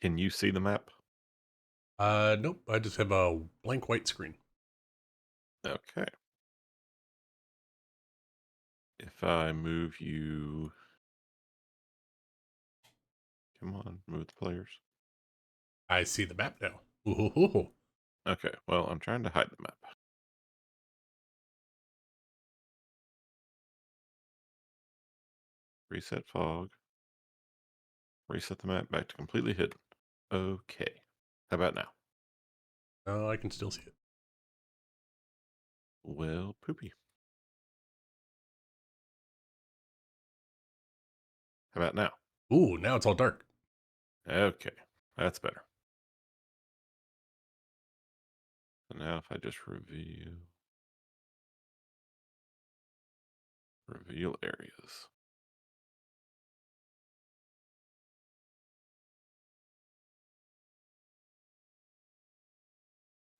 Can you see the map? Nope. I just have a blank white screen. Okay. If I move you, come on, move the players. I see the map now. Ooh. Okay, well, I'm trying to hide the map. Reset fog. Reset the map back to completely hidden. Okay. How about now? Oh, I can still see it. Well, poopy. How about now? Ooh, now it's all dark. Okay, that's better. So now if I just reveal areas.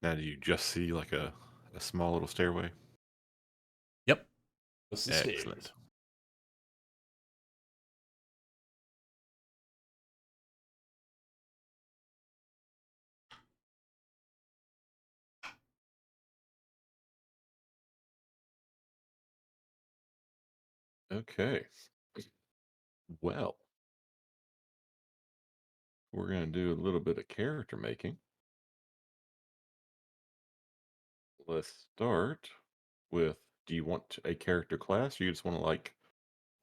Now do you just see like a small little stairway? Yep. That's the Excellent. stairs. Okay. Well, we're going to do a little bit of character making. Let's start with, do you want a character class or you just want to like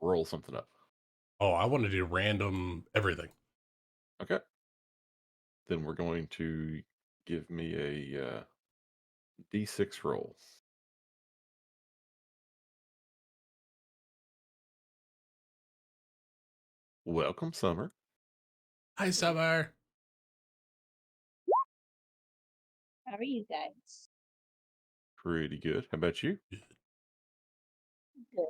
roll something up? Oh, I want to do random everything. Okay. Then we're going to give me a D6 roll. Welcome, Summer. Hi, Summer. How are you guys? Pretty good. How about you? Good.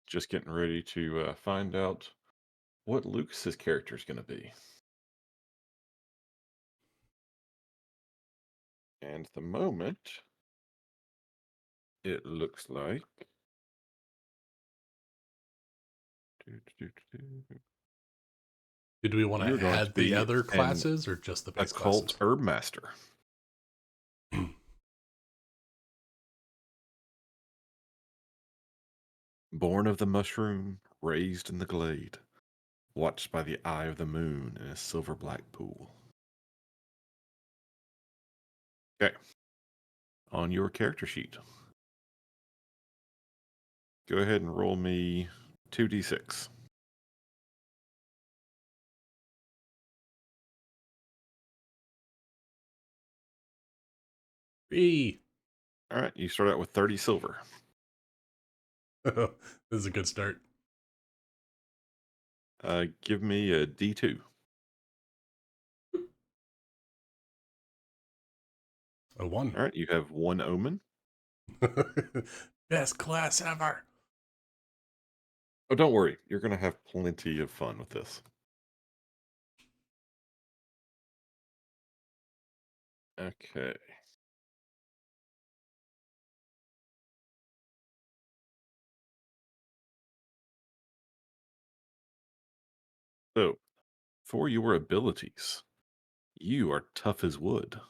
Just getting ready to find out what Lucas's character is going to be. And at the moment, it looks like. Did we want to You're going to add the be other an classes or just the base occult classes? herb master. Born of the mushroom, raised in the glade, watched by the eye of the moon in a silver black pool. Okay, on your character sheet, go ahead and roll me 2d6. B. All right, you start out with 30 silver. This is a good start. Give me a d2. A one. All right, you have one omen. Best class ever. Oh, don't worry, you're going to have plenty of fun with this. Okay. So, for your abilities, you are tough as wood.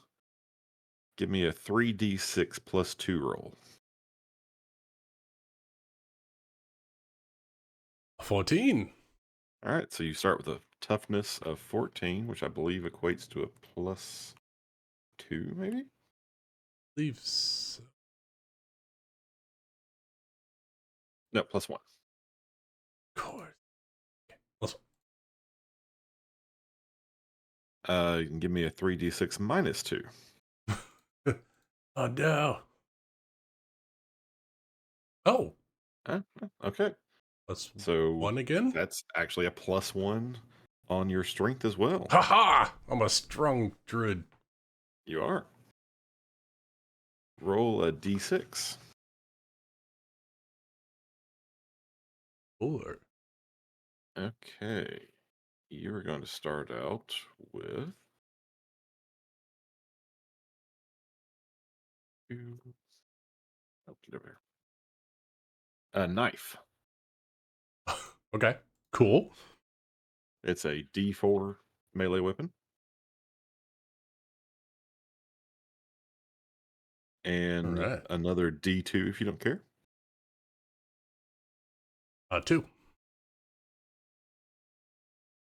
Give me a 3d6 plus 2 roll. 14. All right, so you start with a toughness of 14, which I believe equates to a plus 2, maybe? Leaves. No, plus 1. Of course. Okay. You can give me a 3d6 minus 2. Oh no. Oh, Okay. plus So one again? that's actually a plus 1 on your strength as well. Haha! I'm a strong druid. You are. Roll a d6. Four. Okay. You're going to start out with two. Oh, get over here. A knife. Okay. Cool. It's a D4 melee weapon. All And right. another D2 if you don't care. 2.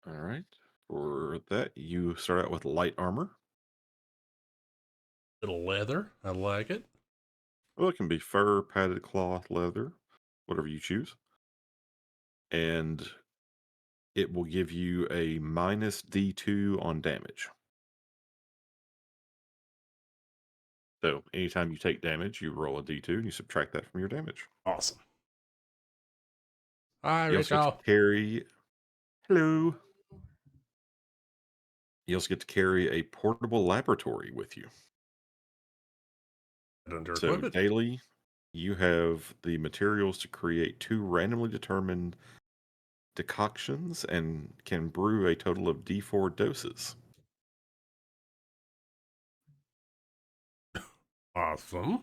All right. For that, you start out with light armor. Bit of leather. I like it. Well, it can be fur, padded cloth, leather, whatever you choose. And it will give you a minus D2 on damage. So anytime you take damage, you roll a D2 and you subtract that from your damage. Awesome. Hi, You also get to Rachel. carry. Hello. You also get to carry a portable laboratory with you. Under So equipment. daily, you have the materials to create two randomly determined decoctions and can brew a total of D4 doses. Awesome.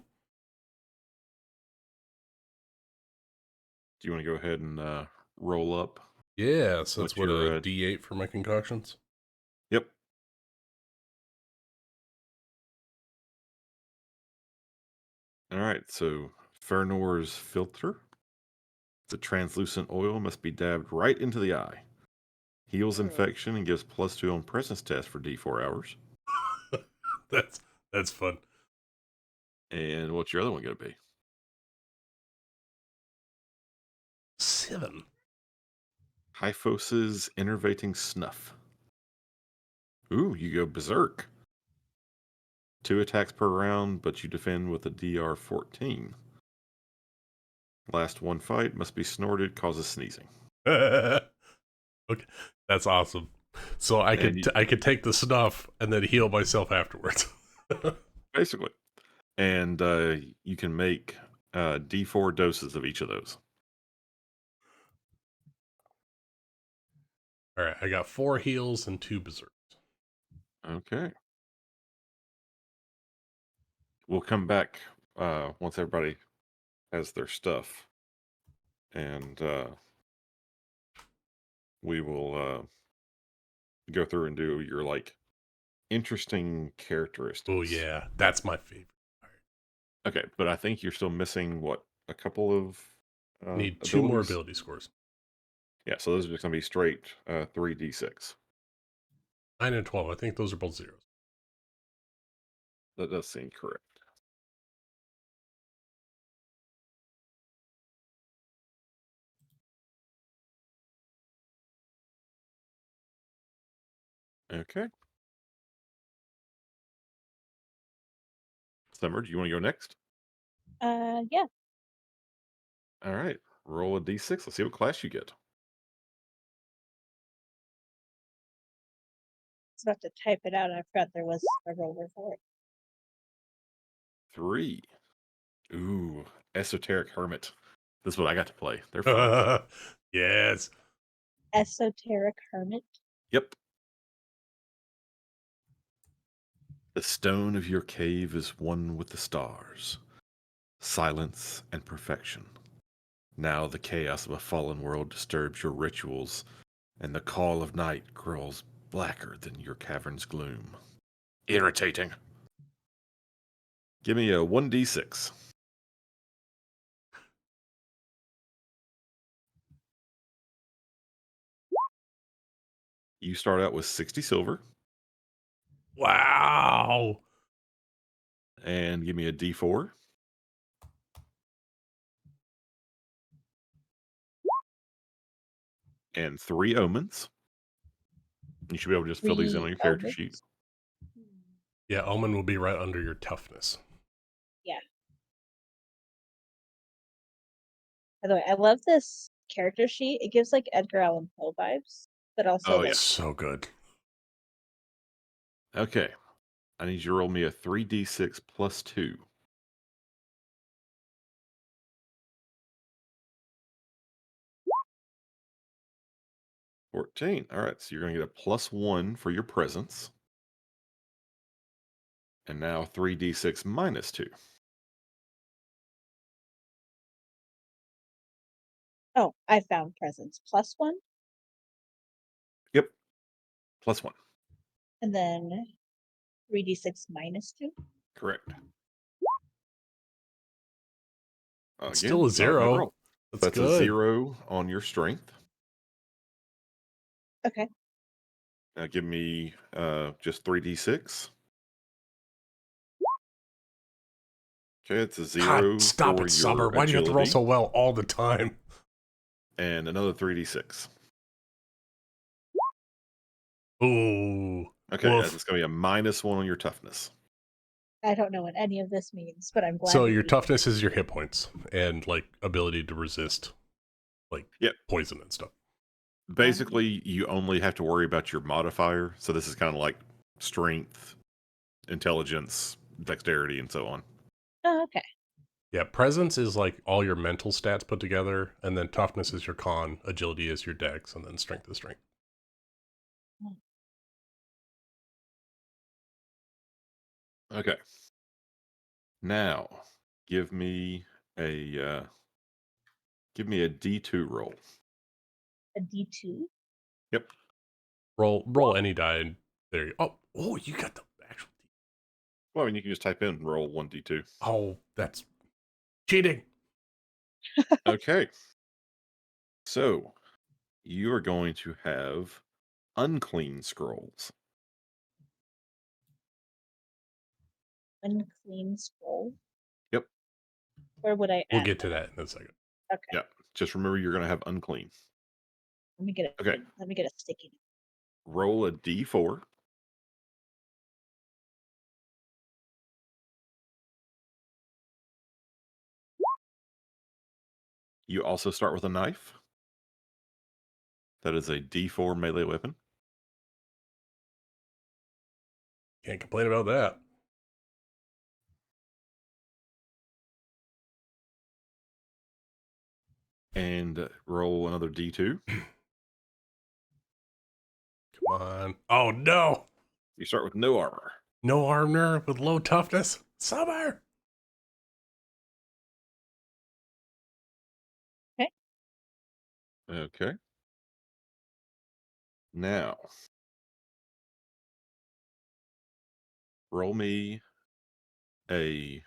Do you want to go ahead and roll up Yeah, so that's what what a your D8 for my concoctions. Yep. All right. So Fernor's filter. The translucent oil must be dabbed right into the eye. Heals Oh. infection and gives +2 on presence test for D4 hours. that's that's fun. And what's your other one going to be? 7. Hyphos's enervating snuff. Ooh, you go berserk. 2 attacks per round, but you defend with a DR 14. Last one fight must be snorted, causes sneezing. Okay, that's awesome. So I And could you, I could take the snuff and then heal myself afterwards. basically, and you can make D4 doses of each of those. All right, I got 4 heals and 2 berserks. Okay. We'll come back once everybody has their stuff, and we will go through and do your like interesting Oh characteristics. yeah, that's my favorite. Okay, but I think you're still missing what, a couple of Need 2 more abilities. ability scores. Yeah, so those are just going to be straight 3d6. 9 and 12. I think those are both zeros. That does seem correct. Okay, Summer, do you want to go next? Yeah. All right, roll a d6. Let's see what class you get. I was about to type it out and I forgot there was a roller for it. 3. Ooh, esoteric hermit. This is what I got to play. They're fun. Yes. Esoteric hermit. Yep. The stone of your cave is one with the stars, silence and perfection. Now the chaos of a fallen world disturbs your rituals, and the call of night grows blacker than your cavern's gloom. Irritating. Give me a 1d6. You start out with 60 silver, Wow. and give me a d4, and 3 omens. You should be able to just fill these in on 3 your character sheet. omens. Hmm. Yeah, Omen will be right under your toughness. Yeah. By the way, I love this character sheet. It gives like Edgar Allan Poe vibes, but also Oh, yeah. like So good. Okay. I need you to roll me a 3d6 plus 2. 14. All right, so you're going to get a +1 for your presence. And now 3d6 minus 2. oh, I found presents +1. Yep. +1. And then 3d6 minus 2. Correct. It's Again, still a not a bad 0. roll. That's That's a good. 0 on your strength. Okay. Now give me just 3d6. Okay, it's a God, 0 stop for it, Summer. your Why do you have to roll agility, so well all the time? and another 3d6. Ooh. Okay, Woof. it's going to be a -1 on your toughness. I don't know what any of this means, but I'm glad. So that your you- toughness is your hit points and like ability to resist like Yep. poison and stuff. Basically, you only have to worry about your modifier. So this is kind of like strength, intelligence, dexterity, and so on. Oh, okay. Yeah, presence is like all your mental stats put together, and then toughness is your con, agility is your dex, and then strength is strength. Okay. Now, give me a D2 roll. A D2. Yep. Roll any die, and there you. Oh, you got the actual. Well, I mean, you can just type in roll 1d2. Oh, that's cheating. Okay. So you are going to have unclean scrolls. Unclean scroll. Yep. Where would I We'll add get to that? that in a second. Okay. Yeah. Just remember you're going to have unclean. Let me get it. Okay. Let me get a sticky. Roll a d4. You also start with a knife. That is a d4 melee weapon. Can't complain about that. And roll another d2. Come on. Oh no. You start with no armor. No armor with low toughness. Summer. Okay. Okay. Now, roll me a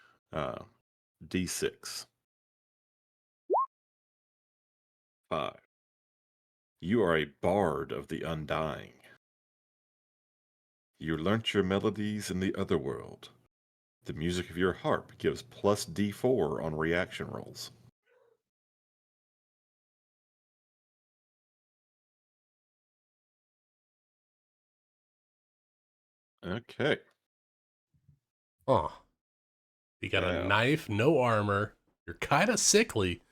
d6. 5. You are a bard of the undying. You learnt your melodies in the other world. The music of your harp gives plus d4 on reaction rolls. Okay. Oh. You got a Now, knife, no armor. You're kind of sickly,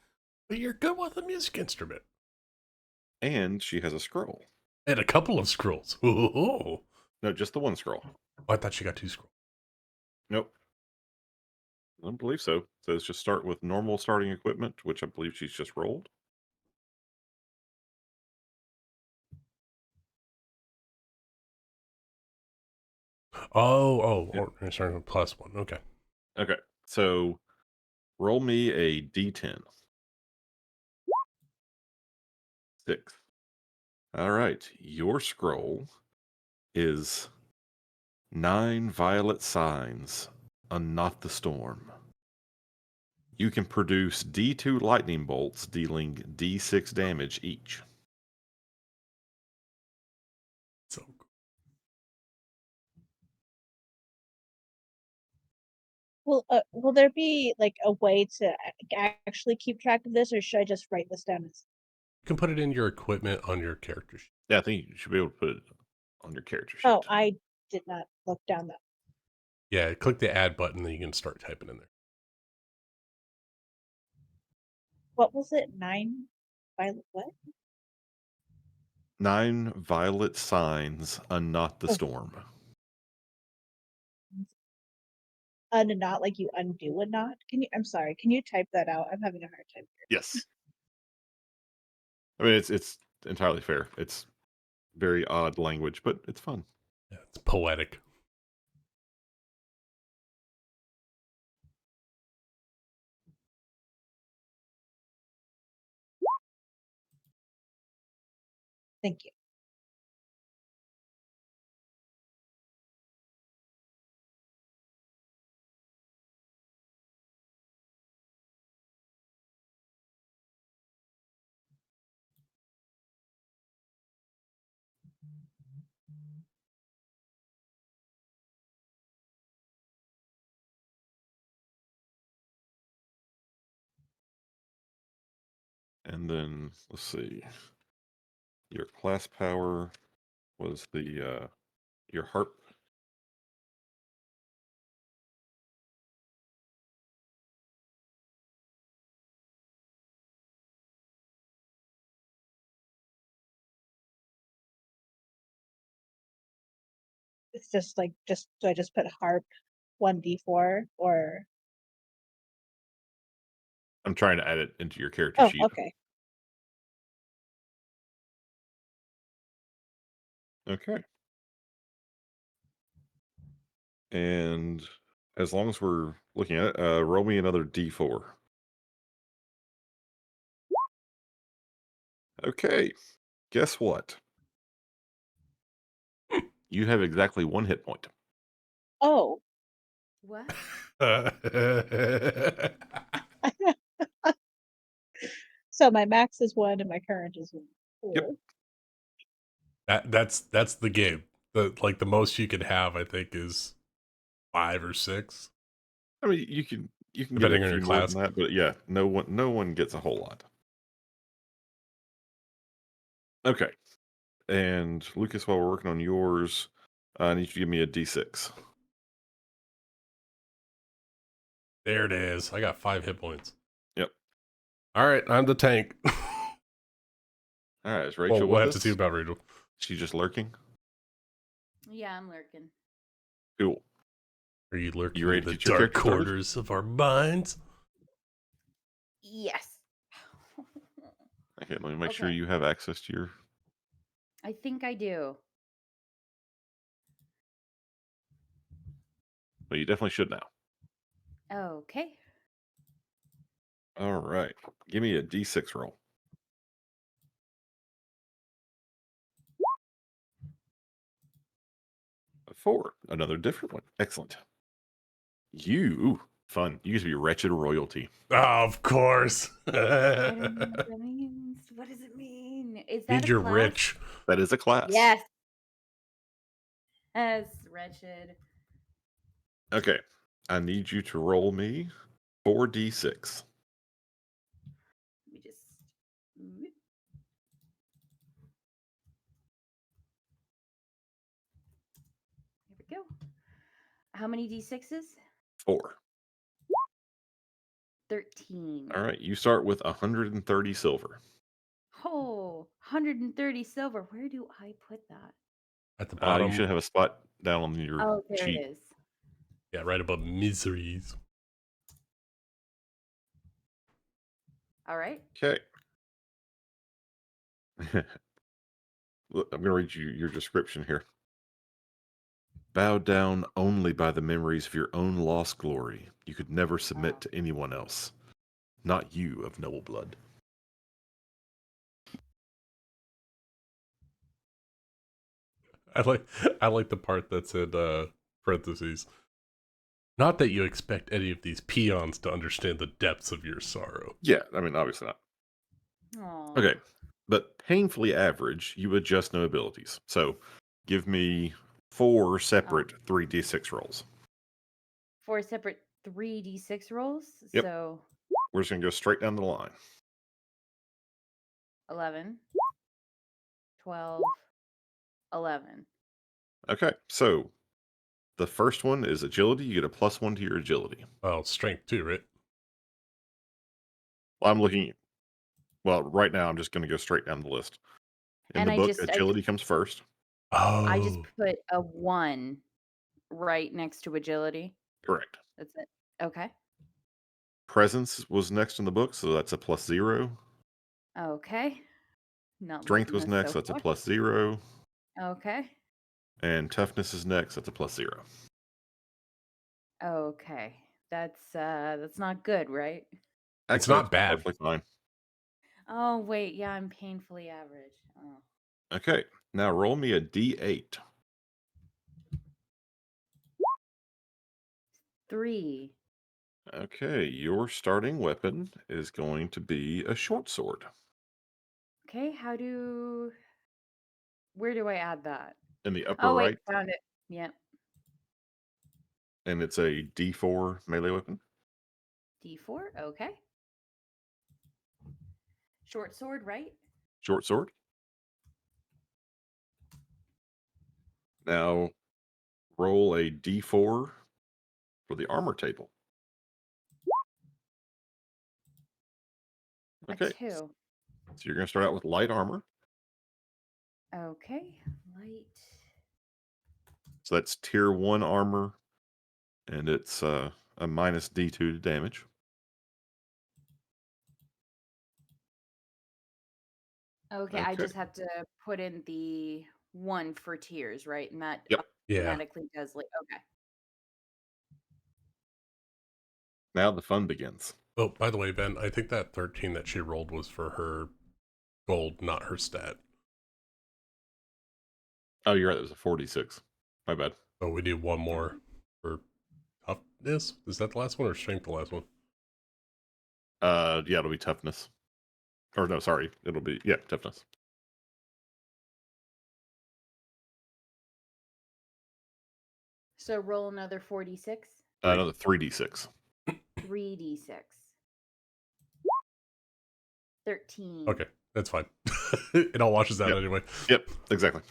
but you're good with a music instrument. and she has a scroll. And a couple of scrolls. Ooh. No, just the one scroll. Oh, I thought she got 2 scrolls. Nope. I don't believe so. It says just start with normal starting equipment, which I believe she's just rolled. Oh, Yeah. or starting with +1. Okay. Okay. So roll me a d10. 6. All right. Your scroll is 9 violet signs, not the storm. You can produce D2 lightning bolts dealing D6 damage each. So Will there be like a way to actually keep track of this, or should I just write this down? you can put it in your equipment on your character sheet. Yeah, I think you should be able to put it on your character sheet. Oh, I did not look down that. Yeah, click the add button, then you can start typing in there. What was it? 9 violet what? 9 violet signs, not the Oh. storm. Not like you undo a knot. Can you? I'm sorry. Can you type that out? I'm having a hard time. Yes. I mean, it's entirely fair. It's very odd language, but it's fun. Yeah, it's poetic. Thank you. And then let's see. Your class power was your harp. It's just like do I just put harp 1d4 or I'm trying to add it into your character oh sheet. okay. Okay. And as long as we're looking at it, roll me another d4. Okay. Guess what? You have exactly 1 hit point. Oh. What? So my max is 1 and my current is 1. Yep. Cool. That's the game. The most you can have, I think, is 5 or 6, I mean, you can get a depending on few your more class. than that, but yeah, no one gets a whole lot. Okay. And Lucas, while we're working on yours, I need you to give me a d6. There it is. I got 5 hit points. Yep. All right, I'm the tank. All right, is Well, Rachel we'll with have us? to see about Rachel. She's just lurking. Yeah, I'm lurking. Cool. Are you lurking You ready in to the get your dark character started? corners of our minds? Yes. Okay, let me make sure Okay. you have access to your. I think I do. Well, you definitely should now. Okay. All right, give me a d6 roll. 4, another different one. Excellent. Fun. You get to be wretched royalty. Of course. I don't know what that means. What does it mean? Is that Means a you're class? rich. That is a class. Yes. Yes, wretched. Okay, I need you to roll me 4d6. Let me just. Here we go. How many d6s? 4. 13. All right, you start with 130 silver. Oh, 130 silver. Where do I put that? At the You bottom. should have a spot down on your Oh, there sheet. it is. Yeah, right above miseries. All right. Okay. Look, I'm going to read you your description here. Bowed down only by the memories of your own lost glory, you could never submit Oh. to anyone else. Not you of noble blood. I like the part that's in parentheses. Not that you expect any of these peons to understand the depths of your sorrow. Yeah, I mean, obviously not. Aw. Okay, but painfully average, you adjust no abilities. So give me 4 separate 3d6 rolls. 4 separate 3d6 rolls. Yep. So We're just going to go straight down the line. 11, 12, 11. Okay, so the first one is agility. You get a +1 to your agility. Oh, strength too, right? Well, I'm looking. Well, right now I'm just going to go straight down the list. In And the I book, just agility comes first. I just Oh. put a 1 right next to agility. Correct. That's it. Okay. Presence was next in the book, so that's a +0. Okay. Not Strength liking was this next, so that's a far. +0. Okay. And toughness is next, that's a +0. Okay. That's not good, right? It's Actually, not it's bad. perfectly fine. Oh, wait. Yeah, I'm painfully average. Oh. Okay, now roll me a d8. 3. Okay, your starting weapon is going to be a short sword. Okay, how do Where do I add that? in the upper Oh, wait, right, found it. Yep. and it's a D4 melee weapon. D4. Okay. Short sword, right? Short sword. Now roll a D4 for the armor table. A Okay, 2. so you're going to start out with light armor. Okay. Light. So that's tier 1 armor, and it's a minus D2 to damage. Okay, I Okay. just have to put in the 1 for tiers, right? And that Yep. Yeah. automatically does like okay. Now the fun begins. Oh, by the way, Ben, I think that 13 that she rolled was for her gold, not her stat. Oh, you're right. It was a 46. My bad. So we need one more for toughness. Is that the last one or strength the last one? Yeah, it'll be toughness. Or no, sorry. It'll be, yeah, toughness. So roll another 46. Another 3d6. 3d6. 13. Okay, that's fine. It all washes out Yep. anyway. Yep, exactly.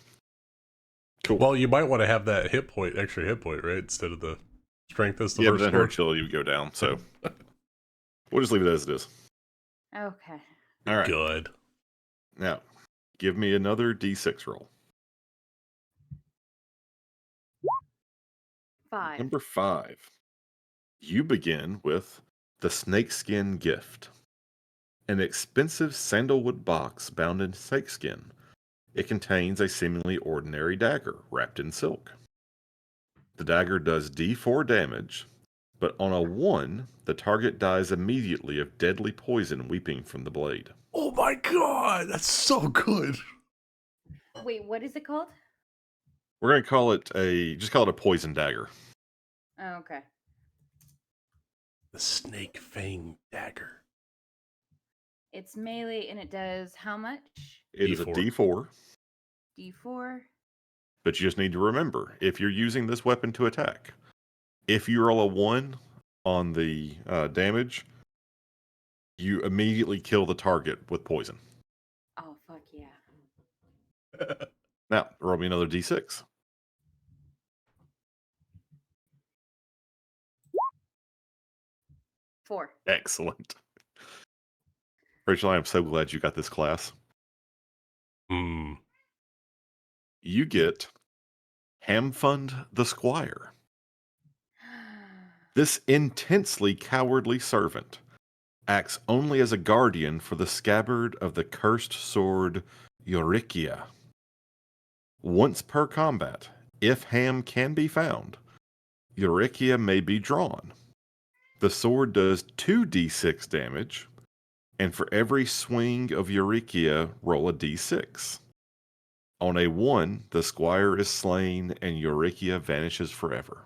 Cool. Well, you might want to have that extra hit point, right? Instead of the strength as the Yeah, but first then her score. agility would go down. So we'll just leave it as it is. Okay. All right. Good. Now, give me another d6 roll. 5. Number 5. You begin with the snakeskin gift, an expensive sandalwood box bound in snakeskin. It contains a seemingly ordinary dagger wrapped in silk. The dagger does d4 damage, but on a 1, the target dies immediately of deadly poison weeping from the blade. Oh my god, that's so good. Wait, what is it called? We're going to call it a poison dagger. Oh, okay. The snake fang dagger. It's melee and it does how much? It is a D4. d4, D4. but you just need to remember, if you're using this weapon to attack, if you roll a 1 on the damage, you immediately kill the target with poison. Oh, fuck yeah. Now, roll me another d6. 4. Excellent. Rachel, I am so glad you got this class. Hmm. You get Hamfund the Squire. This intensely cowardly servant acts only as a guardian for the scabbard of the cursed sword Eurikia. Once per combat, if Ham can be found, Eurikia may be drawn. The sword does 2d6 damage, and for every swing of Eurikia, roll a d6. On a 1, the squire is slain and Eurikia vanishes forever.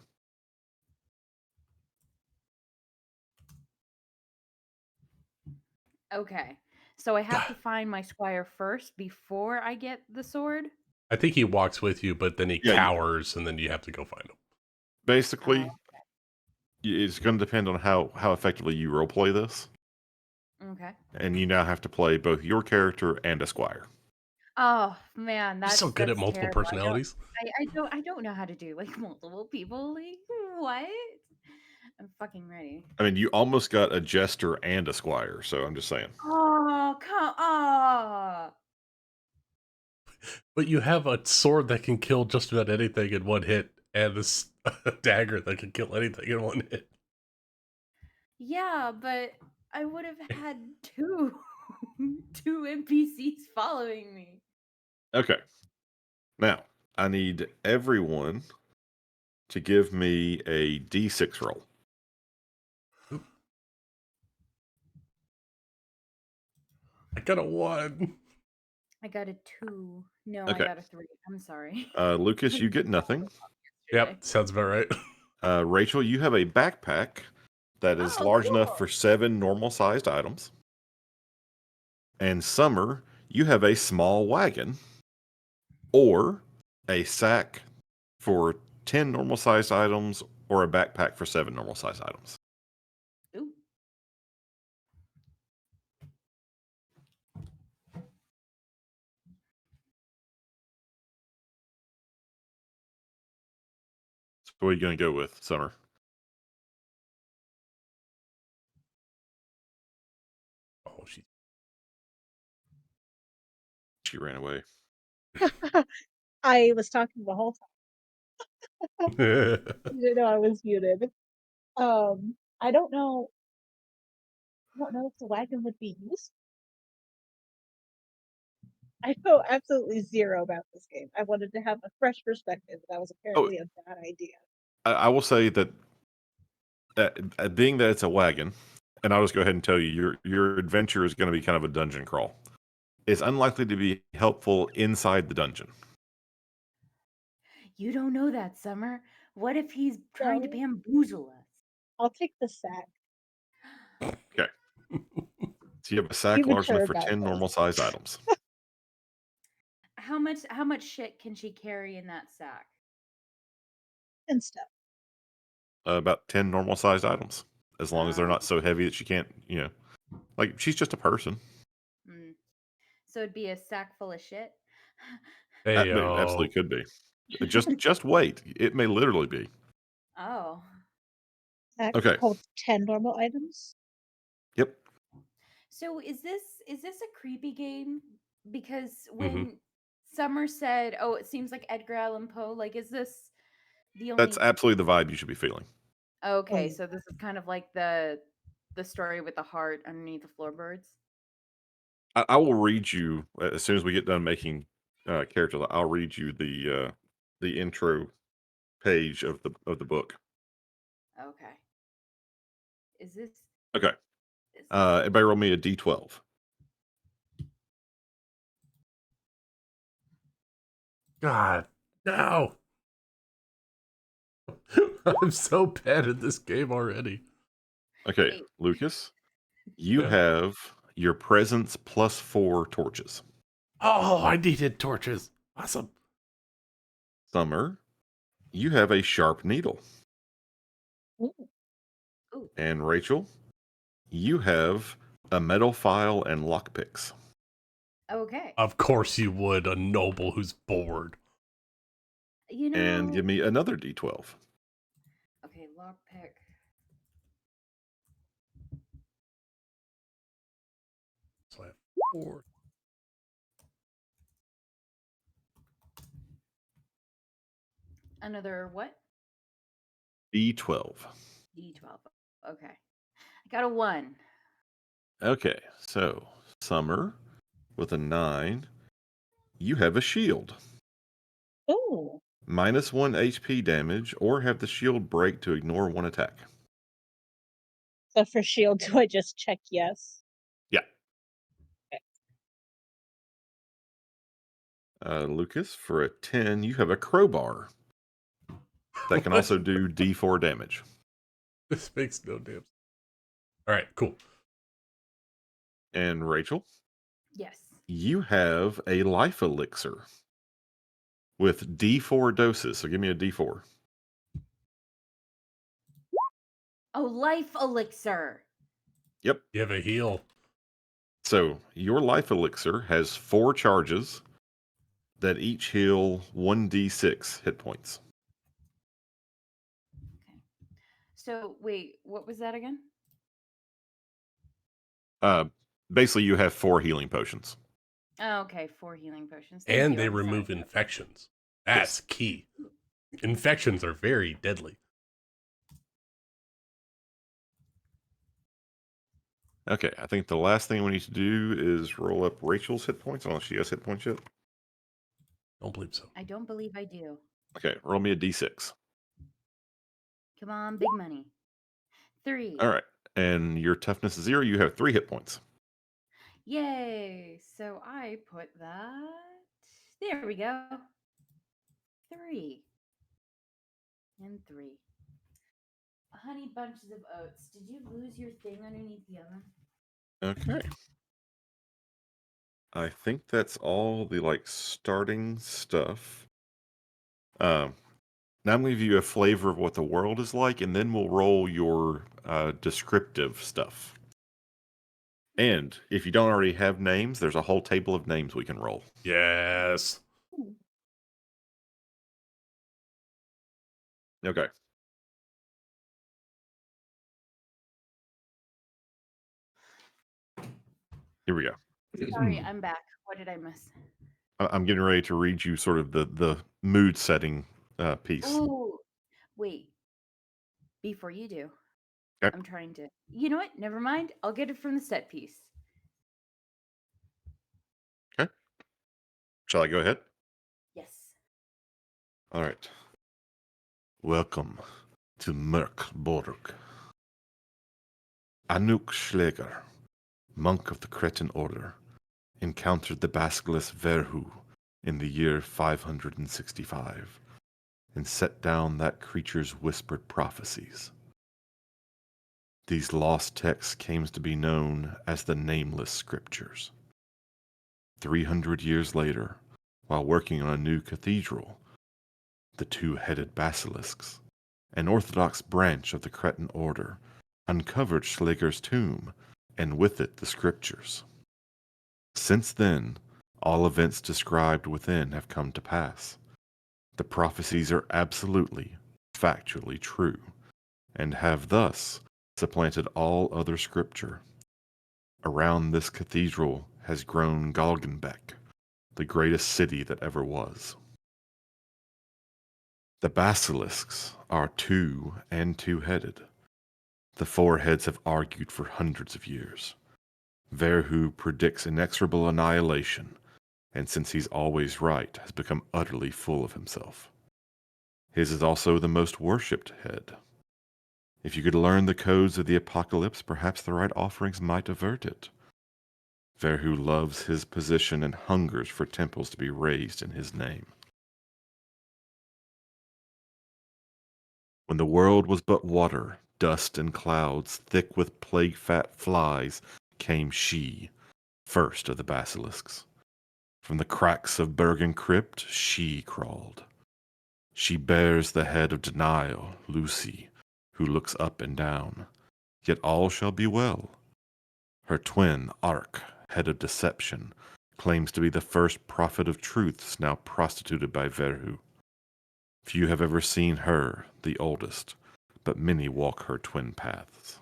Okay. So I have to find my squire first before I get the sword? I think he walks with you, but then he Yeah, cowers, and then you have to go find him. Basically, Oh, it's going to depend on how effectively you roleplay this, okay. and you now have to play both your character and a squire. Oh man, You're that's so good at that's multiple terrible. personalities. I don't know how to do like multiple people. Like what? I'm fucking ready. I mean, you almost got a jester and a squire, so I'm just saying. Oh come on. But you have a sword that can kill just about anything in one hit, and this dagger that can kill anything in one hit. Yeah, but I would have had two two NPCs following me. Okay. Now, I need everyone to give me a d6 roll. I got a 1. I got a 2. No, I Okay. got a 3. I'm sorry. Lucas, you get nothing. Yesterday. Yep, sounds about right. Rachel, you have a backpack that is Oh, large enough cool. for 7 normal-sized items. And Summer, you have a small wagon. or a sack for 10 normal sized items, or a backpack for 7 normal sized items. Ooh. So what are you going to go with, Summer? Oh, She ran away. I was talking the whole time. she. You didn't know I was muted. I don't know. I don't know if the wagon would be used. I know absolutely zero about this game. I wanted to have a fresh perspective. That was Oh, apparently a bad idea. I will say that being that it's a wagon, and I'll just go ahead and tell you, your adventure is going to be kind of a dungeon crawl. It's unlikely to be helpful inside the dungeon. You don't know that, Summer. What if he's trying to So bamboozle us? I'll take the sack. Okay. So you have a Be sack large mature enough for about 10 normal this. size items. How much shit can she carry in that sack? And stuff. About 10 normal sized items. As long as they're Oh. not so heavy that she can't, like, she's just a person. Mm. So it'd be a sack full of shit. Hey, It absolutely could be. Just wait. It may literally be. Oh. Sack Okay. holds 10 normal items. Yep. So is this a creepy game? Because Mhm. when Summer said, "Oh, it seems like Edgar Allan Poe," like, is this the That's only? absolutely the vibe you should be feeling. Okay, yeah. so this is kind of like the story with the heart underneath the floorboards. I will read you as soon as we get done making characters. I'll read you the intro page of the book. Okay. Is this Okay. is Everybody roll me a d12. God, no. I'm so bad at this game already. Okay, Wait. Lucas, you Yeah. have your presence plus 4 torches. Oh, I needed torches. Awesome. Summer, you have a sharp needle. Ooh. Ooh. And Rachel, you have a metal file and lockpicks. Okay. Of course you would, a noble who's bored. You And give know. me another d12. Okay, lockpick. So I have 4. Another what? D12. D12. Okay. I got a 1. Okay, so Summer with a 9, you have a shield. Ooh. Minus 1 HP damage, or have the shield break to ignore 1 attack. So for shield, do I just check yes? Yeah. Okay. Lucas, for a 10, you have a crowbar that can also do D4 damage. This makes no damn. All right, cool. And Rachel, Yes. you have a life elixir with D4 doses. So give me a D4. Oh, life elixir. Yep. You have a heal. So your life elixir has 4 charges that each heal 1d6 hit points. Okay. So wait, what was that again? Uh, Basically, you have 4 healing potions. Oh, okay, 4 healing potions. Thank And you. they I'm sorry. remove infections. Yes. That's key. Infections are very deadly. Okay, I think the last thing we need to do is roll up Rachel's hit points. I don't know if she has hit points yet. Don't believe so. I don't believe I do. Okay, roll me a d6. Come on, big money. 3. All right, and your toughness is 0. You have 3 hit points. Yay! So I put that. There we go. 3 and 3. Honey bunches of oats. Did you lose your thing underneath the oven? Okay. I think that's all the like starting stuff. Um, Now I'm going to give you a flavor of what the world is like, and then we'll roll your descriptive stuff. And if you don't already have names, there's a whole table of names we can roll. Yes. Hmm. Okay. Here we go. Sorry, I'm back. What did I miss? I'm getting ready to read you sort of the mood setting piece. Ooh, wait. Before you do, Okay. I'm trying to. You know what? Never mind. I'll get it from the set piece. Okay. Shall I go ahead? Yes. All right. Welcome to Mork Borg. Anuk Schläger, monk of the Cretan order, encountered the basilisk Verhu in the year 565 and set down that creature's whispered prophecies. These lost texts came to be known as the Nameless Scriptures. 300 years later, while working on a new cathedral, the two-headed basilisks, an orthodox branch of the Cretan order, uncovered Schläger's tomb, and with it the scriptures. Since then, all events described within have come to pass. The prophecies are absolutely, factually true, and have thus supplanted all other scripture. Around this cathedral has grown Galgenbeck, the greatest city that ever was. The basilisks are two and two-headed. The four heads have argued for hundreds of years. Verhu predicts inexorable annihilation, and since he's always right, has become utterly full of himself. His is also the most worshipped head. If you could learn the codes of the apocalypse, perhaps the right offerings might avert it. Verhu loves his position and hungers for temples to be raised in his name. When the world was but water, dust and clouds, thick with plague-fat flies, came she, first of the basilisks. From the cracks of Bergen crypt she crawled. She bears the head of denial, Lucy, who looks up and down. Yet all shall be well. Her twin, Ark, head of deception, claims to be the first prophet of truths now prostituted by Verhu. Few have ever seen her, the oldest, but many walk her twin paths.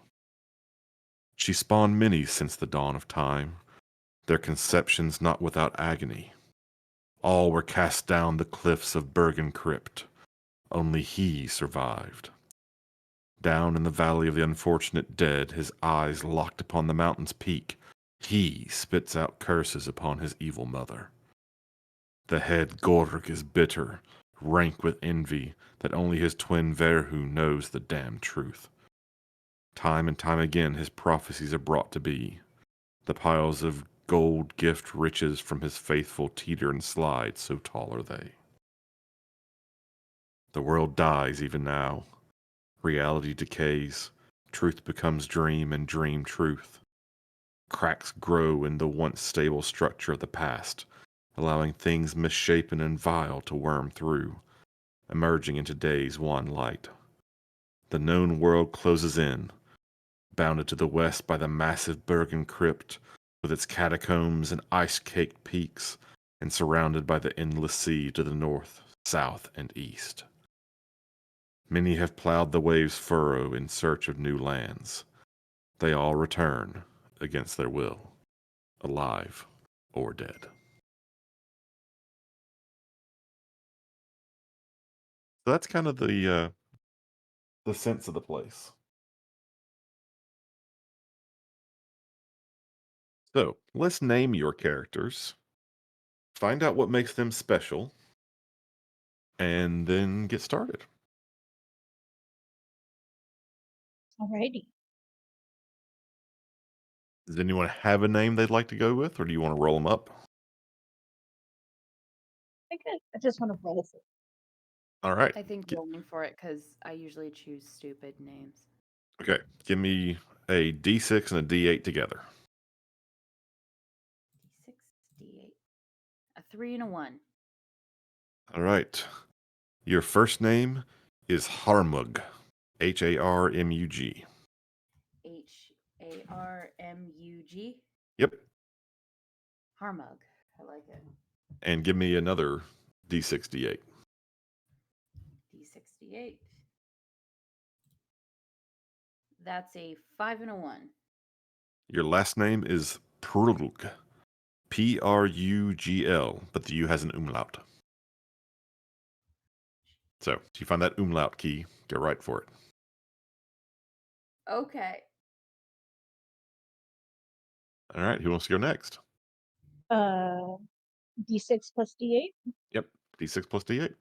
She spawned many since the dawn of time, their conceptions not without agony. All were cast down the cliffs of Bergen crypt. Only he survived. Down in the valley of the unfortunate dead, his eyes locked upon the mountain's peak, he spits out curses upon his evil mother. The head Gorg is bitter, rank with envy that only his twin Verhu knows the damned truth. Time and time again his prophecies are brought to be. The piles of gold gift riches from his faithful teeter and slide, so tall are they. The world dies even now. Reality decays, truth becomes dream, and dream truth. Cracks grow in the once stable structure of the past, allowing things misshapen and vile to worm through, emerging into day's wan light. The known world closes in, bounded to the west by the massive Bergen crypt, with its catacombs and ice-caked peaks, and surrounded by the endless sea to the north, south, and east. Many have plowed the waves' furrow in search of new lands. They all return, against their will, alive or dead. So that's kind of the sense of the place. So let's name your characters, find out what makes them special, and then get started. Alrighty. Does anyone have a name they'd like to go with, or do you want to roll them up? I just want to roll for it. All right. I think rolling for it because I usually choose stupid names. Okay. Give me a D6 and a D8 together. D6, 3 and a 1. All right. Your first name is Harmug. Harmug. Harmug. Yep. Harmug. I like it. And give me another D68. D68. That's a 5 and a 1. Your last name is Prugl. Prugl, but the U has an umlaut. So, if you find that umlaut key, go right for it. Okay. All right, who wants to go next? D6 plus D8. Yep, D6 plus D8.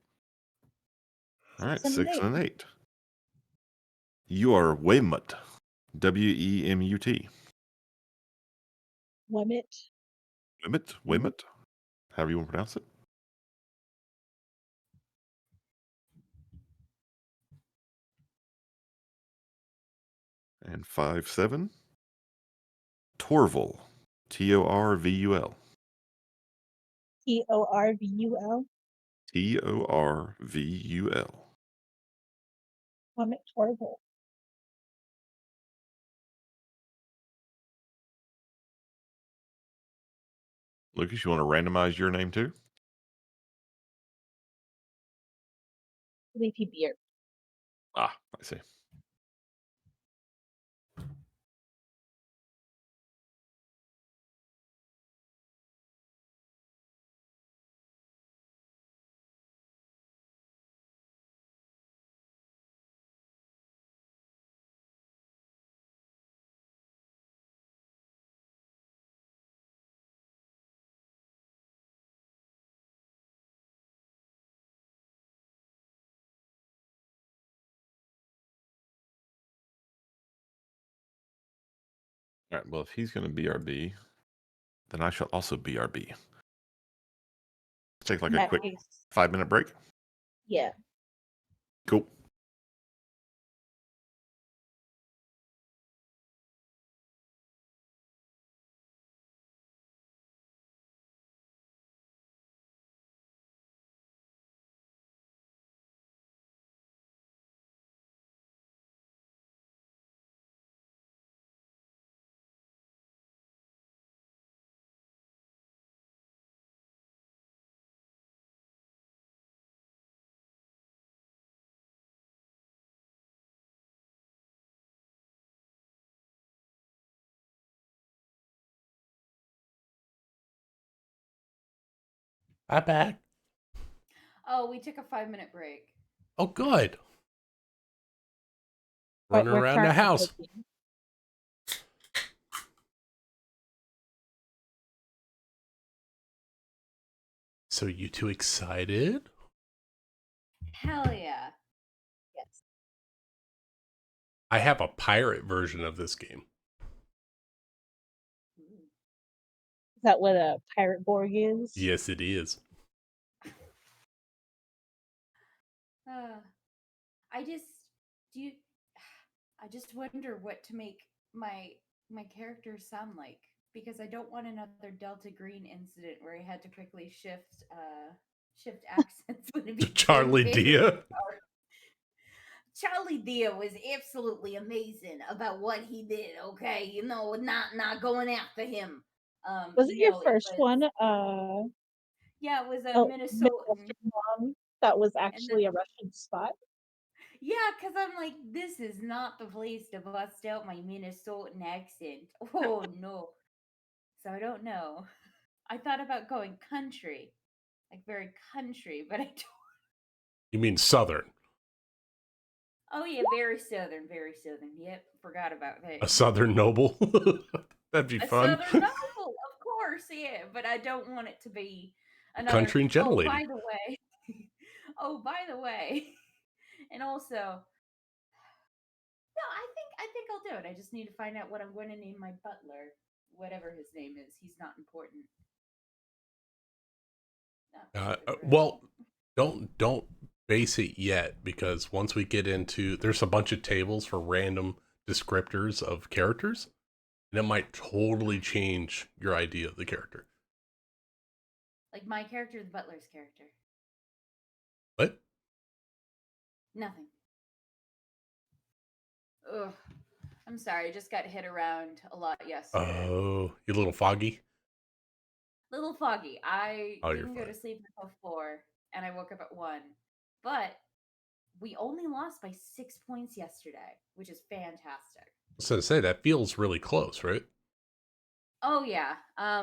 All right, 6 and 6 8. and an 8. You are Weymut. Wemut. Wemit. Weymut, however you want to pronounce it. And 5-7. Torval. Torvul. Torvul. Torvul. Wemit Torval. Lucas, you want to randomize your name too? Leafy beard. Ah, I see. All right, well, if he's going to BRB, then I shall also BRB. Take like a quick Nice. 5-minute break. Yeah. Cool. I'm back. Oh, we took a 5-minute break. Oh, good. But Running we're around the currently house. cooking. So you two excited? Hell yeah. Yes. I have a pirate version of this game. Is that what a pirate Borg is? Yes, it is. Uh, I just do you, I just wonder what to make my character sound like, because I don't want another Delta Green incident where I had to quickly shift accents when it became Charlie very Dia. hard. Charlie Dia was absolutely amazing about what he did. Okay, not going after him. Was it your It first was, one? yeah, it was a Oh, Minnesotan, Midwestern one that was and then actually a Russian spot. yeah, because I'm like, this is not the place to bust out my Minnesotan accent. Oh no. So I don't know. I thought about going country, like very country, but I don't. You mean Southern? Oh yeah, very southern, very southern. Yep, forgot about that. A Southern noble? That'd be A fun. southern novel, of course, yeah, but I don't want it to be another. Country and Oh, by gentlelady. the way. Oh, by the way. And also, no, I think I'll do it. I just need to find out what I'm going to name my butler, whatever his name is. He's not important. Not super Well, important. don't base it yet, because once we get into, there's a bunch of tables for random descriptors of characters, and it might totally change your idea of the character. Like my character, the butler's character. What? Nothing. Ugh. I'm sorry. I just got hit around a lot yesterday. Oh, you a little foggy? Little foggy. I Oh, you're didn't go to fine. sleep until 4, and I woke up at 1. But we only lost by 6 points yesterday, which is fantastic. So to say that feels really close, right? Oh yeah.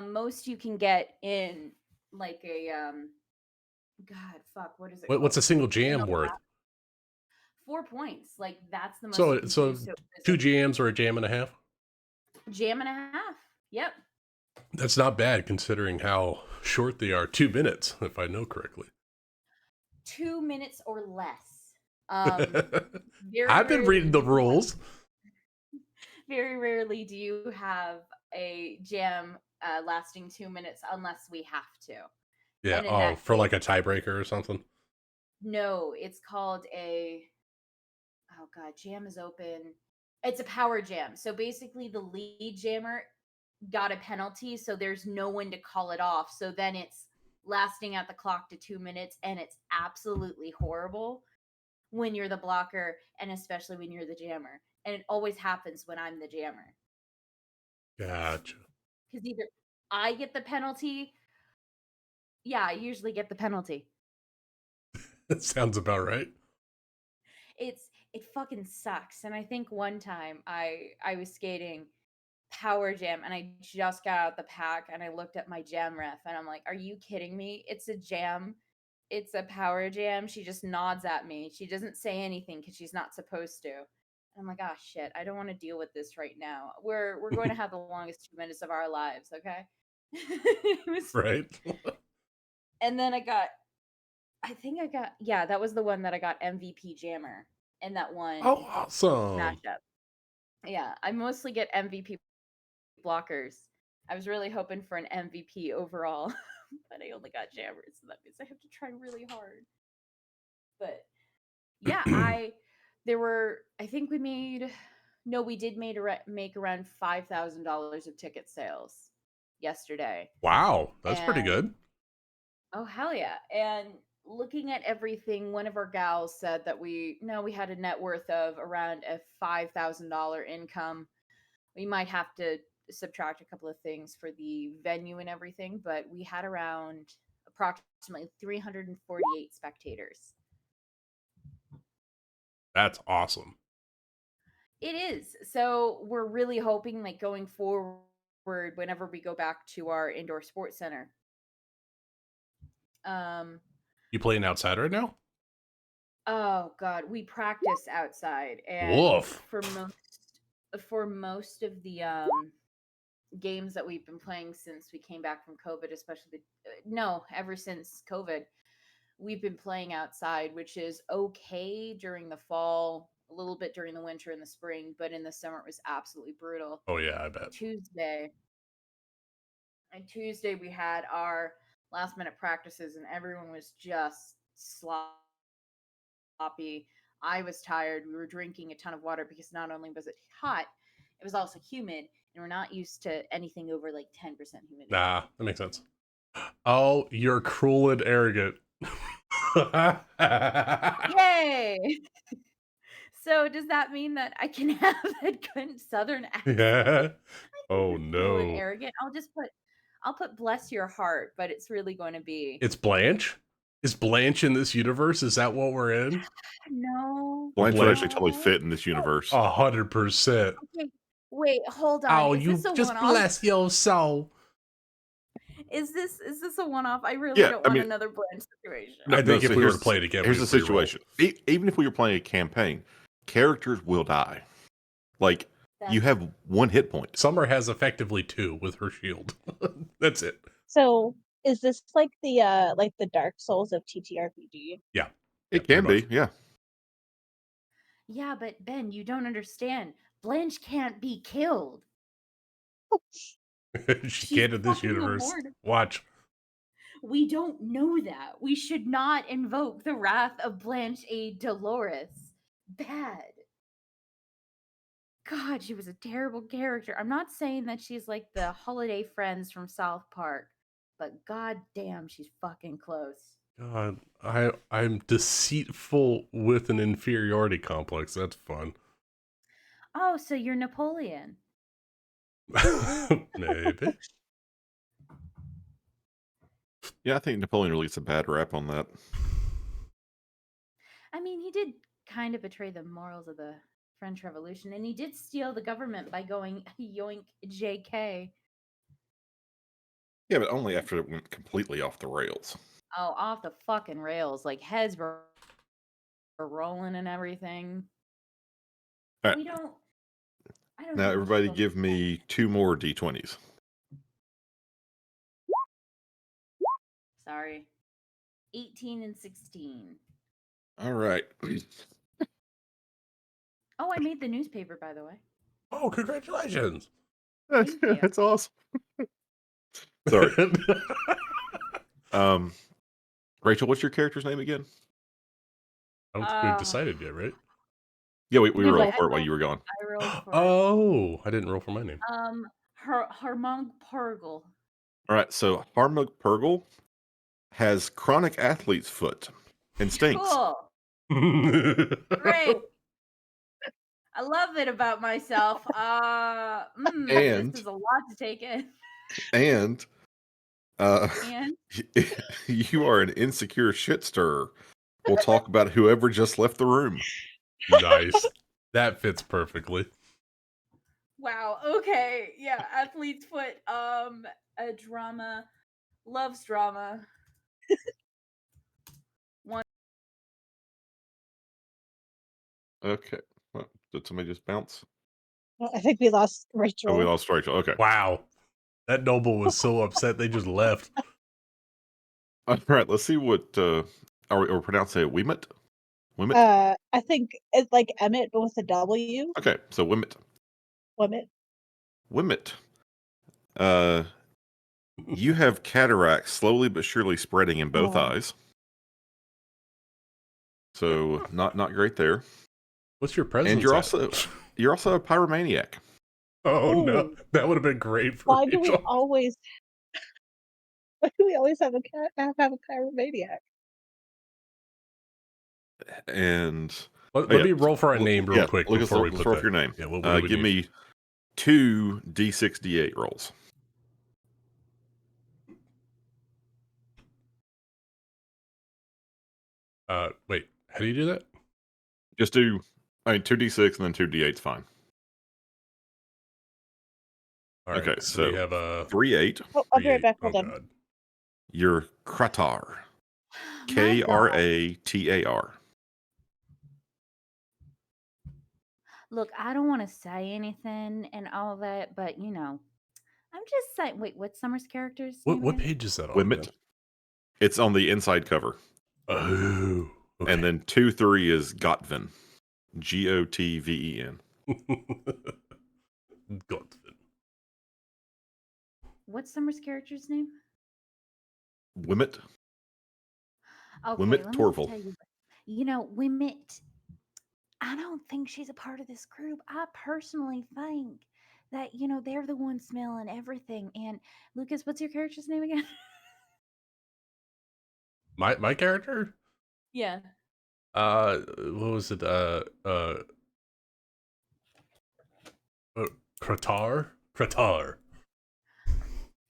Most you can get in like a God, fuck, what is it What's called? a single In jam a worth? 4 points. Like that's the most you So can do. so So it's 2 a jams or a jam and a half? jam and a half. Yep. That's not bad considering how short they are. 2 minutes, if I know correctly. 2 minutes or less. Um, very I've been rarely reading the do you have, rules. very rarely do you have a jam lasting 2 minutes unless we have to. Yeah. And in Oh, that for case, like a tiebreaker or something. no, it's called a oh god, jam is open. It's a power jam. So basically the lead jammer got a penalty, so there's no one to call it off. So then it's lasting at the clock to 2 minutes, and it's absolutely horrible when you're the blocker, and especially when you're the jammer. And it always happens when I'm the jammer. Gotcha. Because either I get the penalty. Yeah, I usually get the penalty. That sounds about right. It fucking sucks. And I think one time I was skating power jam and I just got out the pack and I looked at my jam ref and I'm like, "Are you kidding me? It's a jam. It's a power jam." She just nods at me. She doesn't say anything cuz she's not supposed to. I'm like, "Oh shit, I don't want to deal with this right now. We're going to have the longest 2 minutes of our lives, okay?" It was Right? and then I think I got yeah, that was the one that I got MVP jammer in that one Oh, awesome. matchup. Yeah, I mostly get MVP blockers. I was really hoping for an MVP overall, but I only got jammers, so that means I have to try really hard. But yeah, I think we made no, we did make around $5,000 of ticket sales yesterday. Wow, that's pretty And good. oh hell yeah. And looking at everything, one of our gals said that we had a net worth of around a $5,000 income. We might have to subtract a couple of things for the venue and everything, but we had around approximately 348 spectators. That's awesome. It is. So we're really hoping like going forward whenever we go back to our indoor sports center. You playing outside right now? Oh god, we practice outside and Woof. for most of the games that we've been playing since we came back from COVID, especially no, ever since COVID, we've been playing outside, which is okay during the fall, a little bit during the winter and the spring, but in the summer it was absolutely brutal. Oh yeah, I bet. Tuesday, and Tuesday we had our last minute practices, and everyone was just sloppy. I was tired. We were drinking a ton of water because not only was it hot, it was also humid, and we're not used to anything over like 10% humidity. Nah, that makes sense. Oh, you're cruel and arrogant. Yay! So does that mean that I can have a good Southern accent? Yeah. I think Oh you're cruel and no. arrogant. I'll put bless your heart, but it's really going to be It's Blanche? Is Blanche in this universe? Is that what we're in? no, Blanche would actually totally no. fit in this Oh, universe. 100%. okay. Wait, hold on. Oh, Is this you a just one-off? bless your soul. Is this a one-off? I really Yeah, don't I want mean, another Blanche situation. no, I no. think if So we were to play it again, here's we'd the re-roll. situation. Even if we were playing a campaign, characters will die. Like you That's have one hit point. Summer has effectively 2 with her shield. That's it. So is this like the Dark Souls of TTRPG? Yeah. It pretty can be, much. yeah. yeah, but Ben, you don't understand. Blanche can't be killed. She She's can't in this fucking universe. immortal. Watch. We don't know that. We should not invoke the wrath of Blanche A. Dolores. Bad. God, she was a terrible character. I'm not saying that she's like the holiday friends from South Park. but god damn, she's fucking close. God, I'm deceitful with an inferiority complex. That's fun. Oh, so you're Napoleon. Maybe. Yeah, I think Napoleon really gets a bad rap on that. I mean, he did kind of betray the morals of the French Revolution, and he did steal the government by going yoink JK. Yeah, but only after it went completely off the rails. Oh, off the fucking rails. Like heads were rolling and everything. All right, We don't. I don't now think we should everybody go give for that. me 2 more d20s. Sorry. 18 and 16. All right. Oh, I made the newspaper, by the way. Oh, congratulations. Thank you. That's awesome. Sorry. Rachel, what's your character's name again? I don't think we've decided yet, right? Yeah, we Yeah, rolled but- for it while you were gone. I rolled for Oh, I didn't roll for my name. it. Hermong Purgle. All right, so Harmug Purgle has chronic athlete's foot and stinks. Cool. Great. I love it about myself. And- this is a lot to take in. And And you are an insecure shit stirrer. We'll talk about whoever just left the room. Nice. That fits perfectly. wow. Okay. Yeah. Athlete's foot. A drama. Loves drama. Okay. Well, did somebody just bounce? Well, I think we lost Rachel. Oh, we lost Rachel. Okay. Wow. That noble was so upset they just left. All right, let's see what are we pronouncing it Wemit? Wemit? I think it's like Emmett, but with a W. Okay, so Wemit. Wemmett. Wemit. You have cataracts slowly but surely spreading in both Oh. eyes. So not great there. What's your presence? And you're at? also a pyromaniac. Oh no, Ooh. that would have been great for Why do we Rachel. always? Why do we always have a pyromaniac? And Let yeah. me roll for a name real quick before we let's put roll that. for your name. Yeah, what do we give need? me 2 d6 d8 rolls. Wait, how do you do that? Just do 2 d6 and then 2 d8's fine. All right, Okay, so we so have a 3 8. Oh, I'll be right back. Oh Hold on. god. You're Kratar. My God. Kratar. Look, I don't want to say anything and all that, but I'm just saying. Wait, what's Summer's character's name What again? page is that on? Wemit. then? It's on the inside cover. Oh. Okay. And then 2 3 is Gotvin. Gotven. Godwin. What's Summer's character's name? Wemit. Okay, Wemit let me Torval. tell you. Wemit. I don't think she's a part of this group. I personally think that they're the ones smelling everything. And Lucas, what's your character's name again? My character? Yeah. What was it? Kratar? Kratar.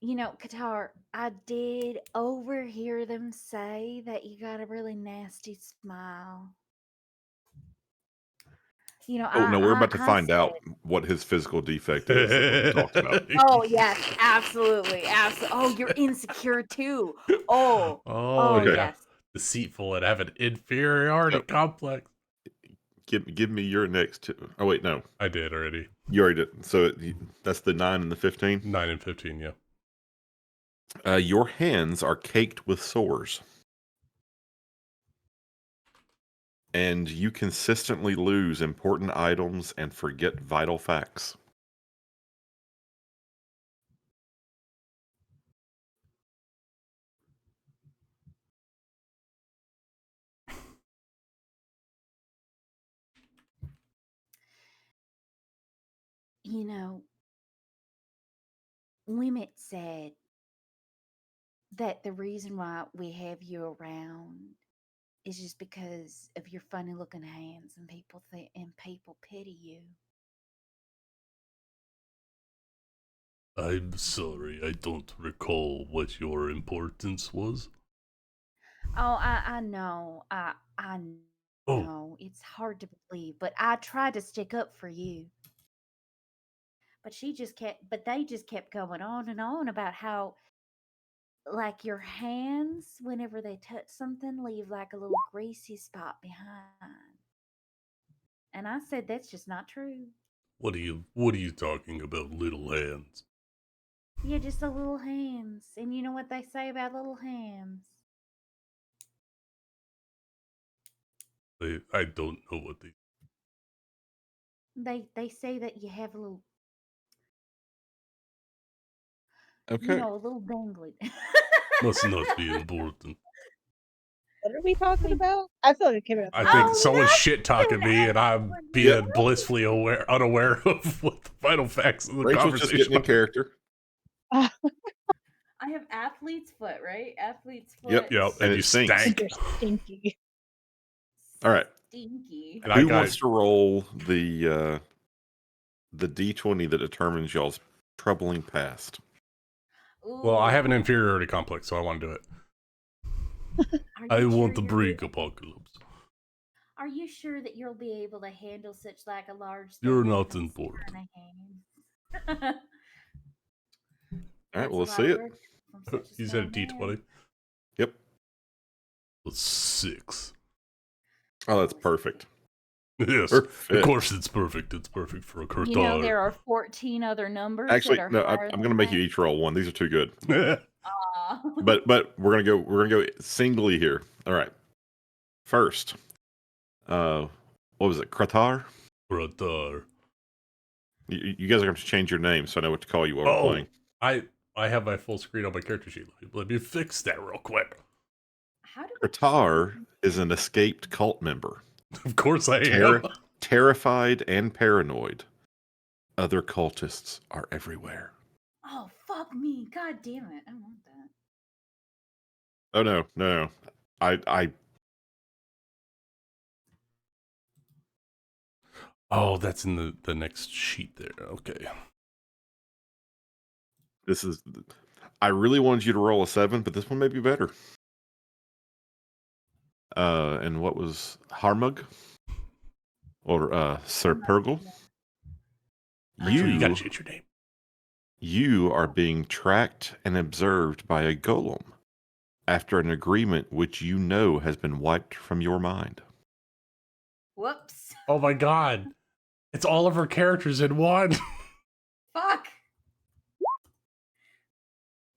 Qatar, I did overhear them say that you got a really nasty smile. Oh, no, we're about to I find said- out what his physical defect is that we talked about. Oh yes, absolutely. Oh, you're insecure too. Oh, yeah. yes. Deceitful and have an inferiority Yep. complex. Give me your next 2. Oh, wait, no. I did already. You already did. So that's the 9 and the 15. 9 and 15, yeah. Your hands are caked with sores. And you consistently lose important items and forget vital facts. Wimmet said that the reason why we have you around is just because of your funny looking hands and people pity you. I'm sorry, I don't recall what your importance was. Oh, I know. I Oh, know. It's hard to believe, but I tried to stick up for you. But they just kept going on and on about how like your hands whenever they touch something leave like a little greasy spot behind. And I said that's just not true. what are you talking about, little hands? Yeah, just the little hands. And you know what they say about little hands? I don't know what they. They say that you have a little, Okay. a little dangling. Must not be important. What are we talking I about? I feel like it came out I the think wrong. Oh, someone's nothing, shit talking me, and I'm Ashley. being blissfully unaware of what the final facts of the Rachel's just conversation getting in are. character. Ah, I have athlete's foot, right? Athlete's Yep. foot. Yep, And and it you stinks. and stank. you're stinky. All right. Stinky. And I Who got wants to roll the D20 that determines y'all's troubling past? well, I have an Ooh, inferiority complex, so I want to do it. are I you sure want to you're bring able- apocalypse. Are you sure that you'll be able to handle such like a large thing You're like not those important. kind of hands? All right, That's well, a let's lot see of it. work from such a You small said man. D20. Yep. That's 6. Oh, that's Oh, perfect. Yes, of Perfect. course it's perfect. It's perfect for a You know, Kurtar. there are 14 other numbers Actually, that are no, higher I'm than going to make you that. each roll one. These are too good. Aw. But we're gonna go singly here. All right. First, what was it? Kratar. Kurtar. You guys are going to change your name so I know what to call you while we're Oh, playing. I have my full screen on my character sheet. Let me fix that real quick. How do I Kratar change is an my- escaped cult member, Of course I am. terrified and paranoid. Other cultists are everywhere. Oh, fuck me. God damn it. I want that. Oh no. I Oh, that's in the next sheet there. Okay. this is I really wanted you to roll a 7, but this one may be better. And what was Harmug or Sir I'm not Pergel? sure. Rachel, you gotta You change your name. you are being tracked and observed by a golem after an agreement which you know has been wiped from your mind. Whoops. Oh my god. It's all of her characters in one. Fuck.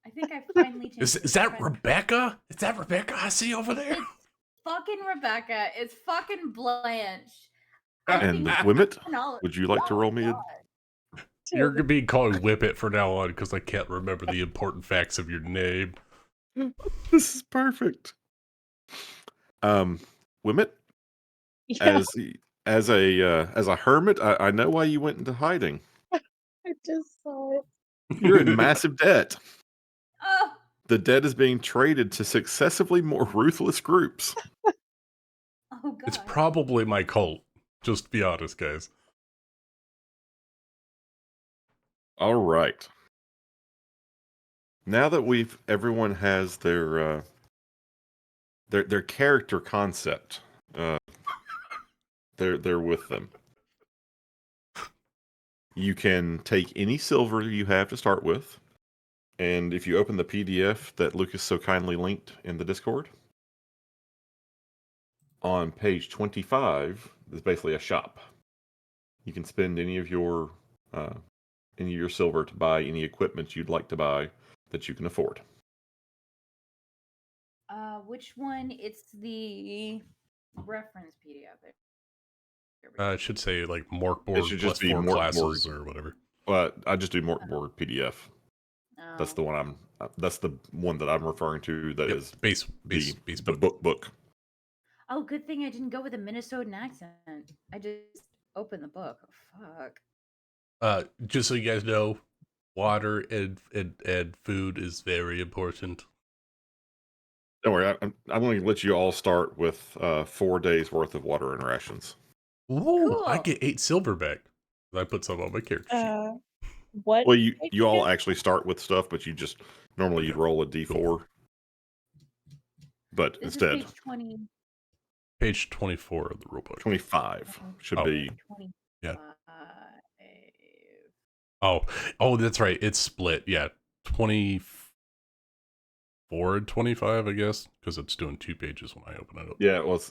I think I finally changed Is the that friend- Rebecca? Is that Rebecca I see over there? It's fucking Rebecca. It's fucking Blanche. I And think Wimmet, all- would you like to oh roll my me a God. You're gonna be called Whippet from now on because I can't remember the important facts of your name. This is perfect. Wimmet, Yeah, as a hermit, I know why you went into hiding. I just saw it. You're in massive debt. Oh, The debt is being traded to successively more ruthless groups. oh God. It's probably my cult. Just to be honest, guys. All right. Now that everyone has their character concept, they're with them. You can take any silver you have to start with, and if you open the PDF that Lucas so kindly linked in the Discord, on page 25 is basically a shop. You can spend any of your silver to buy any equipment you'd like to buy that you can afford. Which one? It's the reference PDF. There we go. It should say like Mork It Borg should plus just be 4 Mork classes Borg. or whatever. I just do Mork Borg PDF. That's Oh. the one that's the one that I'm referring to. That Yep, is base the book. book. Oh, good thing I didn't go with a Minnesotan accent. I just opened the book. Oh, fuck. Just so you guys know, water and food is very important. Don't worry, I'm going to let you all start with 4 days worth of water and rations. Ooh, I Cool. get 8 silver back. I put some on my character sheet. What Well, you page you all again? actually start with stuff, but you just normally you'd Okay, roll a cool. d4, but This is instead page 20. Page 24 of the rulebook. 25 should Oh, be. 25. yeah. Oh, that's right. It's split. Yeah, 24 and 25, I guess, because it's doing 2 pages when I open it up. Yeah, well,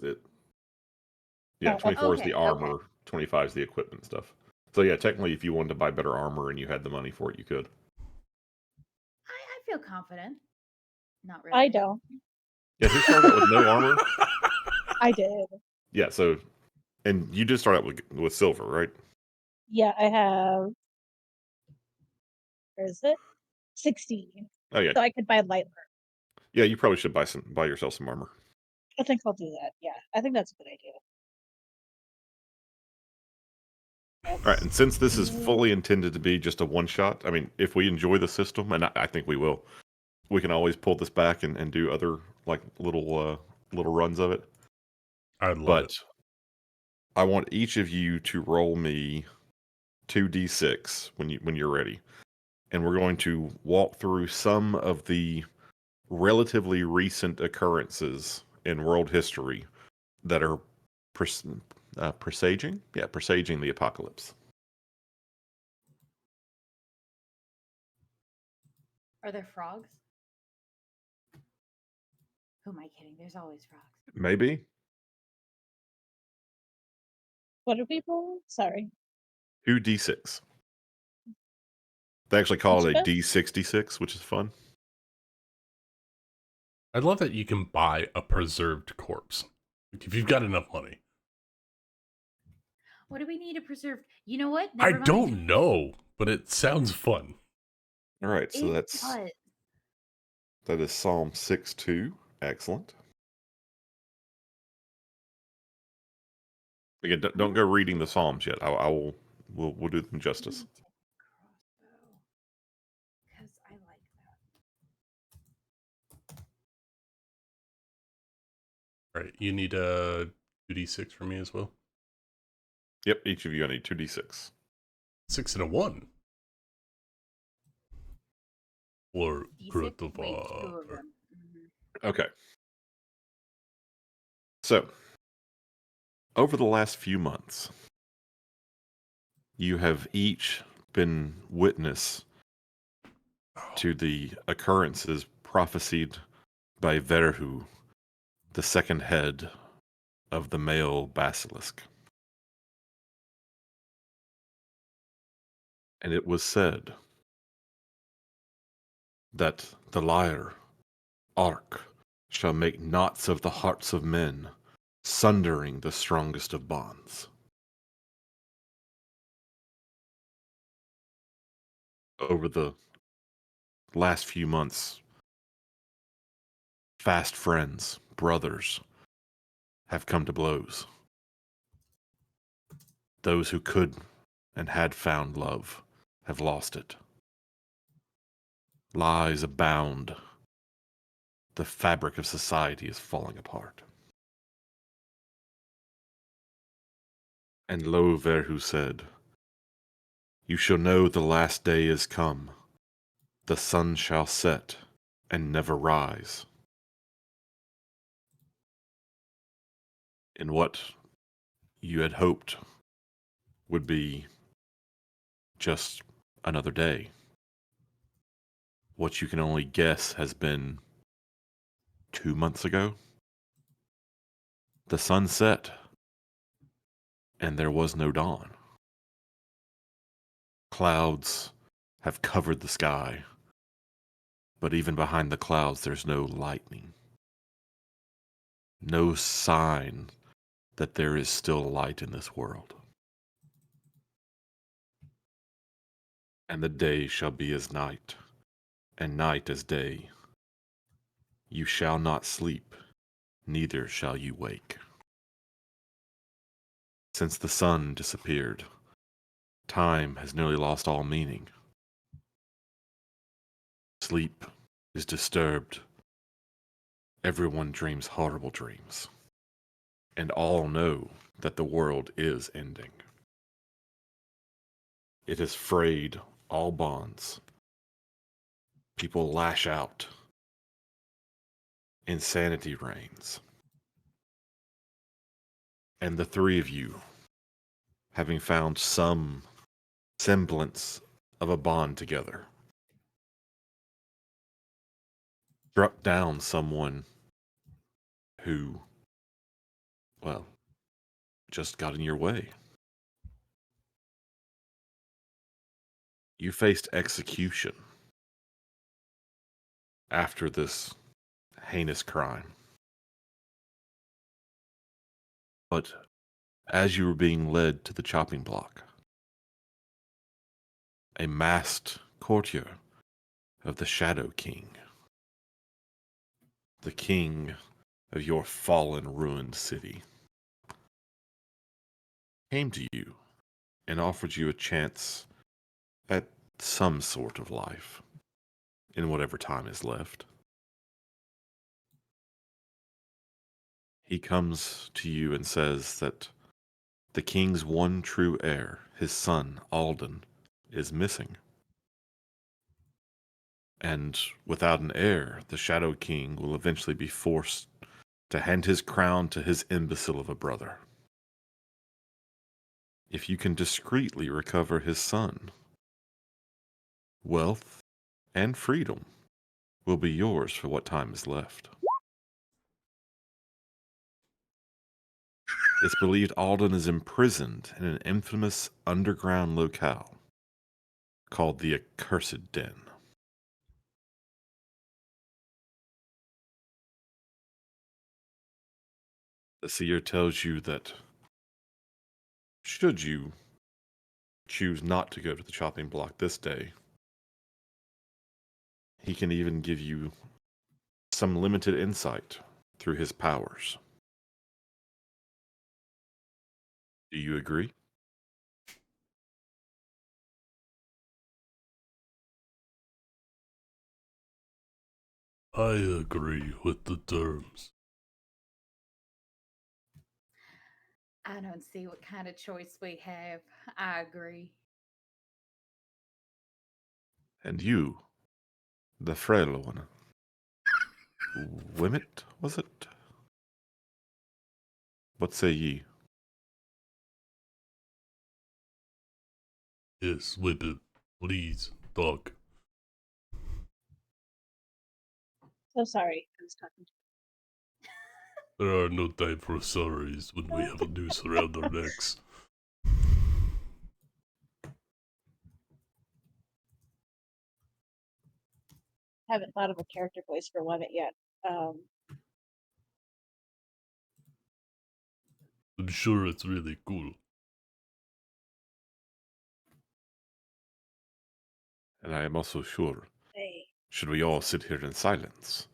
yeah, Oh, 24 is Okay, the okay. armor, 25 is the equipment stuff. So yeah, technically, if you wanted to buy better armor and you had the money for it, you could. I feel confident. Not really. I don't. Yeah, who started out with no armor? I did. Yeah, so and you did start out with silver, right? Yeah, I have. Where is it? 16. Oh yeah, So I could buy light armor. yeah. You probably should buy yourself some armor. I think I'll do that. Yeah, I think that's a good idea. All right, and since this is Mm, fully intended to be just a one shot, I mean, if we enjoy the system, and I think we will, we can always pull this back and do other like little runs of it. I'd love it. But I want each of you to roll me 2d6 when you're ready, and we're going to walk through some of the relatively recent occurrences in world history that are presaging the apocalypse. Are there frogs? Who am I kidding? There's always frogs. Maybe what are people? Sorry. 2d6. They actually call Each it of a us? D66, which is fun. I'd love that you can buy a preserved corpse. Like, if you've got enough money. What do we need to preserve? You know what? I Never mind. don't know, but it sounds fun. All right, so It that does. is Psalm 6:2. Excellent. Again, don't go reading the Psalms yet. I will. We'll do them justice. Because I like that. All right, you need a 2d6 for me as well. Yep, each of you, I need 2d6. 6 and a 1. Or D6, wait, two of them. Okay. So, over the last few months, you have each been witness to the occurrences prophesied by Verhu, the second head of the male basilisk. And it was said that the lyre, Ark, shall make knots of the hearts of men, sundering the strongest of bonds. Over the last few months, fast friends, brothers, have come to blows. Those who could and had found love have lost it. Lies abound. The fabric of society is falling apart. And lo, Verhu said, "You shall know the last day is come. The sun shall set and never rise." In what you had hoped would be just another day, what you can only guess has been 2 months ago, the sun set and there was no dawn. Clouds have covered the sky, but even behind the clouds there's no lightning. No sign that there is still light in this world. And the day shall be as night, and night as day. You shall not sleep, neither shall you wake. Since the sun disappeared, time has nearly lost all meaning. Sleep is disturbed Everyone dreams horrible dreams, and all know that the world is ending. It has frayed all bonds. People lash out. Insanity reigns. And the three of you, having found some semblance of a bond together, struck down someone who, well, just got in your way. You faced execution after this heinous crime. But as you were being led to the chopping block, a masked courtier of the Shadow King, the king of your fallen, ruined city, came to you and offered you a chance at some sort of life in whatever time is left. He comes to you and says that the king's one true heir, his son, Alden, is missing. And without an heir, the Shadow King will eventually be forced to hand his crown to his imbecile of a brother. If you can discreetly recover his son, wealth and freedom will be yours for what time is left. It's believed Alden is imprisoned in an infamous underground locale called the Accursed Den. The seer tells you that should you choose not to go to the chopping block this day, he can even give you some limited insight through his powers. Do you agree? I agree with the terms. I don't see what kind of choice we have. I agree. And you, the frail one, Wimmet, was it? What say ye? Yes, Whippet, please, talk. So sorry, I was talking to There are no time for sorries when we have a noose around our necks. haven't thought of a character voice for Lemmet yet. I'm sure it's really cool. And I am also sure, Hey, should we all sit here in silence,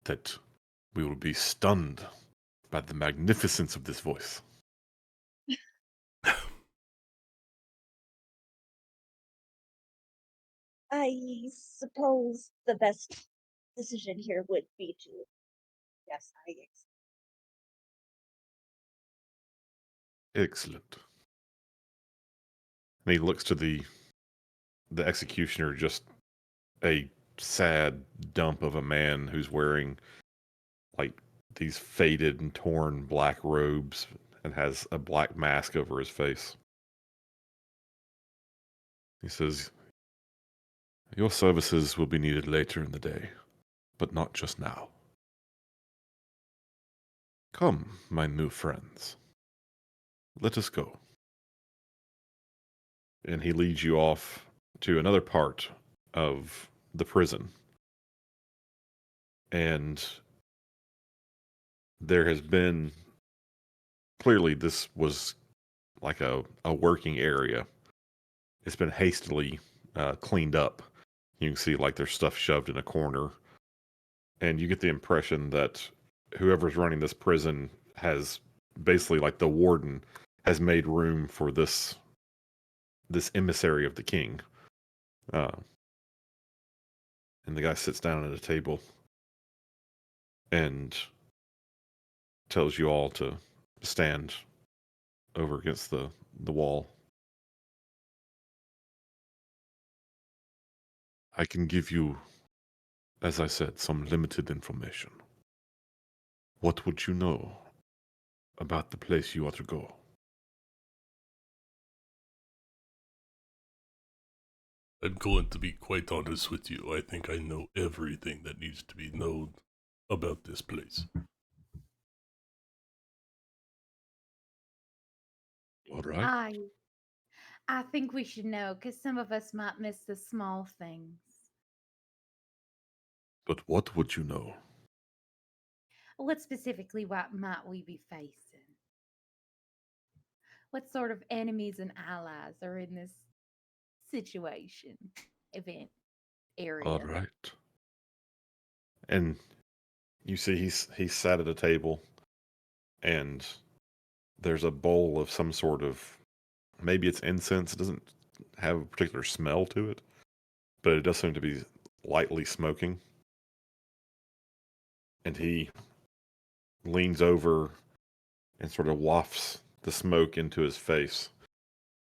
that we will be stunned by the magnificence of this voice. I suppose the best decision here would be to, yes, Excellent. And he looks to the executioner, just a sad dump of a man who's wearing like these faded and torn black robes and has a black mask over his face. He says, "Your services will be needed later in the day, but not just now. Come, my new friends. Let us go." And he leads you off to another part of the prison. And there has been, clearly this was like a working area. It's been hastily cleaned up. You can see like there's stuff shoved in a corner. And you get the impression that whoever's running this prison has basically, like, the warden has made room for this emissary of the king. And the guy sits down at a table. and tells you all to stand over against the wall. I can give you, as I said, some limited information. What would you know about the place you are to go? I'm going to be quite honest with you. I think I know everything that needs to be known about this place. All right. I think we should know because some of us might miss the small things. But what would you know? What specifically what might we be facing? What sort of enemies and allies are in this situation, event, All area? right. And you see he's sat at a table, and there's a bowl of some sort of, maybe it's incense. It doesn't have a particular smell to it, but it does seem to be lightly smoking. And he leans over and sort of wafts the smoke into his face,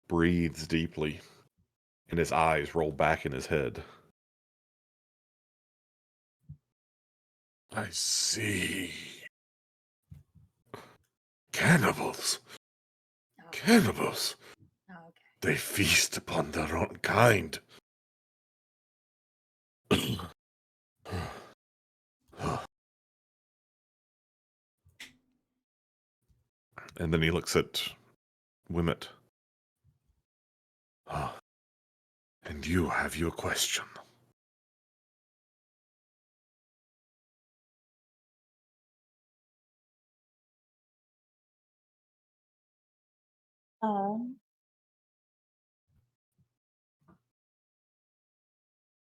breathes deeply, and his eyes roll back in his head. I see. Cannibals. Oh, Cannibals. okay. They feast upon their own kind. And then he looks at Wimmet. Ah, and you have your question. Um,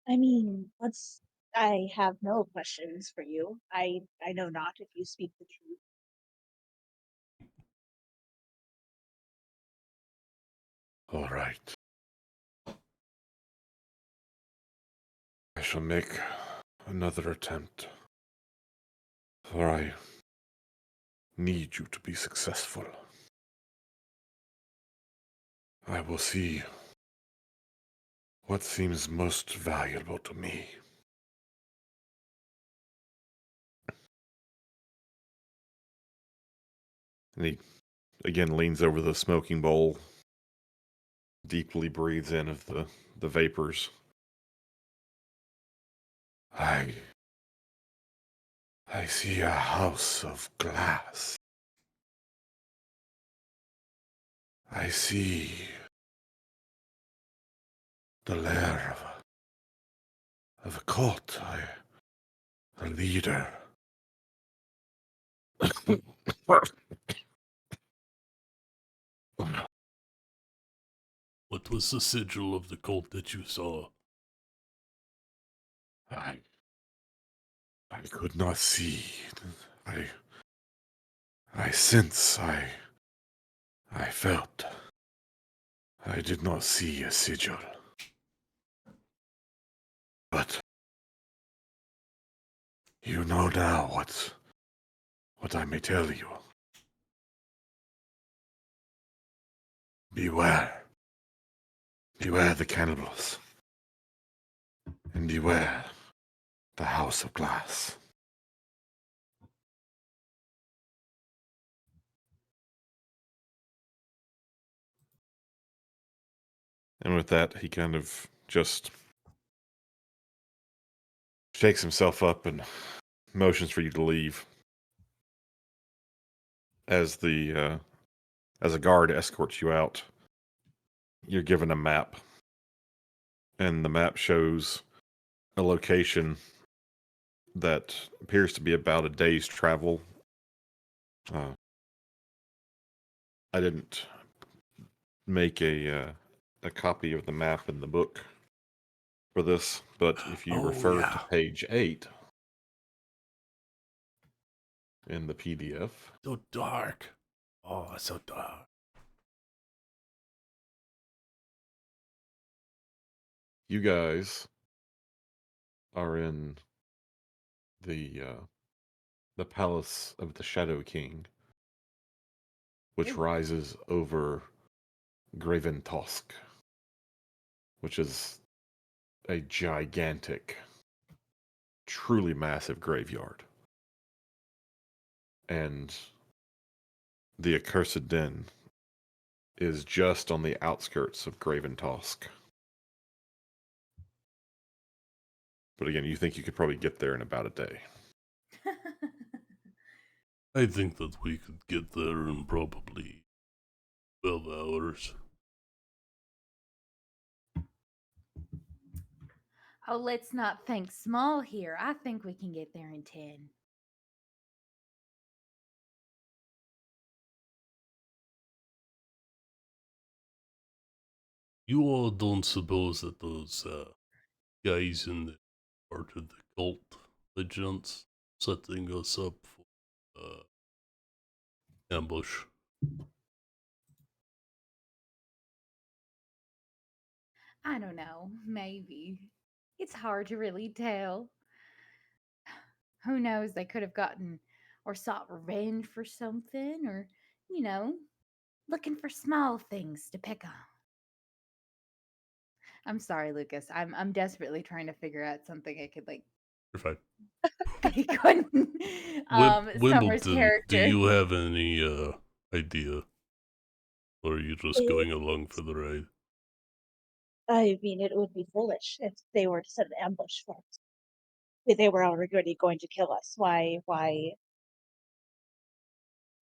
I mean, what's I have no questions for you. I know not if you speak the truth. All right. I shall make another attempt, for I need you to be successful. I will see what seems most valuable to me. And he again leans over the smoking bowl, deeply breathes in of the vapors. I see a house of glass. I see the lair of a cult, a leader. What was the sigil of the cult that you saw? I could not see. I sense. I felt. I did not see a sigil. But you know now what I may tell you. Beware. Beware the cannibals. And beware the house of glass. And with that, he kind of just shakes himself up and motions for you to leave. As as a guard escorts you out, you're given a map, and the map shows a location that appears to be about a day's travel. Uh, I didn't make a copy of the map in the book for this, but if you Oh, refer to yeah. page 8 in the PDF, So dark. Oh, so dark. you guys are in the the palace of the Shadow King, which Ew. rises over Graven Tosk, which is a gigantic, truly massive graveyard. And the Accursed Den is just on the outskirts of Graven Tosk. But again, you think you could probably get there in about a day. I think that we could get there in probably 12 hours. Oh, let's not think small here. I think we can get there in 10. You all don't suppose that those guys in the part of the cult legends setting us up for ambush? I don't know. Maybe. It's hard to really tell. Who knows? They could have gotten or sought revenge for something, or, you know, looking for small things to pick on. I'm sorry, Lucas. I'm desperately trying to figure out something I could like You're fine. pick on Summer's Wimbledon, do character. you have any idea? Or are you just going It- along for the ride? I mean, it would be foolish if they were to set an ambush for us. If they were already going to kill us. Why?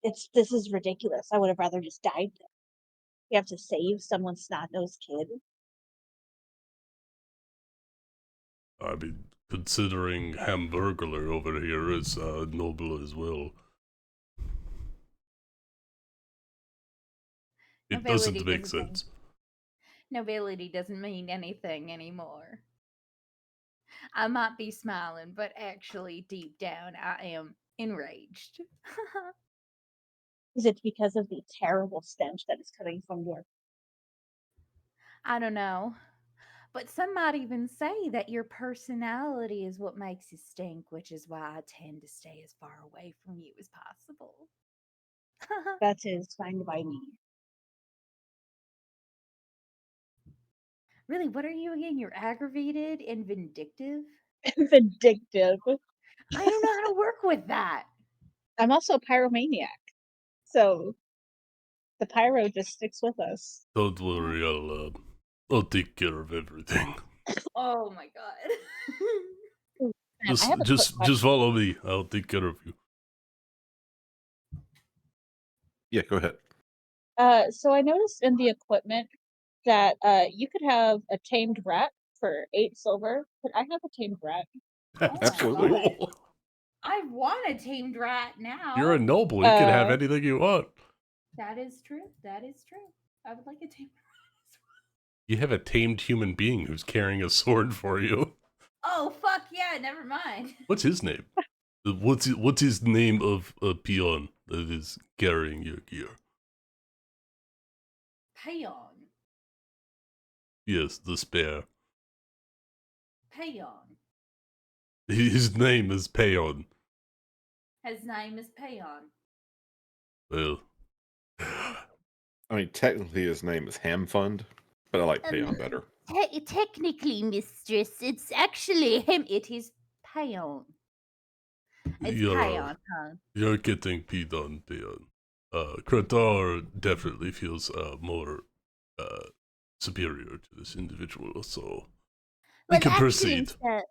This is ridiculous. I would have rather just died there. We have to save someone's snot-nosed kid. I mean, considering Hamburglar over here is noble as well. It doesn't Nobility make doesn't mean sense. nobility doesn't mean anything anymore. I might be smiling, but actually deep down I am enraged. Is it because of the terrible stench that is coming from your... I don't know. But some might even say that your personality is what makes you stink, which is why I tend to stay as far away from you as possible. That is fine by me. Really, what are you again? You're aggravated and vindictive? Vindictive. I don't know how to work with that. I'm also a pyromaniac. So the pyro just sticks with us. Don't worry, I'll take care of everything. Oh my god. Ooh, man, I have a quick Just question. follow me. I'll take care of you. Yeah, go ahead. So I noticed in the equipment that you could have a tamed rat for 8 silver. Could I have a tamed rat? Oh my Absolutely. god. I want a tamed rat now. You're a noble. You can have Uh, anything you want. That is true. That is true. I would like a tamed rat as well. You have a tamed human being who's carrying a sword for you. Oh fuck yeah, never mind. What's his name? What's his name of a peon that is carrying your gear? Payon. Yes, the spare. Payon. His name is Peon. His name is Payon. Well, I mean, technically his name is Hamfund, but I like Payon better. Technically, mistress, it's actually him. It is Payon. It's Payon, huh? you're getting peed on, Peon. Kratar definitely feels more superior to this individual, so we can proceed. Sir,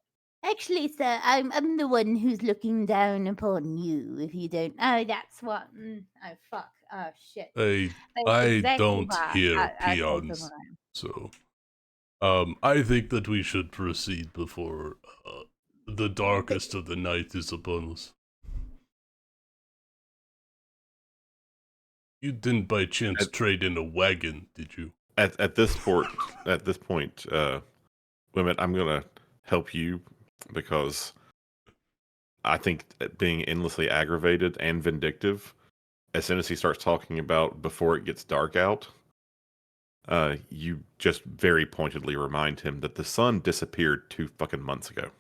I'm the one who's looking down upon you. If you don't, oh, that's what. Oh, fuck. Oh, shit. That's I exactly don't why hear I told peons, someone I am. so I think that we should proceed before the darkest of the night is upon us. You didn't by chance At- trade in a wagon, did you? At this point, Wimmet, I'm gonna help you because I think that being endlessly aggravated and vindictive, as soon as he starts talking about before it gets dark out, you just very pointedly remind him that the sun disappeared 2 fucking months ago.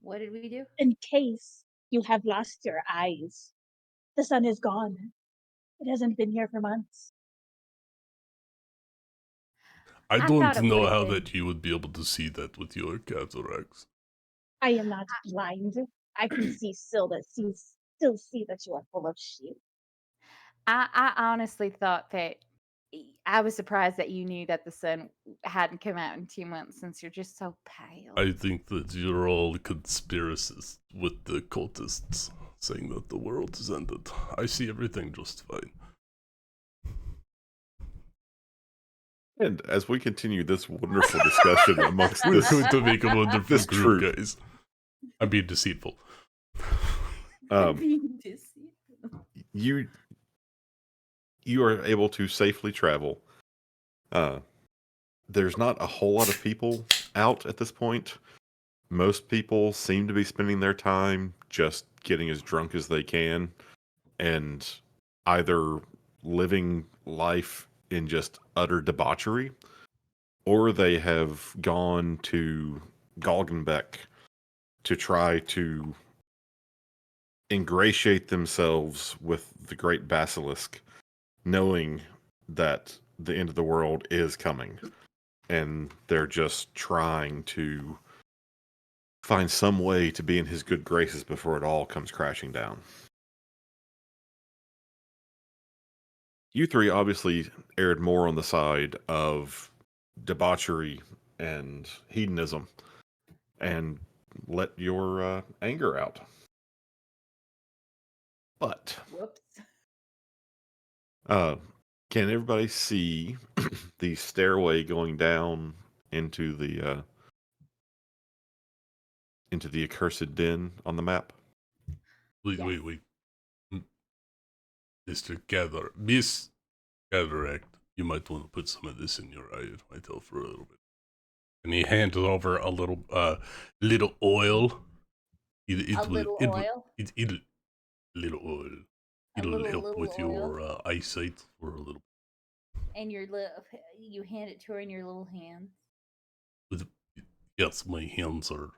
What did we do? in case You have lost your eyes. The sun is gone. It hasn't been here for months. I I don't thought it know would've how been. that you would be able to see that with your cataracts. I am not blind. I can still see that you are full of shit. I honestly thought that I was surprised that you knew that the sun hadn't come out in 2 months since you're just so pale. I think that you're all conspiracists with the cultists saying that the world is ended. I see everything just fine. And as we continue this wonderful discussion amongst We're this, going to make a wonderful this group, troop, guys. I'm being deceitful. Being deceived. you are able to safely travel. There's not a whole lot of people out at this point. Most people seem to be spending their time just getting as drunk as they can and either living life in just utter debauchery, or they have gone to Galgenbeck to try to ingratiate themselves with the great basilisk, knowing that the end of the world is coming. And they're just trying to find some way to be in his good graces before it all comes crashing down. You three obviously erred more on the side of debauchery and hedonism and let your anger out. But Whoops. can everybody see the stairway going down into the accursed den on the map? Wait. Miss Cataract, you might want to put some of this in your eye. It might help for a little bit. And he handed over a little oil. Little oil. It'll help with your eyesight for a little. And you hand it to her in your little hands. Yes, my hands are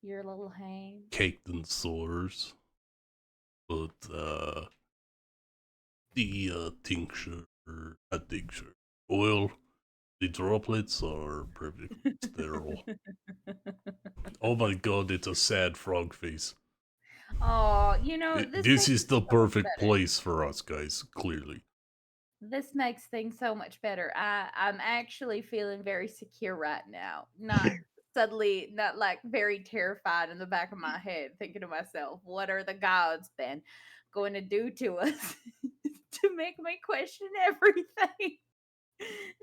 Your little hands. caked in sores. But the tincture, oil, the droplets are perfectly sterile. Oh my god, it's a sad frog face. Oh, This is the perfect place for us, guys, clearly. This makes things so much better. I'm actually feeling very secure right now. Not suddenly, not like very terrified in the back of my head, thinking to myself, what are the gods been going to do to us to make me question everything?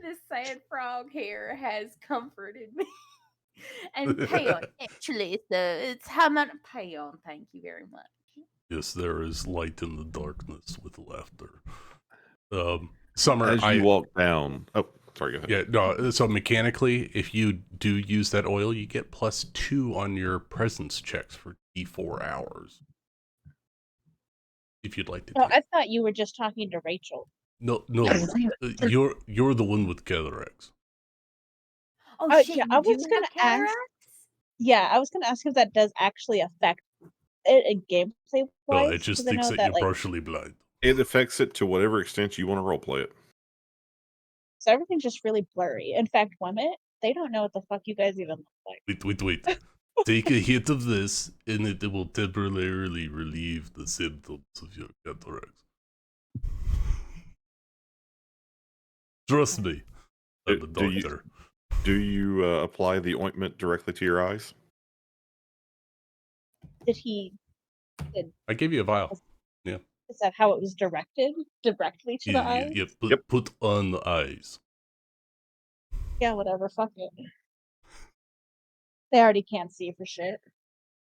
This sad frog here has comforted me. And Payon, actually, it's how much Payon. Thank you very much. Yes, there is light in the darkness with laughter. Summer, As you walk down... Oh, sorry, go ahead. Yeah, no, so mechanically, if you do use that oil, you get +2 on your presence checks for D4 hours. If you'd like to Oh, take I thought you were just talking to Rachel. No, you're the one with cataracts. Oh Oh, shit! yeah, You do have cataracts? I was gonna ask if that does actually affect it gameplay No, wise. it just Because I thinks know that that you're like partially blind. It affects it to whatever extent you want to roleplay it. so everything's just really blurry. In fact, Womet, they don't know what the fuck you guys even look like. Wait. Take a hit of this, and it will temporarily relieve the symptoms of your cataracts. Trust me, I'm a doctor. Do you apply the ointment directly to your eyes? Did he? I gave you a vial. Yeah. Is that how it was directed? Directly to the eyes? Yeah. Put on the eyes. Yeah, whatever. Fuck it. They already can't see for shit.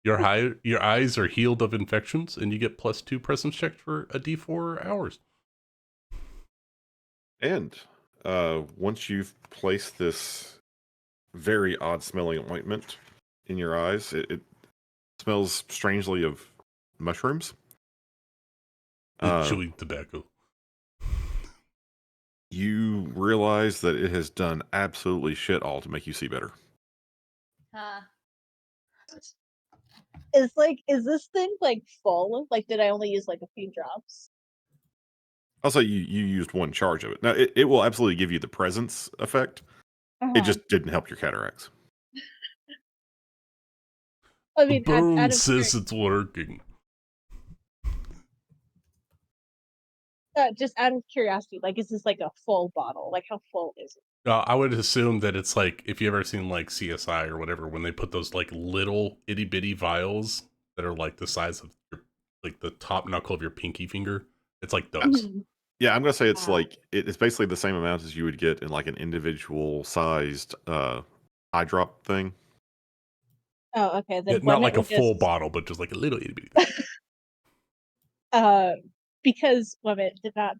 Your eyes are healed of infections, and you get +2 presence check for a D4 hours. And once you've placed this very odd-smelling ointment in your eyes, it smells strangely of mushrooms. Chewing tobacco. You realize that it has done absolutely shit all to make you see better. is this thing like full? Like, did I only use like a few drops? Also, you used one charge of it. Now, it will absolutely give you the presence effect. It Uh-huh. just didn't help your cataracts. I The mean, burn out of says it's working. just out of curiosity, like, is this like a full bottle? Like, how full is it? I would assume that it's like, if you ever seen like CSI or whatever, when they put those like little itty bitty vials that are like the size of your, like the top knuckle of your pinky finger, it's like those. Mhm. Yeah, I'm gonna say it's Ah. like it's basically the same amount as you would get in like an individual sized eye drop thing. Oh, okay. Yeah, Then not Women like a would full just bottle, but just like a little itty bitty thing. uh because Women did not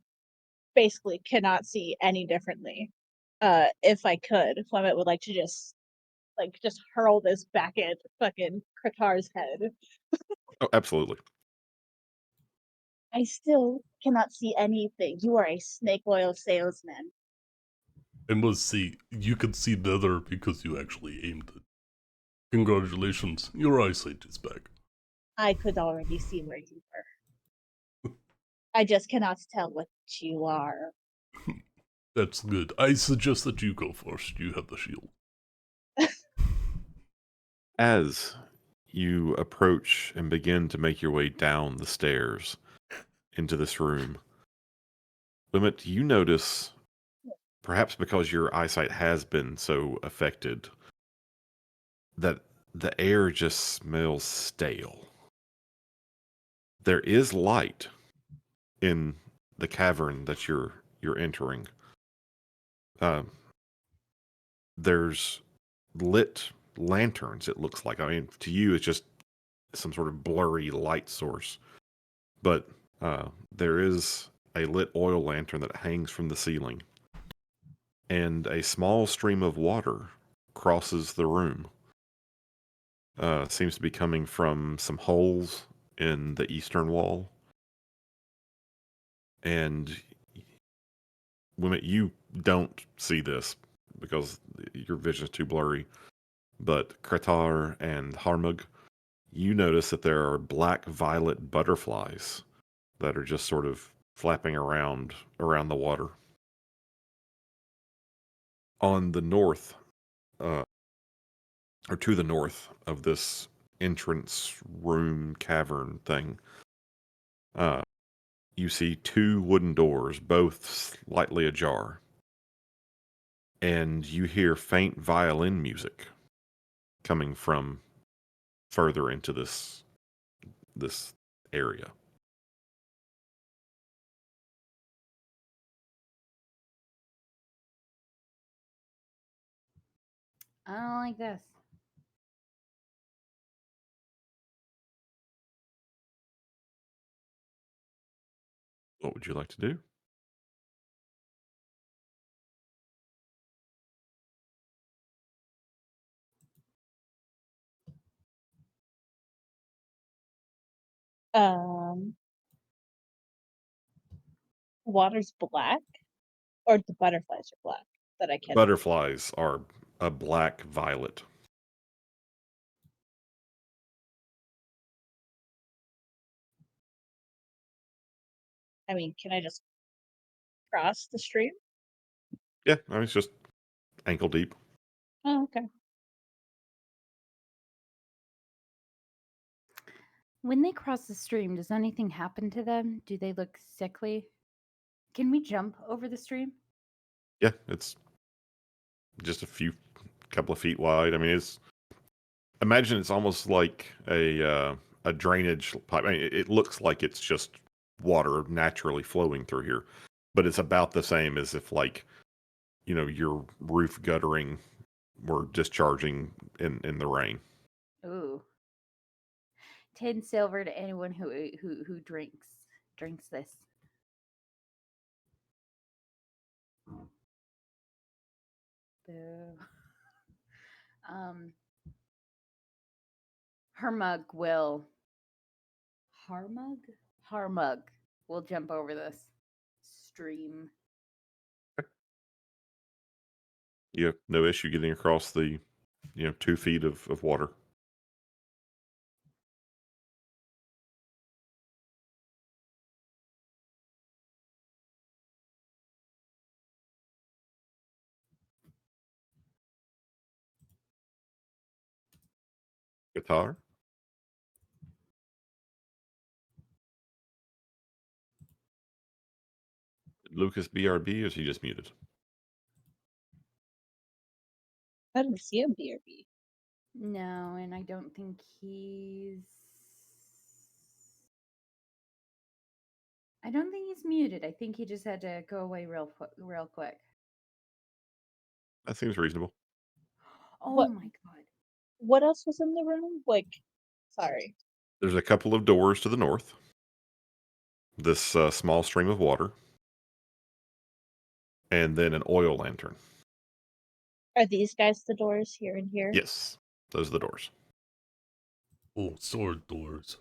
basically cannot see any differently. If I could, Women would like to just hurl this back at fucking Kratar's head. Oh, absolutely. I still cannot see anything. You are a snake oil salesman. And let's see, you could see better because you actually aimed it. Congratulations, your eyesight is back. I could already see where you were. I just cannot tell what you are. That's good. I suggest that you go first. You have the shield. As you approach and begin to make your way down the stairs into this room, Limit, you notice, perhaps because your eyesight has been so affected, that the air just smells stale. There is light in the cavern that you're entering. Um, there's lit lanterns. It looks like. I mean, to you, it's just some sort of blurry light source, but there is a lit oil lantern that hangs from the ceiling, and a small stream of water crosses the room. Seems to be coming from some holes in the eastern wall. And when you don't see this because your vision is too blurry, but Kratar and Harmug, you notice that there are black violet butterflies that are just sort of flapping around the water. On the north, uh, or to the north of this entrance room cavern thing, uh, you see two wooden doors, both slightly ajar, and you hear faint violin music coming from further into this area. I don't like this. What would you like to do? Um, Water's black, or the butterflies are black that I can. Butterflies are a black violet. I mean, can I just cross the stream? Yeah, I mean, it's just ankle deep. Oh, okay. When they cross the stream, does anything happen to them? Do they look sickly? Can we jump over the stream? Yeah, it's just couple of feet wide. I mean, imagine it's almost like a drainage pipe. I mean, it looks like it's just water naturally flowing through here, but it's about the same as if like your roof guttering were discharging in the rain. Ooh. 10 silver to anyone who drinks this. Boo. Um, Hermug will. Harmug? Harmug will jump over this stream. You have no issue getting across the 2 feet of water. Guitar. Lucas BRB, or is he just muted? I didn't see him BRB. No, and I don't think he's. I don't think he's muted. I think he just had to go away real quick. That seems reasonable. Oh What- my god. What else was in the room? Like, sorry. There's a couple of doors to the north. This small stream of water. And then an oil lantern. Are these guys the doors here and here? Yes, those are the doors. Oh, sword doors.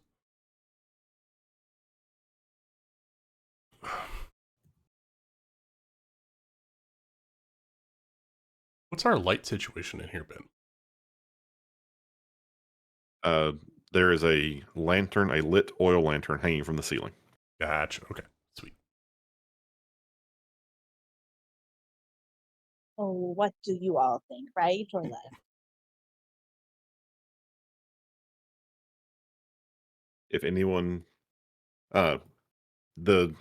What's our light situation in here, Ben? There is a lantern, a lit oil lantern hanging from the ceiling. Gotcha. Okay, sweet. Oh, what do you all think, right or left? If anyone, the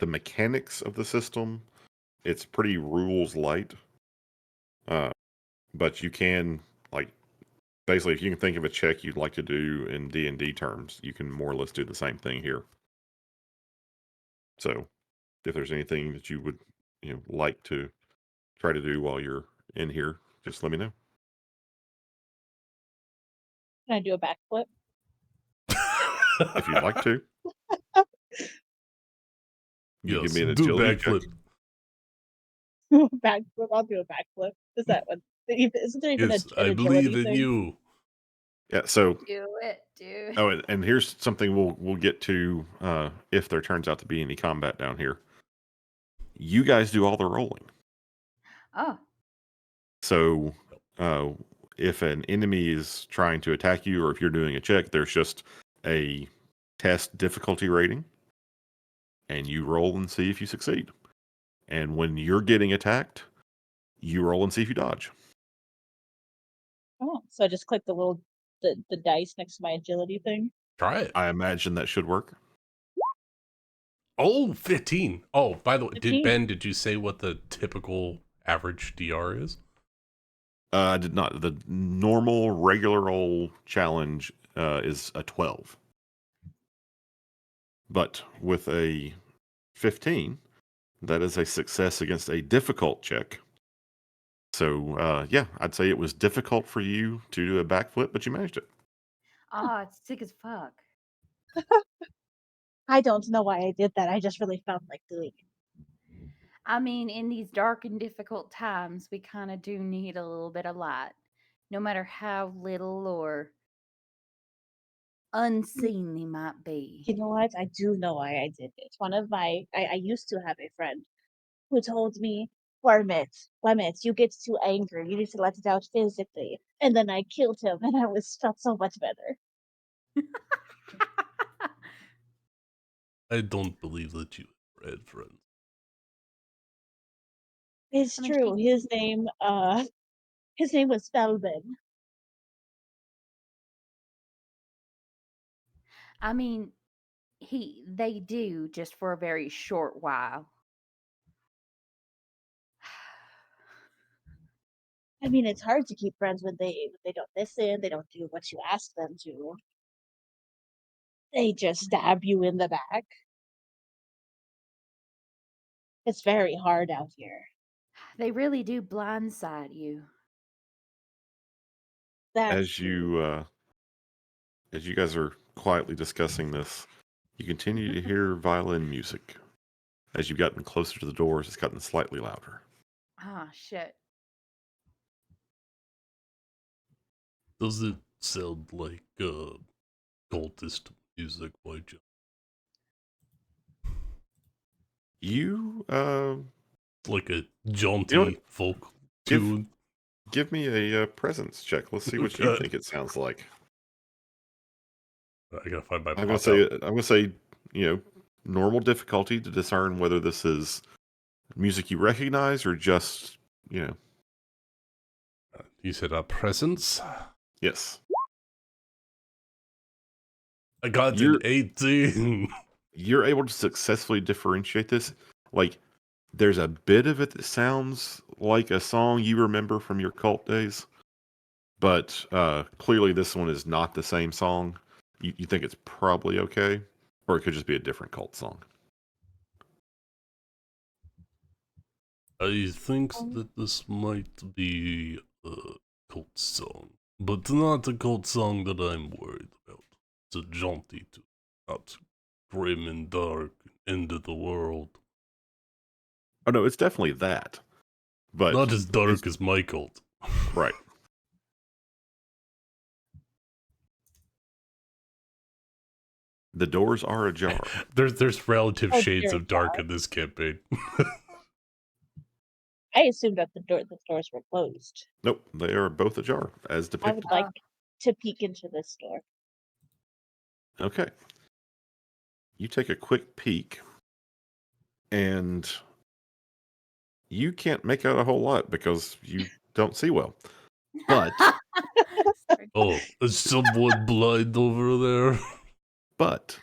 mechanics of the system, it's pretty rules light. But you can, like, basically, if you can think of a check you'd like to do in D&D terms, you can more or less do the same thing here. So, if there's anything that you would, like to try to do while you're in here, just let me know. Can I do a backflip? If you'd like to. You Yes, give me an do agility check. Backflip. I'll do a backflip. Is that what? Isn't there even Yes, an I agility believe in thing? you. Yeah, so Do it, dude. oh, and here's something we'll get to if there turns out to be any combat down here. You guys do all the rolling. Oh, So if an enemy is trying to attack you, or if you're doing a check, there's just a test difficulty rating, and you roll and see if you succeed. And when you're getting attacked, you roll and see if you dodge. Oh, so I just click the dice next to my agility thing. Try it. I imagine that should work. Oh, 15. Oh, by the way, 15. did you say what the typical average DR is? I did not. The normal, regular old challenge is a 12. But with a 15, that is a success against a difficult check. So, yeah, I'd say it was difficult for you to do a backflip, but you managed it. it's sick as fuck. I don't know why I did that. I just really felt like doing it. I mean, in these dark and difficult times, we kind of do need a little bit of light, no matter how little or unseen they might be. You know what? I do know why I did it. I used to have a friend who told me, Clement, you get too angry. You need to let it out physically. And then I killed him, and I felt so much better. I don't believe that you read friends. It's I mean, true. His name was Feldman. I mean, they do just for a very short while. I mean, it's hard to keep friends when they don't listen. They don't do what you ask them to. They just stab you in the back. It's very hard out here. They really do blindside you. That's As true. you guys are quietly discussing this, you continue to hear violin music. As you've gotten closer to the doors, it's gotten slightly louder. Ah, shit. Does it sound like cultist music by John? You Like a You know jaunty what? folk Give- tune? give me a presence check. Let's see what you Okay. think it sounds like. I gotta find my I'm pop gonna say, normal difficulty to discern whether this is music you recognize or just, You said a presence? yes. I got an You're 18. you're able to successfully differentiate this. Like, there's a bit of it that sounds like a song you remember from your cult days, but clearly this one is not the same song. You think it's probably okay, or it could just be a different cult song. I think that this might be a cult song, but not a cult song that I'm worried about. It's a jaunty tune, not grim and dark, end of the world. Oh no, it's definitely that, but Not as dark it's as my cult. right. The doors are ajar. There's relative Oh, shades dear of dark God. in this campaign. I assumed that the doors were closed. Nope, they are both ajar, as I depicted. would like to peek into this door. Okay. You take a quick peek, and you can't make out a whole lot because you don't see well. But Sorry. Oh, is someone blind over there? but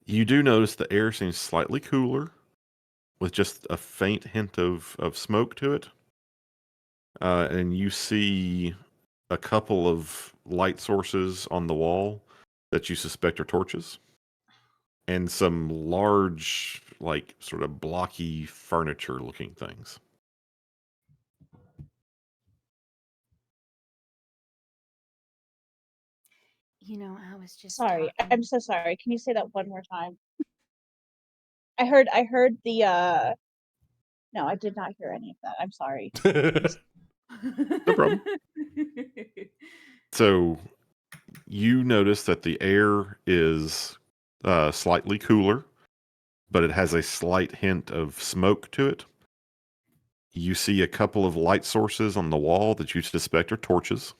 you do notice the air seems slightly cooler, with just a faint hint of smoke to it. And you see a couple of light sources on the wall that you suspect are torches, and some large, like, sort of blocky furniture looking things. You know, I was just Sorry, talking. I'm so sorry. Can you say that one more time? I heard the no, I did not hear any of that. I'm sorry. No problem. So you notice that the air is slightly cooler, but it has a slight hint of smoke to it. You see a couple of light sources on the wall that you suspect are torches.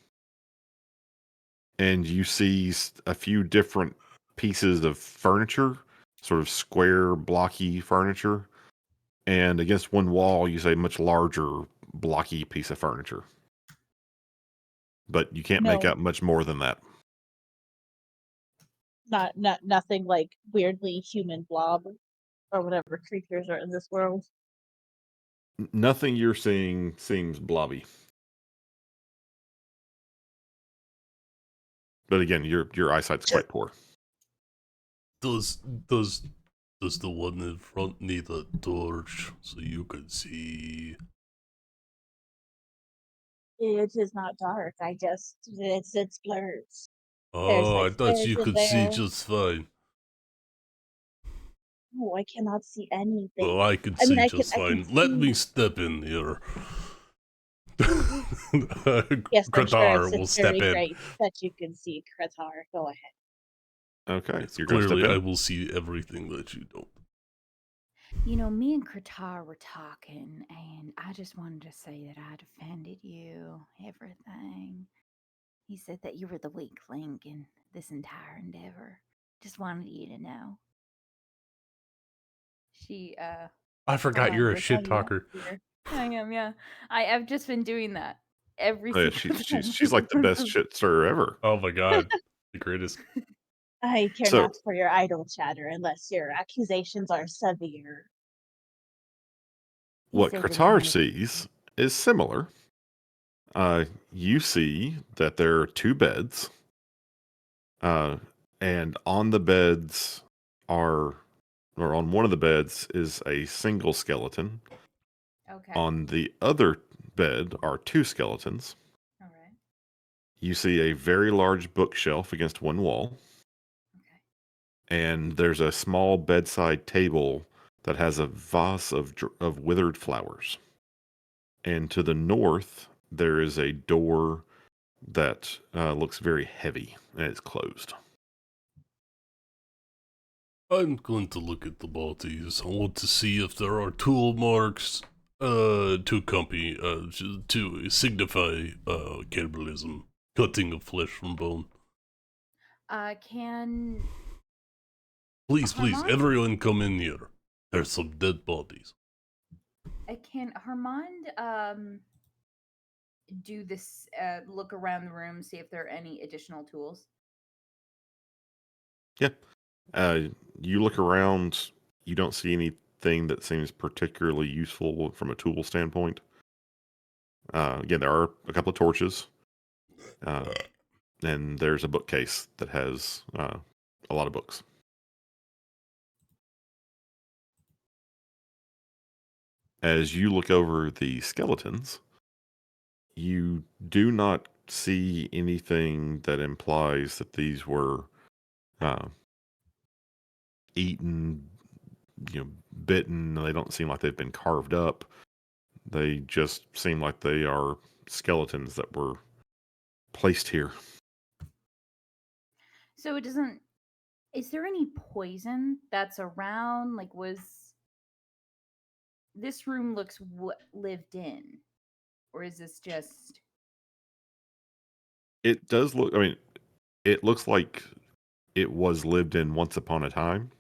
And you see a few different pieces of furniture, sort of square, blocky furniture. And against one wall, you see a much larger, blocky piece of furniture. But you can't make No, out much more than that. nothing like weirdly human blob or whatever creatures are in this world. Nothing you're seeing seems blobby. But again, your eyesight's quite poor. does does does the one in front need a torch so you can see? It is not dark. It's blurs. There's Oh, like I thought flares you in could see there. just fine. No, I cannot see anything. Well, I can I mean, see I can just I can fine. Let see. me step in here. Yes, I'm sure Kratar will it's step very in. great that you can see Kratar. Go ahead. Okay, Yes, you're going to step clearly I in. will see everything that you don't. You know, me and Kratar were talking, and I just wanted to say that I defended you, everything. He said that you were the weak link in this entire endeavor. Just wanted you to know. She I forgot you're a Reminder, shit talker. here. I am, yeah. I've just been doing that every Oh, yeah, single she's like the best time. shit stirrer ever. Oh my god, the greatest. I care So not for your idle chatter unless your accusations are severe. He what said that he Qatar wanted sees is similar. You see that there are two beds, uh, and on the beds are, or on one of the beds is a single skeleton. Okay. On the other bed are two skeletons. All right. You see a very large bookshelf against one wall, Okay. and there's a small bedside table that has a vase of withered flowers. And to the north, there is a door that looks very heavy, and it's closed. I'm going to look at the bodies. I want to see if there are tool marks to signify cannibalism, cutting of flesh from bone. Can Please, please, Armand everyone come in here. There's some dead bodies. can Armand do this look around the room, see if there are any additional tools? Yeah. Uh, you look around, you don't see anything that seems particularly useful from a tool standpoint. Again, there are a couple of torches, and there's a bookcase that has a lot of books. As you look over the skeletons, you do not see anything that implies that these were uh, eaten, bitten. They don't seem like they've been carved up. They just seem like they are skeletons that were placed here. So it doesn't. Is there any poison that's around? Like, was this room looks lived in, or is this just? It does look, I mean, it looks like it was lived in once upon a time.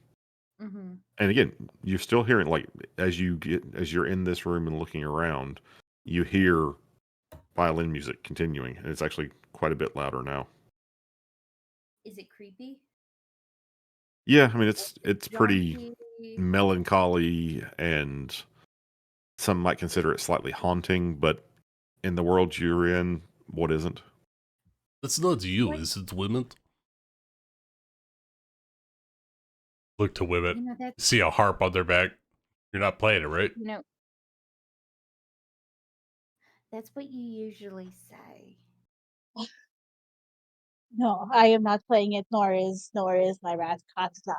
Mm-hmm. And again, you're still hearing, like, as you're in this room and looking around, you hear violin music continuing, and it's actually quite a bit louder now. Is it creepy? Yeah, I mean, Or it's pretty jaunty? melancholy, and some might consider it slightly haunting, but in the world you're in, what isn't? That's not you, What? is it, Wimmet? Look to Wimmet. That's See a harp on their back. You're not playing it, right? you know that's what you usually say. No, I am not playing it, nor is my rat Katza.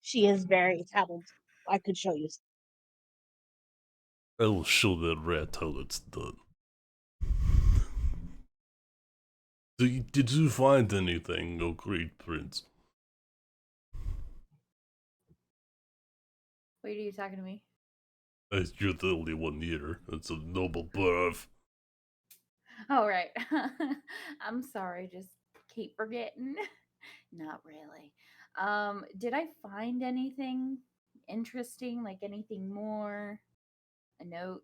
She is very talented. I could show you. I will show that rat how it's done. Did you find anything, oh great prince? Wait, are you talking to me? You're the only one here. That's a noble birth. Oh, right. I'm sorry, just keep forgetting. Not really. Did I find anything interesting? Like anything more? A note?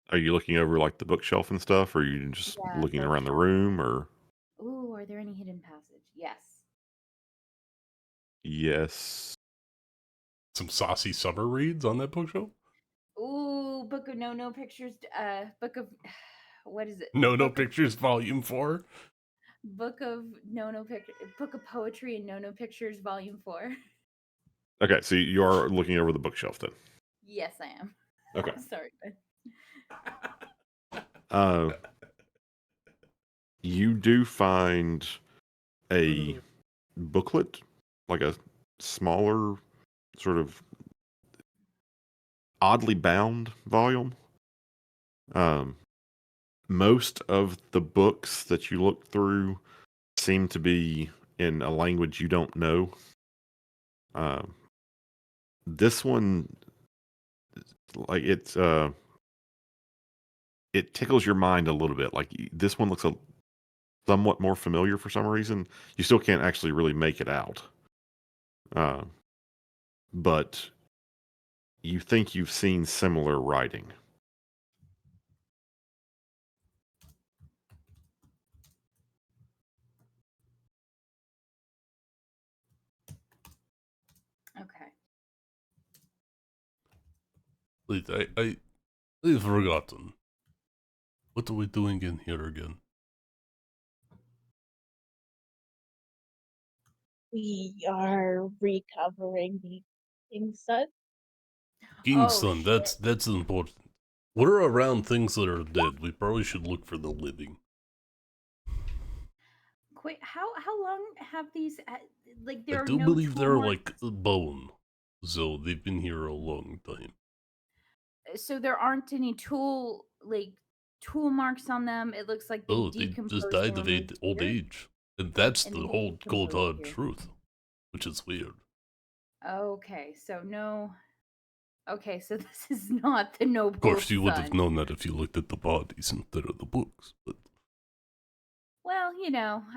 Are you looking over like the bookshelf and stuff, or are you just Yeah, looking around the bookshelf. room, or Ooh, are there any hidden passage? Yes. yes? Some saucy summer reads on that bookshelf? Ooh, Book of No Pictures. Book of what is it? No Book of Pictures Volume 4? Book of No Picture. Book of Poetry and No Pictures, Volume 4. Okay, so you are looking over the bookshelf then. Yes, I am. Okay. Sorry. Uh, you do find a booklet, like a smaller, sort of oddly bound volume. Most of the books that you look through seem to be in a language you don't know. This one, like it tickles your mind a little bit. Like this one looks somewhat more familiar for some reason. You still can't actually really make it out, uh, but you think you've seen similar writing. Okay. Wait, I've forgotten. What are we doing in here again? We are recovering the king's son. King's Oh son, shit. that's important. We're around things that are dead. We probably should look for the living. Wait, how long have these? Like, I there are do no believe tool they're marks. like bone. So they've been here a long time. So there aren't any tool marks on them. It looks like they Oh, they just decomposed and died were of moved old here, age. And that's and they the just whole cold decomposed hard here. truth. Which is weird. Okay, so no. Okay, so this is not the Of course, noble's you would have son. known that if you looked at the bodies instead of the books. But Well,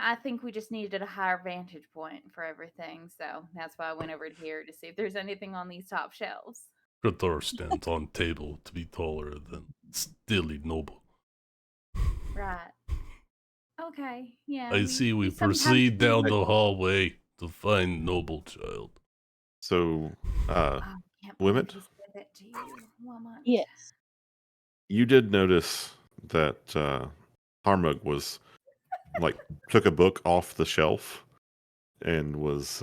I think we just needed a higher vantage point for everything, so that's why I went over here to see if there's anything on these top shelves. Qatar stands on table to be taller than stilly noble. Right. Okay. Yeah, I we see we sometimes proceed do down look. the hallway. the fine, noble child. So, I can't believe Wimmet, he said that to you, Wilmot. Yes. you did notice that Harmug was like took a book off the shelf and was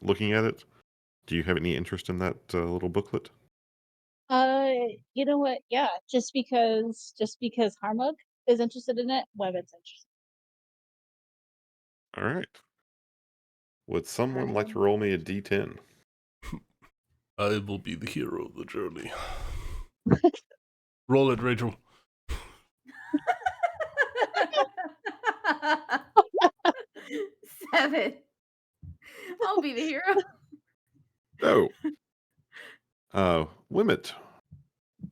looking at it. Do you have any interest in that little booklet? You know what? Yeah, just because Harmug is interested in it, Webbit's interested. All right. Would someone like to Alright. roll me a d10? I will be the hero of the journey. Roll it, Rachel. 7. I'll be the hero. Oh, Wimmet,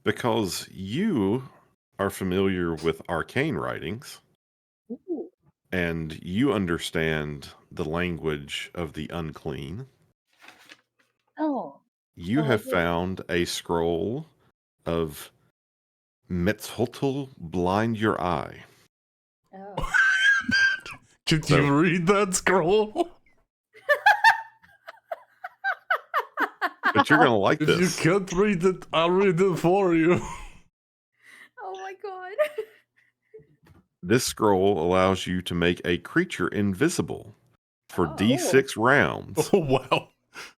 because you are familiar with arcane writings Ooh. and you understand the language of the unclean, Oh. you Oh, I have do. found a scroll of Metzhotl Blind Your Eye. Oh. Could So- you read that scroll? But you're going to like If you this. can't read it, I'll read it for you. Oh my god. This scroll allows you to make a creature invisible for Oh. d6 rounds, Oh, wow.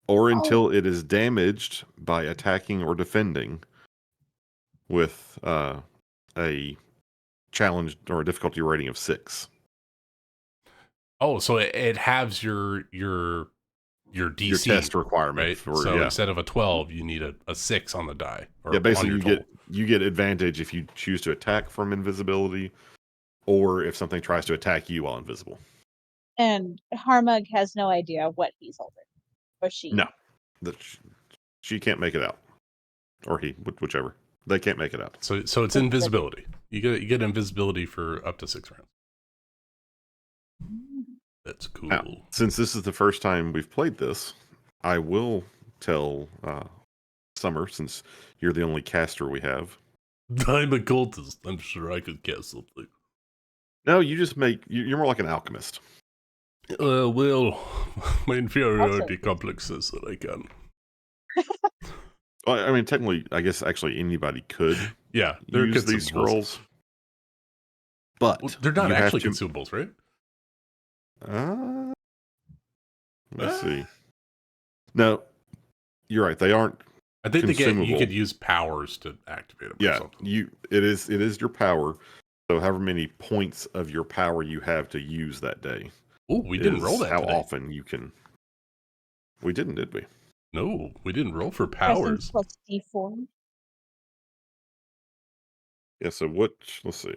or until it is damaged by attacking or defending with a challenge or a difficulty rating of 6. Oh, so it halves your DC, Your test requirement right? for So instead of a 12, you need a 6 on the die. Or yeah, basically on your you get advantage if you choose to attack from invisibility, or if something tries to attack you while invisible. And Harmug has no idea what he's holding, or she. No, she can't make it out, or he, whichever. They can't make it out. So it's invisibility. You get invisibility for up to 6 rounds. That's cool. Now, since this is the first time we've played this, I will tell Summer, since you're the only caster we have. I'm a cultist. I'm sure I could cast something. No, you just you're more like an alchemist. Well, my inferiority complex says that I can. Well, I mean, technically, I guess actually anybody could Yeah, they're use these consumables. scrolls, but Well, they're not you actually have to, consumables, right? Let's see. No, you're right. They aren't. I think you consumable. could use powers to activate them. Yeah, or something. It is your power. So however many points of your power you have to use that day. Oh, we didn't roll is that how today. often you can. We didn't, did we? No, we didn't roll for Presence powers. plus D4. Yeah. So let's see.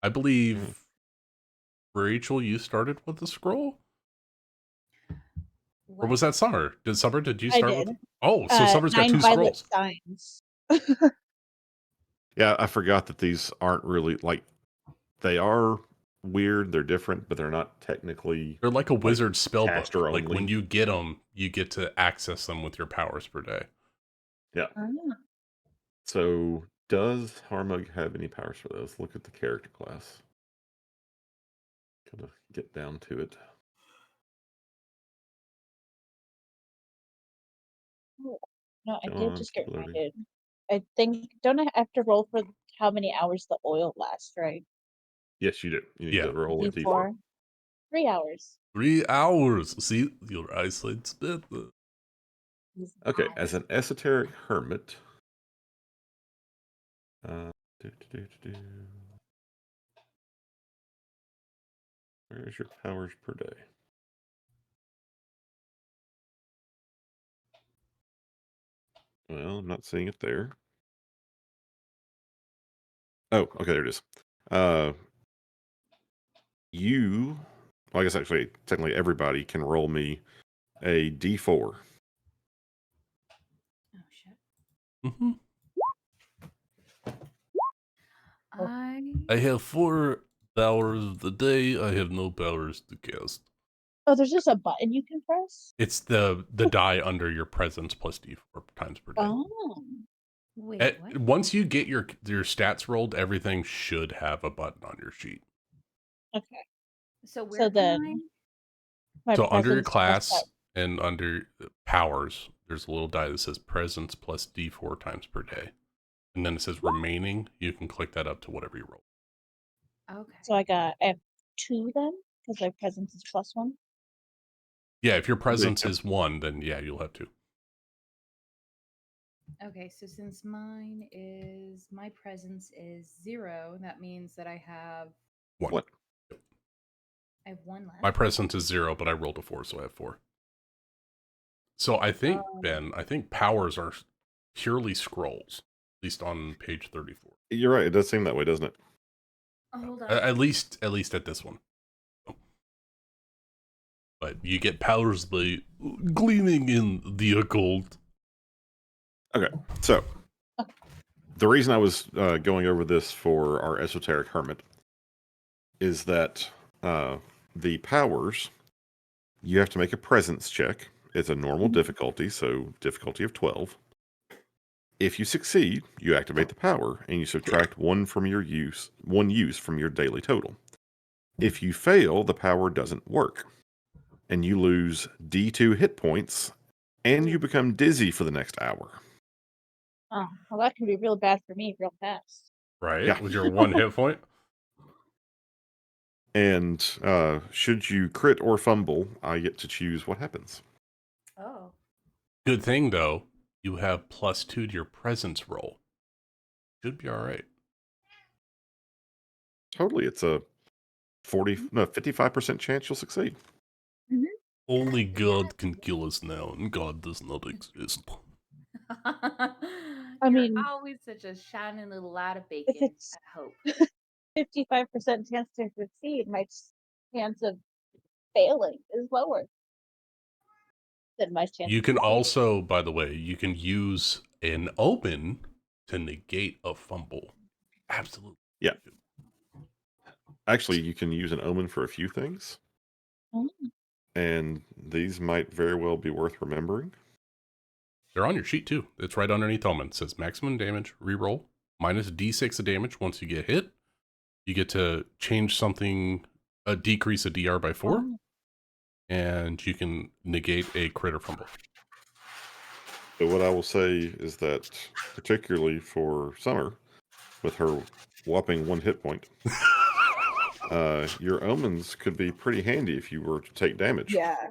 I believe Rachel, you started with the scroll, or was that Summer? Did you I start did. with? Oh, so Summer's got 9 2 violet scrolls. signs. Yeah, I forgot that these aren't really like they are weird. They're different, but they're not technically. They're like a wizard spell book. caster Like only. when you get them, you get to access them with your powers per day. Yeah. So does Harmug have any powers for those? Look at the character class. Gotta get down to it. No, I Come did on, just get keep loading. reminded. I think, don't I have to roll for how many hours the oil lasts, right? Yes, you do. You need Yeah. to roll a d4. D4. 3 hours. 3 hours. See, your eyesight's better. Okay, as an esoteric hermit. Do, do, do, do. Where is your powers per day? Well, I'm not seeing it there. Oh, okay, there it is. I guess actually, technically everybody can roll me a d4. Oh shit. Mm-hmm. I I have 4 powers of the day. I have no powers to cast. Oh, there's just a button you can press? It's the die under your presence plus d4 times per day. Oh. wait. What? Once you get your stats rolled, everything should have a button on your sheet. Okay. So where So can then my So under your presence plus class and under powers, there's a little die that says presence plus D4 times per day. And then it says remaining. You can click that up to whatever you roll. Okay. So I have 2 then, because my presence is +1. Yeah, if your presence Yep. is 1, then yeah, you'll have 2. Okay, so since my presence is 0, that means that I have 1. What? 1 left. My presence is 0, but I rolled a 4, so I have 4. So I think, Oh. Ben, I think powers are purely scrolls, at least on page 34. You're right. It does seem that way, doesn't it? Oh, hold on. At least at this one. But you get powers by gleaning in the occult. Okay. So the reason I was going over this for our esoteric hermit is that the powers, you have to make a presence check. It's a normal difficulty, so difficulty of 12. If you succeed, you activate the power and you subtract one use from your daily total. If you fail, the power doesn't work, and you lose D2 hit points, and you become dizzy for the next hour. Oh, well, that can be real bad for me real fast. Right? Yeah. With your 1 hit point. And should you crit or fumble, I get to choose what happens. Oh. Good thing, though, you have +2 to your presence roll. Should be all right. Totally, it's a 55% chance you'll succeed. Only God can kill us now, and God does not exist. I You're mean, always such a shining little light of if bacon. it's I hope. 55% chance to succeed, my chance of failing is lower than my chance You of can succeeding. also, by the way, you can use an open to negate a fumble. Absolutely. Yeah. Actually, you can use an omen for a few things, Mm. and these might very well be worth remembering. They're on your sheet, too. It's right underneath omen. It says maximum damage, reroll, minus D6 of damage once you get hit. You get to change something, decrease a DR by 4, Oh. and you can negate a crit or fumble. But what I will say is that, particularly for Summer, with her whopping 1 hit point, your omens could be pretty handy if you were to take damage. Yeah.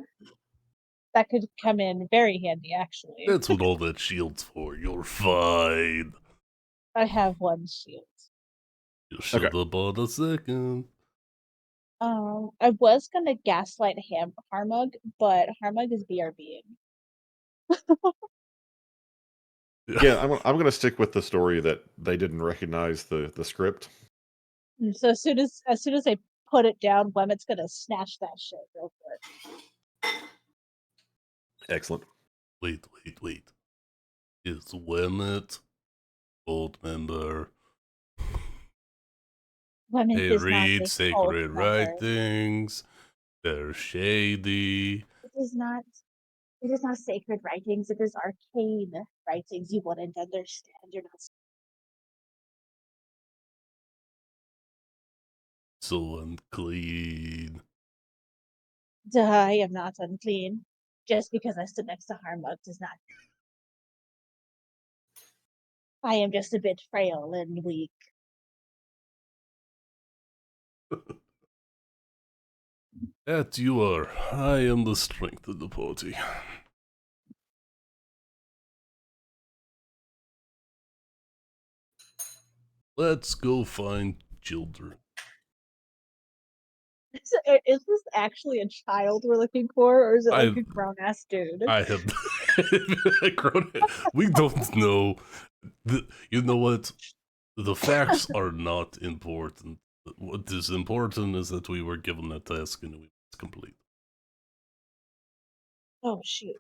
That could come in very handy, actually. That's what all that shield's for. You're fine. I have 1 shield. You should have bought a second. I was gonna gaslight Harmug, but Harmug is BRBing. Yeah, I'm going to stick with the story that they didn't recognize the script. And so as soon as they put it down, Wemmett's gonna snatch that shit real quick. Excellent. Wait. Is Wemmet old member? Wemmet They is not read a sacred cult member. writings. They're shady. It is not sacred writings, it is arcane writings. You wouldn't understand. You're not. So unclean. I am not unclean. Just because I stood next to Harmug does not. I am just a bit frail and weak. That you are. I am the strength of the party. Let's go find children. Is this actually a child we're looking for, or is it like I- a grown ass dude? I have grown. We don't know. You know what? The facts are not important. What is important is that we were given a task and we must complete. Oh shoot!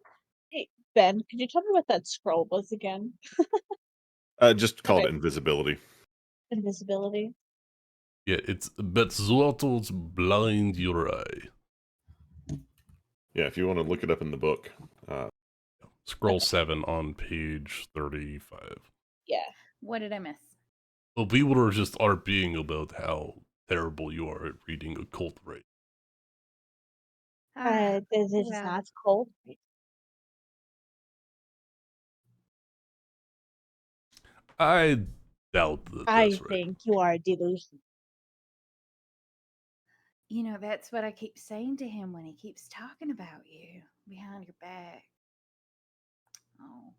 Hey Ben, could you tell me what that scroll was again? Just call it Okay. invisibility. Invisibility. Yeah, it's but Zlot's blind your eye. Yeah, if you want to look it up in the book. Scroll Okay. 7 on page 35. Yeah. What did I miss? Well, people are just RPing about how terrible you are at reading occult right. This is well, not cold. I doubt that I that's right. think you are delusional. that's what I keep saying to him when he keeps talking about you behind your back. Oh,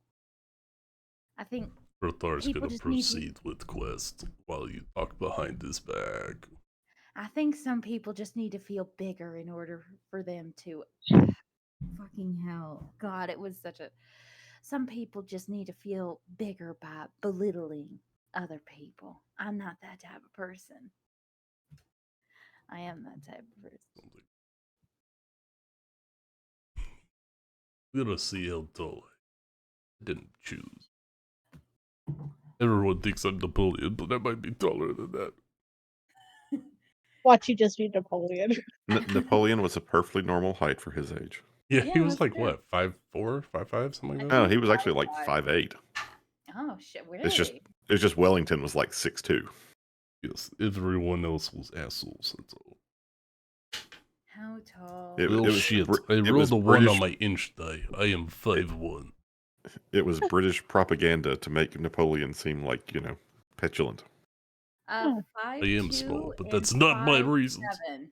I think Rothar's people gonna just need to. proceed with quest while you talk behind his back. I think some people just need to feel bigger in order for them to. Fucking hell. God, it was such a. Some people just need to feel bigger by belittling other people. I'm not that type of person. I am that type of person. We're gonna see how tall I didn't choose. Everyone thinks I'm Napoleon, but I might be taller than that. Watch you just be Napoleon. Napoleon was a perfectly normal height for his age. Yeah, Yeah, he was that's like true. what, 5'4", 5'5", something I like No, that. he think was actually like 5'5". 5'8". Oh shit! It's just Really? Wellington was like 6'2". Yes, everyone else was assholes. That's all. How tall? It Well, was shit. Br- I it rolled was a 1 on British my inch die. I am 5'1". it was British propaganda to make Napoleon seem like, petulant. Hmm. I am 5'2" small, but and that's not my reasons. 5'7".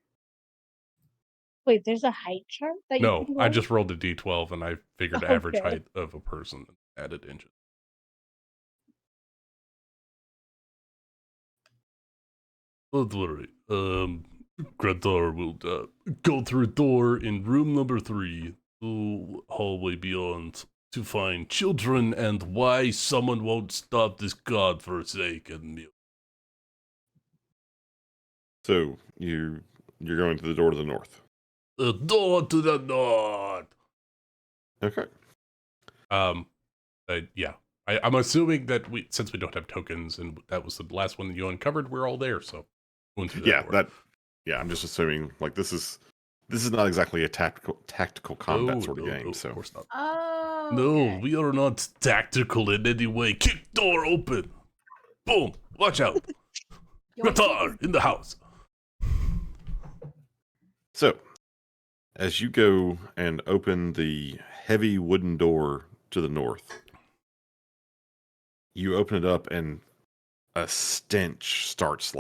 Wait, there's a height chart that you No, can I roll? just rolled a d12 and I figured average Okay. height of a person and added inches. Don't worry. Gratar will go through a door in room number 3, the hallway beyond, to find children and why someone won't stop this godforsaken meal. So you're going to the door to the north. The door to the north. Okay. Yeah. I'm assuming that since we don't have tokens and that was the last one that you uncovered, we're all there. So going through that door. I'm just assuming like this is not exactly a tactical combat sort of game. Of So course not. Oh. No, Okay. we are not tactical in any way. Kick door open. Boom. Watch out. Gratar in the house. So, as you go and open the heavy wooden door to the north, you open it up and a stench starts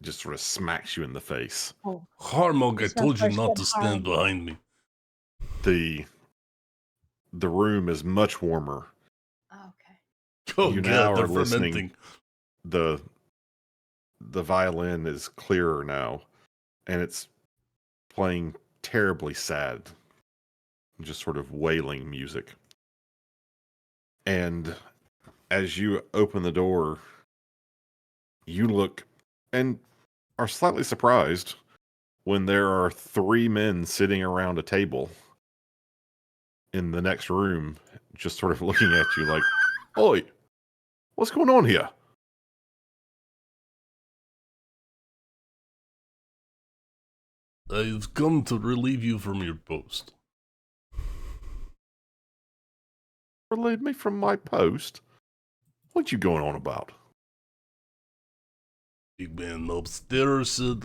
just sort of smacks you in the face. Oh, Harmog, I it's my told you first not one, to stand Harmog. behind me. The room is much warmer. Okay. Oh You god, now they're are listening. fermenting. The violin is clearer now, and it's playing terribly sad, just sort of wailing music. And as you open the door, you look and are slightly surprised when there are 3 men sitting around a table in the next room, just sort of looking at you like, "Oi, what's going on here?" I've come to relieve you from your post. Relieve me from my post? What you going on about? Big man upstairs said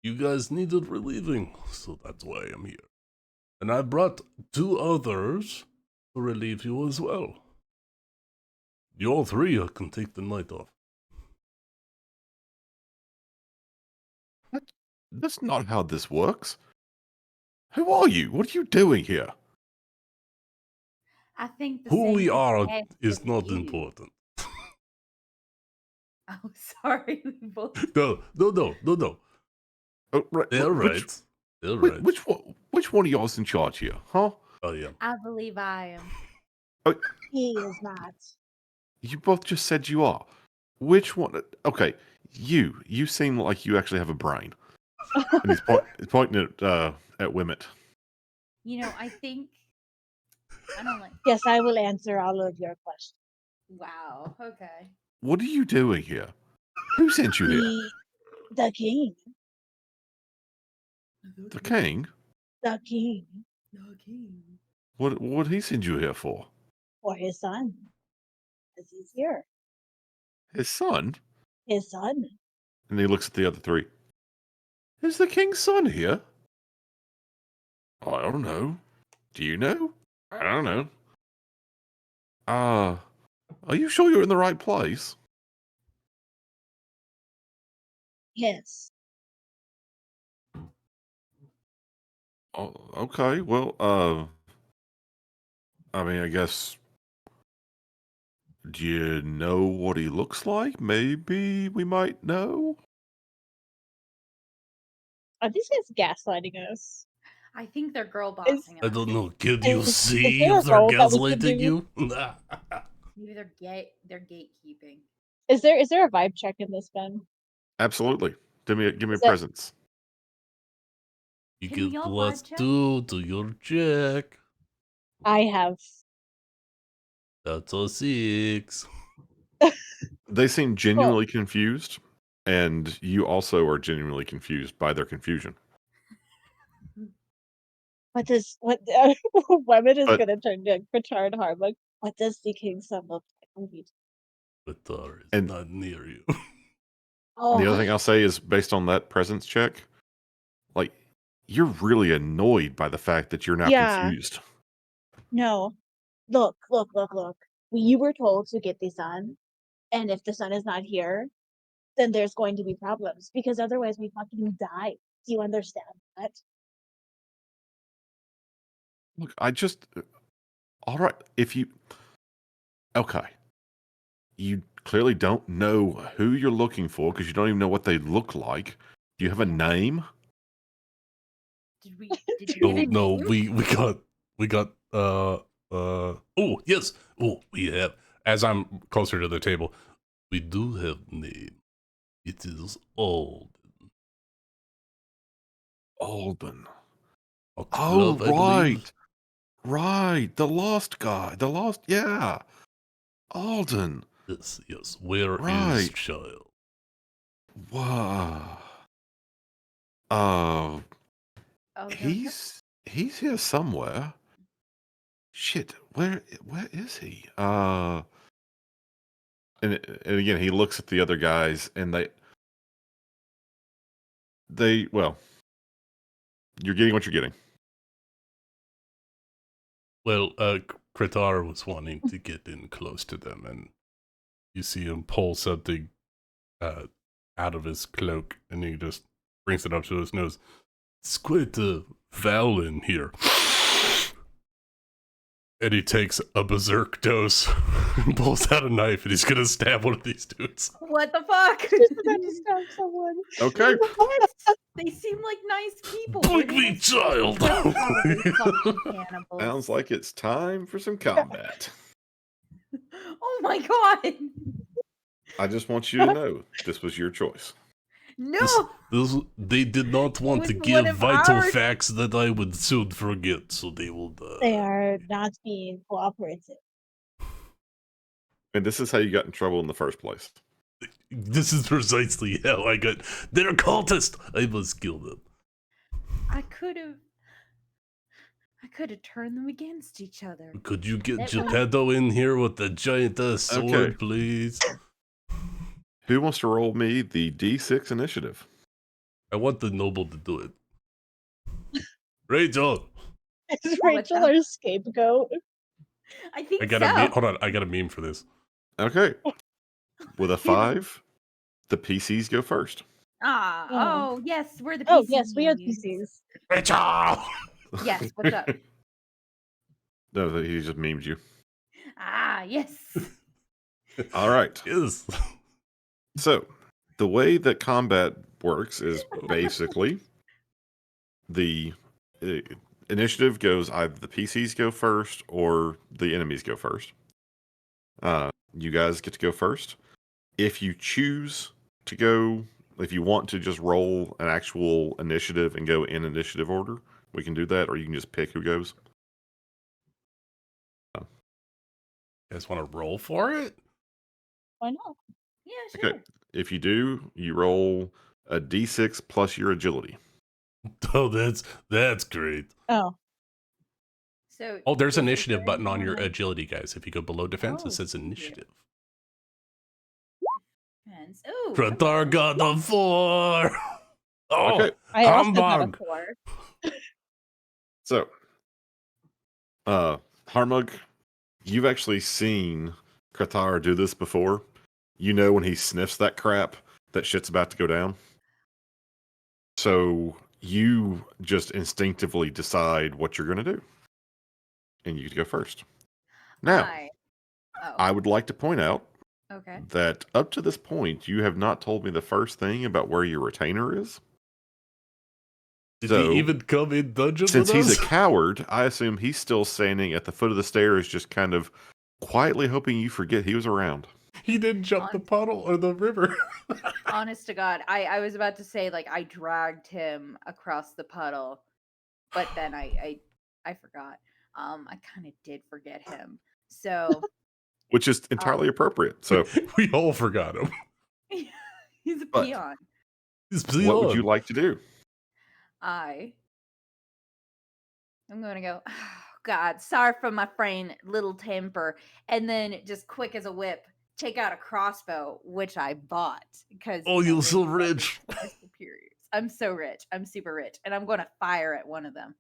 you guys needed relieving, so that's why I'm here. And I brought 2 others to relieve you as well. You all 3 can take the night off. That's not how this works. Who are you? What are you doing here? I think the Who same we thing are asked is of not you. important. Oh, sorry. We both. No. Oh, right. They're right. They're right. Which one of y'all's in charge here, huh? Oh yeah. I believe I am. He is not. You both just said you are. Which one? Okay, you seem like you actually have a brain. And he's pointing at Wimmet. I think. I don't like. Yes, I will answer all of your questions. Wow. Okay. What are you doing here? Who sent you here? The king. The king? The king. What did he send you here for? For his son. Because he's here. His son? His son. And he looks at the other 3. Is the king's son here? I don't know. Do you know? I don't know. Are you sure you're in the right place? Yes. Oh, okay. Well, I mean, I guess. Do you know what he looks like? Maybe we might know. Are these guys gaslighting us? I think they're girl Is bossing I us. don't know. Can you is see there a if they're role that we could gaslighting do? you? Maybe they're gay. They're gatekeeping. Is there a vibe check in this, Ben? Absolutely. Give me a Is that presence. You Can we get all plus vibe check? 2 to your check. I have? That's a 6. They seem Well, genuinely confused, and you also are genuinely confused by their confusion. what does what? Women is But gonna turn to Richard Harmon. What does the king's son look like? But Tar is and not near you. the other Oh thing I'll say is based on that presence check, like you're really annoyed by the fact that you're now yeah, confused. no. Look. You were told to get the sun, and if the sun is not here, then there's going to be problems because otherwise we fucking die. Do you understand that? Look, all right. Okay, you clearly don't know who you're looking for because you don't even know what they look like. Do you have a name? Did we? Did you Do get No, a no, name? we got oh yes. Oh, we have, as I'm closer to the table, we do have name. It is old. Alden. Oh, Foxglove, I believe. right. The lost guy. Yeah. Alden. Yes. Where is Right. child? Wow. Oh, don't tell. He's here somewhere. Shit, where is he? And again, he looks at the other guys, and well, you're getting what you're getting. Well, Kratar was wanting to get in close to them, and you see him pull something out of his cloak, and he just brings it up to his nose. It's quite foul in here. And he takes a berserk dose and pulls out a knife, and he's gonna stab one of these dudes. What the fuck? Just about to stab someone. Okay. What? They seem like nice people. Were Bring they me, nice? child! They're probably fucking cannibals. Sounds like it's time for some combat. Oh my god! I just want you to know this was your choice. No! They did not want was to one give of vital ours. facts that I would soon forget, so they will They are not being cooperative. And this is how you got in trouble in the first place. This is precisely how I got. They're cultists! I must kill them. I could have turned them against each other. Could you get That Geppetto in here with the giant sword, Okay. please? Who wants to roll me the D6 initiative? I want the noble to do it. Rachel! Is What Rachel the- our scapegoat? I think I got so. a meme. Hold on, I got a meme for this. Okay. With a 5, the PCs go first. Ah, Oh. oh yes, we're the PCs. Oh yes, we have PCs. Rachel! Yes, what's up? No, he just memed you. Ah, yes. All right. Yes. So, the way that combat works is basically the initiative goes either the PCs go first or the enemies go first. You guys get to go first. If you choose to go, if you want to just roll an actual initiative and go in initiative order, we can do that, or you can just pick who goes. You guys want to roll for it? Why not? Yeah, sure. Okay. If you do, you roll a D6 plus your agility. Oh, that's great. Oh, So Oh, there's is initiative there button on your anyone- agility, guys. If you go below defense, Oh, it says thank you. initiative. Depends. Oh, Kratar got the 4! Oh, Okay. I also got a humbug! 4. So, Harmug, you've actually seen Qatar do this before. You know when he sniffs that crap, that shit's about to go down. So you just instinctively decide what you're going to do. And you go first. Now, Oh, I would like to point out okay. that up to this point, you have not told me the first thing about where your retainer is. Did So, he even come in dungeon Since with he's us? a coward, I assume he's still standing at the foot of the stairs, just kind of quietly hoping you forget he was around. He didn't jump the puddle or the river. Honest to God, I was about to say like I dragged him across the puddle, but then I forgot. I kind of did forget him. So Which is entirely appropriate. So, We all forgot him. he's a But- peon. He's what would you beyond. like to do? I'm gonna go. Oh, God, sorry for my friend, little temper, and then just quick as a whip, take out a crossbow, which I bought because Oh, you're so ranged rich. weapons are superiors. I'm so rich. I'm super rich, and I'm gonna fire at one of them.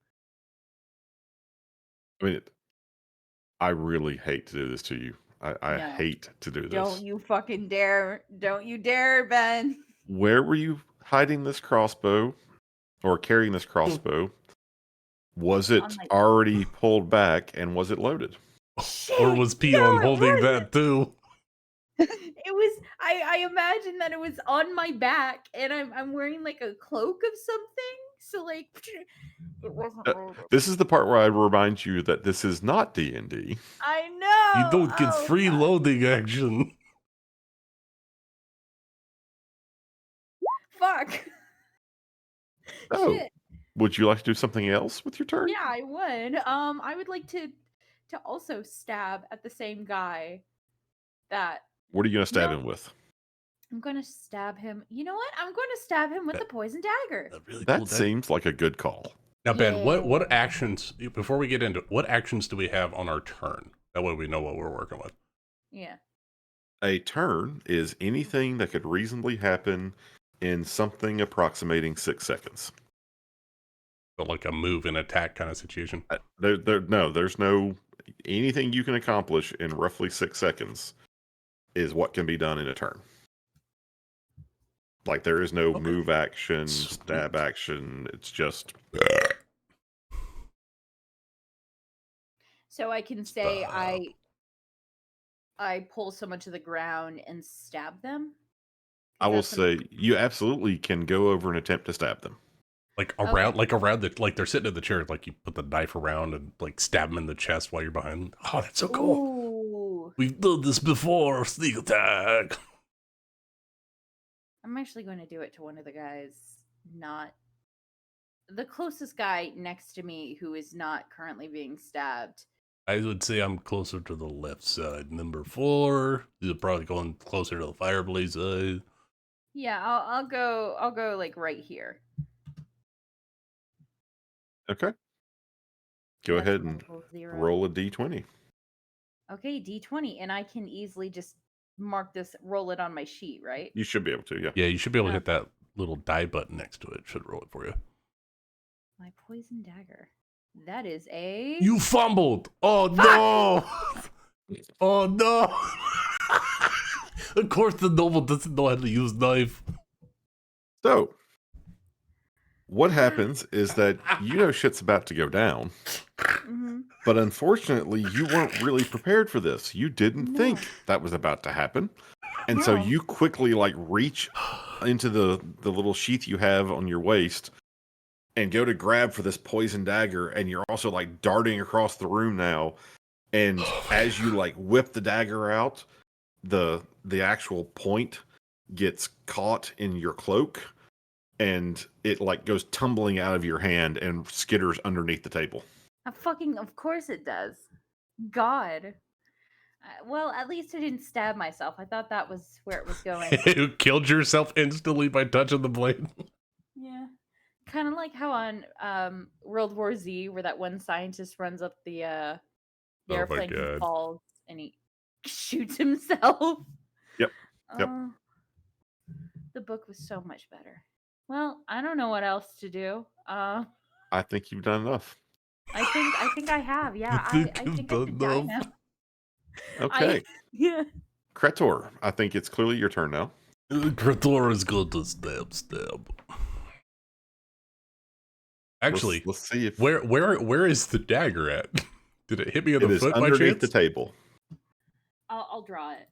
I mean, I really hate to do this to you. I No. hate to do this. Don't you fucking dare! Don't you dare, Ben! Where were you hiding this crossbow or carrying this crossbow? Was it On my- already pulled back and was it loaded? Or was Peon it holding wasn't. that too? It was. I imagine that it was on my back, and I'm wearing like a cloak of something. So like, it wasn't loaded. This is the part where I remind you that this is not D&D. I know. You don't get Oh, free God. loading action. Fuck. Oh, Shit. would you like to do something else with your turn? Yeah, I would. I would like to also stab at the same guy. That What are you going to stab No. him with? I'm gonna stab him. You know what? I'm going to stab him with the poison dagger. That really That cool. seems like a good call. Now, Ben, what Yeah. actions, before we get into it, what actions do we have on our turn? That way we know what we're working with. Yeah. A turn is anything that could reasonably happen in something approximating 6 seconds. So like a move and attack kind of situation. There's no anything you can accomplish in roughly 6 seconds is what can be done in a turn. Like there is no Okay. move action, Sweet. stab action. It's just So I can say Stab. I pull someone to the ground and stab them. I will That's something- say you absolutely can go over and attempt to stab them. Like Okay. around the, like they're sitting in the chair, like you put the knife around and like stab them in the chest while you're behind them. Oh, that's so cool. Ooh. We've done this before, sneak attack. I'm actually going to do it to one of the guys, not the closest guy next to me who is not currently being stabbed. I would say I'm closer to the left side. Number 4. These are probably going closer to the fireplace side. Yeah, I'll go like right here. Okay. Go That's ahead and multiple 0. roll a d20. Okay, D20, and I can easily just mark this, roll it on my sheet, right? You should be able to, yeah. Yeah, you should be able to Oh. hit that little die button next to it. Should roll it for you. My poison dagger. That is a. You fumbled. Oh no. Oh no. Of course the noble doesn't know how to use knife. So, what happens is that you know shit's about to go down, Mhm. but unfortunately, you weren't really prepared for this. You didn't No. think that was about to happen. And so No. you quickly like reach into the little sheath you have on your waist and go to grab for this poison dagger, and you're also like darting across the room now. And as you like whip the dagger out, the actual point gets caught in your cloak and it like goes tumbling out of your hand and skitters underneath the table. Of course it does. God. Well, at least I didn't stab myself. I thought that was where it was going. You killed yourself instantly by touching the blade. Yeah. Kind of like how on World War Z, where that one scientist runs up the Oh my airplane, he God. falls and he shoots himself. Yep. Oh, the book was so much better. Well, I don't know what else to do. I think you've done enough. I think I have. Yeah, I think I I've think I done could die enough. now. Okay. Yeah. Kretor, I think it's clearly your turn now. Krator is going to stab. Actually, Let's see if where is the dagger at? Did it hit me in it the is foot by underneath chance? the table. I'll draw it.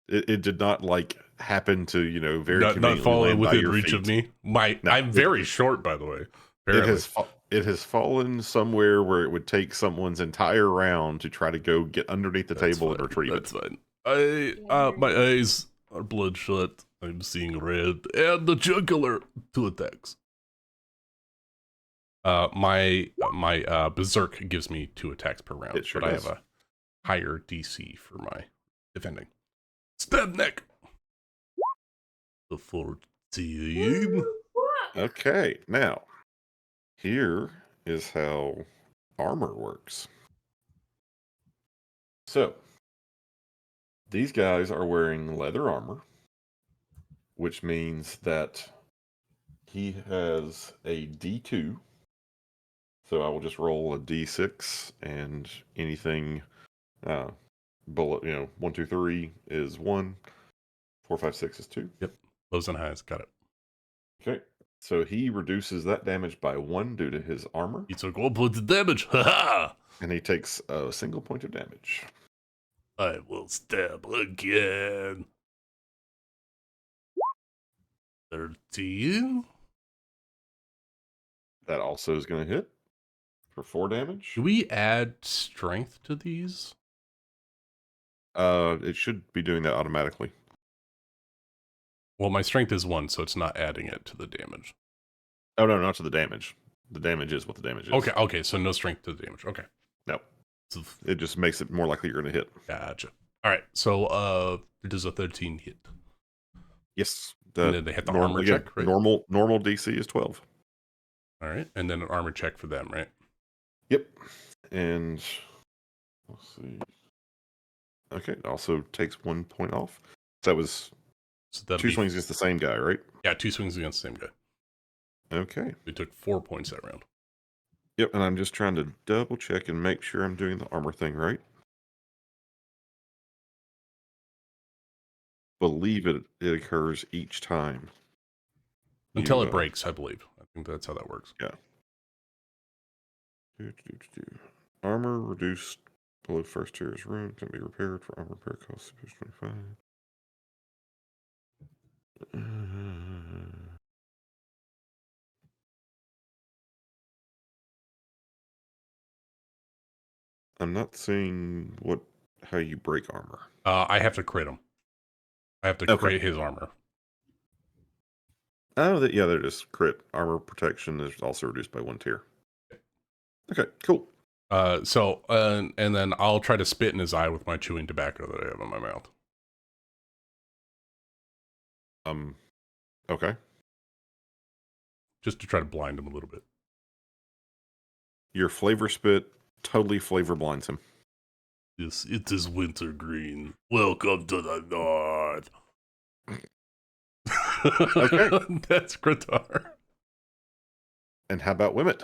It did not like happen to, very Not conveniently falling land by within your reach of feet. me. No, I'm very short, by the way. it Apparently. has fallen somewhere where it would take someone's entire round to try to go get underneath the table and retrieve That's it. fine. Yeah, My eyes are bloodshot. I'm seeing red, and the jugular 2 attacks. My berserk gives me 2 attacks per round, It sure but does. I have a higher DC for my defending. Stab neck. The 14. Okay, now here is how armor works. So these guys are wearing leather armor, which means that he has a D2. So I will just roll a D6, and anything below, 1, 2, 3 is 1, 4, 5, 6 is 2. Yep, lows and highs, got it. Okay, so he reduces that damage by 1 due to his armor, He took 1 point of damage. Haha! and he takes a single point of damage. I will stab again. 13. That also is going to hit for 4 damage. Do we add strength to these? It should be doing that automatically. Well, my strength is 1, so it's not adding it to the damage. Oh no, not to the damage. The damage is what the damage is. Okay, so no strength to the damage. Okay. No. So, It just makes it more likely you're going to hit. gotcha. Alright, so it does a 13 hit. Yes. And then they hit the armor check, right? Normal DC is 12. Alright, and then an armor check for them, right? Yep. And let's see. Okay, it also takes 1 point off. So that was So that'll 2 be, swings against the same guy, right? yeah, 2 swings against the same guy. Okay. We took 4 points that round. Yep, and I'm just trying to double check and make sure I'm doing the armor thing right. Believe it occurs each time. Until You, it breaks, I believe. I think that's how that works. Yeah. Armor reduced below first tier's rune can be repaired for armor repair cost 25. I'm not seeing how you break armor. I have to crit him. I have to Okay. crit his armor. Oh, they're just crit. Armor protection is also reduced by 1 tier. Okay, cool. And then I'll try to spit in his eye with my chewing tobacco that I have in my mouth. Okay. Just to try to blind him a little bit. Your flavor spit totally flavor blinds him. Yes, it is wintergreen. Welcome to the north. Okay. That's Kratar. And how about Wimmet?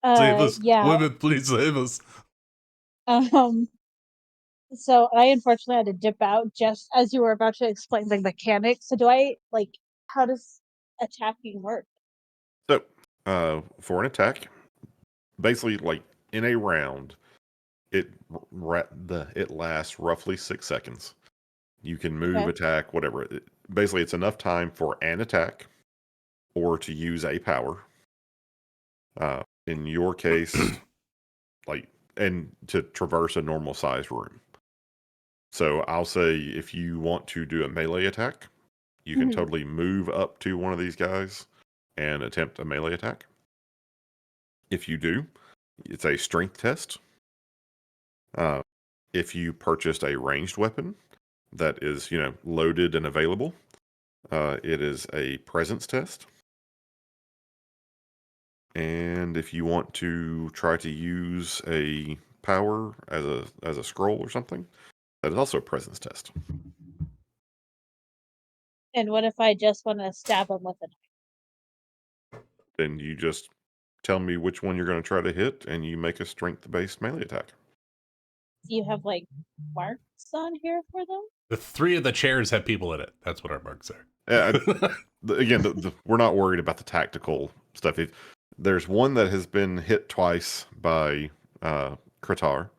Save us. Yeah. Women, please save us. So I unfortunately had to dip out just as you were about to explain the mechanics. So how does attacking work? So, for an attack, basically, like in a round, it lasts roughly 6 seconds. You can move, Okay. attack, whatever. Basically, it's enough time for an attack or to use a power. In your case, and to traverse a normal size room. So I'll say if you want to do a melee attack, you can Mhm. totally move up to one of these guys and attempt a melee attack. If you do, it's a strength test. If you purchased a ranged weapon that is, loaded and available, it is a presence test. And if you want to try to use a power as a scroll or something, that is also a presence test. And what if I just want to stab him with it? Then you just tell me which one you're going to try to hit, and you make a strength-based melee attack. Do you have like marks on here for them? The 3 of the chairs have people in it. That's what our marks are. Again, we're not worried about the tactical stuff. There's one that has been hit twice by Kratar.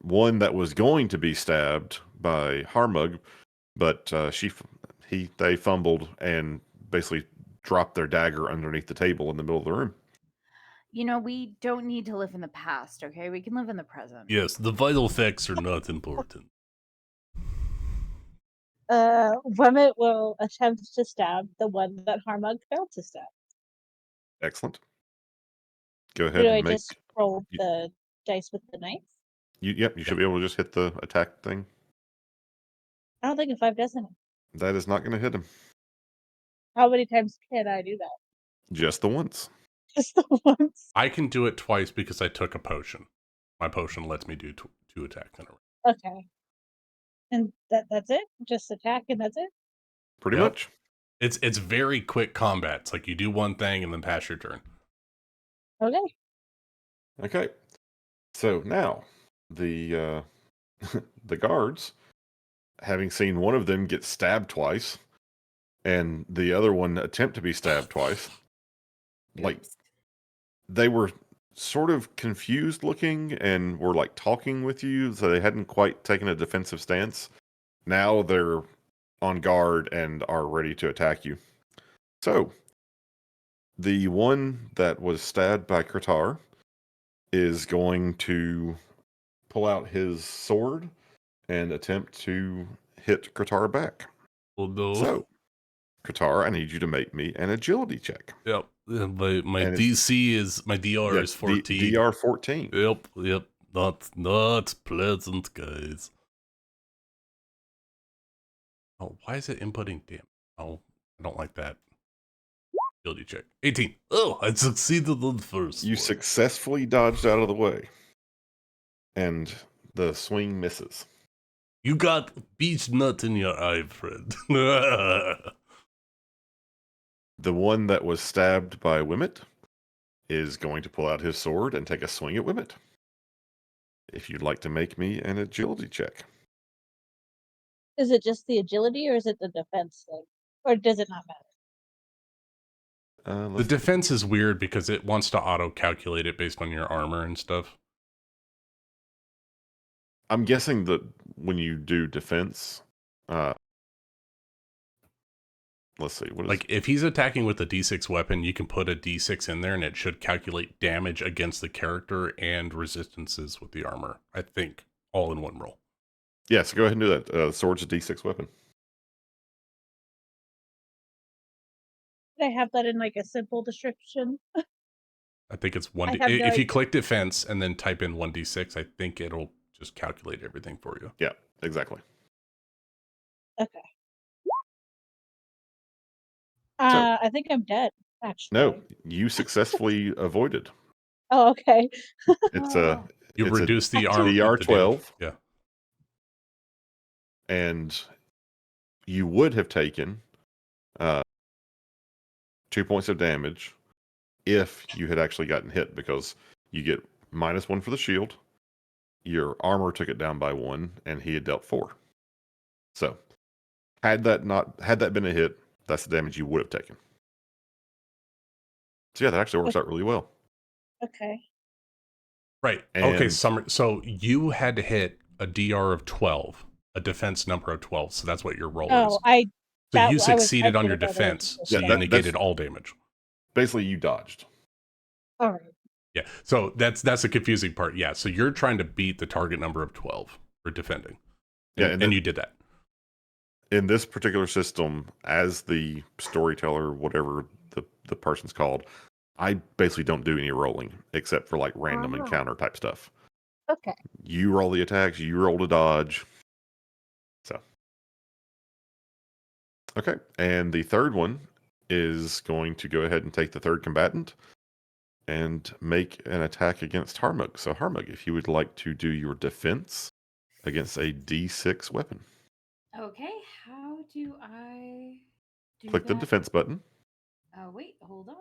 One that was going to be stabbed by Harmug, but they fumbled and basically dropped their dagger underneath the table in the middle of the room. We don't need to live in the past, okay? We can live in the present. Yes, the vital facts are not important. Wemmet will attempt to stab the one that Harmug failed to stab. Excellent. Go Or ahead do I and make. just roll the dice with the knife? You should be able to just hit the attack thing. I don't think a 5 does anything. That is not going to hit him. How many times can I do that? Just the once. Just the once. I can do it twice because I took a potion. My potion lets me do 2 attacks in a row. Okay. And that's it? Just attack and that's it? Pretty Yep. much. It's very quick combat. It's like you do one thing and then pass your turn. Okay. Okay. So now the the guards, having seen one of them get stabbed twice and the other one attempt to be stabbed twice, like Oops. they were sort of confused looking and were like talking with you, so they hadn't quite taken a defensive stance. Now they're on guard and are ready to attack you. So the one that was stabbed by Kratar is going to pull out his sword and attempt to hit Kratar back. Oh no. So, Qatar, I need you to make me an agility check. Yep. My And DC is my DR is 14. DR 14. Yep. Not pleasant, guys. Oh, why is it inputting damage? Oh, I don't like that. Agility check. 18. Oh, I succeeded on the first You one. successfully dodged out of the way. And the swing misses. You got beach nut in your eye, friend. The one that was stabbed by Wimmet is going to pull out his sword and take a swing at Wimmet. If you'd like to make me an agility check. Is it just the agility or is it the defense thing? Or does it not matter? The defense is weird because it wants to auto-calculate it based on your armor and stuff. I'm guessing that when you do defense, let's see, what is Like, if he's attacking with a D6 weapon, you can put a D6 in there and it should calculate damage against the character and resistances with the armor. I think, all in one roll. Yeah, so go ahead and do that. Sword's a D6 weapon. Did I have that in like a simple description? I think it's I 1D. have no If you idea. click defense and then type in 1D6, I think it'll just calculate everything for you. Yeah, exactly. Okay. I think I'm dead, actually. No, you successfully avoided. Oh, okay. It's You it's reduce the armor. DR the damage. 12. Yeah. And you would have taken 2 points of damage if you had actually gotten hit, because you get -1 for the shield. Your armor took it down by 1, and he had dealt 4. So, had that been a hit, that's the damage you would have taken. So yeah, that actually works out really well. Okay. Right. Okay, And- Summer. So you had to hit a DR of 12, a defense number of 12. So that's what your roll is. So you succeeded on your defense, so Yeah, you negated all damage. Basically, you dodged. All right. Yeah. So that's the confusing part. Yeah. So you're trying to beat the target number of 12 for defending. Yeah, And you did that. In this particular system, as the storyteller, whatever the person's called, I basically don't do any rolling except for like random encounter type stuff. Okay. You roll the attacks, you roll to dodge. So, okay. And the third one is going to go ahead and take the third combatant and make an attack against Harmug. So, Harmug, if you would like to do your defense against a D6 weapon, Okay, how do I do click the that? defense button. Wait, hold on.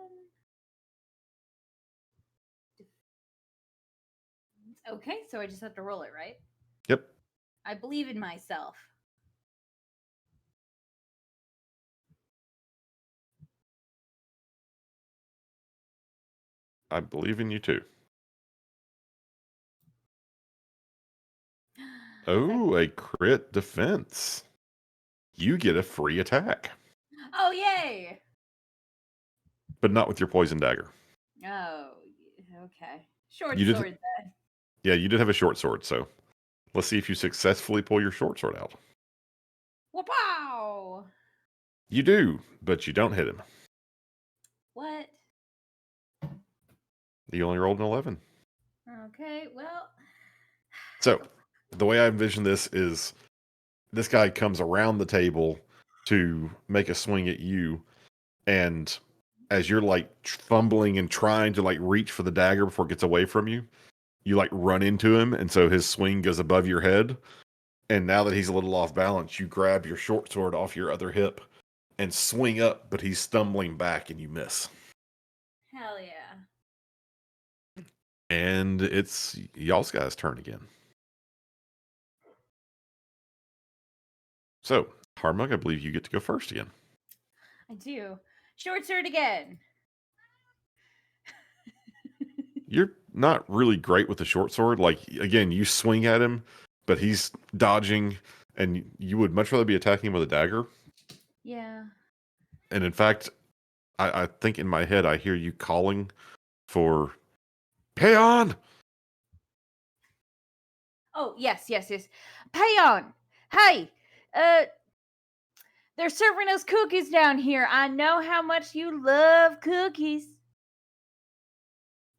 Okay, so I just have to roll it, right? Yep. I believe in myself. I believe in you too. Oh, a crit defense. You get a free attack, Oh, yay! but not with your poison dagger. Oh, okay. Short You did, sword then. yeah, you did have a short sword, so let's see if you successfully pull your short sword out. Wow! You do, but you don't hit him. What? You only rolled an 11. Okay, well. So, the way I envision this is this guy comes around the table to make a swing at you, and as you're like fumbling and trying to like reach for the dagger before it gets away from you, you like run into him, and so his swing goes above your head. And now that he's a little off balance, you grab your short sword off your other hip and swing up, but he's stumbling back and you miss. Hell yeah. And it's y'all's guys' turn again. So, Harmug, I believe you get to go first again. I do. Short sword again. You're not really great with the short sword. Like, again, you swing at him, but he's dodging, and you would much rather be attacking him with a dagger. Yeah. And in fact, I think in my head, I hear you calling for Payon. Oh, yes. Payon! Hey! They're serving us cookies down here. I know how much you love cookies.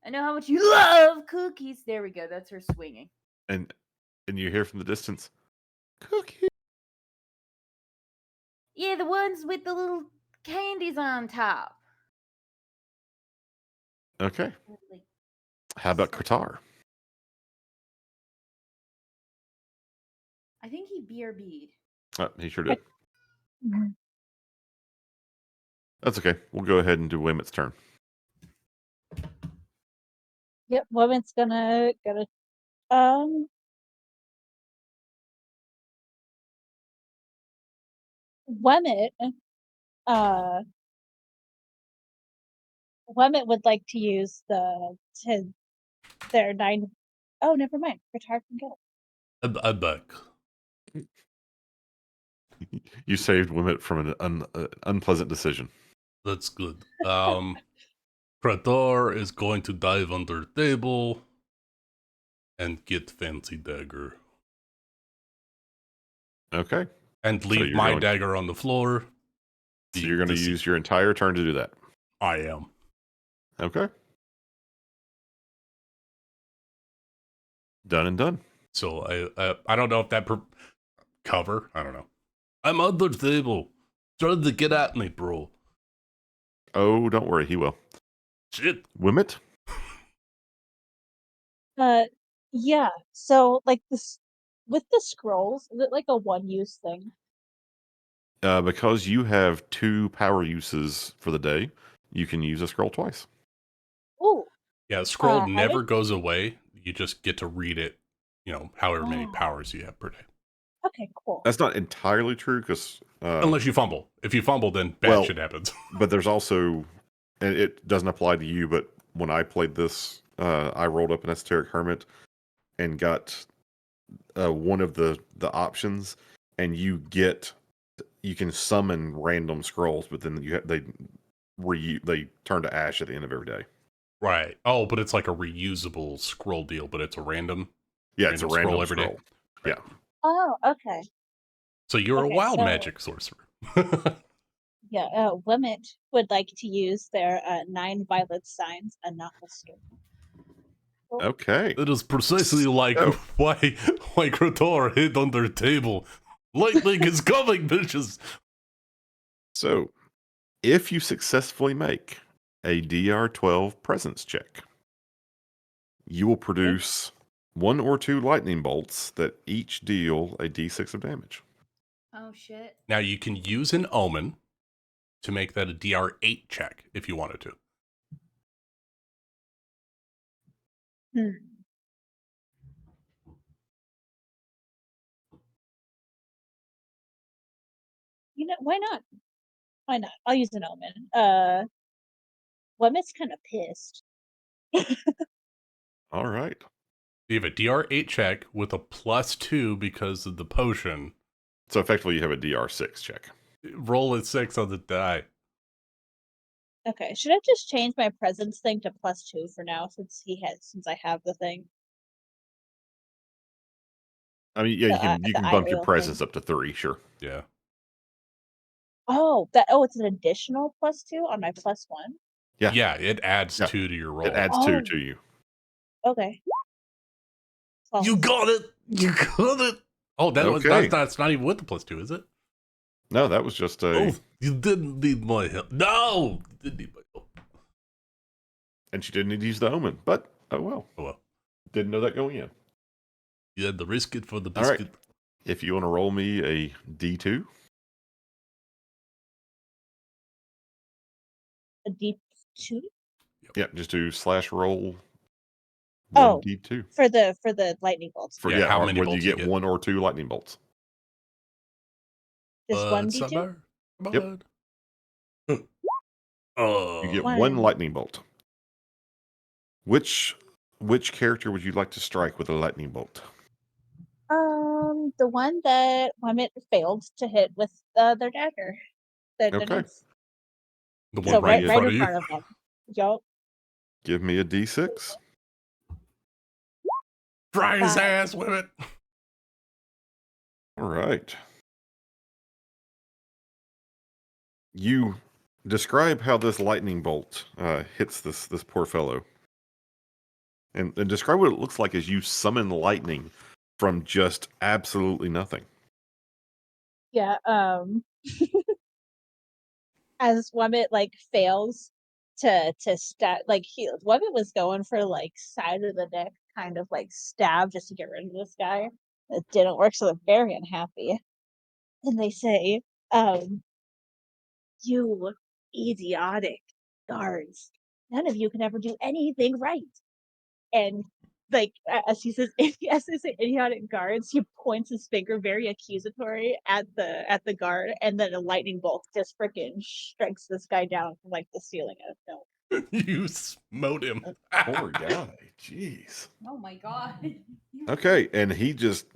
I know how much you love cookies. There we go. That's her swinging. And you hear from the distance, cookie. Yeah, the ones with the little candies on top. Okay. Like, How about Qatar? I think he BRB'd. He sure did. Mhm. That's okay. We'll go ahead and do Wimit's turn. Yep, woman's gonna um Wemmet uh Wemmet would like to use their 9. Oh, never mind. Retire from guild. I'm back. You saved Wimit from an unpleasant decision. That's good. Krator is going to dive under table and get fancy dagger. Okay. And So leave you're my going, dagger on the floor. so you're going to Deceive. use your entire turn to do that. I am. Okay. Done and done. So I don't know if that cover. I don't know. I'm under table. Trying to get at me, bro. Oh, don't worry. He will. Shit. Wimit? Yeah. So like this with the scrolls, is it like a one-use thing? Because you have 2 power uses for the day, you can use a scroll twice. Oh, Yeah, scroll how never did goes away. You just get to read it, however many Oh, powers you have per day. okay, cool. That's not entirely true because, Unless you fumble. If you fumble, then bad well, shit happens. but there's also, and it doesn't apply to you, but when I played this, I rolled up an Esoteric Hermit and got one of the options, and you can summon random scrolls, but then they turn to ash at the end of every day. Right. Oh, but it's like a reusable scroll deal, but it's a random It's a scroll random every day. scroll. Yeah. Oh, okay. So you're a Okay, wild so magic sorcerer. yeah, Wemmet would like to use their 9 violet signs and not the stone. Okay. It is precisely like So, why Krator hid under table. Lightning is coming, bitches. so if you successfully make a DR12 presence check, you will produce 1 or 2 lightning bolts that each deal a d6 of damage. Oh, shit. Now you can use an omen to make that a DR8 check if you wanted to. Hmm. why not? Why not? I'll use an omen. Womet's kind of pissed. All right. You have a DR8 check with a +2 because of the potion. So effectively, you have a DR6 check. Roll a 6 on the die. Okay, should I just change my presence thing to +2 for now, since I have the thing? I mean, yeah, you The can eye bump your oil presence thing. up to 3, sure. Yeah. Oh, it's an additional +2 on my +1? Yeah. Yeah, it adds Yeah. 2 to your roll. It adds 2 Oh. to you. Okay. You 12. got it! You got it! Oh, Okay. that's not even with the +2, is it? No, that was just a... Oh, you didn't need my help. No! You didn't need my help. And she didn't need to use the omen, but oh well. Oh well. Didn't know that going in. You had the risk it for the All right. biscuit. If you want to roll me a D2, A D2? yeah, just do /roll Oh. 1D2. For the lightning bolts. For Yeah, how or many whether you bolts you get get? 1 or 2 lightning bolts. Just one D2? Summer? Yep. You get Oh. 1 lightning bolt. Which character would you like to strike with a lightning bolt? The one that Womet failed to hit with their dagger. The Okay. nymph. The So one right in right front in of you. front of them. Yup. Give me a D6. Fry his 5. ass with it. All right. You describe how this lightning bolt hits this poor fellow. And describe what it looks like as you summon lightning from just absolutely nothing. Yeah, as Womet fails to stab, Womet was going for side of the neck kind of stab just to get rid of this guy. It didn't work, so they're very unhappy. And they say, you idiotic guards. None of you can ever do anything right. And as he says, as they say idiotic guards, he points his finger very accusatory at the guard, and then a lightning bolt just freaking strikes this guy down from the ceiling out of nowhere. You smote him. Poor guy. Jeez. Oh my god. Okay, and he just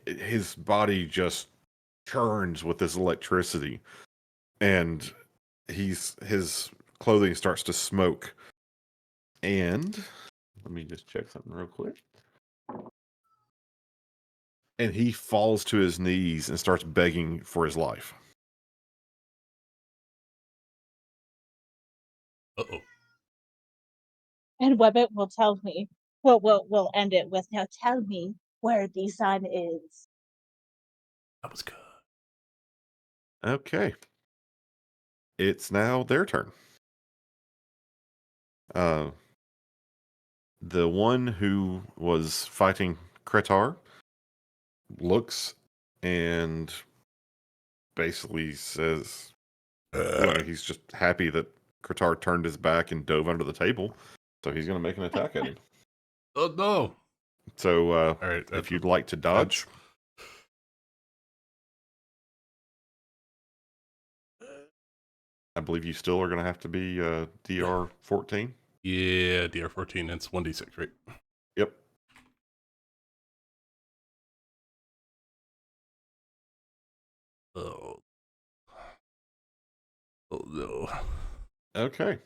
his body just churns with this electricity, and his clothing starts to smoke. And let me just check something real quick. And he falls to his knees and starts begging for his life. Uh-oh. And Webbit will tell me, we'll end it with, now tell me where the sun is. That was good. Okay. It's now their turn. The one who was fighting Kretar looks and basically says, he's just happy that Kretar turned his back and dove under the table. So he's going to make an attack at him. Oh no. So All right, if you'd like to dodge, I believe you still are going to have to be DR 14. Yeah, DR14, it's 1d6, right? Yep. Oh. Oh no. Okay.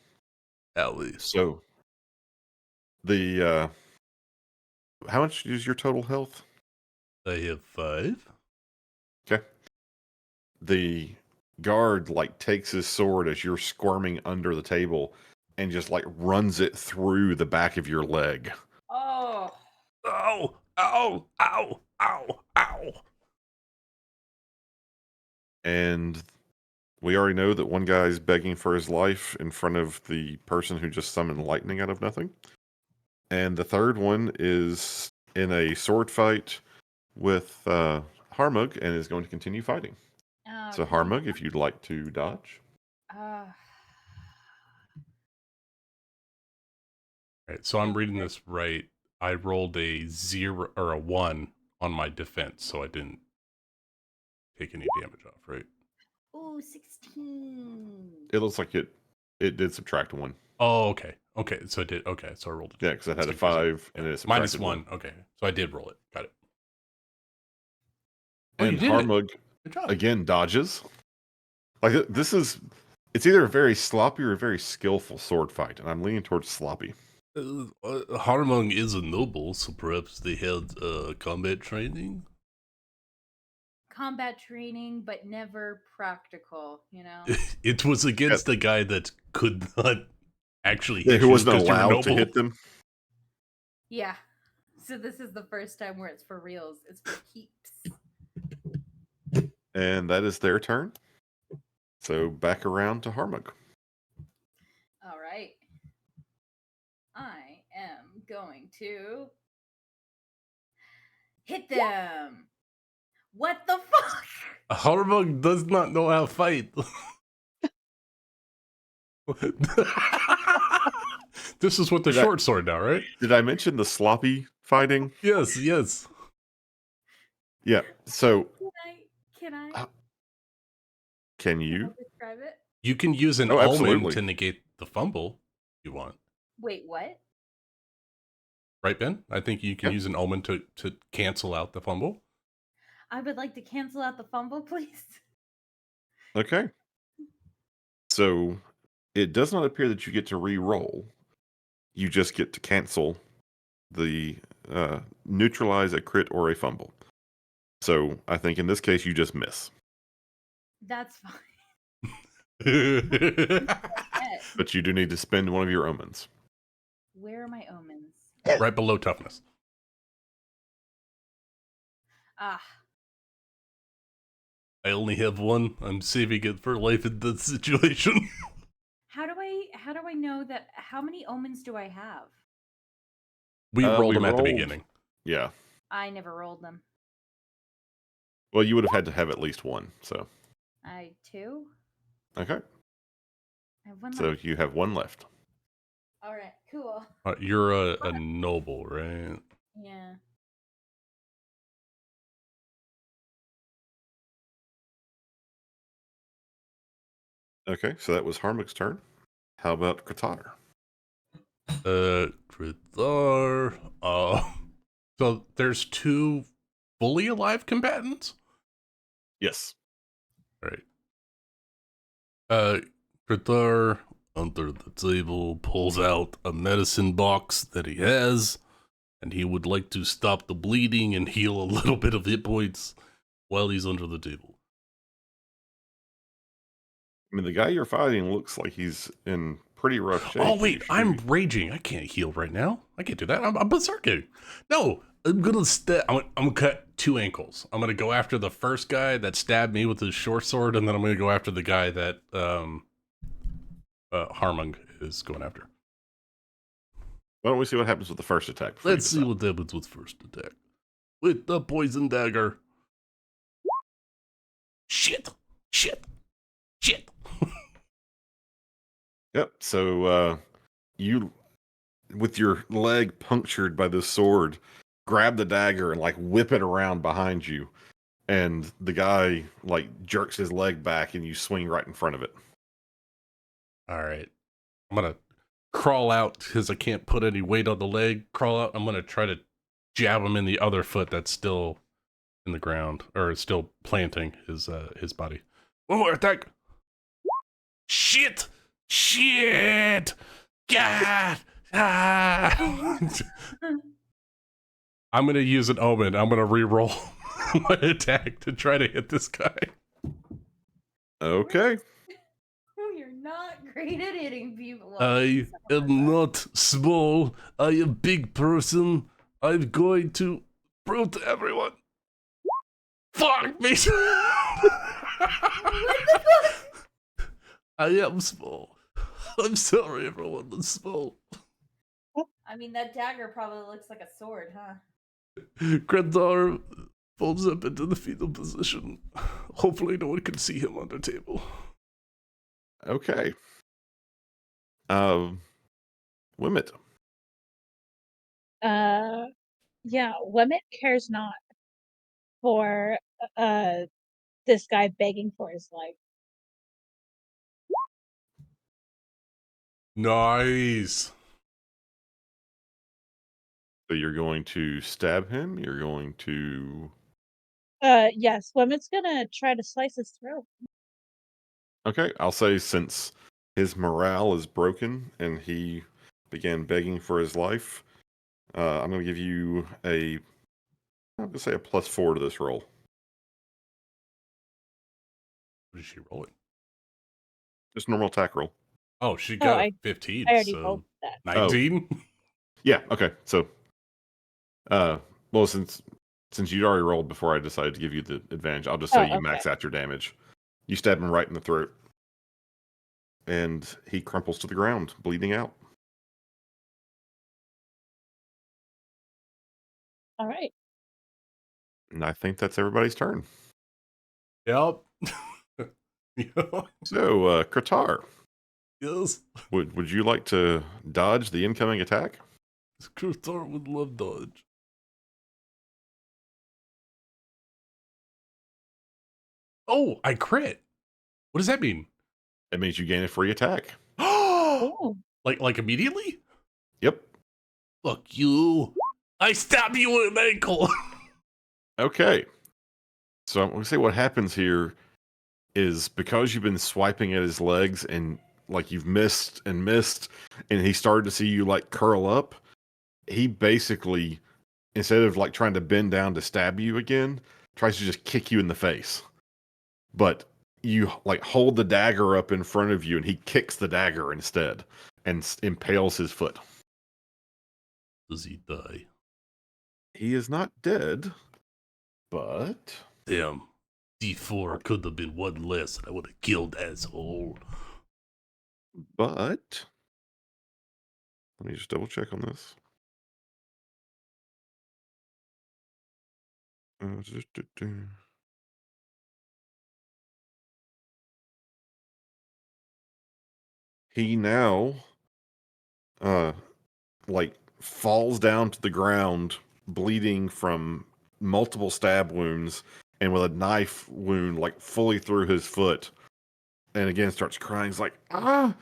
At least. So the how much is your total health? I have 5. Okay. The guard takes his sword as you're squirming under the table and just runs it through the back of your leg. Oh. Ow! Ow! Ow! Ow! Ow! And we already know that one guy's begging for his life in front of the person who just summoned lightning out of nothing. And the third one is in a sword fight with Harmug and is going to continue fighting. So Harmug, if you'd like to dodge. Alright, so I'm reading this right. I rolled a 0 or a 1 on my defense, so I didn't take any damage off, right? Ooh, 16. It looks like it did subtract 1. Oh, okay. Okay, so it did. Okay, so I rolled it. Yeah, because it had a That's confusing. 5 and it Minus subtracted 1. Okay, so I did roll it. Got it. Oh, And you did it. Harmug Good job. again dodges. Like this is, it's either a very sloppy or a very skillful sword fight, and I'm leaning towards sloppy. Harmung is a noble, so perhaps they had combat training. Combat training, but never practical, you know? It was against a guy that could not actually hit who you wasn't 'cause you were allowed to noble. hit them. Yeah. So this is the first time where it's for reals. It's for keeps. And that is their turn. So back around to Harmug. All right. I am going to hit them. What the fuck? Harmung does not know how to fight. This is with the Did I- short sword now, right? Did I mention the sloppy fighting? Yes, yes. Yeah. So Can I can you? describe it? You can use an Oh, omen absolutely. to negate the fumble if you want. Wait, what? Right, Ben? I think you can Yeah. use an omen to cancel out the fumble. I would like to cancel out the fumble, please. Okay. So it does not appear that you get to re-roll. You just get to cancel the neutralize a crit or a fumble. So I think in this case you just miss, That's fine. but you do need to spend one of your omens. Where are my omens? Right below toughness. Ah, I only have one. I'm saving it for life in this situation. how do I know that? How many omens do I have? We rolled We them at the rolled. beginning. Yeah. I never rolled them. Well, you would have had to have at least one. So I 2. okay. I have 1 So left. you have one left. All right, cool. You're a noble, right? Yeah. Okay. So that was Harmug's turn. How about Qatar? Krithar. So there's 2 fully alive combatants? Yes. Right. Krithar, under the table, pulls out a medicine box that he has, and he would like to stop the bleeding and heal a little bit of hit points while he's under the table. I mean, the guy you're fighting looks like he's in pretty rough shape. Oh wait, You I'm should- raging. I can't heal right now. I can't do that. I'm berserking. No, I'm gonna cut 2 ankles. I'm gonna go after the first guy that stabbed me with his short sword, and then I'm gonna go after the guy that Harmung is going after. Why don't we see what happens with the first attack? before you Let's see decide? what happens with first attack. With the poison dagger. Shit. Yep. So you, with your leg punctured by this sword, grab the dagger and like whip it around behind you, and the guy like jerks his leg back, and you swing right in front of it. All right. I'm gonna crawl out because I can't put any weight on the leg. Crawl out. I'm gonna try to jab him in the other foot that's still in the ground, or still planting his body. One more attack. Shit! God! Ah! I'm gonna use an omen. I'm gonna re-roll my attack to try to hit this guy. Okay. You're not great at hitting people. I am not small. I am big person. I'm going to brute everyone. Fuck me. I am small. I'm sorry, everyone that's small. I mean, that dagger probably looks like a sword, huh? Grandar folds up into the fetal position. Hopefully no one can see him on the table. Okay. Wimmet. Yeah, Wemit cares not for this guy begging for his life. Nice. So you're going to stab him? You're going to... Yes, Women's gonna try to slice his throat. Okay, I'll say since his morale is broken and he began begging for his life, I'm going to give you I'm going to say a +4 to this roll. What did she roll it? Just normal attack roll. Oh, she Oh, got a I 15. already So rolled that. 19. Yeah, okay. So, well, since you'd already rolled before I decided to give you the advantage, I'll just say you Okay. max out your damage. You stab him right in the throat, and he crumples to the ground, bleeding out. All right. And I think that's everybody's turn. Yep. Yeah. So, Kratar, Yes. would you like to dodge the incoming attack? Kratar would love dodge. Oh, I crit. What does that mean? It means you gain a free attack. Oh, like immediately? Yep. Fuck you. I stab you in an ankle. Okay. So I'm going to say what happens here is because you've been swiping at his legs and like you've missed, and he started to see you like curl up, he basically, instead of like trying to bend down to stab you again, tries to just kick you in the face. But you like hold the dagger up in front of you and he kicks the dagger instead and impales his foot. Does he die? He is not dead, but Damn. D4 could have been one less and I would have killed asshole. let me just double check on this. He now like falls down to the ground bleeding from multiple stab wounds and with a knife wound like fully through his foot, and again starts crying. He's like, ah,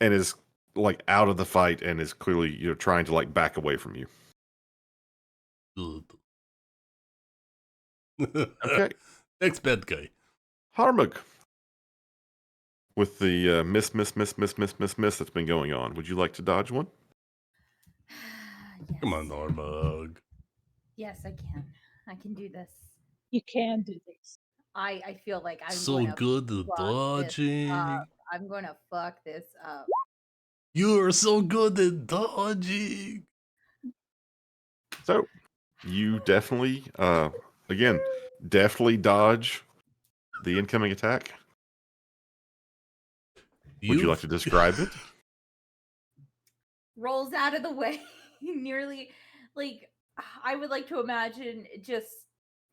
and is like out of the fight and is clearly, trying to like back away from you. Good. Okay. Next bad guy. Harmug, with the miss that's been going on, would you like to dodge one? Come on, Armug. Yes, I can do this. you can do this. I feel like I'm So going to good at fuck this dodging. up. I'm going to fuck this up. You're so good at dodging. So you definitely again deftly dodge the incoming attack. Would you like to describe it? Rolls out of the way. Nearly, like, I would like to imagine just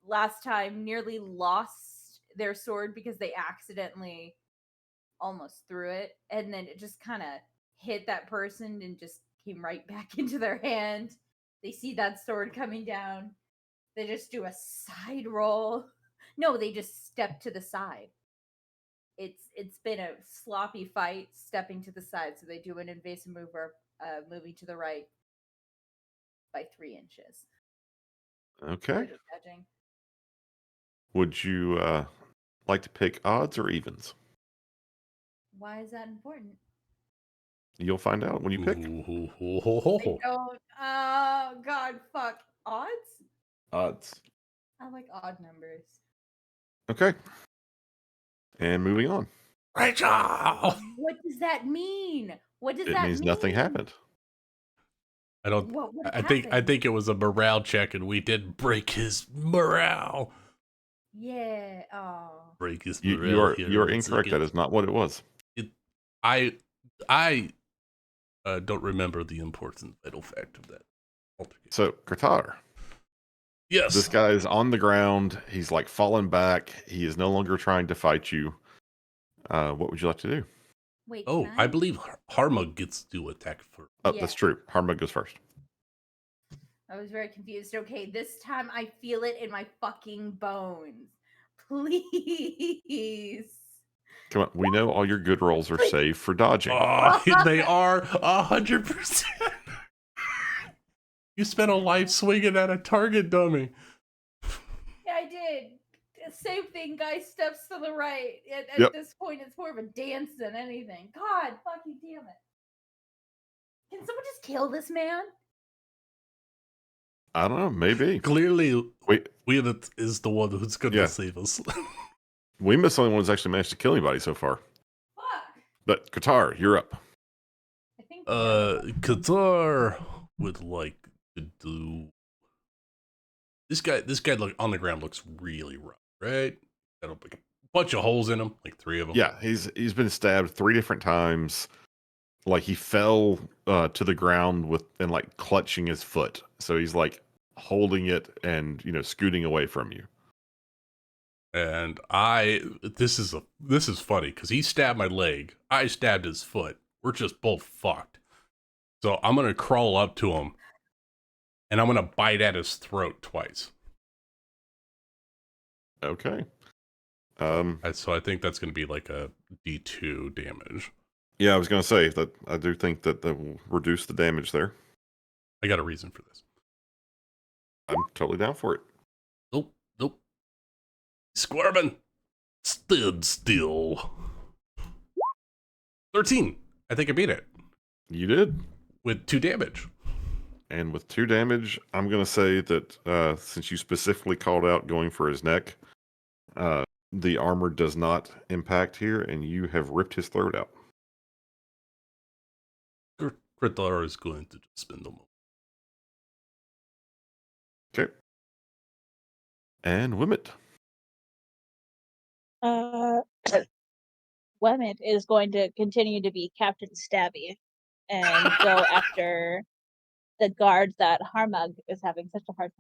last time nearly lost their sword because they accidentally almost threw it, and then it just kind of hit that person and just came right back into their hand. They see that sword coming down. They just do a side roll. No, they just step to the side. It's been a sloppy fight stepping to the side, so they do an invasive mover, moving to the right by 3 inches. Okay. Good at judging. Would you like to pick odds or evens? Why is that important? You'll find out when you pick. I don't. Oh God, fuck. Odds? Odds. I like odd numbers. Okay. And moving on. Rachel! What does that mean? What does It that means mean? nothing happened. I don't. What would I happen? think it was a morale check, and we did break his morale. Yeah. Oh. Break his You morale are here. you are once incorrect. again. That is not what it was. I don't remember the important vital fact of that. So, Qatar, Yes. this guy is on the ground. He's like fallen back. He is no longer trying to fight you. What would you like to do? Wait. Oh, can I believe Harma gets to attack first. Oh, Yeah. that's true. Harma goes first. I was very confused. Okay, this time I feel it in my fucking bones. Please. Come on, we know all your good rolls are saved for dodging. Oh, they are 100%. You spent a life swinging at a target, dummy. Yeah, I did. Same thing, guy steps to the right. At Yep. this point, it's more of a dance than anything. God fucking damn it. Can someone just kill this man? I don't know, maybe. Clearly, Wait, Wheelit is the one who's going Yeah. to save us. we missed the only one who's actually managed to kill anybody so far. Fuck. But Qatar, you're up. I think Qatar would like to do. This guy look on the ground looks really rough, right? Got a bunch of holes in him, like 3 of them. Yeah, he's been stabbed 3 different times. Like he fell to the ground and like clutching his foot. So he's like holding it and scooting away from you. And this is funny because he stabbed my leg, I stabbed his foot. We're just both fucked. So I'm gonna crawl up to him, and I'm gonna bite at his throat twice. Okay. So I think that's gonna be like a D2 damage. Yeah, I was gonna say that I do think that will reduce the damage there. I got a reason for this. I'm totally down for it. Nope. Squirmin'. Stood still. 13. I think I beat it. You did. With 2 damage. And with 2 damage, I'm going to say that since you specifically called out going for his neck, the armor does not impact here, and you have ripped his throat out. Kritar is going to just spin the moment. Okay. And Wimmet. Wemmet is going to continue to be Captain Stabby and go after the guard that Harmug is having such a hard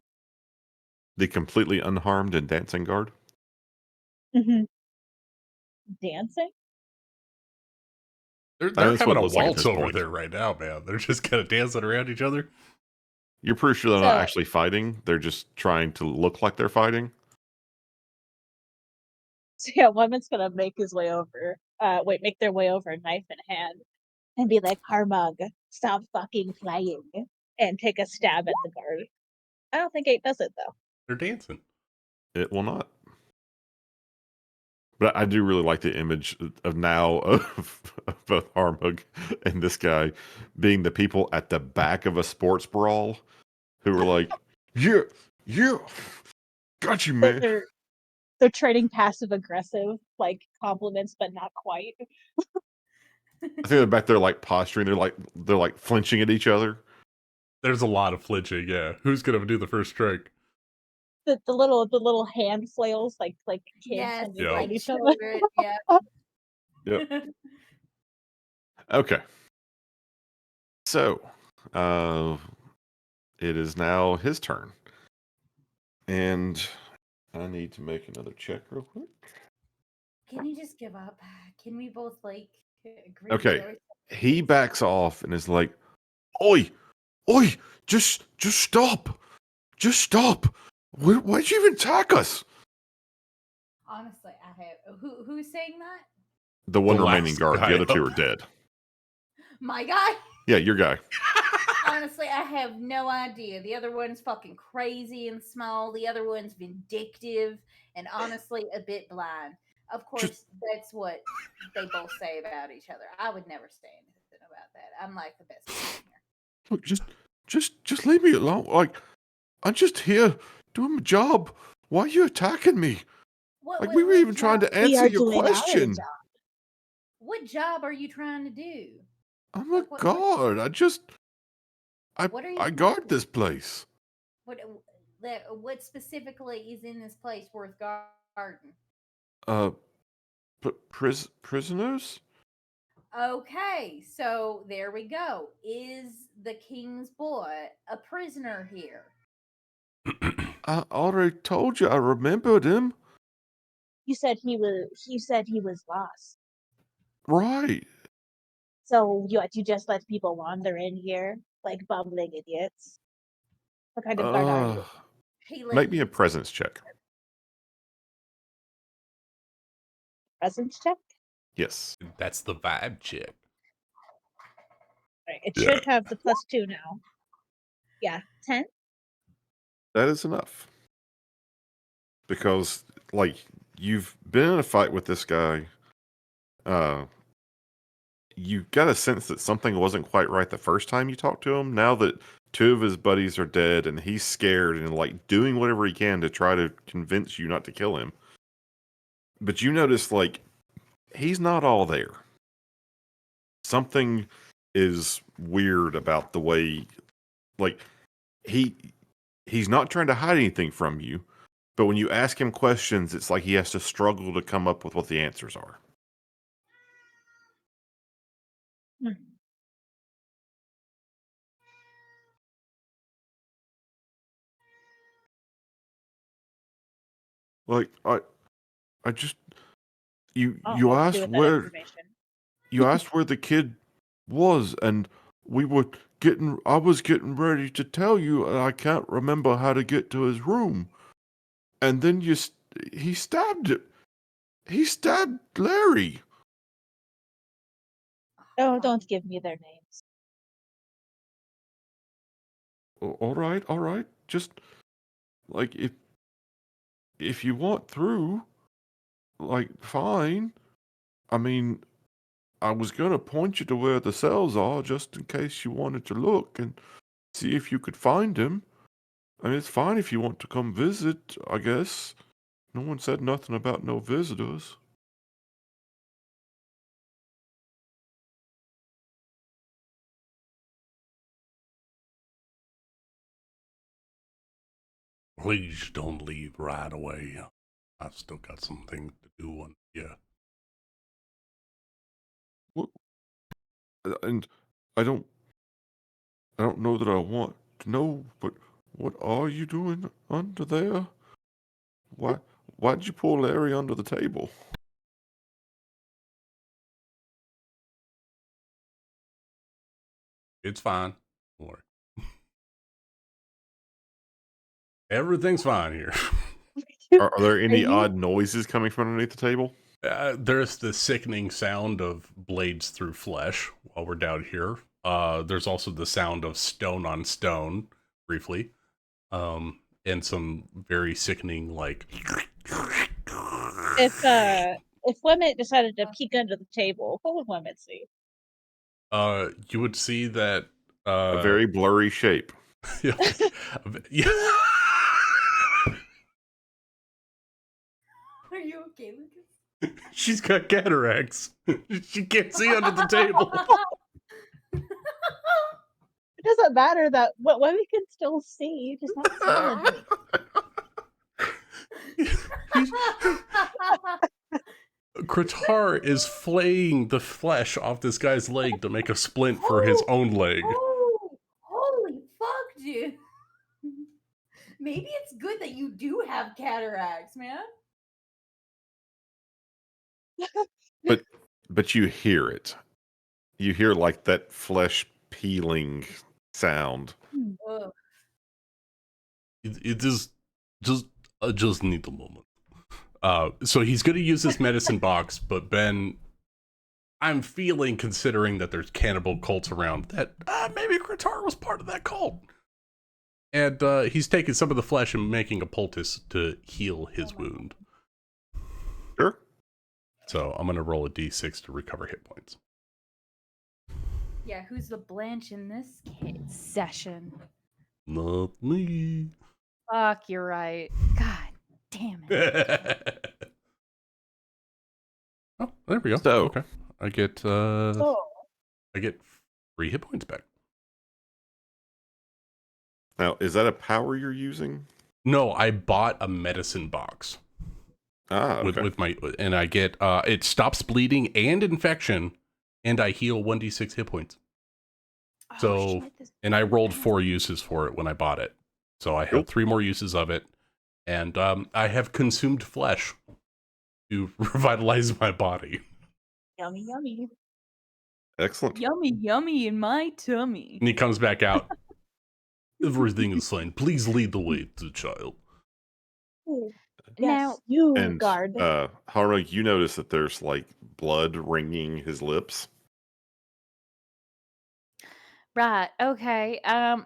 The completely unharmed and dancing guard. time. Dancing? They're That's having what it a looks like at waltz this over point. there right now, man. They're just kind of dancing around each other. You're pretty sure they're not So- actually fighting. They're just trying to look like they're fighting. So yeah, Wemmet's gonna make their way over knife in hand and be like, Harmug, stop fucking playing, and take a stab at the guard. I don't think 8 does it though. They're dancing. It will not. But I do really like the image of now of both Harmug and this guy being the people at the back of a sports brawl who were like, yeah, got you, man. They're trading passive aggressive like compliments, but not quite. I think they're back there like posturing. They're like flinching at each other. There's a lot of flinching, yeah. Who's going to do the first strike? The little hand flails like kids Yes, when they Yeah. fight like each other. children. Yeah. Yep. Okay. So, it is now his turn. And I need to make another check real quick. Can you just give up? Can we both like agree? Okay. to it? He backs off and is like, Oi, just stop. Just stop. Why'd you even attack us? Honestly, I have. Who's saying that? The one The remaining last guard. guy The other 2 up. are dead. My guy. Yeah, your guy. Honestly, I have no idea. The other one's fucking crazy and small. The other one's vindictive and honestly a bit blind. Of course, that's what they both say about each other. I would never say anything about that. I'm like the best person here. Look, just leave me alone. Like, I'm just here doing my job. Why are you attacking me? Like, we were even trying to We are answer your doing our question. job. What job are you trying to do? I'm a Like, what- guard. What are you I trying guard to- this place. What specifically is in this place worth guarding? Prisoners? Okay, so there we go. Is the king's boy a prisoner here? I already told you. I remembered him. You said he was lost. Right. So you just let people wander in here like bumbling idiots. What kind of guard are you? He let Make me you a presence check. presence check? Yes. That's the vibe check. Right, it Yeah. should have the +2 now. Yeah, 10. That is enough. Because, like, you've been in a fight with this guy. You got a sense that something wasn't quite right the first time you talked to him. Now that two of his buddies are dead and he's scared and, like, doing whatever he can to try to convince you not to kill him. But you notice, like, he's not all there. Something is weird about the way, like, he's not trying to hide anything from you, but when you ask him questions, it's like he has to struggle to come up with what the answers are. Hmm. Like, I just you I don't you know what to do asked with that where information. you asked where the kid was, and I was getting ready to tell you, and I can't remember how to get to his room. And then he stabbed it. He stabbed Larry. Oh, don't give me their names. All right. Just, like, if you want through, like, fine. I mean, I was gonna point you to where the cells are, just in case you wanted to look and see if you could find him. I mean, it's fine if you want to come visit, I guess. No one said nothing about no visitors. Please don't leave right away. I've still got some things to do. Yeah. And I don't know that I want to know, but what are you doing under there? Why'd you pull Larry under the table? It's fine. Don't worry. Everything's fine here. Are there any you- odd noises coming from underneath the table? There's the sickening sound of blades through flesh while we're down here. There's also the sound of stone on stone, briefly. And some very sickening, like... If Wemmet decided to peek under the table, what would Wemmet see? You would see that... A very blurry shape. yeah. Are you okay, Lucas? She's got cataracts. She can't see under the table. It doesn't matter that what Wemmet can still see, just not smell anything. Kratar is flaying the flesh off this guy's leg to make a splint for his own leg. Oh, holy fuck, dude. Maybe it's good that you do have cataracts, man. But you hear it. You hear, like, that flesh peeling sound. Ugh. It is just I just need a moment. So he's going to use his medicine box, but Ben, I'm feeling, considering that there's cannibal cults around, that maybe Kratar was part of that cult. And he's taking some of the flesh and making a poultice to heal his wound. Sure. So I'm going to roll a d6 to recover hit points. Yeah, who's the Blanche in this session? Not me. Fuck, you're right. God damn it. Oh, there we go. So- okay. I get Oh, I get 3 hit points back. Now, is that a power you're using? No, I bought a medicine box Okay. with my, and I get it stops bleeding and infection, and I heal 1d6 hit points. So, and I rolled 4 uses for it when I bought it. So I have Cool. 3 more uses of it, and I have consumed flesh to revitalize my body. yummy, yummy. Excellent. Yummy, yummy in my tummy. And he comes back out. Everything is fine. Please lead the way, to child. Ooh. Yes, Now, you And guard. Haru, you notice that there's like blood ringing his lips. right, okay. I'm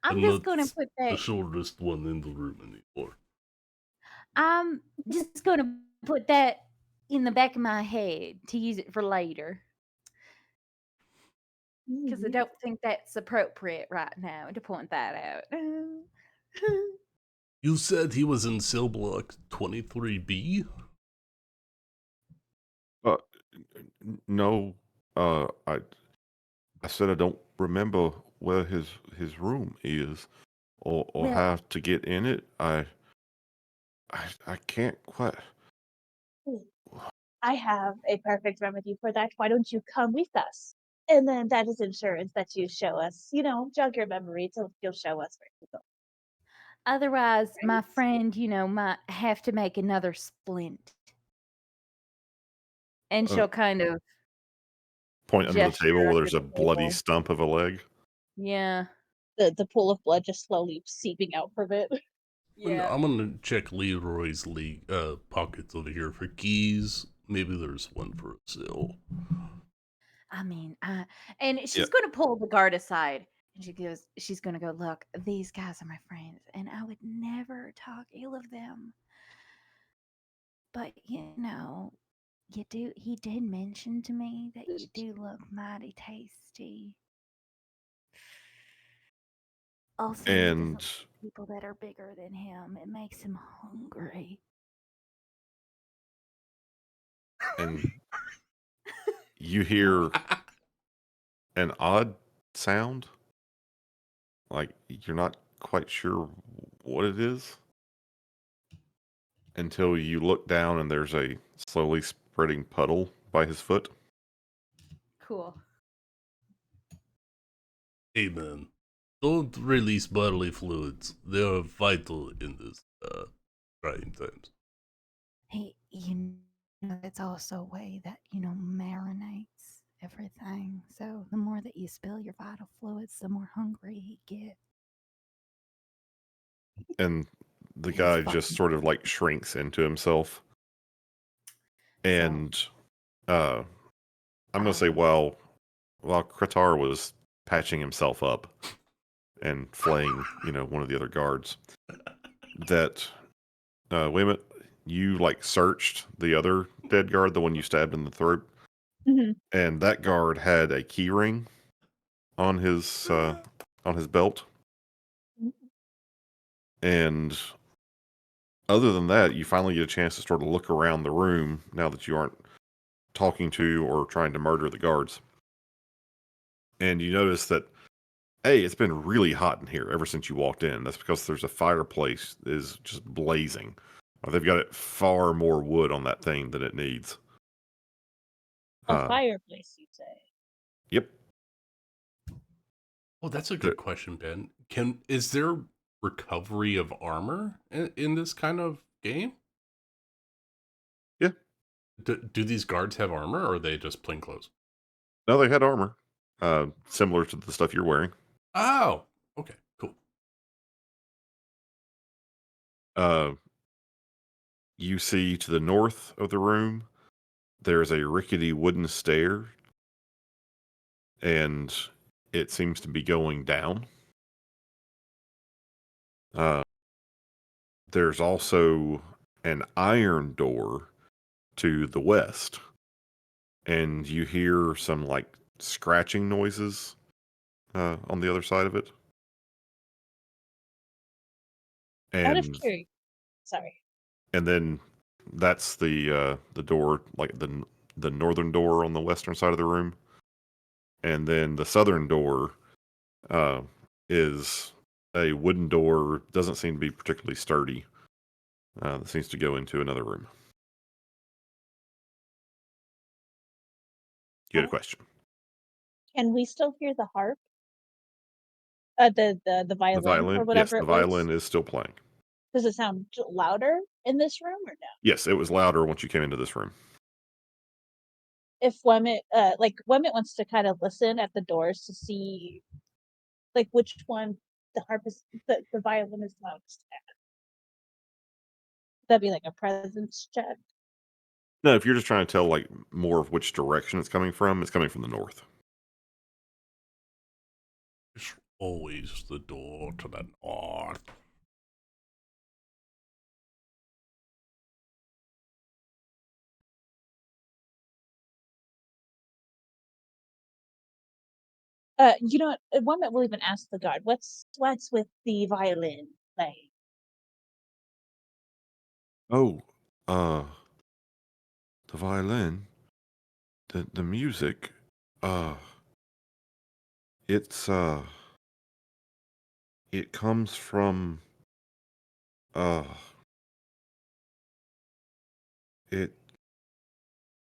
And just gonna not put the that. shortest one in the room anymore. I'm just gonna put that in the back of my head to use it for later. Because I Mhm. don't think that's appropriate right now to point that out. You said he was in cell block 23B? Uh, no, I said I don't remember where his room is, or Well, how to get in it. I can't quite. I have a perfect remedy for that. Why don't you come with us? And then that is insurance that you show us, jog your memory till you'll show us where to go. otherwise, my Right? friend, might have to make another splint. And Uh, she'll kind of Point under the table Gesture where under there's a the bloody table. stump of a leg. yeah. The pool of blood just slowly seeping out from it. Yeah. I'm gonna check Leroy's pockets over here for keys. Maybe there's one for a cell. I mean, and Yeah, she's gonna pull the guard aside and she's gonna go, look, these guys are my friends, and I would never talk ill of them. But he did mention to me that you do look mighty tasty. Also, he doesn't and like people that are bigger than him. It makes him hungry. and you hear an odd sound, like you're not quite sure what it is until you look down and there's a slowly spreading puddle by his foot. Cool. Hey man, don't release bodily fluids. They are vital in this trying times. Hey, it's also a way that, marinates everything. So the more that you spill your vital fluids, the more hungry he gets. And the It's guy just fucking sort of like shrinks into himself. so And uh, I'm gonna say um while Kratar was patching himself up and flaying, one of the other guards, that wait a minute, you like searched the other dead guard, the one you stabbed in the throat, Mhm. and that guard had a key ring on his belt. And other than that, you finally get a chance to sort of look around the room now that you aren't talking to or trying to murder the guards. And you notice that, hey, it's been really hot in here ever since you walked in. That's because there's a fireplace that is just blazing. They've got it far more wood on that thing than it needs. A Uh, fireplace, you'd say. yep. Oh, that's a There- good question, Ben. Is there recovery of armor in this kind of game? Yeah. Do these guards have armor, or are they just plain clothes? No, they had armor, similar to the stuff you're wearing. Oh, okay, cool. Uh, you see to the north of the room, there's a rickety wooden stair, and it seems to be going down. Uh, there's also an iron door to the west, and you hear some like scratching noises on the other side of it. Out of And curiosity, sorry. then that's the door, like the northern door on the western side of the room, and then the southern door uh, is a wooden door. Doesn't seem to be particularly sturdy. That seems to go into another room. You had a question. Can we still hear the harp? The The violin or violin, yes, whatever the it was? violin is still playing. Does it sound louder in this room or no? Yes, it was louder once you came into this room. If Wemmet wants to kind of listen at the doors to see, like, which one the violin is loudest at. That'd be like a presence check. No, if you're just trying to tell like more of which direction it's coming from the north. There's always the door to the north. You know what? One that will even ask the guard, what's with the violin playing? Oh, uh, the violin, the music, uh, it's it comes from uh, it.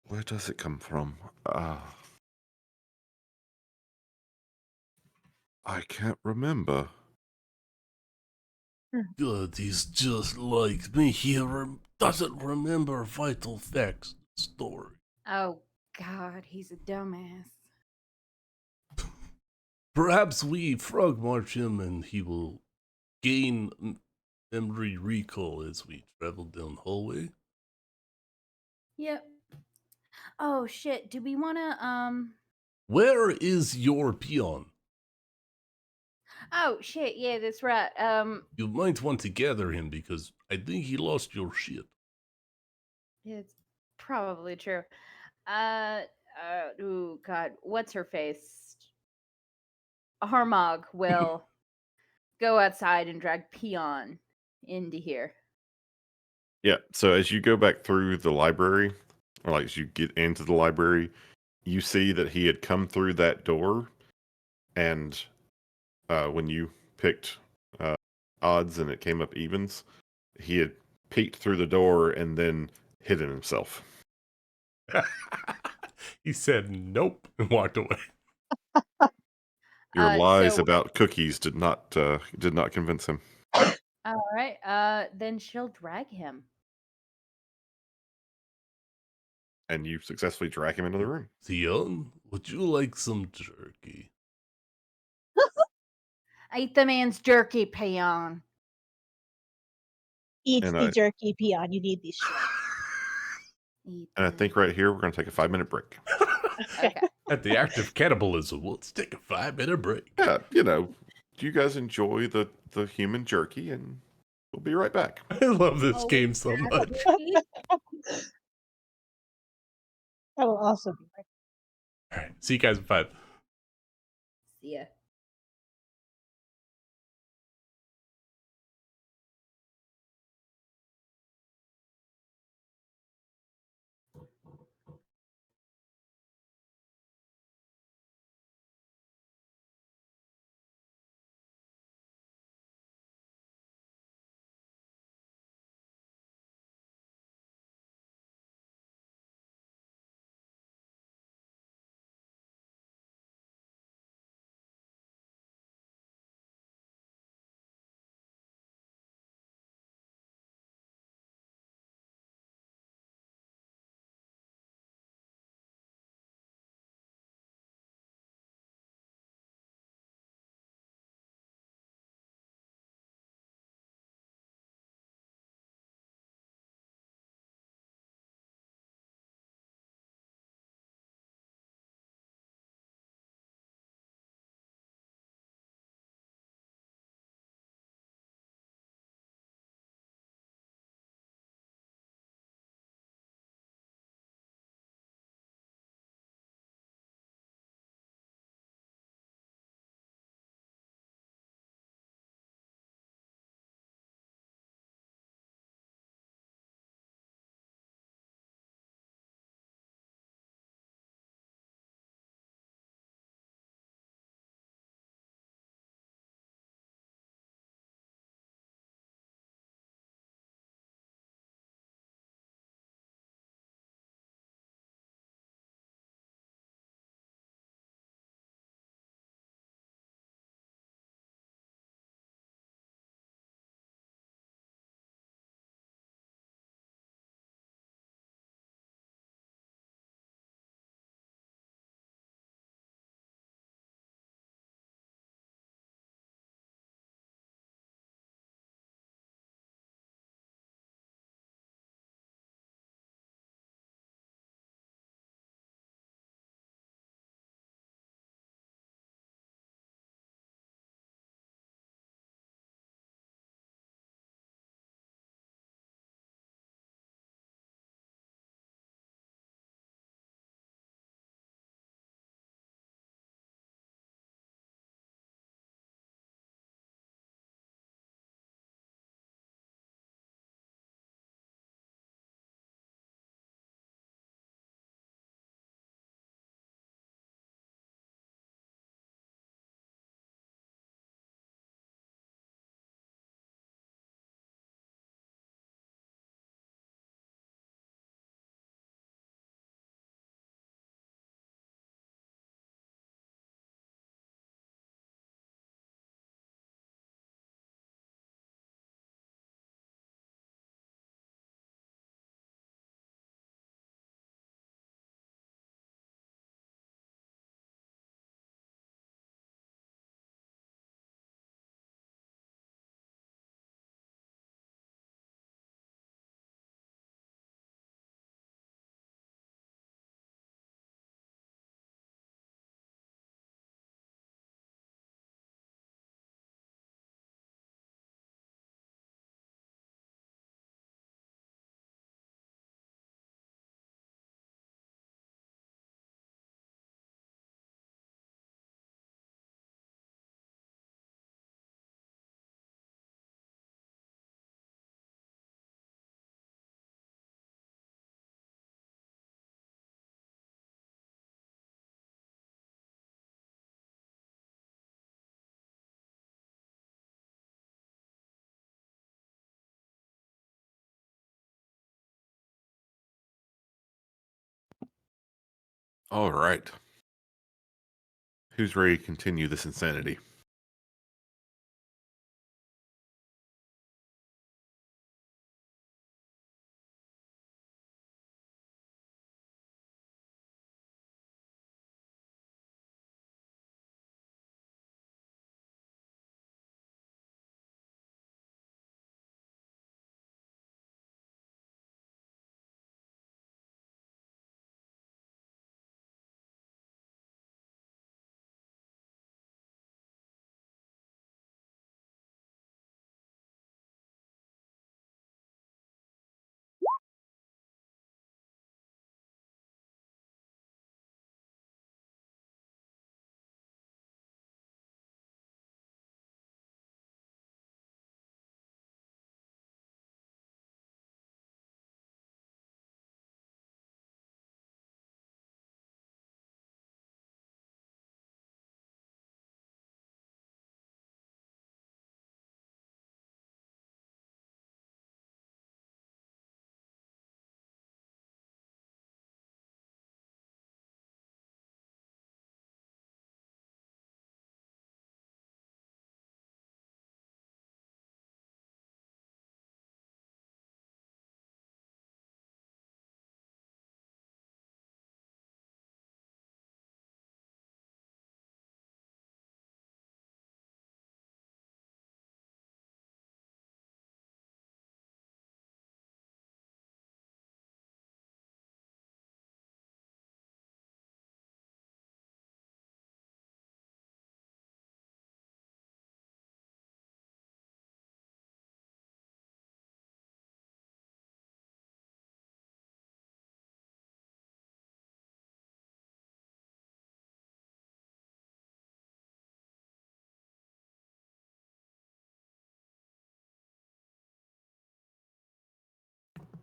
Where does it come from? I can't remember. God, he's just like me. He doesn't remember vital facts in the story. Oh God, he's a dumbass. Perhaps we frog march him and he will gain memory recall as we travel down the hallway. Yep. Oh shit. Do we wanna Where is your peon? Oh shit, yeah, that's right. You might want to gather him because I think he lost your shit. It's probably true. Oh God, what's her face? Harmog will go outside and drag Peon into here. Yeah. So as you go back through the library, or like as you get into the library, you see that he had come through that door, and when you picked odds and it came up evens, he had peeked through the door and then hidden himself. He said nope and walked away. Your lies So about cookies did not convince him. all right, then she'll drag him. And you successfully drag him into the room. Theon, would you like some jerky? I eat the man's jerky, Peon. Eat And the I jerky, peon. You need these shrimp. Eat and I the- think right here we're going to take a 5-minute break. Okay. At the act of cannibalism, let's take a 5-minute break. Yeah, do you guys enjoy the human jerky? And we'll be right back. I love this Oh, game so much. jerky? That will also be right. All right, see you guys in 5. See ya. All right. Who's ready to continue this insanity?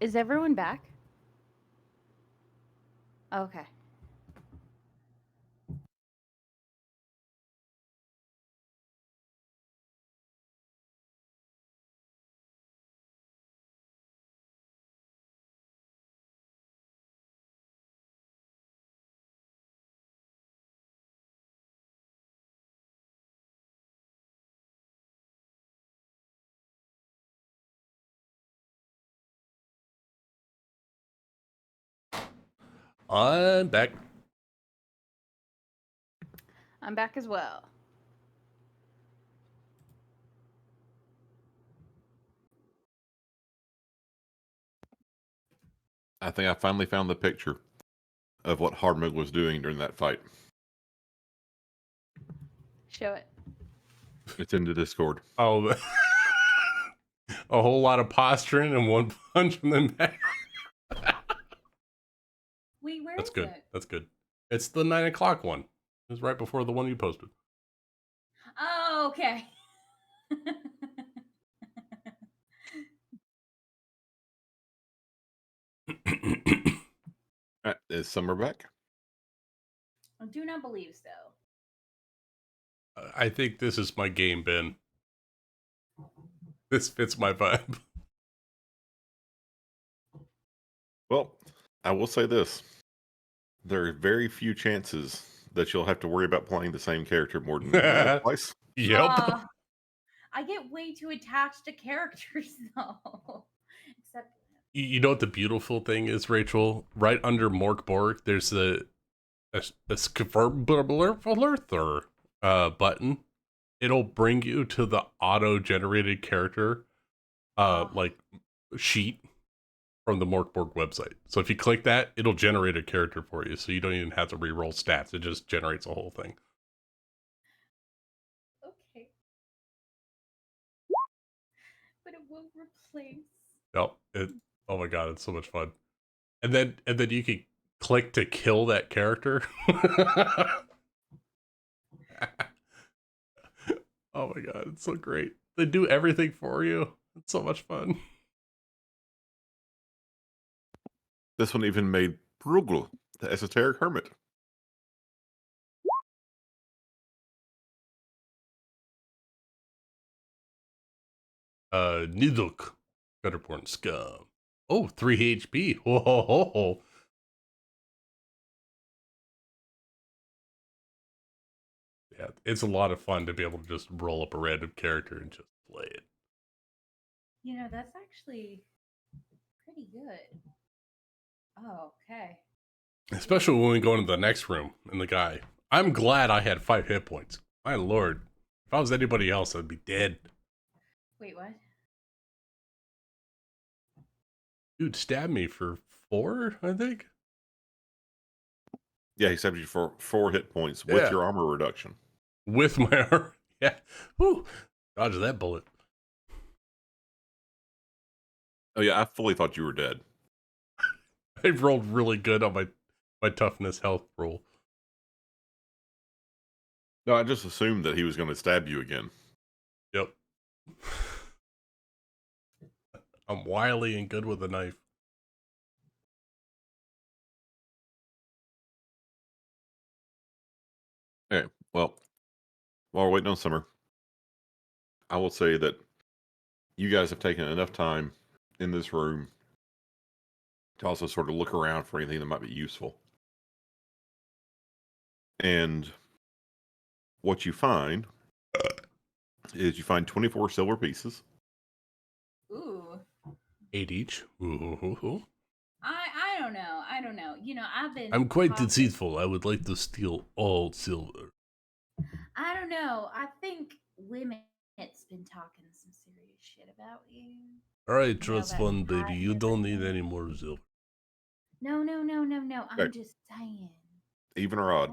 Is everyone back? Okay. I'm back. I'm back as well. I think I finally found the picture of what Hardmug was doing during that fight. Show it. It's in the Discord. Oh, a whole lot of posturing and one punch and then back. Wait, where That's is good. it? That's good. It's the 9 o'clock one. It was right before the one you posted. Oh, okay. Is Summer back? I do not believe so. I think this is my game, Ben. This fits my vibe. Well, I will say this. There are very few chances that you'll have to worry about playing the same character more than twice. Yep. I get way too attached to characters though. Except You know what the beautiful thing is, Rachel? Right under Mork Borg, there's a button. It'll bring you to the auto-generated character like sheet from the Mork Borg website. So if you click that, it'll generate a character for you, so you don't even have to re-roll stats. It just generates a whole thing. okay. But it won't replace. Yep. Oh my god, it's so much fun. And then you can click to kill that character. Oh my god, it's so great. They do everything for you. It's so much fun. This one even made Brugl, the esoteric hermit. Niduk. Gutterborn scum. Oh, 3 HP. Whoa, ho, ho, ho. Yeah, it's a lot of fun to be able to just roll up a random character and just play it. You know, that's actually pretty good. Oh, okay. Especially when we go into the next room and the guy. I'm glad I had 5 hit points. My lord. If I was anybody else, I'd be dead. Wait, what? Dude stabbed me for 4, I think. Yeah, he stabbed you for 4 hit points with Yeah. your armor reduction. With my arm. Yeah. Whew. Dodge that bullet. Oh yeah, I fully thought you were dead. I rolled really good on my toughness health roll. No, I just assumed that he was going to stab you again. Yep. I'm wily and good with a knife. Okay, well, while we're waiting on Summer, I will say that you guys have taken enough time in this room to also sort of look around for anything that might be useful. And what you find is you find 24 silver pieces. Ooh. 8 each. Ooh. I don't know. I don't know. You know, I've been I'm quite talking- deceitful. I would like to steal all silver. I don't know. I think Limit's been talking some serious shit about you. Alright, know trust that fund, baby. high You don't need everything. any more silver. No. I'm Okay. just saying. Even or odd?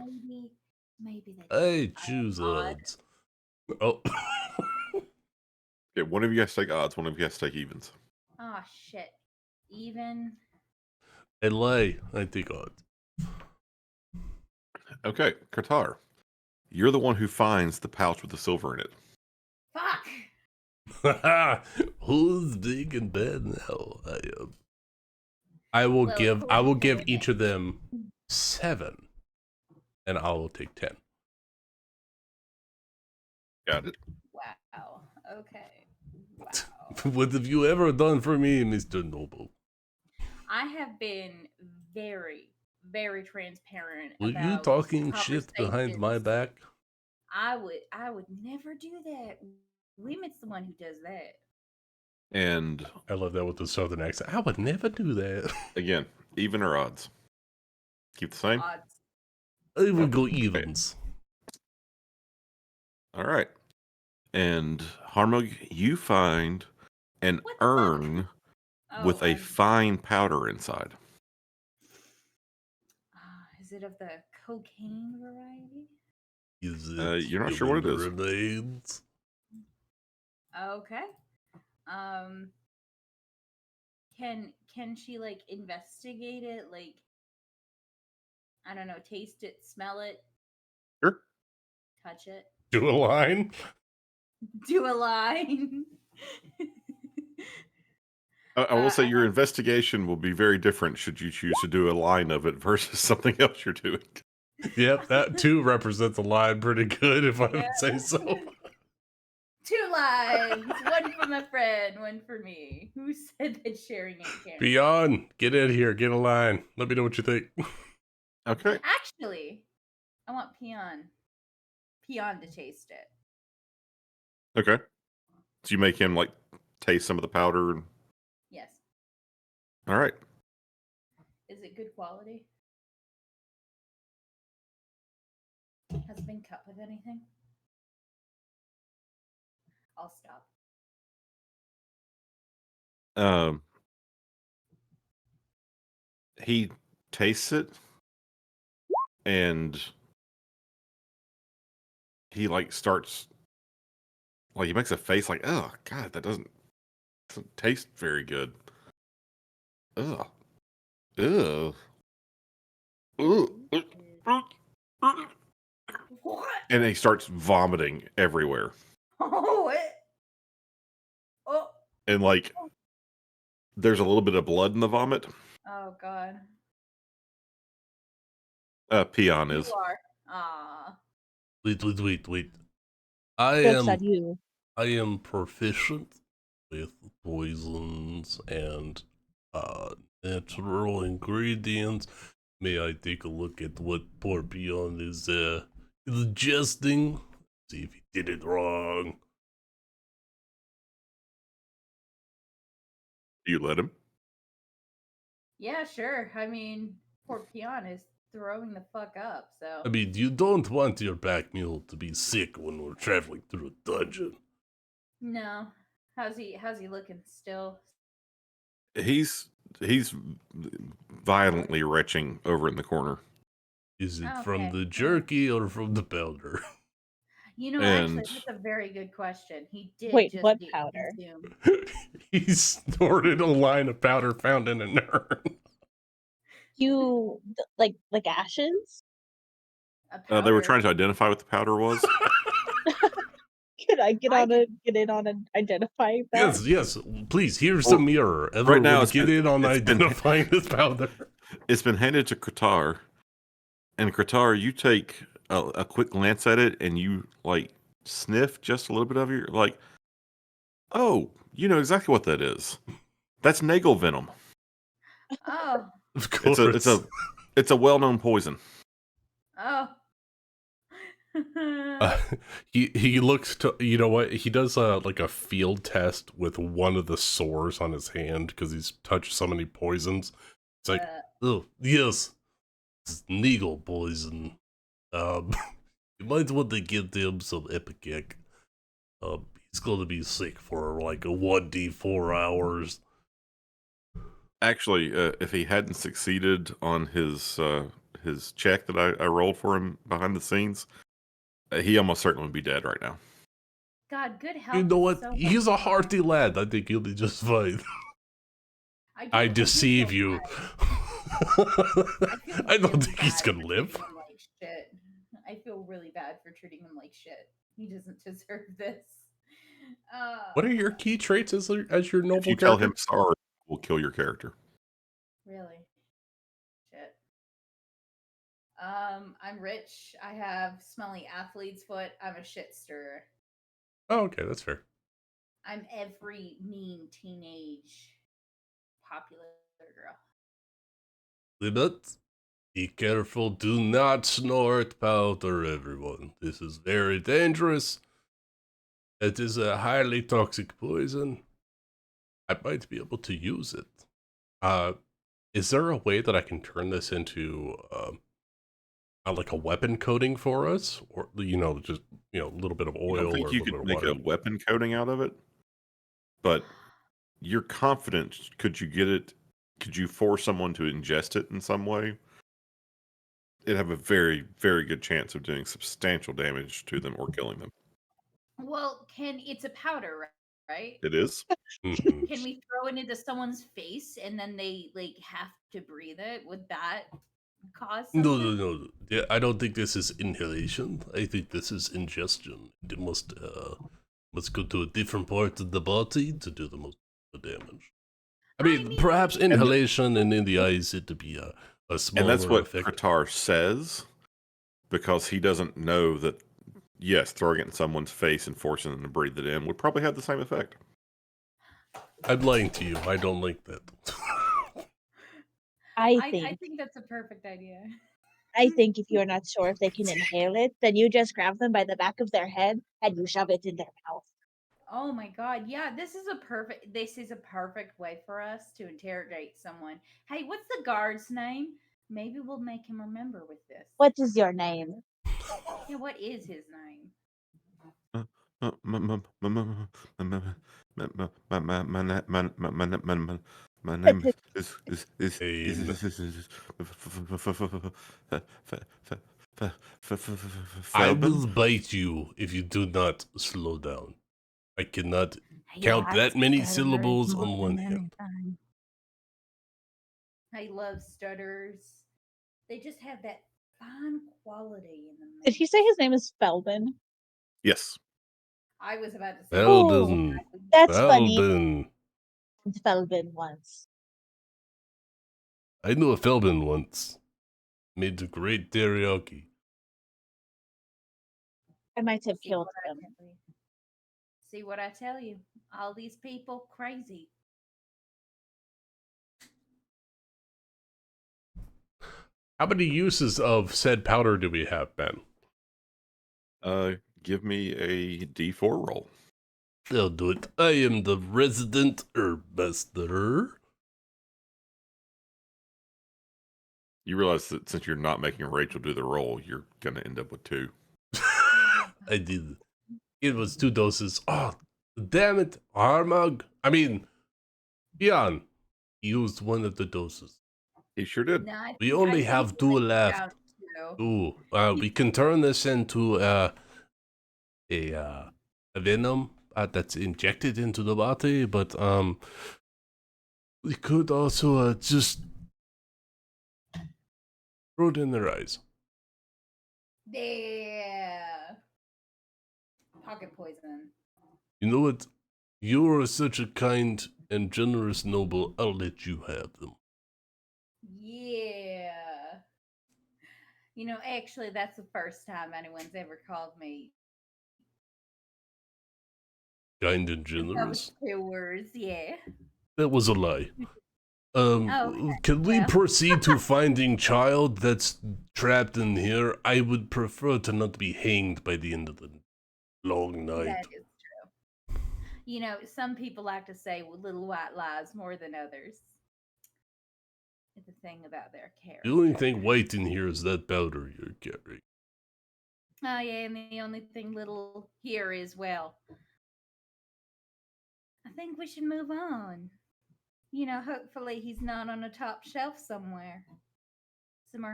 Maybe that. I choose odds. Oh. Okay, one of you guys take odds, one of you guys take evens. Oh shit. Even. I lie. I take odds. Okay, Qatar, you're the one who finds the pouch with the silver in it. Fuck. Who's big and bad now? I am. I will Well, give according to each of Limit. them 7, and I will take 10. Got it. Wow. Okay. Wow. What have you ever done for me, Mr. Noble? I have been very, very transparent Were about you talking shit behind my conversations. back? I would never do that. Limit's the one who does that. And I love that with the southern accent. I would never do that. again, even or odds? Keep the same? Odds. I would go evens. All right. And Harmog, you find an What the fuck? urn with a fine powder inside. Is it of the cocaine variety? Is it You're not sure what it is. remains? Okay. Can she like investigate it? Like, I don't know, taste it, smell it, Sure. touch it, Do a line? do a line. I will say your investigation will be very different should you choose to do a line of it versus something else you're doing. Yep, that too represents a line pretty good, if I would say so. 2 lines. One for my friend, one for me. Who said that sharing ain't caring? Beyond, get in here, get a line. Let me know what you think. Okay. Actually, I want Peon to taste it. Okay. So you make him like taste some of the powder. And... Yes. All right. Is it good quality? Has it been cut with anything? I'll stop. He tastes it and he like starts like he makes a face like, oh god, that doesn't taste very good. Ugh. Ugh. Ugh. What? And he starts vomiting everywhere. Oh, it. Oh. And like there's a little bit of blood in the vomit. Oh God. Peon is. You are. Ah. Wait. I Jokes am on you. proficient with poisons and natural ingredients. May I take a look at what poor Peon is Adjusting. See if he did it wrong. Do you let him? Yeah, sure. I mean, poor Peon is throwing the fuck up, so. I mean, you don't want your back mule to be sick when we're traveling through a dungeon. No. How's he looking still? He's violently retching over in the corner. Is it from Okay, the yeah. jerky or from the powder? You know, actually, And that's a very good question. He did Wait, just what get powder? consumed. He snorted a line of powder found in an urn. You like ashes? A they were powder. trying to identify what the powder was. Can I get I on could- get in on identifying that? Yes, please, here's Well, the mirror. right Everyone now get in on identifying this powder. It's been handed to Qatar, and Qatar, you take a quick glance at it, and you like sniff just a little bit of your like. Oh, you know exactly what that is. That's Nagel venom. Oh. Of course. It's a well-known poison. Oh. He looks to, you know what, he does like a field test with one of the sores on his hand because he's touched so many poisons. It's like, oh yes, it's needle poison. You might want to give him some Epicac. He's gonna be sick for like a 1d4 hours. Actually, if he hadn't succeeded on his check that I rolled for him behind the scenes, he almost certainly would be dead right now. God, good health. You know is what? so He's a much fun. hearty lad. I think he'll be just fine. I do deceive feel you. bad. feel I don't really think he's bad gonna for live. treating him like shit. I feel really bad for treating him like shit. He doesn't deserve this. What are your key traits as your noble If you character? tell him sorry, we'll kill your character. Really? Shit. I'm rich. I have smelly athlete's foot. I'm a shit stirrer. Oh, okay, that's fair. I'm every mean teenage popular girl. Libet, be careful. Do not snort powder, everyone. This is very dangerous. It is a highly toxic poison. I might be able to use it. Is there a way that I can turn this into like a weapon coating for us, or just a little bit of I oil don't think or a you little bit could of make water? a weapon coating out of it, but you're confident. Could you get it? Could you force someone to ingest it in some way? It'd have a very, very good chance of doing substantial damage to them or killing them. Well, it's a powder, right? It is. Mhm. Can we throw it into someone's face and then they like have to breathe it? Would that cause No, something? no. Yeah, I don't think this is inhalation. I think this is ingestion. It must go to a different part of the body to do the most damage. I mean, perhaps maybe- inhalation and in the eyes it to be a smaller And that's what effect. Qatar says, because he doesn't know that, yes, throwing it in someone's face and forcing them to breathe it in would probably have the same effect. I'm lying to you. I don't like that. I I think think that's a perfect idea. I think if you're not sure if they can inhale it, then you just grab them by the back of their head and you shove it in their mouth. Oh my god, yeah, this is a perfect way for us to interrogate someone. Hey, what's the guard's name? Maybe we'll make him remember with this. What is your name? Yeah, what is his name? My name Pain. I Felbin. will bite you if you do not slow down. I cannot Your count that heart's many better syllables more on one than hand. anything. I love stutters. They just have that fine quality in them. Did he say his name is Felbin? Yes. I was about to say. Felden. That's funny. Felden. Felbin once. I knew a Felden once. Made a great teriyaki. I might have See killed what I him. tell you. See what I tell you. All these people crazy. How many uses of said powder do we have, Ben? Give me a D4 roll. I'll do it. I am the resident herbmaster. You realize that since you're not making Rachel do the roll, you're gonna end up with 2. I did. It was 2 doses. Oh, damn it. Armag. I mean, Ian used one of the doses. He sure did. No, We only think have he 2 went left. down to- Ooh, we can turn this into a venom that's injected into the body, but we could also just throw it in their eyes. Yeah. Pocket poison. You know what? You are such a kind and generous noble. I'll let you have them. Yeah. You know, actually, that's the first time anyone's ever called me. Kind and That was generous. 2 words, yeah. That was a lie. Okay, Can we well. proceed to finding child that's trapped in here? I would prefer to not be hanged by the end of the long night. That is true. You know, some people like to say little white lies more than others. It's the thing about their character. The only thing white in here is that powder you're carrying. Oh, yeah, and the only thing little here is, well, I think we should move on. You know, hopefully he's not on a top shelf somewhere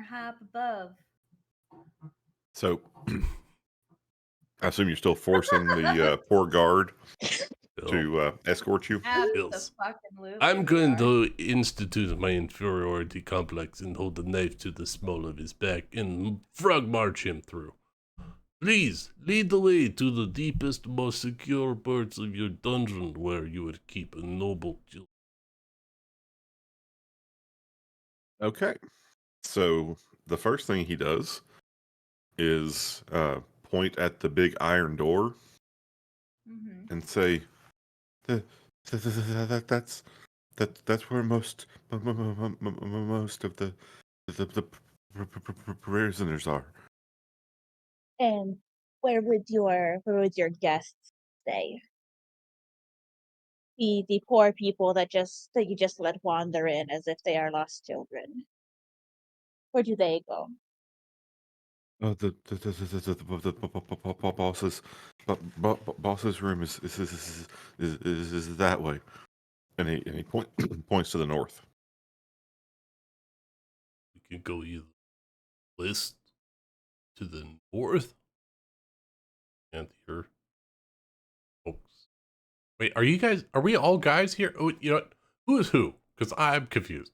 high up above. So, I assume you're still forcing the poor guard to escort you. Yes. Absolutely. I'm going to institute my inferiority complex and hold the knife to the small of his back and frog march him through. Please, lead the way to the deepest, most secure parts of your dungeon where you would keep a noble child. Okay. So, the first thing he does is point at the big iron door Mm-hmm. and say, that's where most of the prisoners are. And where would your guests stay? The poor people that you just let wander in as if they are lost children. Where do they go? The boss's room is that way, and he points to the north. We can go either west to the north and here. Folks. Wait, are we all guys here? Oh, you know what? Who is who? Because I'm confused.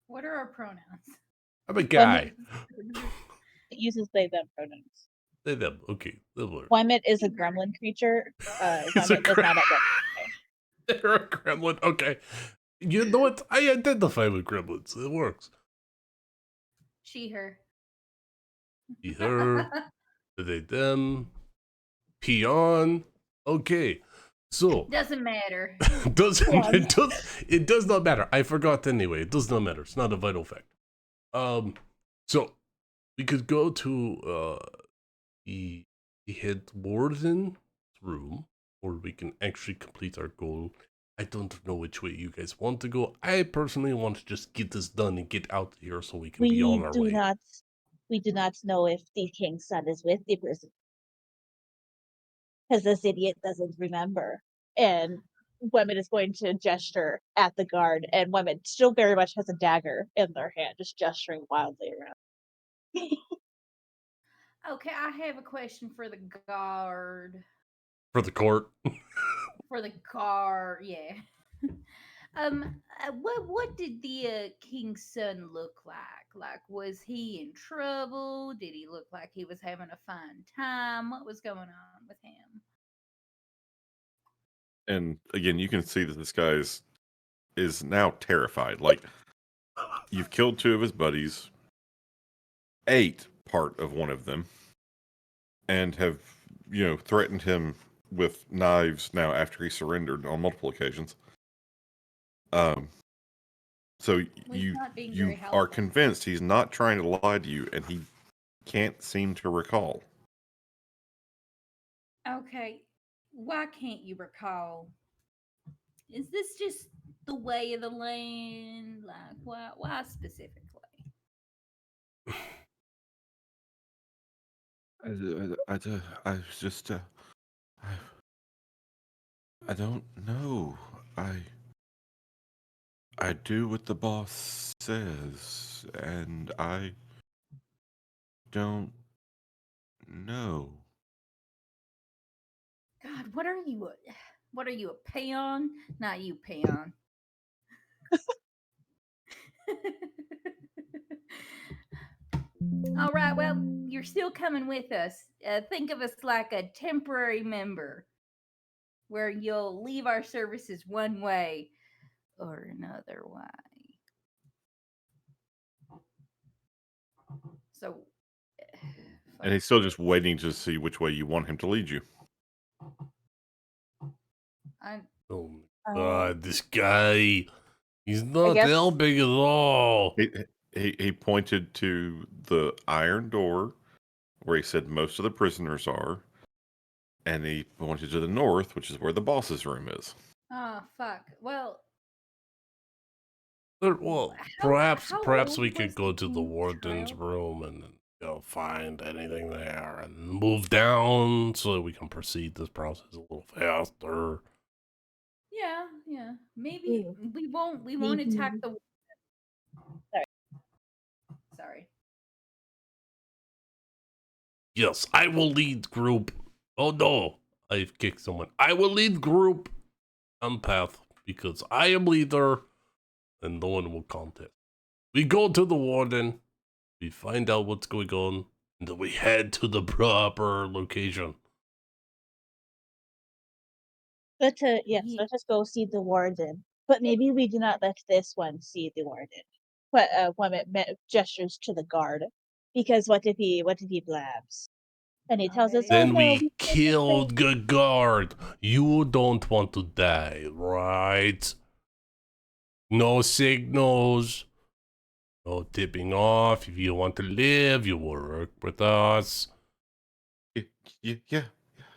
What are our pronouns? I'm a guy. It uses they them pronouns. They them. Okay. Wymet is a gremlin creature. It's a Wymet does not identify. They're a gremlin. Okay. You know what? I identify with gremlins. It works. She, her. He, her. They, them. Peon. Okay. So Doesn't matter. it does not matter. I forgot anyway. It does not matter. It's not a vital fact. So we could go to the head warden's room, or we can actually complete our goal. I don't know which way you guys want to go. I personally want to just get this done and get out of here so we can be on our way. We do not know if the king's son is with the prison. Because this idiot doesn't remember. And Wymet is going to gesture at the guard, and Wymet still very much has a dagger in their hand, just gesturing wildly around. Okay, I have a question for the guard. For the court. For the guard, yeah. What did the king's son look like? Like, was he in trouble? Did he look like he was having a fine time? What was going on with him? And again, you can see that this guy is now terrified. Like, you've killed 2 of his buddies, ate part of one of them, and have, threatened him with knives now after he surrendered on multiple occasions. So Well, he's not being you very are helpful. convinced he's not trying to lie to you, and he can't seem to recall. Okay, why can't you recall? Is this just the way of the land? Like, why specifically? I was just, I, I don't know. I do what the boss says, and I don't know. God, what are you? What are you, a peon? Not you, peon. All right, well, you're still coming with us. Think of us like a temporary member where you'll leave our services one way or another way. So, And he's still just waiting to see which way you want him to lead you. I, Oh my Uh, god, this guy. He's not guess- helping at all. He pointed to the iron door where he said most of the prisoners are, and he pointed to the north, which is where the boss's room is. oh, fuck. Well, Well, how, perhaps old we could was go the to the pink warden's child? room and find anything there and move down so that we can proceed this process a little faster. Yeah. Maybe Ooh. we won't Maybe- attack the. Sorry. Sorry. Yes, I will lead group. Oh no, I've kicked someone. I will lead group on path because I am leader and no one will contest. We go to the warden, we find out what's going on, and then we head to the proper location. Yes, Ye- let us go see the warden. But maybe we do not let this one see the warden. But Womet gestures to the guard, because what if he blabs and he Oh, tells that us, is- "Oh Then no, we can't get kill away." the guard. You don't want to die, right? No signals. No tipping off. If you want to live, you will work with us. Yeah, yeah,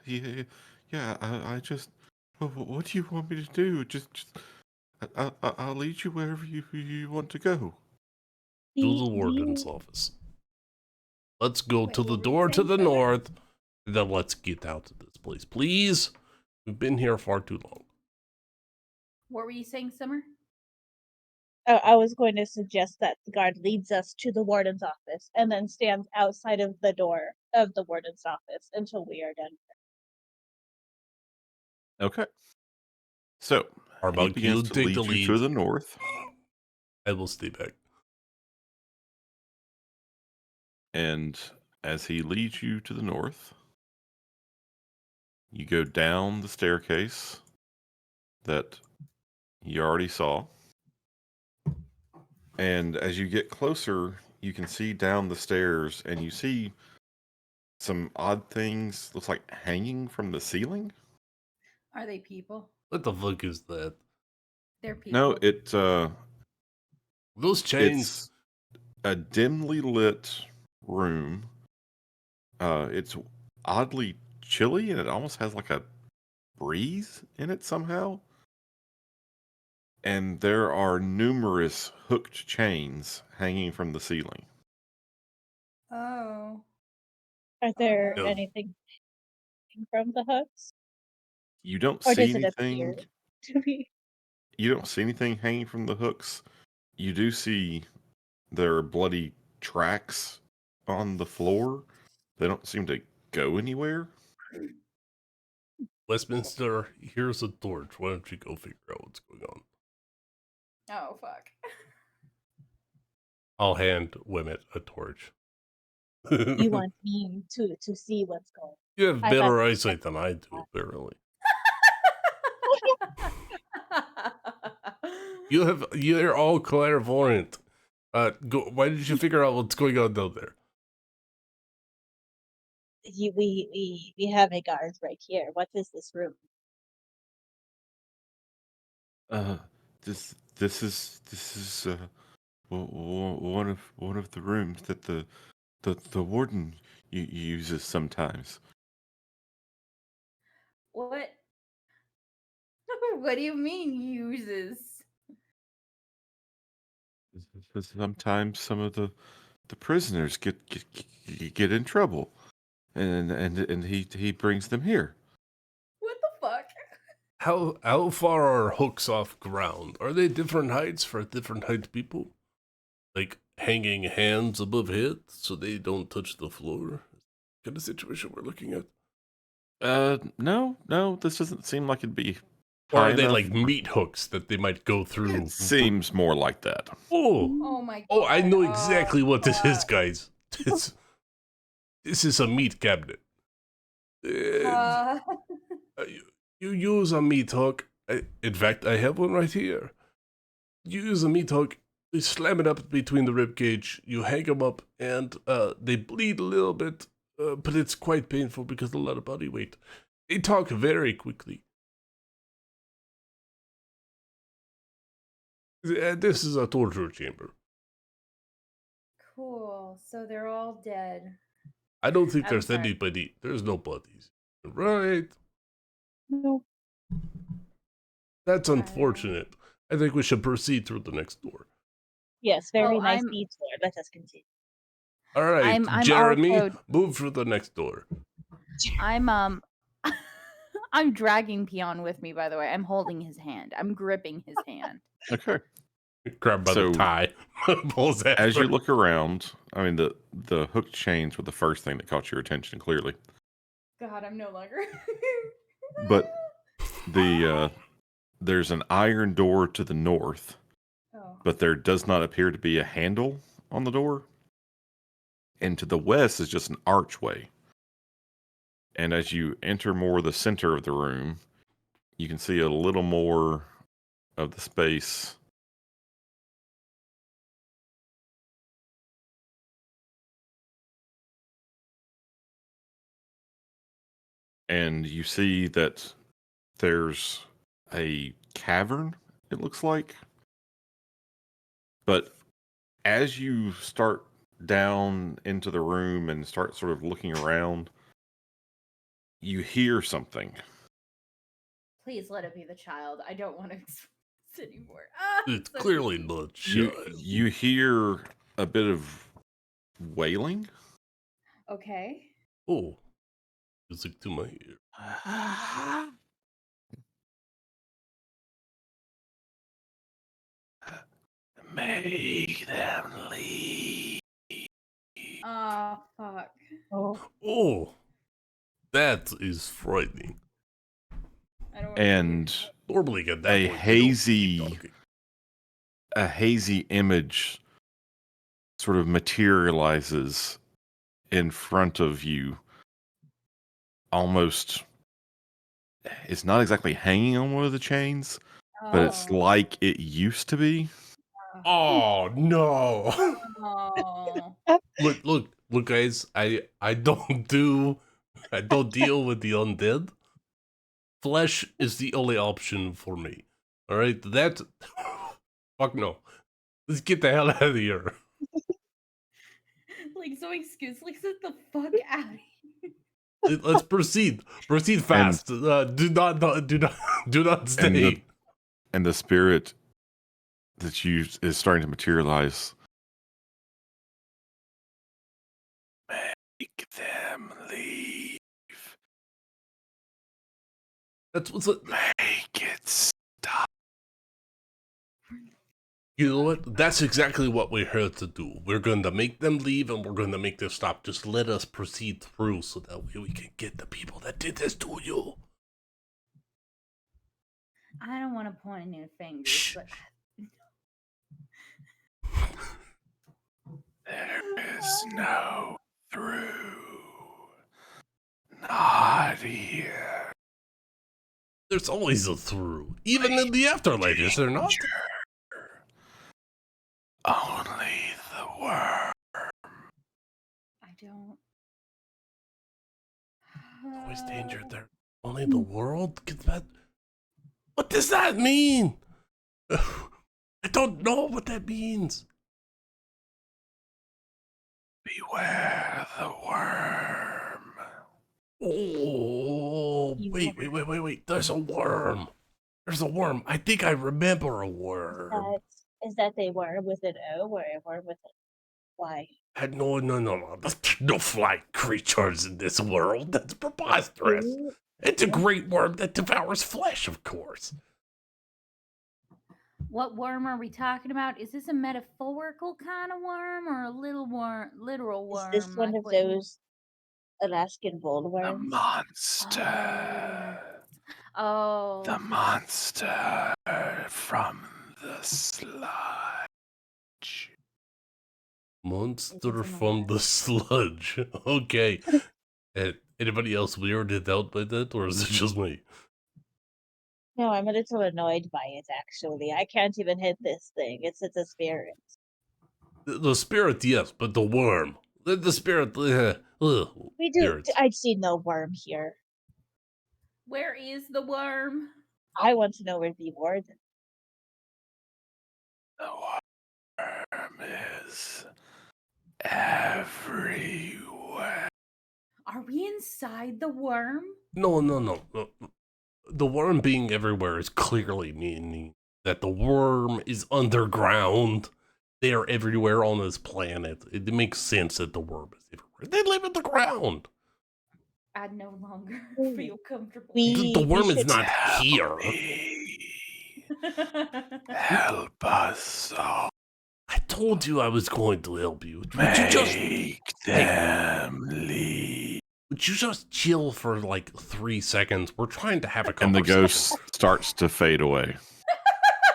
yeah, yeah. I just, what do you want me to do? I'll lead you wherever you want to go. To the Do warden's you- office. Let's go Wait, to what the were you door to saying, the Summer? north. And then let's get out of this place, please. We've been here far too long. What were you saying, Summer? I was going to suggest that the guard leads us to the warden's office and then stands outside of the door of the warden's office until we are done. Okay. So How he about begins you to take the lead you lead? to the north, I will stay back. and as he leads you to the north, you go down the staircase that you already saw. And as you get closer, you can see down the stairs and you see some odd things, looks like hanging from the ceiling. Are they people? What the fuck is that? They're people. No, Those chains. it's a dimly lit room. It's oddly chilly and it almost has like a breeze in it somehow. And there are numerous hooked chains hanging from the ceiling. Oh. Are there no. anything from the hooks, You don't or see does it appear anything. to be? You don't see anything hanging from the hooks. You do see there are bloody tracks on the floor. They don't seem to go anywhere. Westminster, here's a torch. Why don't you go figure out what's going on? Oh, fuck. I'll hand Wemmet a torch. You want me to see what's going? You have I better thought- eyesight than I do, apparently. You're all clairvoyant. Why did you figure out what's going on down there? We have a guard right here. What is this room? Uh, this is one of the rooms that the the warden uses sometimes. What? What do you mean uses? Sometimes some of the prisoners get in trouble, and he brings them here. What the fuck? How far are hooks off ground? Are they different heights for different height people? Like hanging hands above head so they don't touch the floor? Kind of situation we're looking at. No, this doesn't seem like it'd be Or high are they enough. like meat hooks that they might go through? It seems more like that. Oh, Oh my god. oh! I know exactly what this is, fuck. guys. This is a meat cabinet. And, Uh, you use a meat hook. In fact, I have one right here. You use a meat hook. You slam it up between the rib cage. You hang them up, and they bleed a little bit, but it's quite painful because of a lot of body weight. They talk very quickly. This is a torture chamber. cool. So they're all dead. I don't think I'm there's sorry. anybody. There's no bodies. Right. No. That's unfortunate. I think we should proceed through the next door. Yes, very Oh, nice I'm- detour. Let us continue. All right, I'm Jeremy, also- move through the next door. I'm I'm dragging Peon with me, by the way. I'm holding his hand. I'm gripping his hand. Okay. Grab by So, the tie. Pulls that As you through. look around, I mean the hook chains were the first thing that caught your attention, clearly. God, I'm no longer. But there's an iron door to the north, Oh. but there does not appear to be a handle on the door. And to the west is just an archway. And as you enter more the center of the room, you can see a little more of the space. And you see that there's a cavern, it looks like. But as you start down into the room and start sort of looking around, you hear something. Please let it be the child. I don't want to express anymore. Ah, It's so clearly creepy. not You, child. you hear a bit of wailing. Okay. Oh, music to my ear. Make them leave. Oh fuck. Oh, Oh, that is frightening. I don't. wanna And hear Normally, at that A point, they don't keep hazy- talking. a hazy image sort of materializes in front of you. Almost, it's not exactly hanging on one of the chains, that. but it's Oh. like it used to be. Oh no! Oh. look, guys. I don't deal with the undead. Flesh is the only option for me. All right, that. Fuck no. Let's get the hell out of here. Like so excuse like get the fuck out of here. Let's proceed. Proceed fast. Do not stay. And the spirit that you is starting to materialize. Make them leave. That's what's. Make it stop. You know what? That's exactly what we're here to do. We're going to make them leave and we're going to make them stop. Just let us proceed through so that way we can get the people that did this to you. I don't want to point any fingers, Shh. but There is no through. Not here. There's always a through. Even in the afterlife, is there not? Only the worm. I don't. Always danger there. Only the world? Get that? What does that mean? I don't know what that means. Beware the worm. Oh, You wait. There's a worm. There's a worm. I think I remember a worm. is that a worm with an O or a worm with a Y? No. There's no flying creatures in this world. That's preposterous. Ooh, It's a great worm that devours flesh, of course. What worm are we talking about? Is this a metaphorical kind of worm or a little worm, literal is worm? this one like of what you- those Alaskan The bollworms? monster. Oh, The monster from the sludge. Monster It's from the sludge. Okay. Anybody else weirded out by that, or is it just me? No, I'm a little annoyed by it actually. I can't even hit this thing. It's a spirit. The spirit, yes, but the worm. The spirit, spirits. I'd see no worm here. Where is the worm? I want to know where the warden. The worm is everywhere. Are we inside the worm? No. The worm being everywhere is clearly meaning that the worm is underground. They are everywhere on this planet. It makes sense that the worm is everywhere. They live in the ground. I no longer Ooh. feel comfortable. The worm is should- not here. Help us all. I told you I was going to help you. Would you just Make them leave. would you just chill for like 3 seconds? We're trying to have a And the conversation. ghost starts to fade away.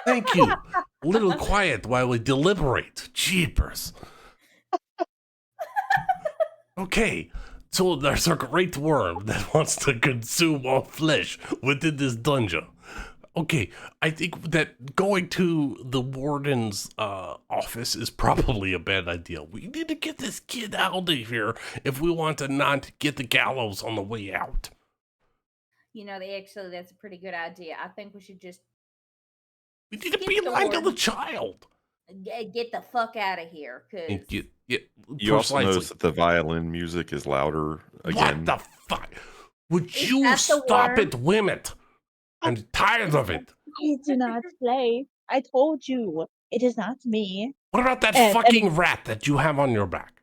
Thank you. A little quiet while we deliberate. Jeepers. Okay, so there's a great worm that wants to consume all flesh within this dungeon. Okay, I think that going to the warden's office is probably a bad idea. We need to get this kid out of here if we want to not get the gallows on the way out. You know, that's a pretty good idea. I think we should just We need to Skip be the line to the warden. child. get the fuck out of here. And Cause You also precisely. notice that the violin music is louder What again. the fuck? Would Is you that the stop worm? it, Wimmet? I'm tired of it. I do not play. I told you. It is not me. What about that And- fucking rat that you have on your back?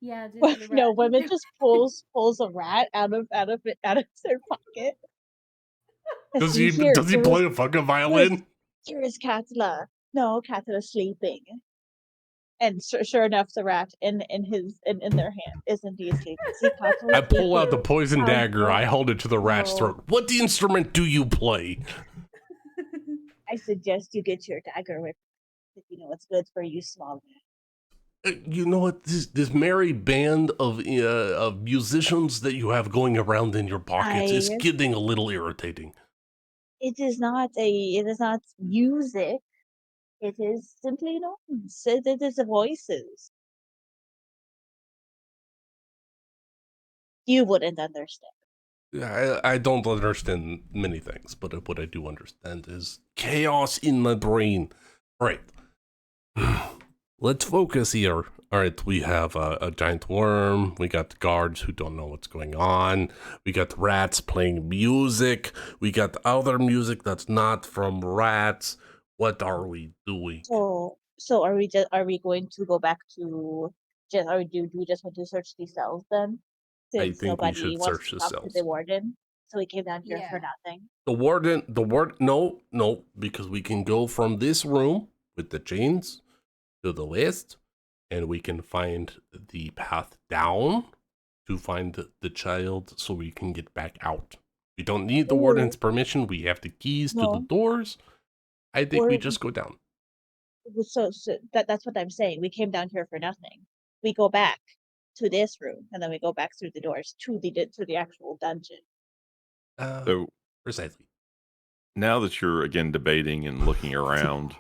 yeah, this Well, is the no, rat. women just pulls a rat out of their pocket. Does See, he here, does he here play is- a fucking violin? Here is Katla. No, Katla's sleeping. And sure enough, the rat in their hand is indeed sleeping. See, Katla's I pull out the sleeping. poison Oh, dagger. no. I hold it to the rat's No. throat. What instrument do you play? I suggest you get your dagger with if you know what's good for you, small man. You know what? This merry band of musicians that you have going around in your pockets is I- getting a little irritating. It is not music. It is simply noise. It is voices. You wouldn't understand. I don't understand many things, but what I do understand is chaos in my brain. All right. Let's focus here. All right, we have a giant worm. We got the guards who don't know what's going on. We got rats playing music. We got other music that's not from rats. What are we doing? So are we going to go back to or do we just want to search these cells then? I Since think we nobody should wants search to the talk to cells. the warden. So we came down here for Yeah. nothing. No, because we can go from this room with the chains to the west, and we can find the path down to find the child so we can get back out. We don't need the Ooh. warden's permission. We have the keys to the No. doors. I think we Or- just go down. So that's what I'm saying. We came down here for nothing. We go back to this room and then we go back through the doors to the actual dungeon. So Precisely. now that you're again debating and looking around,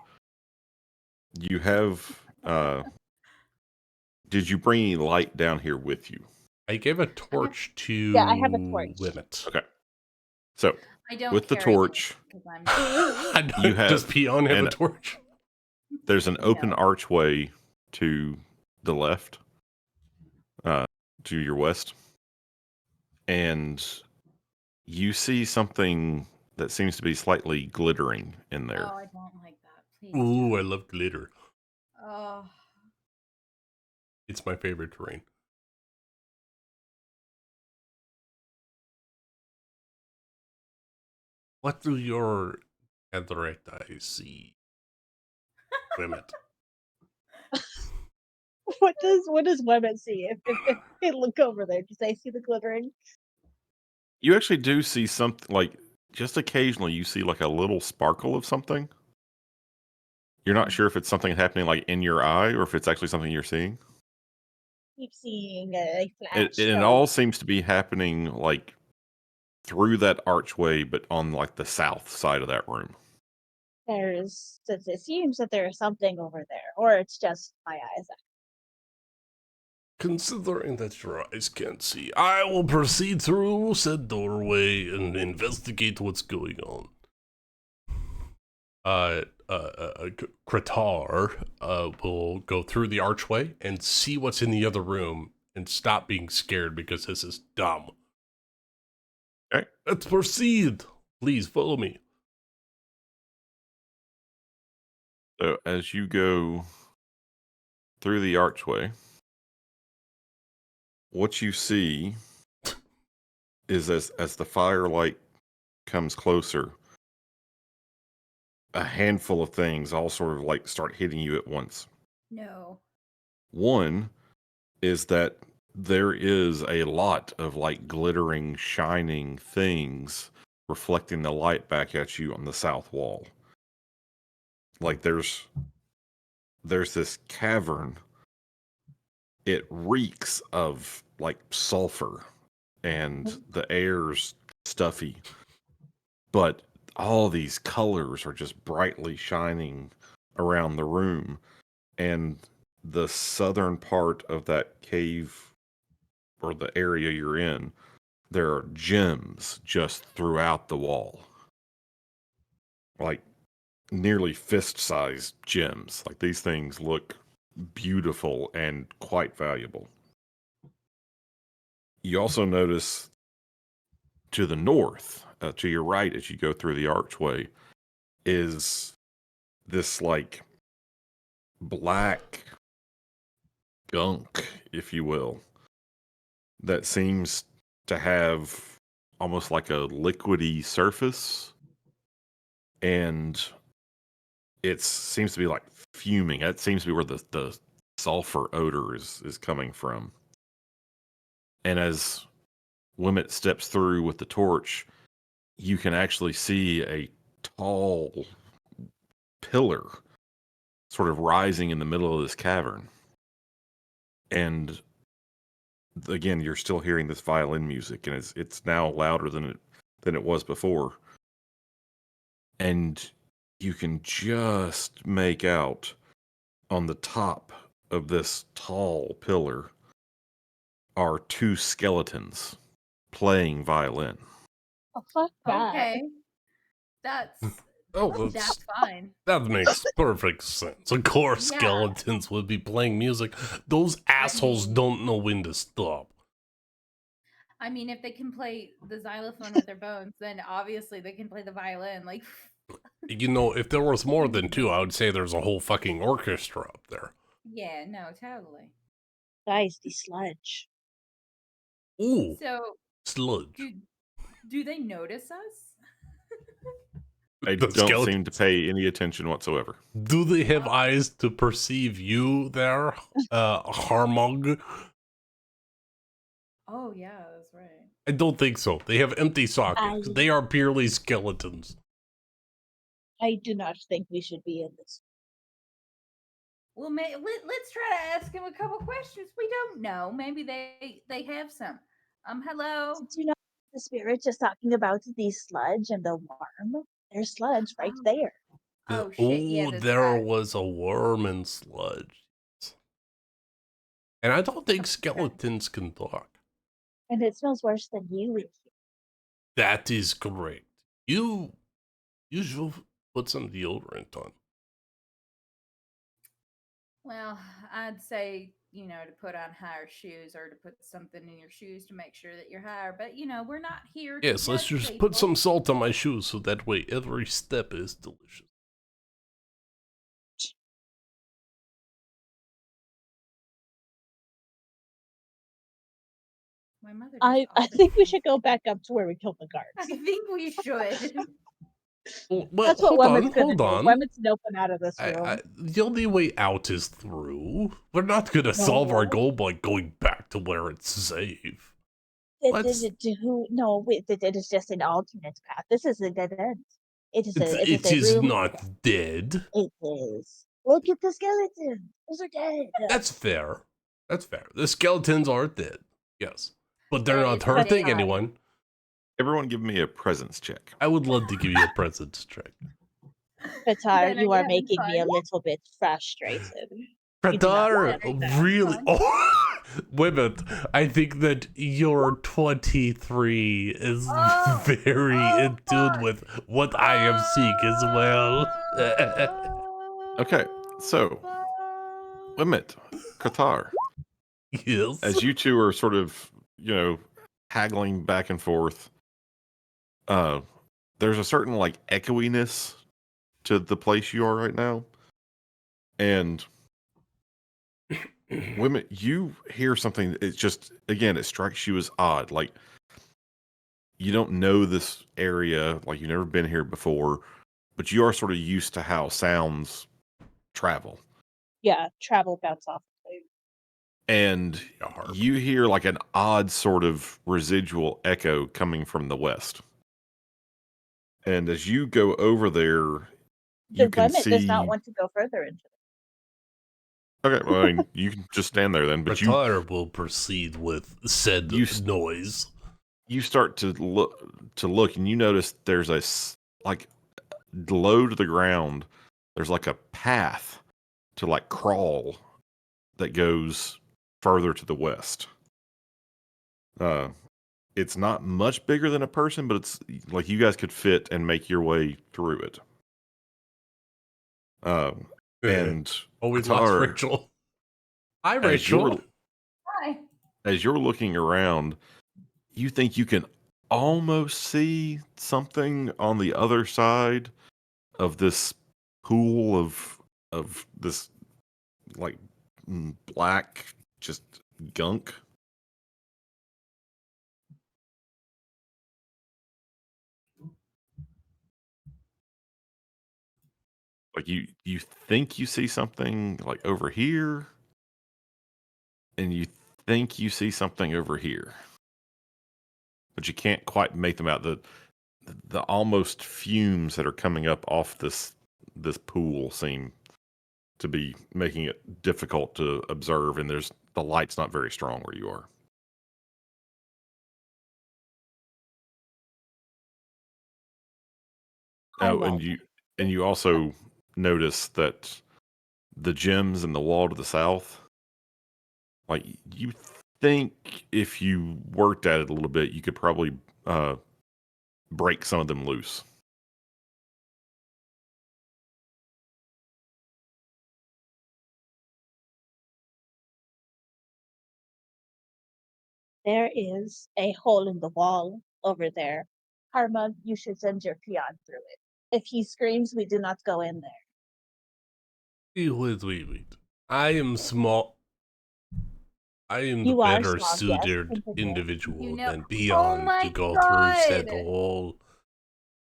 you have did you bring any light down here with you? I gave a torch to Yeah, I have a torch. Wimmet. Okay. So I don't with the carry them torch, 'cause I'm I know, You have does Peon have a an- torch? there's an open No. archway to the left. to your west, and you see something that seems to be slightly glittering in there. Oh, I don't like that. Please. Ooh, I don't. love glitter. Oh, It's my favorite terrain. What do your cataract eyes see? Wemmet. What does Wemmet see if they look over there? Do they see the glittering? You actually do see something, like, just occasionally you see like a little sparkle of something. You're not sure if it's something happening like in your eye or if it's actually something you're seeing. Keep seeing a It, flash. it all seems to be happening like through that archway, but on like the south side of that room. It seems that there is something over there, or it's just my eyes. Considering that your eyes can't see, I will proceed through said doorway and investigate what's going on. Kratar will go through the archway and see what's in the other room and stop being scared because this is dumb. Okay. Let's proceed. Please follow me. So as you go through the archway, what you see is as the firelight comes closer, a handful of things all sort of like start hitting you at once. no. One is that there is a lot of like glittering, shining things reflecting the light back at you on the south wall. Like there's this cavern. It reeks of like sulfur and the air's stuffy, but all these colors are just brightly shining around the room. And the southern part of that cave or the area you're in, there are gems just throughout the wall. Like nearly fist-sized gems. Like these things look beautiful and quite valuable. You also notice to the north, to your right as you go through the archway, is this like black gunk, if you will, that seems to have almost like a liquidy surface, and it seems to be like fuming. That seems to be where the sulfur odor is coming from. And as Wemmet steps through with the torch, you can actually see a tall pillar sort of rising in the middle of this cavern. And again, you're still hearing this violin music, and it's now louder than it was before. And you can just make out on the top of this tall pillar are two skeletons playing violin. Oh fuck that! Okay. That's Oh, that's fine. that makes perfect sense. Of course, Yeah. skeletons would be playing music. Those assholes mean- don't know when to stop. I mean, if they can play the xylophone with their bones, then obviously they can play the violin. Like, You know, if there was more than two, I would say there's a whole fucking orchestra up there. yeah, no, totally. Guys, the sludge. Ooh, So, sludge. do they notice us? They The don't seem to skeletons. pay any attention whatsoever. Do they have eyes to perceive you there, Harmog? Oh yeah, that's right. I don't think so. They have empty sockets. I- They are purely skeletons. I do not think we should be in this. Well, let's try to ask him a couple questions. We don't know. Maybe they have some. Hello. Did you know the spirit just talking about the sludge and the worm? There's sludge right Oh. there. Oh shit! Yeah, Oh, that's there right. was a worm in sludge. And I don't think skeletons can talk. And it smells worse than you in here. That is correct. You should put some deodorant on. Well, I'd say to put on higher shoes or to put something in your shoes to make sure that you're higher. But we're not here. Yes, to let's judge just people. put some salt on my shoes so that way every step is delicious. My mother. I think we should go back up to where we killed the I guards. think we should. Well, That's what hold on, Women's gonna hold do. on. Women's open out of this room. The only way out is through. We're not gonna solve our goal by going back to where it's safe. No, wait, it is just an alternate path. This is a dead end. It is room. Not dead. It is. Look at the skeleton. Those are dead. That's fair. That's fair. The skeletons are dead. Yes. But they're That not is hurting fine. anyone. Everyone give me a presence check. I would love to give you a presence check. Qatar, Ben, are you you are having making me a fun? little bit frustrated. You do not Qatar, sound like that. really? Fun. Oh, wait a minute. I think that your 23 is very in tune with what I am seeing as well. Okay, so Limit, Qatar, Yes. as you two are sort of, haggling back and forth, there's a certain like echoiness to the place you are right now. And women, you hear something, it's just, again, it strikes you as odd. Like, you don't know this area, like, you've never been here before, but you are sort of used to how sounds travel. Yeah, travel bounce off. And you hear like an odd sort of residual echo coming from the west. And as you go over there, you The can women see. does not want to go further into it. Okay, well, I mean, you can just stand there then. But Qatar will proceed with said noise. You start to look, and you notice there's like low to the ground. There's like a path to like crawl that goes further to the west. It's not much bigger than a person, but it's like you guys could fit and make your way through it. And we Qatar, lost Rachel. Hi, Rachel. Hi. As you're looking around, you think you can almost see something on the other side of this pool of this like black just gunk. Like you think you see something like over here, and you think you see something over here, but you can't quite make them out. The almost fumes that are coming up off this pool seem to be making it difficult to observe, and the light's not very strong where you are. Oh, and you also notice that the gems in the wall to the south, like you think if you worked at it a little bit, you could probably break some of them loose. There is a hole in the wall over there. Karma, you should send your peon through it. If he screams, we do not go in there. Wait. I am small. I am the You are better small, suited yes. individual than Oh Beyond my to go through said God. hole.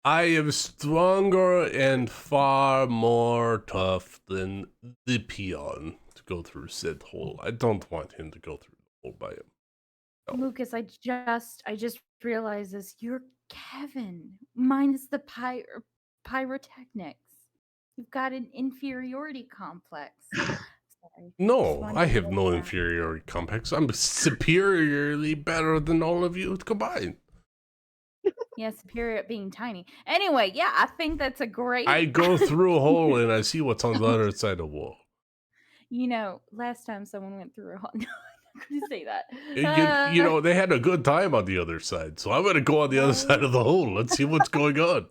I am stronger and far more tough than the peon to go through said hole. I don't want him to go through the hole by him. Lucas, I just realized this. You're Kevin, minus the pyrotechnics. You've got an inferiority complex. Sorry. No, wanted I to have let no you know. inferiority complex. I'm superiorly better than all of you combined. Yeah, superior at being tiny. Anyway, yeah, I think that's a great. I go through a hole and I see what's on the other side of the wall. Last time someone went through a hole. No, I'm not going to say that. They had a good time on the other side, so I'm going to go on the other side of the hole. Let's see what's going on.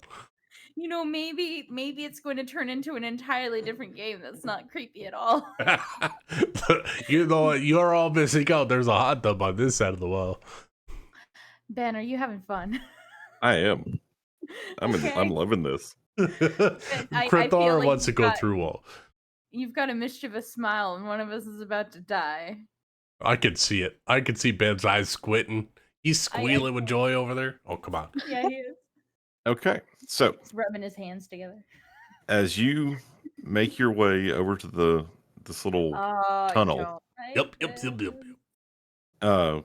maybe it's going to turn into an entirely different game that's not creepy at all. You know what? You're all missing out. There's a hot tub on this side of the wall. Ben, are you having fun? I am. I'm Okay. loving this. I feel Krathar like wants to go through wall. you've got a mischievous smile, and one of us is about to die. I can see it. I can see Ben's eyes squinting. He's squealing with joy over there. Oh, come on. Yeah, he is. Okay, so He's rubbing his hands together. as you make your way over to this little Oh, tunnel, Yep. uh,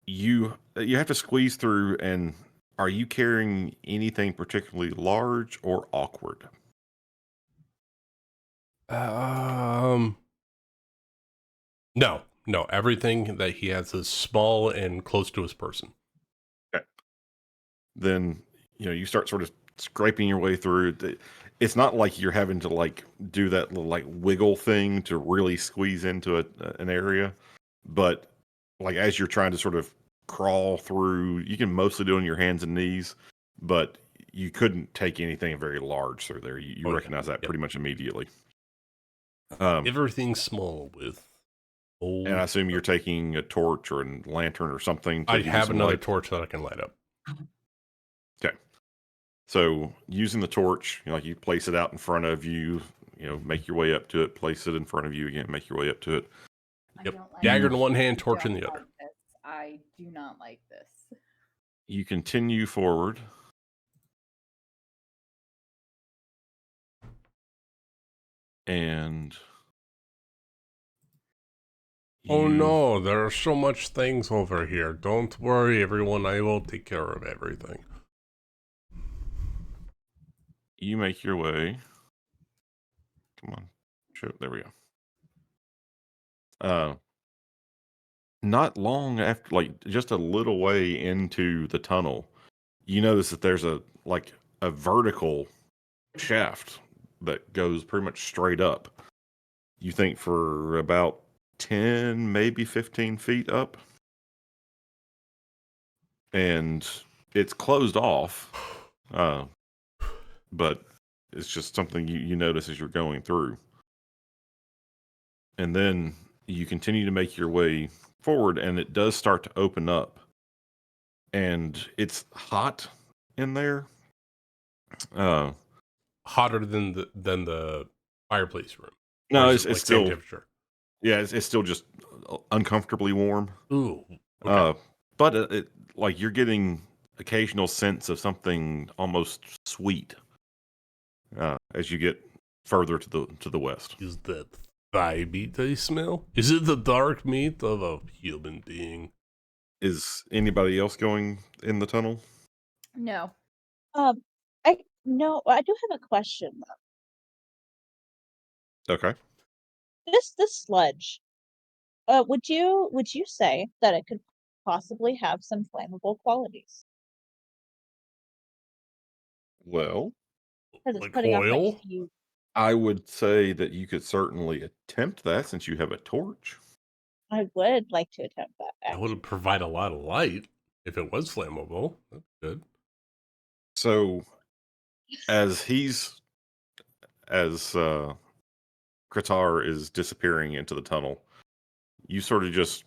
you have to squeeze through. And are you carrying anything particularly large or awkward? No. Everything that he has is small and close to his person. Okay. Then you start sort of scraping your way through. It's not like you're having to like do that little like wiggle thing to really squeeze into an area, but like as you're trying to sort of crawl through, you can mostly do it on your hands and knees, but you couldn't take anything very large through there. You Oh, yeah. recognize that Yep. pretty much immediately. Everything's small with old. And I assume you're taking a torch or a lantern or something. I give you have some another light. torch that I can light up. Okay. So using the torch, like you place it out in front of you, make your way up to it, place it in front of you again, make your way up to it. Yep. I don't like Dagger in this. one hand, I torch in don't the other. like this. I do not like this. You continue forward. And Oh you- no, there are so much things over here. Don't worry, everyone. I will take care of everything. You make your way. Come on. There we go. Not long after, like just a little way into the tunnel, you notice that there's a vertical shaft that goes pretty much straight up. You think for about 10, maybe 15 feet up. And it's closed off. But it's just something you notice as you're going through. And then you continue to make your way forward, and it does start to open up. And it's hot in there. Hotter than the fireplace room. No, Or it's is it, like, still same temperature. Yeah, it's still just uncomfortably warm. Ooh. Okay. But it like you're getting occasional sense of something almost sweet as you get further to the west. Is that thigh meat I smell? Is it the dark meat of a human being? Is anybody else going in the tunnel? No. I no, I do have a question though. Okay. This sludge, would you say that it could possibly have some flammable qualities? Well, Because it's Like putting off my oil? fume. I would say that you could certainly attempt that since you have a torch. I would like to attempt that. That would Actually. provide a lot of light if it was flammable. That's good. So as Kratar is disappearing into the tunnel, you sort of just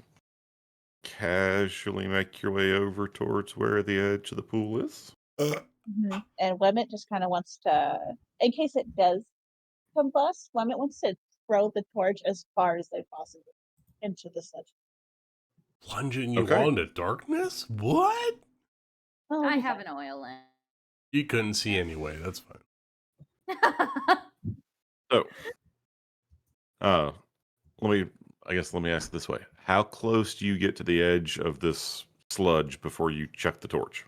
casually make your way over towards where the edge of the pool is. And Wemmet just kind of wants to, in case it does combust, Wemmet wants to throw the torch as far as they possibly into the sludge. Plunging you Okay. all into darkness? What? Oh, I it'll be have fine. an oil lamp. You couldn't see anyway. That's fine. So, let me ask this way: how close do you get to the edge of this sludge before you chuck the torch?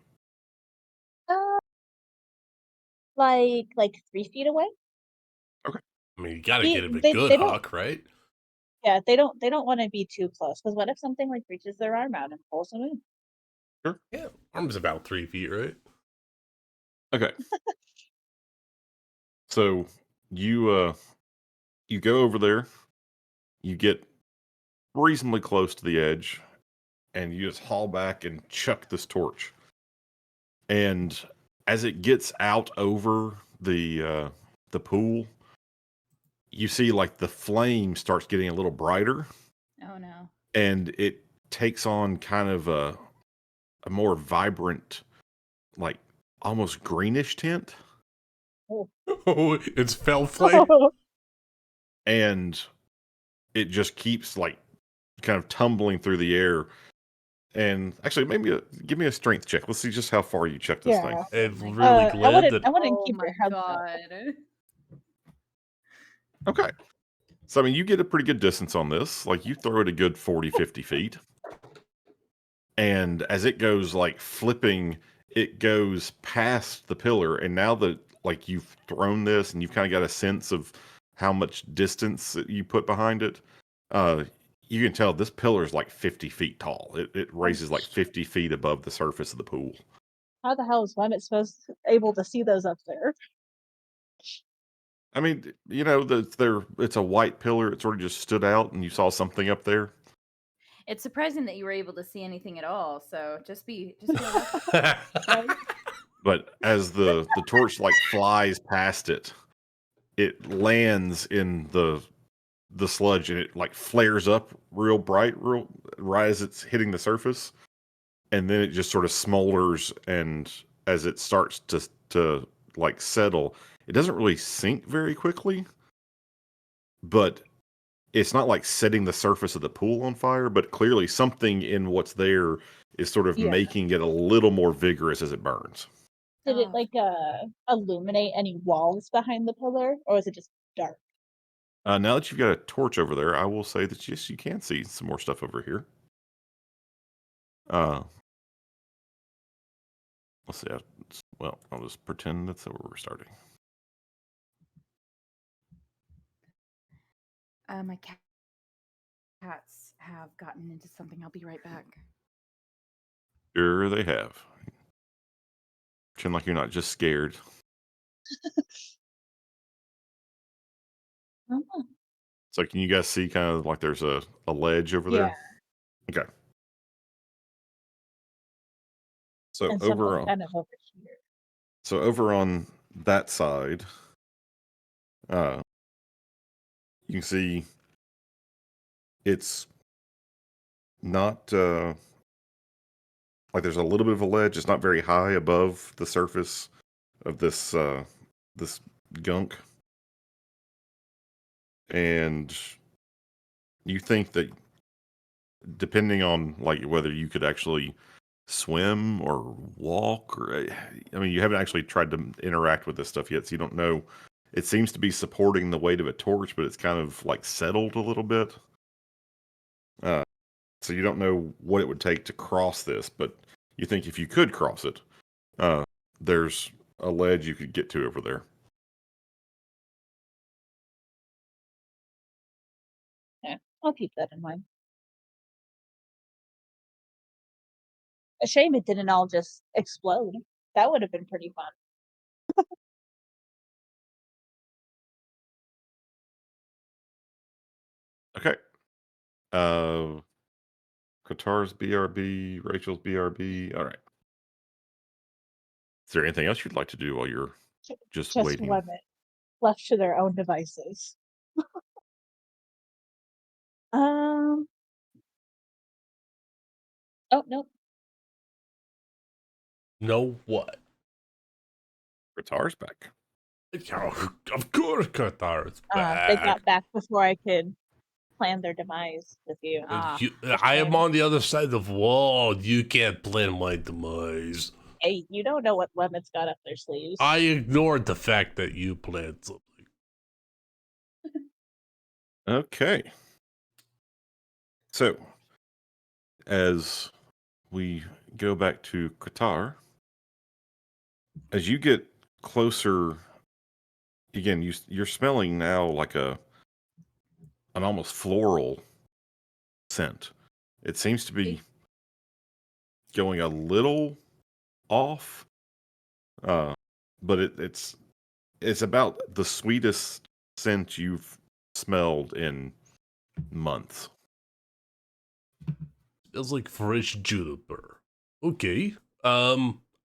Like 3 feet away. I mean, you gotta They- get him a they- good they don't- huck, right? Yeah, they don't want to be too close because what if something like reaches their arm out and pulls them in? Yeah. Arm's about 3 feet, right? Okay. So you go over there, you get reasonably close to the edge, and you just haul back and chuck this torch. And as it gets out over the pool, you see like the flame starts getting a little brighter, Oh no. and it takes on kind of a more vibrant, like almost greenish tint, Oh, it's fell flame. and it just keeps like kind of tumbling through the air. And actually, give me a strength check. Let's see just how far you check this thing. Yeah. I'm my really I glad wouldn't. that I wouldn't Oh keep my your heads up. god. Okay. So, I mean, you get a pretty good distance on this. Like, you throw it a good 40, 50 feet. And as it goes, like, flipping, it goes past the pillar. And now that, like, you've thrown this and you've kind of got a sense of how much distance that you put behind it, you can tell this pillar is like 50 feet tall. It raises like 50 feet above the surface of the pool. How the hell is Lemmet able to see those up there? I mean, you know, it's a white pillar. It sort of just stood out, and you saw something up there. It's surprising that you were able to see anything at all. So just be lucky. But as the torch like flies past it, it lands in the sludge, and it like flares up real bright, real right as it's hitting the surface, and then it just sort of smolders. And as it starts to like settle, it doesn't really sink very quickly, but it's not like setting the surface of the pool on fire, but clearly something in what's there is sort of Yeah. making it a little more vigorous as it burns. Did it Oh. like illuminate any walls behind the pillar, or was it just dark? Now that you've got a torch over there, I will say that yes, you can see some more stuff over here. Let's see. Well, I'll just pretend that's where we're starting. My cats have gotten into something. I'll be right back. Sure, they have. Pretend like you're not just scared. Oh, So, can you guys see kind of like there's a ledge over there? Okay. So and something kind of over here. over on that side, you can see it's not like there's a little bit of a ledge. It's not very high above the surface of this this gunk, and you think that depending on like whether you could actually swim or walk, or I mean, you haven't actually tried to interact with this stuff yet, so you don't know. It seems to be supporting the weight of a torch, but it's kind of like settled a little bit. So you don't know what it would take to cross this, but you think if you could cross it, there's a ledge you could get to over there. Yeah, I'll keep that in mind. A shame it didn't all just explode. That would have been pretty fun. Okay. Qatar's BRB, Rachel's BRB. All right. Is there anything else you'd like to do while you're just waiting? Lemmet left to their own devices. Oh nope. know what? Qatar's back. Of course, Qatar's They back. got back before I could plan their demise with you. I am on the other side of the wall. You can't plan my demise. Hey, you don't know what Lemmet's got up their sleeves. I ignored the fact that you planned something. Okay. So, as we go back to Qatar, as you get closer, again, you're smelling now like an almost floral scent. It seems to be going a little off, but it's about the sweetest scent you've smelled in months. Smells like fresh juniper. Okay.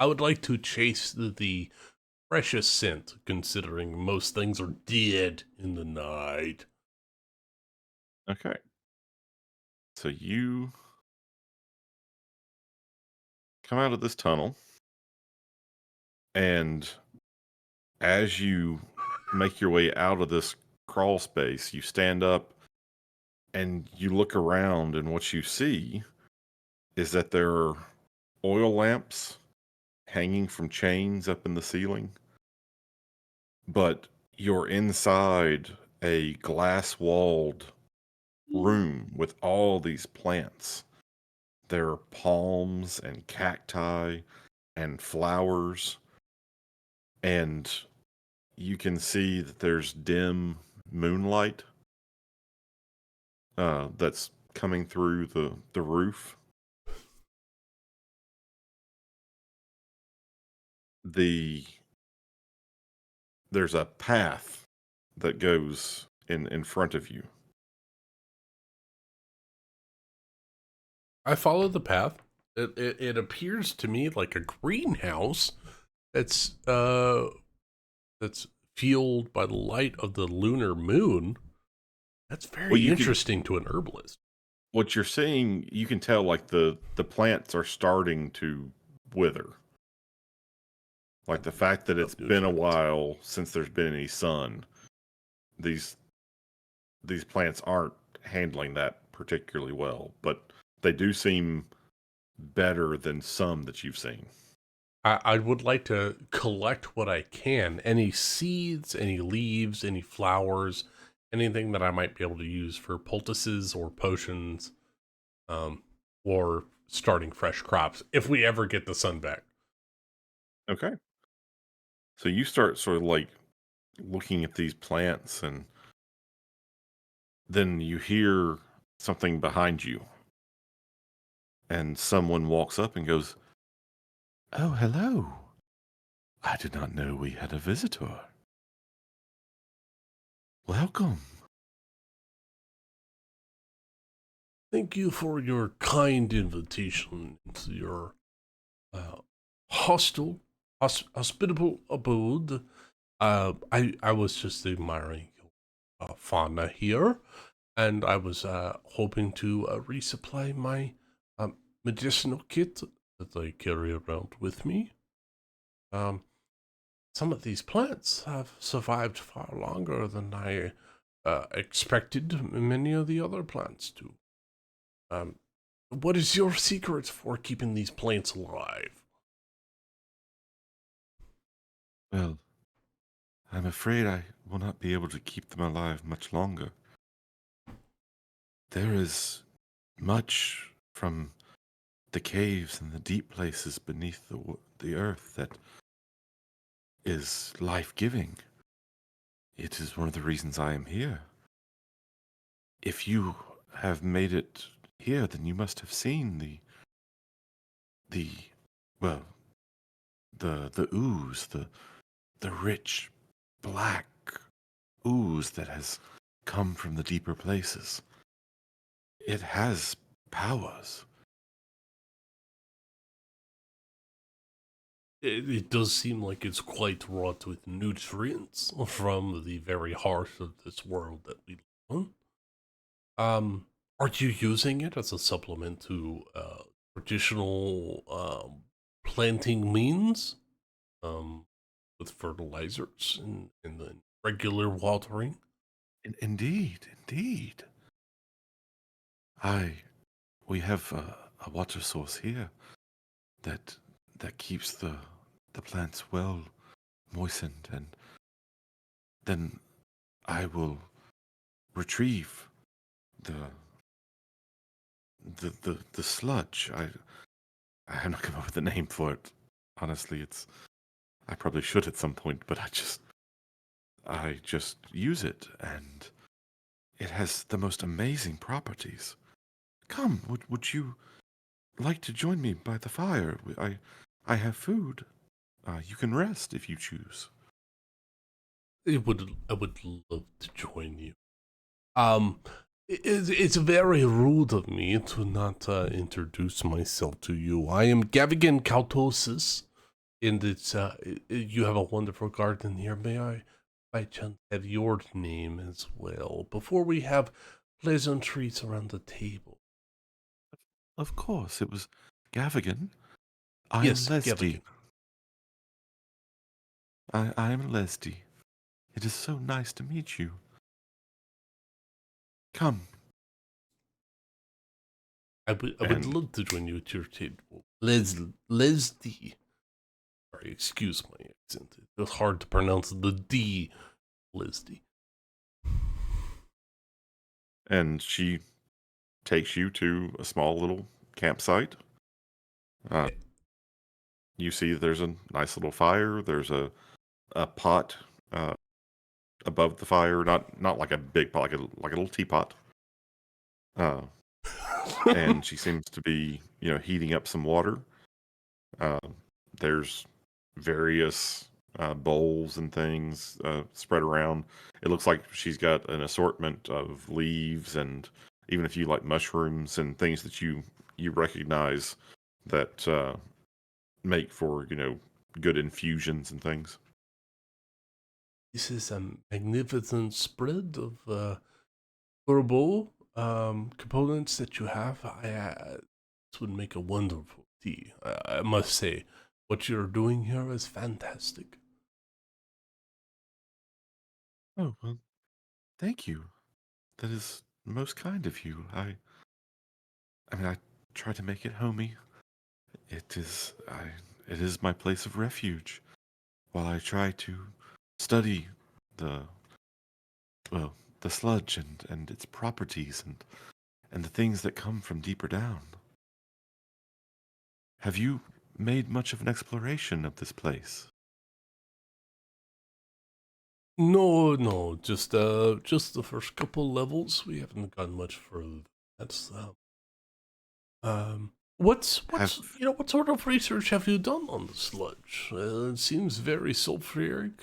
I would like to chase the freshest scent, considering most things are dead in the night. Okay. So you come out of this tunnel, and as you make your way out of this crawl space, you stand up and you look around, and what you see is that there are oil lamps hanging from chains up in the ceiling, but you're inside a glass walled room with all these plants. There are palms and cacti and flowers, and you can see that there's dim moonlight that's coming through the roof. There's a path that goes in front of you. I follow the path. It appears to me like a greenhouse that's fueled by the light of the lunar moon. That's Well, very you can interesting to an herbalist. what you're seeing, you can tell like the plants are starting to wither. Like the fact that it's been a Nutrients. while since there's been any sun, these plants aren't handling that particularly well, but they do seem better than some that you've seen. I would like to collect what I can. Any seeds, any leaves, any flowers, anything that I might be able to use for poultices or potions, or starting fresh crops if we ever get the sun back. Okay. So you start sort of like looking at these plants, and then you hear something behind you, and someone walks up and goes, "Oh, hello. I did not know we had a visitor. Welcome." Thank you for your kind invitation to your uh, hospitable abode. I was just admiring your fauna here, and I was hoping to resupply my medicinal kit that I carry around with me. Um, some of these plants have survived far longer than I expected many of the other plants to. Um, what is your secret for keeping these plants alive? Well, I'm afraid I will not be able to keep them alive much longer. There is much from the caves and the deep places beneath the earth that is life-giving. It is one of the reasons I am here. If you have made it here, then you must have seen the well, the ooze, the rich black ooze that has come from the deeper places. It has powers. It does seem like it's quite wrought with nutrients from the very heart of this world that we live on. Are you using it as a supplement to traditional planting means? With fertilizers and then regular watering? Indeed, indeed. We have a water source here that keeps the plants well moistened, and then I will retrieve the the sludge. I'm not come up with a name for it. Honestly, I probably should at some point, but I just use it, and it has the most amazing properties. Come, would you like to join me by the fire? I have food. You can rest if you choose. I would love to join you. Um, it's very rude of me to not introduce myself to you. I am Gavigan Kautosis. And it's you have a wonderful garden here. May I, by chance, have your name as well before we have pleasantries around the table? Of course, it was Gavigan. I am Yes, Leslie. Gavigan. I am Leslie. It is so nice to meet you. Come. I would And love to join you at your table. Leslie. Sorry, excuse my accent. It was hard to pronounce the D. Leslie. she takes you to a small little campsite. You see there's a nice little fire. There's a pot uh, above the fire, not like a big pot, like a little teapot. And she seems to be, heating up some water. Uh, there's various bowls and things spread around. It looks like she's got an assortment of leaves and even a few like mushrooms and things that you recognize that make for good infusions and things. This is a magnificent spread of herbal components that you have. This would make a wonderful tea. I must say, what you're doing here is fantastic. Oh well, thank you. That is most kind of you. I mean, I try to make it homey. It is my place of refuge while I try to study the well, the sludge and its properties and the things that come from deeper down. Have you made much of an exploration of this place? No, just the first couple levels. We haven't gone much further. That's what's Have what sort of research have you done on the sludge? It seems very sulfuric.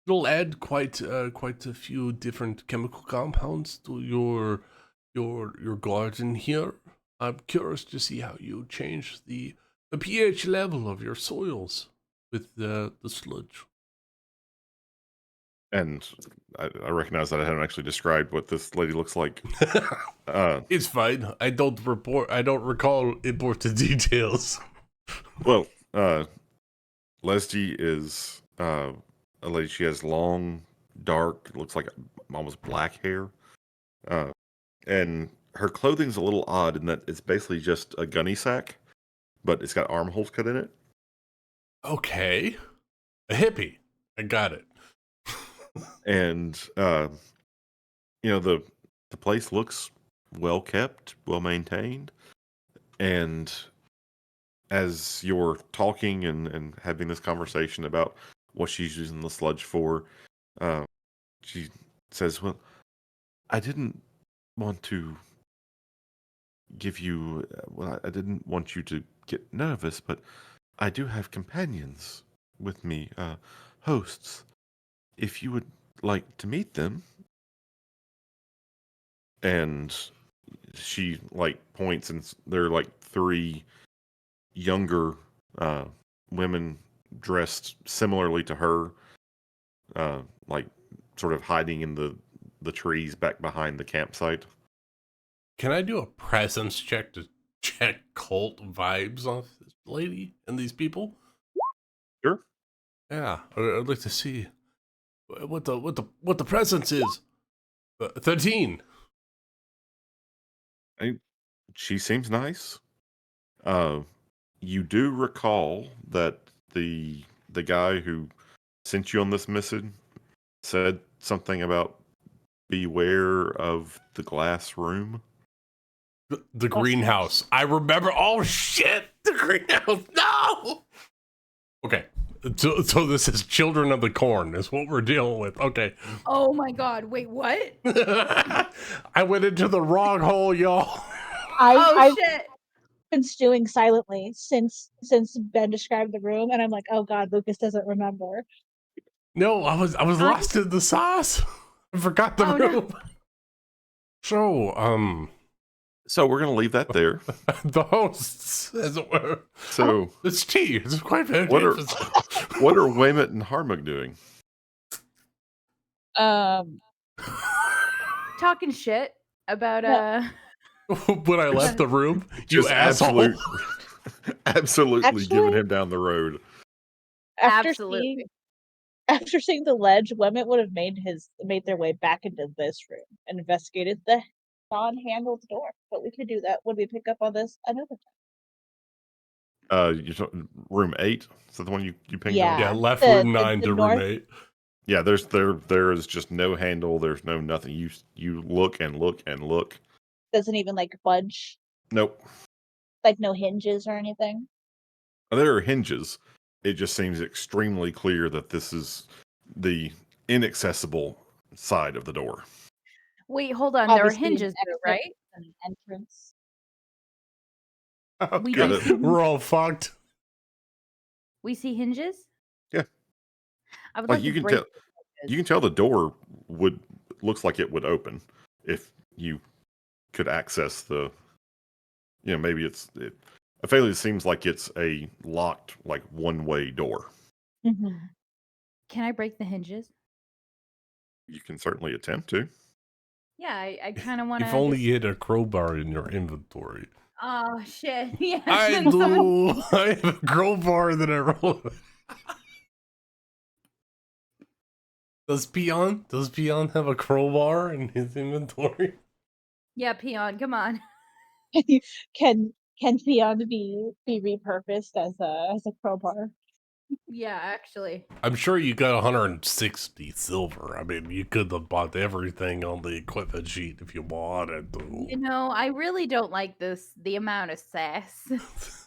It'll add quite a few different chemical compounds to your garden here. I'm curious to see how you change the pH level of your soils with the sludge. and I recognize that I haven't actually described what this lady looks like. Uh, It's fine. I don't recall important details. well, Leslie is a lady. She has long, dark, looks like almost black hair. Uh, and her clothing's a little odd in that it's basically just a gunny sack, but it's got armholes cut in it. Okay. A hippie. I got it. And the place looks well kept, well maintained. And as you're talking and having this conversation about what she's using the sludge for, uh, she says, "Well, I didn't want to give you. Well, I didn't want you to get nervous, but I do have companions with me, hosts. If you would like to meet them." And she like points, and there are like three younger uh, women dressed similarly to her, like sort of hiding in the trees back behind the campsite. Can I do a presence check to check cult vibes off this lady and these people? Sure. Yeah, I'd like to see what the presence is. 13. She seems nice. Uh, you do recall that the guy who sent you on this mission said something about beware of the glass room. The greenhouse. I remember. Oh shit! The greenhouse. No. Okay. So this is Children of the Corn is what we're dealing with. Okay. Oh my god, wait, what? I went into the wrong hole, y'all. Oh I've shit. been stewing silently since Ben described the room, and I'm like, oh god, Lucas doesn't remember. No, I was lost in the sauce. I forgot the Oh, no. room. So, So we're gonna leave that there. The hosts, as it were. So It's tea. It's quite what are magnificent. what are Waymut and Harmuk doing? Talking shit about No. When I left the room, you Just asshole. absolutely giving Actually- him down the road. absolutely. After seeing the ledge, Wemmet would have made their way back into this room and investigated the non-handled door. But we could do that when we pick up on this another time. Room 8. Is that the one you pinged Yeah. on? Yeah, left The- room the- 9 the to north- room 8. Yeah, there is just no handle. There's no nothing. You look and look and look. Doesn't even like budge, Nope. like no hinges or anything. There are hinges. It just seems extremely clear that this is the inaccessible side of the door. Wait, hold on. There are Obviously, an hinges, though, exit right? and an entrance. Oh, We God. do see- We're all fucked. We see hinges. Yeah. I would Like like you to can break tell, the you can tell the door looks like it would open if you could access the. Maybe it effectively seems like it's a locked, like one-way door. Mm-hmm. Can I break the hinges? You can certainly attempt to. Yeah, I kind of want to. If only you had a crowbar in your inventory. Oh shit! Yeah. I then someone- do. I have a crowbar that I roll. Does Peon have a crowbar in his inventory? Yeah, peon. Come on. Can Beyond be repurposed as a crowbar? Yeah, actually. I'm sure you got 160 silver. I mean, you could have bought everything on the equipment sheet if you wanted to. You know, I really don't like the amount of sass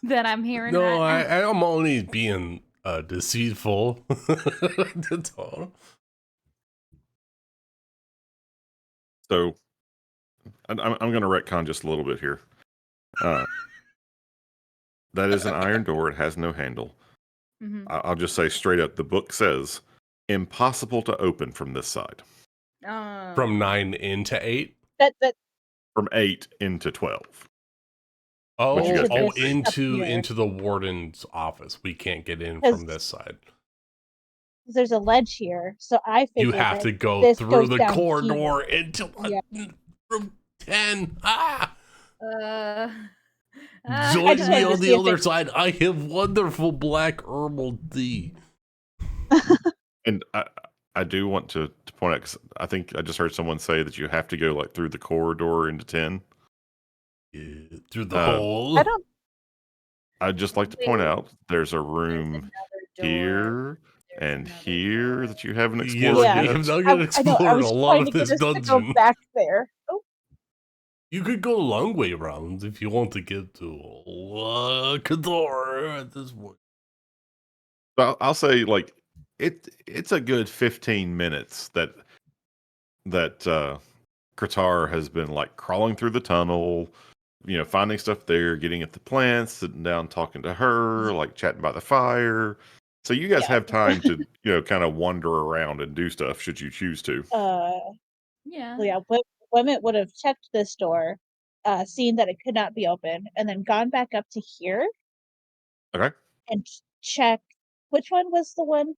that I'm hearing No, right now. I'm only being deceitful. That's all. So, I'm going to retcon just a little bit here. That is an iron door. It has no handle. Mhm. I'll just say straight up, the book says impossible to open from this side. From 9 into 8? That From 8 into 12. Oh, What you guys Into think? this up here. into the warden's office. We can't get in 'Cause from this side. there's a ledge here, so I You figured have that to go this through goes the down corridor here. into Yeah. room 10. Ah! just Join me wanted to on see the if other it- side. I have wonderful black herbal tea. And I do want to point out, because I think I just heard someone say that you have to go like through the corridor into 10. Yeah, through the Uh, hole. I don't. I'd just like to point Wait. out there's a There's room another door. here There's and another here door. that you haven't Yes, explored Yeah. you yet. have not I yet know. I explored was a lot trying of to get this us to go dungeon. back there. Oh, You could go a long way around if you want to get to Kador at this point. But I'll say like it's a good 15 minutes that Qatar has been like crawling through the tunnel, finding stuff there, getting at the plants, sitting down talking to her, like chatting by the fire. So you guys Yeah. have time to, kind of wander around and do stuff should you choose to. Yeah. yeah. Women would have checked this door, seen that it could not be open, and then gone back up to here. Okay. And check which one was the one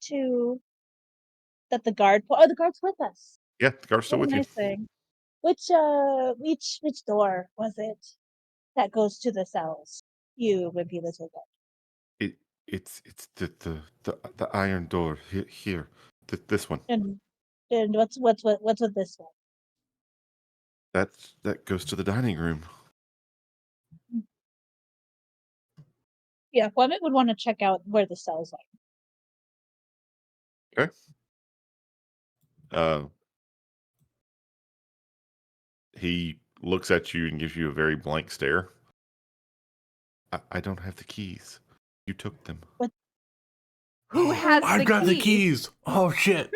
that the guard. Oh, the guard's with us. Yeah, the guard's still What with am you. I saying? Which door was it that goes to the cells? You wimpy little guy. It's the iron door here. This one. And what's with this one? That goes to the dining room. Yeah, Clement would want to check out where the cells are. Okay. He looks at you and gives you a very blank stare. I don't have the keys. You took them. Who has I've the got the keys? keys. Oh shit.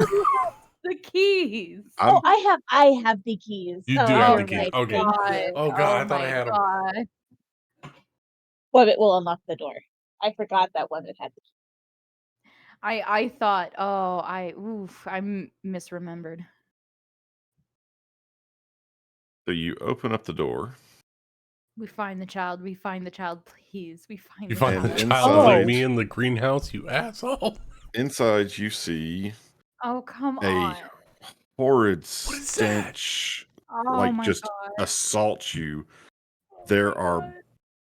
The keys. I'm- Oh, I have the keys. You do Oh, have the you're keys. right. Okay. Thank you. Oh god, I thought I my had them. God. Clement will unlock the door. I forgot that Clement had the keys. I thought, I misremembered. So you open up the door, We find the child. We find the child, please. We find You the find And the child. child like Oh. me in the greenhouse, you asshole. inside you see Oh, come a on. horrid What is that? stench, Oh like my just god. assaults you. Oh There my are god.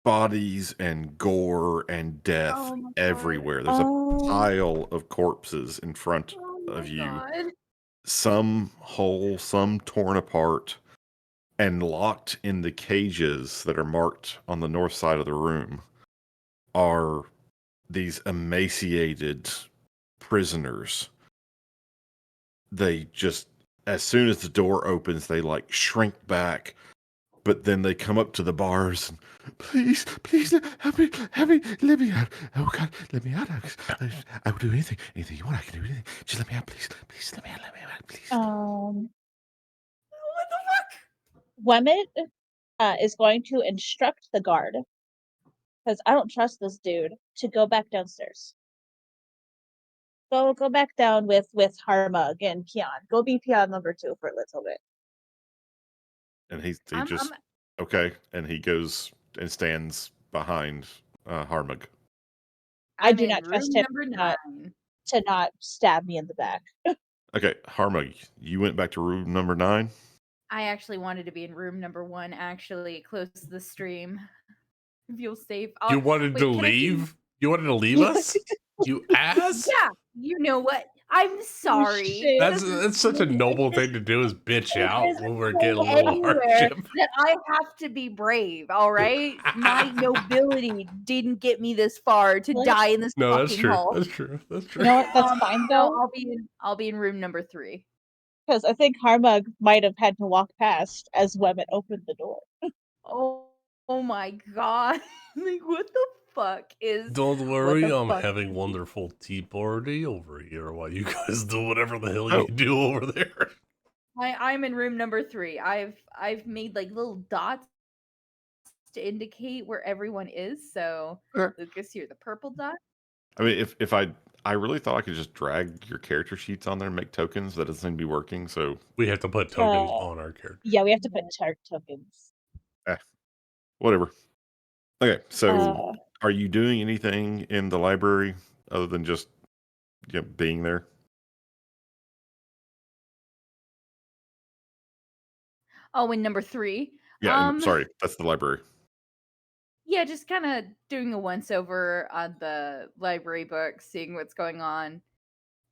bodies and gore and death Oh my god. everywhere. There's a Oh. pile of corpses in front Oh my of you, god. some whole, some torn apart, and locked in the cages that are marked on the north side of the room are these emaciated prisoners. They just, as soon as the door opens, they like shrink back, but then they come up to the bars and please, please help me, let me out. Oh God, let me out. I will do anything you want. I can do anything. Just let me out, please, please let me out, please. What the fuck? Wemmet is going to instruct the guard, because I don't trust this dude, to go back downstairs. Go back down with Harmug and Pion. Go be Pion number 2 for a little bit. And he I'm just okay, and he goes and stands behind Harmug. I I'm do in not trust room him number not 9. to not stab me in the back. Okay, Harmug, you went back to room number 9. I actually wanted to be in room number 1, actually, close to the stream. Feel safe. You wanted wait, to can I see- leave? You wanted to leave us? You ass? Yeah, you know what? I'm sorry. shit. That's such a noble thing to do is bitch It out doesn't when we're say getting a little anywhere hardship. that I have to be brave, all right? My nobility didn't get me this far to What? die in this No, that's fucking true. hall. That's true. That's You true. know what? That's fine No, though, I'll be in room number 3. because I think Harmug might have had to walk past as Wemmet opened the door. Oh my god. Like what the fuck is Don't what worry, the I'm fuck? having wonderful tea party over here while you guys do whatever the hell Oh. you do over there. I'm in room number 3. I've made like little dots to indicate where everyone is. So Okay. Lucas, you're the purple dot. I mean, if I really thought I could just drag your character sheets on there and make tokens. That doesn't seem to be working. So We have to put tokens on our character. Yeah, we have to put tokens. whatever. Okay, so Uh, are you doing anything in the library other than just being there? Oh, in number 3. Yeah, sorry, that's the library. Yeah, just kind of doing a once over on the library book, seeing what's going on.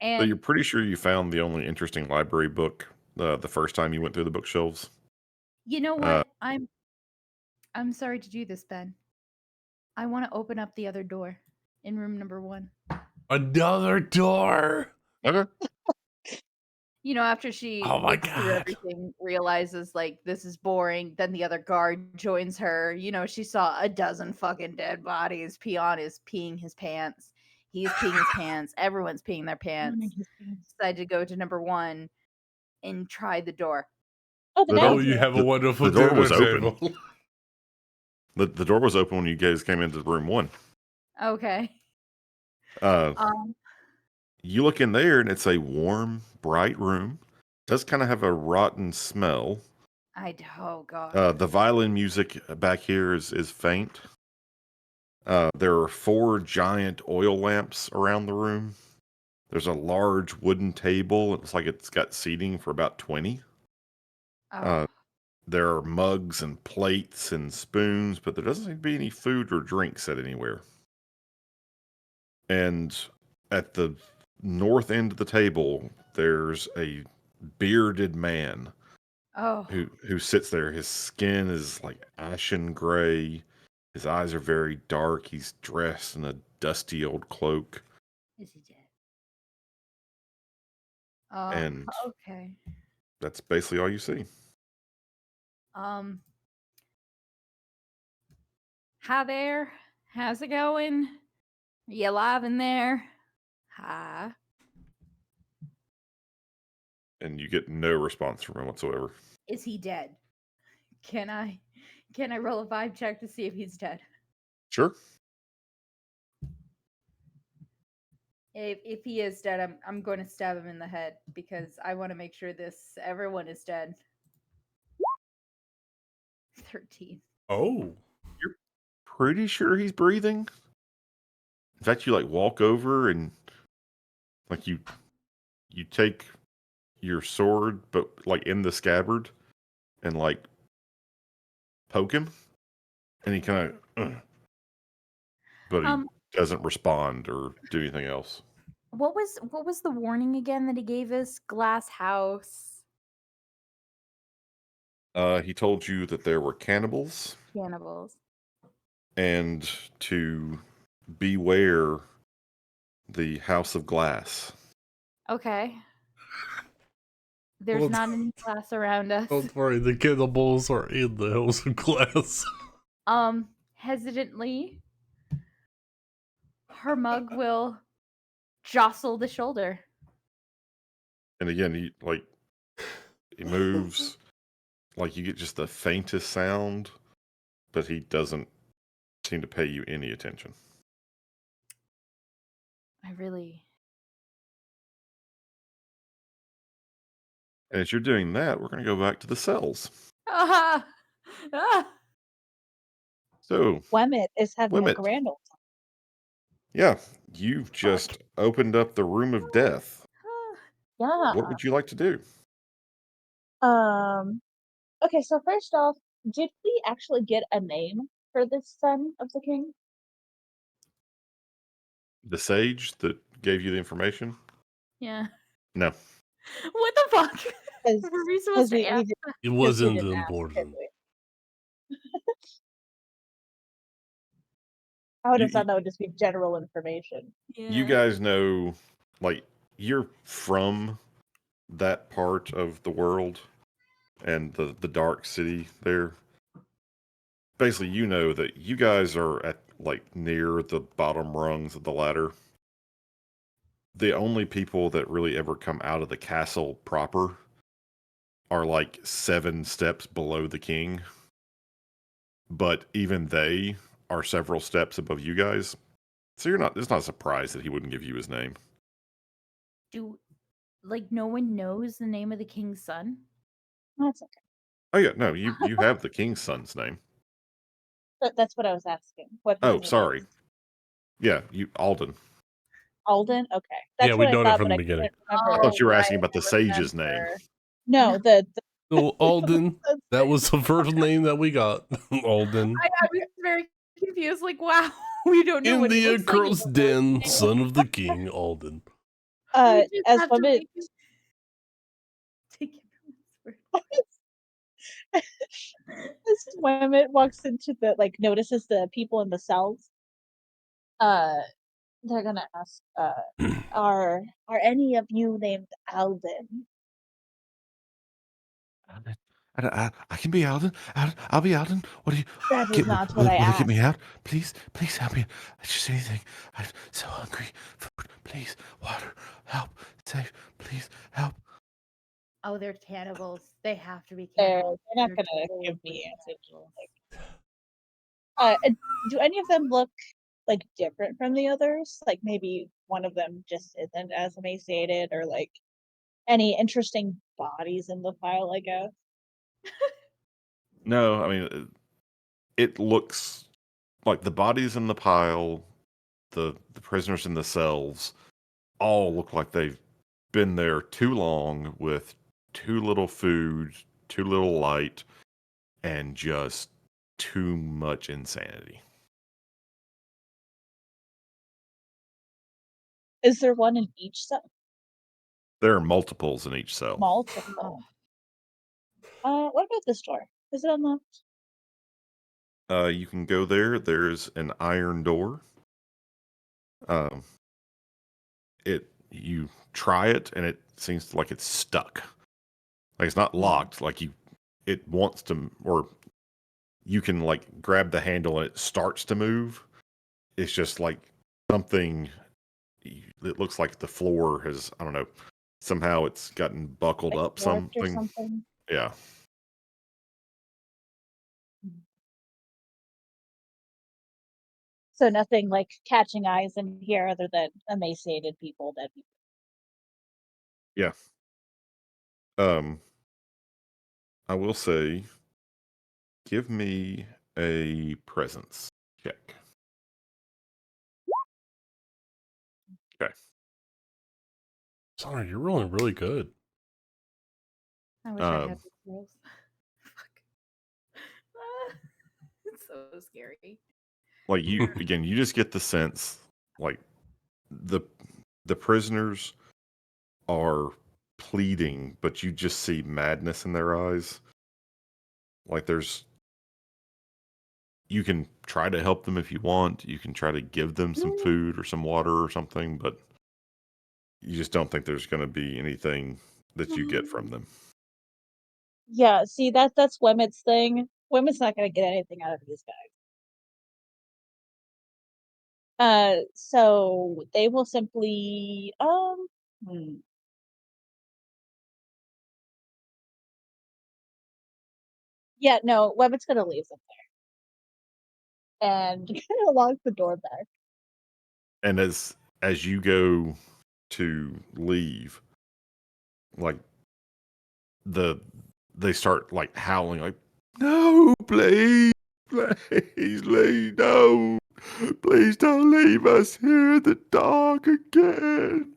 So you're And pretty sure you found the only interesting library book the first time you went through the bookshelves? you know what? I'm sorry to do this, Ben. I want to open up the other door in room number 1. Another door. Okay. You know, after she Oh my looks through God. everything, realizes like this is boring, then the other guard joins her. You know, she saw a dozen fucking dead bodies. Peon is peeing his pants. He's peeing his pants. Everyone's peeing their pants. Decided to go to number 1 and try the door. oh, the The Oh, door- dining you room. have a wonderful the door dinner was open. table. The door was open when you guys came into room 1. Okay. Uh, Um, you look in there and it's a warm, bright room. Does kind of have a rotten smell. oh god. The violin music back here is faint. There are 4 giant oil lamps around the room. There's a large wooden table. It looks like it's got seating for about 20. Oh, There are mugs and plates and spoons, but there doesn't seem to be any food or drinks set anywhere. And at the north end of the table, there's a bearded man oh, who sits there. His skin is like ashen gray. His eyes are very dark. He's dressed in a dusty old cloak. is he dead? Oh, And okay. that's basically all you see. Um, hi there. How's it going? Are you alive in there? Hi. And you get no response from him whatsoever. Is he dead? Can I roll a vibe check to see if he's dead? Sure. If he is dead, I'm going to stab him in the head because I want to make sure everyone is dead. 13. Oh. pretty sure he's breathing. In fact, you like walk over and like you take your sword, but like in the scabbard, and like poke him, and he kind of, but he Um, doesn't respond or do anything else. what was the warning again that he gave us? Glass house He told you that there were cannibals cannibals. and to beware the House of Glass. Okay. There's Well, not any glass around us. Don't worry, the cannibals are in the house of glass. Hesitantly, her mug will jostle the shoulder. And again, he moves, like you get just the faintest sound, but he doesn't seem to pay you any attention. I really. And as you're doing that, we're going to go back to the cells. Ah! Ah! So, Wemmet is having a Wemmet. grand old time. Yeah, you've just opened up the room of death. Yeah. What would you like to do? Okay, so first off, did we actually get a name for this son of the king? The sage that gave you the information? Yeah. No. What the fuck? Because Were we supposed to we ask? did, It 'cause we wasn't didn't ask, did important. we? I would have You, thought that would just be general information. you guys know, like, you're from that part of the world and the dark city there. Basically, you know that you guys are at, like, near the bottom rungs of the ladder. The only people that really ever come out of the castle proper are like 7 steps below the king. But even they are several steps above you guys. So it's not a surprise that he wouldn't give you his name. Do no one knows the name of the king's son? That's okay. Oh yeah, no, you have the king's son's name. But that's what I was asking. What his Oh, name sorry. is. Yeah, you Alden? Okay. That's Yeah, what we I know that thought, from but the I beginning. couldn't remember. I thought you were asking right, about the I sage's name. remember. No, So Alden, that was the first name that we got. Alden. I was very confused. Like, wow, we don't know In what he the looks like. across den, son of the king, Alden. as have to Wemmet make him- take everyone's word. as Wemmet walks into the notices the people in the cells, they're gonna ask, are any of you named Alden? I can be Alden. I'll be Alden. What do you That is not what I will asked. get me out? Please help me. Just anything. I'm so hungry. Food, please. Water. Help. Save. Please help. Oh, they're cannibals. They have to be They're cannibals. not They're gonna totally give me answers. cannibals. Do any of them look different from the others? Like maybe one of them just isn't as emaciated, or any interesting bodies in the file, I guess. No, I mean it looks like the bodies in the pile, the prisoners in the cells, all look like they've been there too long with too little food, too little light, and just too much insanity. Is there one in each cell? There are multiples in each cell. Multiple. What about this door? Is it unlocked? You can go there. There's an iron door. Um, you try it and it seems like it's stuck. Like it's not locked. It wants to, or you can grab the handle and it starts to move. It's just like something. It looks like the floor has, I don't know, somehow it's gotten buckled up. Warped or Something. something? Yeah. So nothing catching eyes in here other than emaciated people that Yeah. I will say, give me a presence check. Okay. Sorry, you're rolling really good. I wish I Um, had these rolls. Fuck. Ah, it's so scary. Like you just get the sense like the prisoners are pleading, but you just see madness in their eyes. Like you can try to help them if you want. You can try to give them some food or some water or something, but you just don't think there's going to be anything that you get from them. Yeah, see that's Wemmett's thing. Wemmett's not gonna get anything out of these guys. So they will simply yeah, no, Wemmett's gonna leave them there. And kind of lock the door back. And as you go to leave, like they start like howling like, no, please, please leave, no, please don't leave us here in the dark again.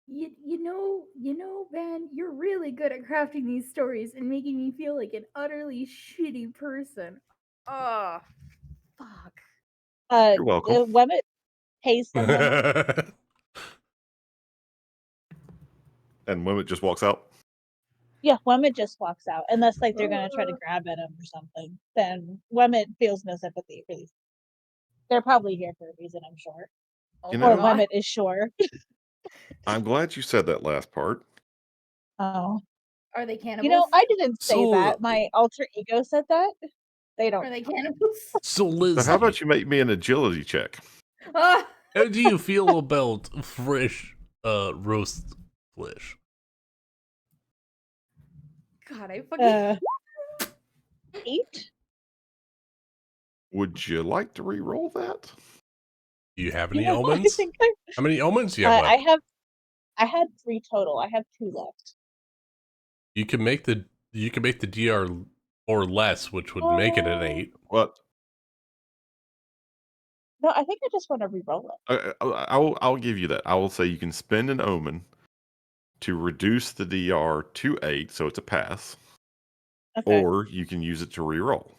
You know, Van, you're really good at crafting these stories and making me feel like an utterly shitty person. Oh, fuck. You're welcome. Wemmet pays them. And Wemmet just walks out. Yeah, Wemmet just walks out, unless like they're gonna try to grab at him or something. Then Wemmet feels no sympathy for these. They're probably here for a reason, I'm sure. You Or know, Wemmet is sure. I'm glad you said that last part. Oh. Are they cannibals? You know, I didn't say So, that. My alter ego said that. They don't. Are they cannibals? so So Liz, how about you make me an agility check? Ah! how do you feel about fresh roast flesh? God, I fucking 8? Would you like to re-roll that? Do you have You any know, I omens? think How many omens do you have I left? have. I had 3 total. I have 2 left. You can make the DR or less, which would make it an 8. What? No, I think I just want to re-roll it. I'll give you that. I will say you can spend an omen to reduce the DR to 8, so it's a pass, Okay. or you can use it to re-roll.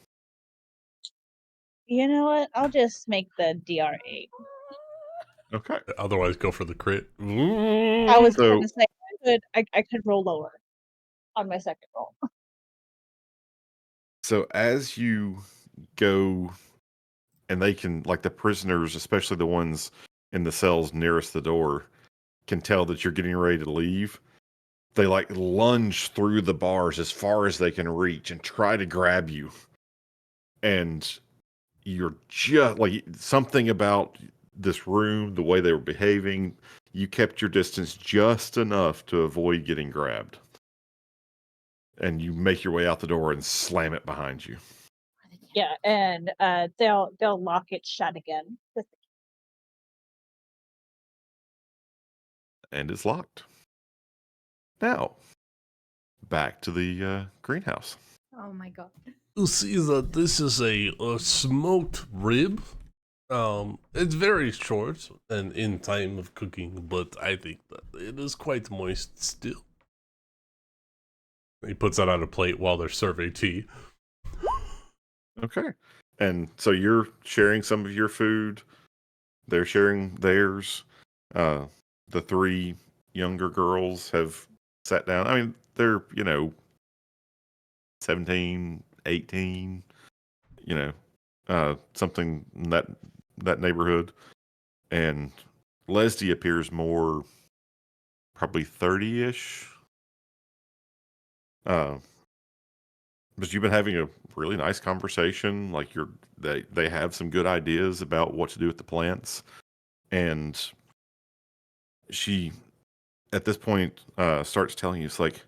You know what? I'll just make the DR 8. Okay. Otherwise, go for the crit. I was So- gonna say I could roll lower on my second roll. So as you go, and they can, like the prisoners, especially the ones in the cells nearest the door, can tell that you're getting ready to leave. They like lunge through the bars as far as they can reach and try to grab you. And you're just like something about this room, the way they were behaving, you kept your distance just enough to avoid getting grabbed. And you make your way out the door and slam it behind you. Yeah, and they'll lock it shut again. And it's locked. Now, back to the greenhouse. Oh my god. You see that this is a smoked rib. It's very short and in time of cooking, but I think that it is quite moist still. He puts that on a plate while they're serving tea. Okay. And so you're sharing some of your food. They're sharing theirs. The 3 younger girls have sat down. I mean, they're, 17, 18, something in that neighborhood. And Leslie appears more probably 30-ish. But you've been having a really nice conversation. Like they have some good ideas about what to do with the plants. And she, at this point, starts telling you, it's like,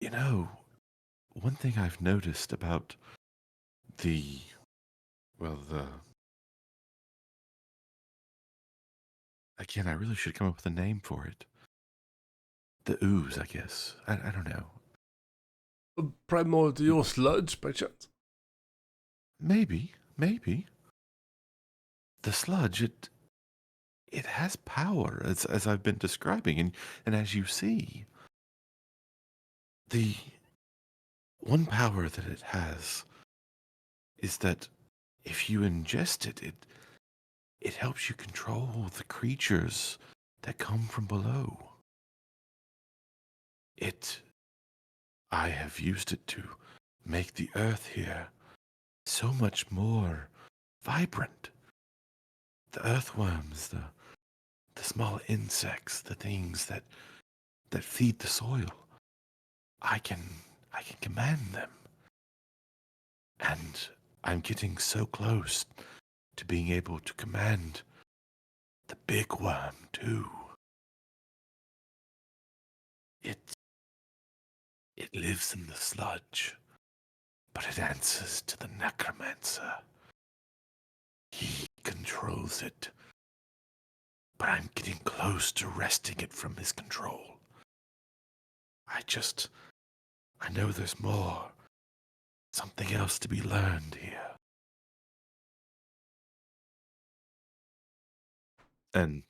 one thing I've noticed about the again, I really should come up with a name for it. The ooze, I guess. I don't know. Primordial sludge, by chance? maybe. The sludge, it has power, as I've been describing, and as you see, the one power that it has is that if you ingest it helps you control the creatures that come from below. I have used it to make the earth here so much more vibrant. The earthworms, the small insects, the things that feed the soil. I can command them. And I'm getting so close to being able to command the big worm too. It lives in the sludge, but it answers to the necromancer. He controls it, but I'm getting close to wresting it from his control. I know there's more. Something else to be learned here. And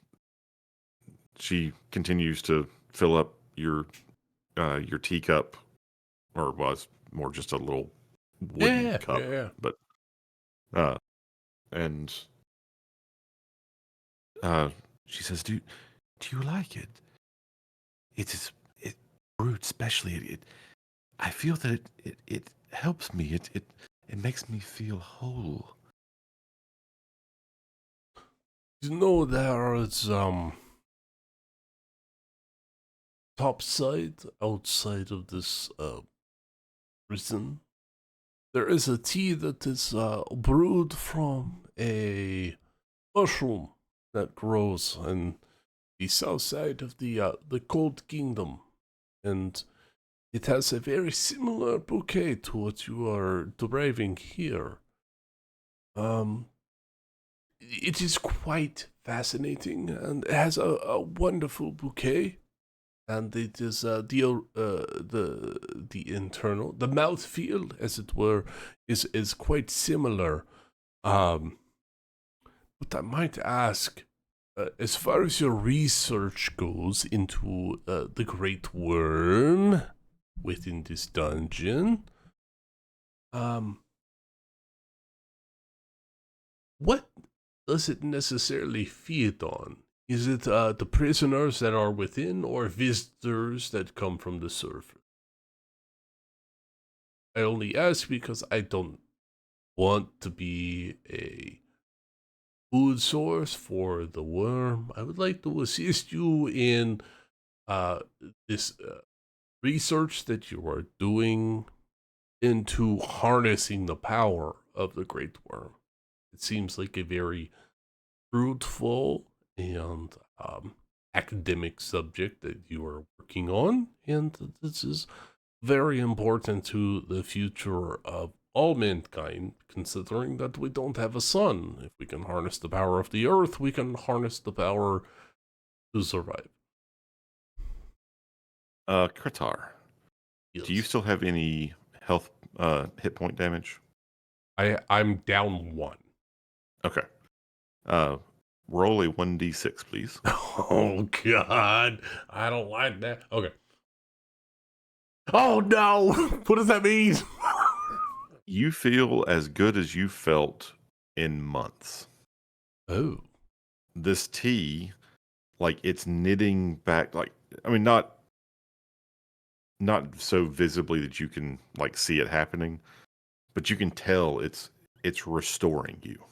she continues to fill up your teacup, or was more just a little wooden cup. Yeah. But and she says, "Do you like it? It brewed specially. I feel that it helps me. It makes me feel whole." You know, there is top side outside of this prison. There is a tea that is brewed from a mushroom that grows on the south side of the Cold Kingdom, and it has a very similar bouquet to what you are deriving here. It is quite fascinating, and it has a wonderful bouquet. And it is the internal, the mouthfeel, as it were, is quite similar. But I might ask, as far as your research goes into the Great Worm within this dungeon, what does it necessarily feed on? Is it the prisoners that are within, or visitors that come from the surface? I only ask because I don't want to be a food source for the worm. I would like to assist you in this research that you are doing into harnessing the power of the great worm. It seems like a very fruitful and academic subject that you are working on, and this is very important to the future of all mankind, considering that we don't have a sun. If we can harness the power of the earth, we can harness the power to survive. Kritar, Yes. do you still have any health hit point damage? I'm down 1. Okay. Roll a 1d6, please. Oh god, I don't like that. Okay. Oh no! What does that mean? You feel as good as you felt in months. Oh. This tea, like, it's knitting back, like, I mean, not so visibly that you can like see it happening, but you can tell it's restoring you.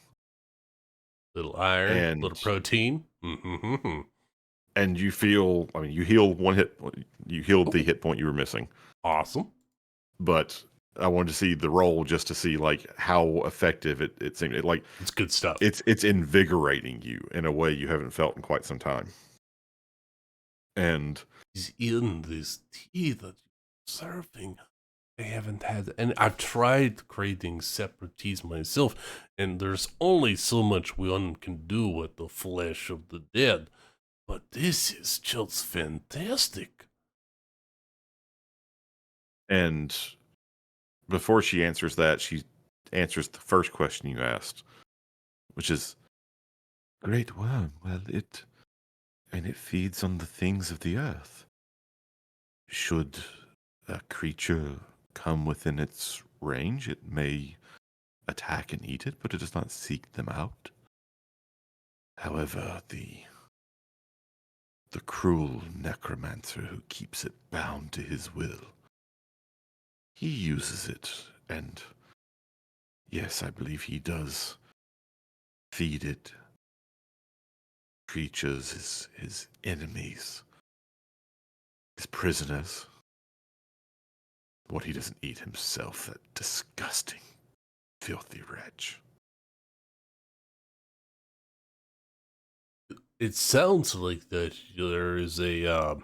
Little iron, And little protein. Mm-hmm. and you feel, I mean, you healed the hit point you were missing. Awesome. But I wanted to see the roll just to see like how effective it seemed. Like, It's good stuff. it's invigorating you in a way you haven't felt in quite some time. And He's in this tea that you're serving. I haven't had, and I've tried creating separate teas myself, and there's only so much one can do with the flesh of the dead. But this is just fantastic. before she answers that, she answers the first question you asked, which is great worm. Well, it feeds on the things of the earth. Should a creature come within its range, it may attack and eat it, but it does not seek them out. However, the cruel necromancer who keeps it bound to his will, he uses it, and yes, I believe he does feed it creatures, his enemies, his prisoners. What he doesn't eat himself, that disgusting, filthy wretch. It sounds like that there is a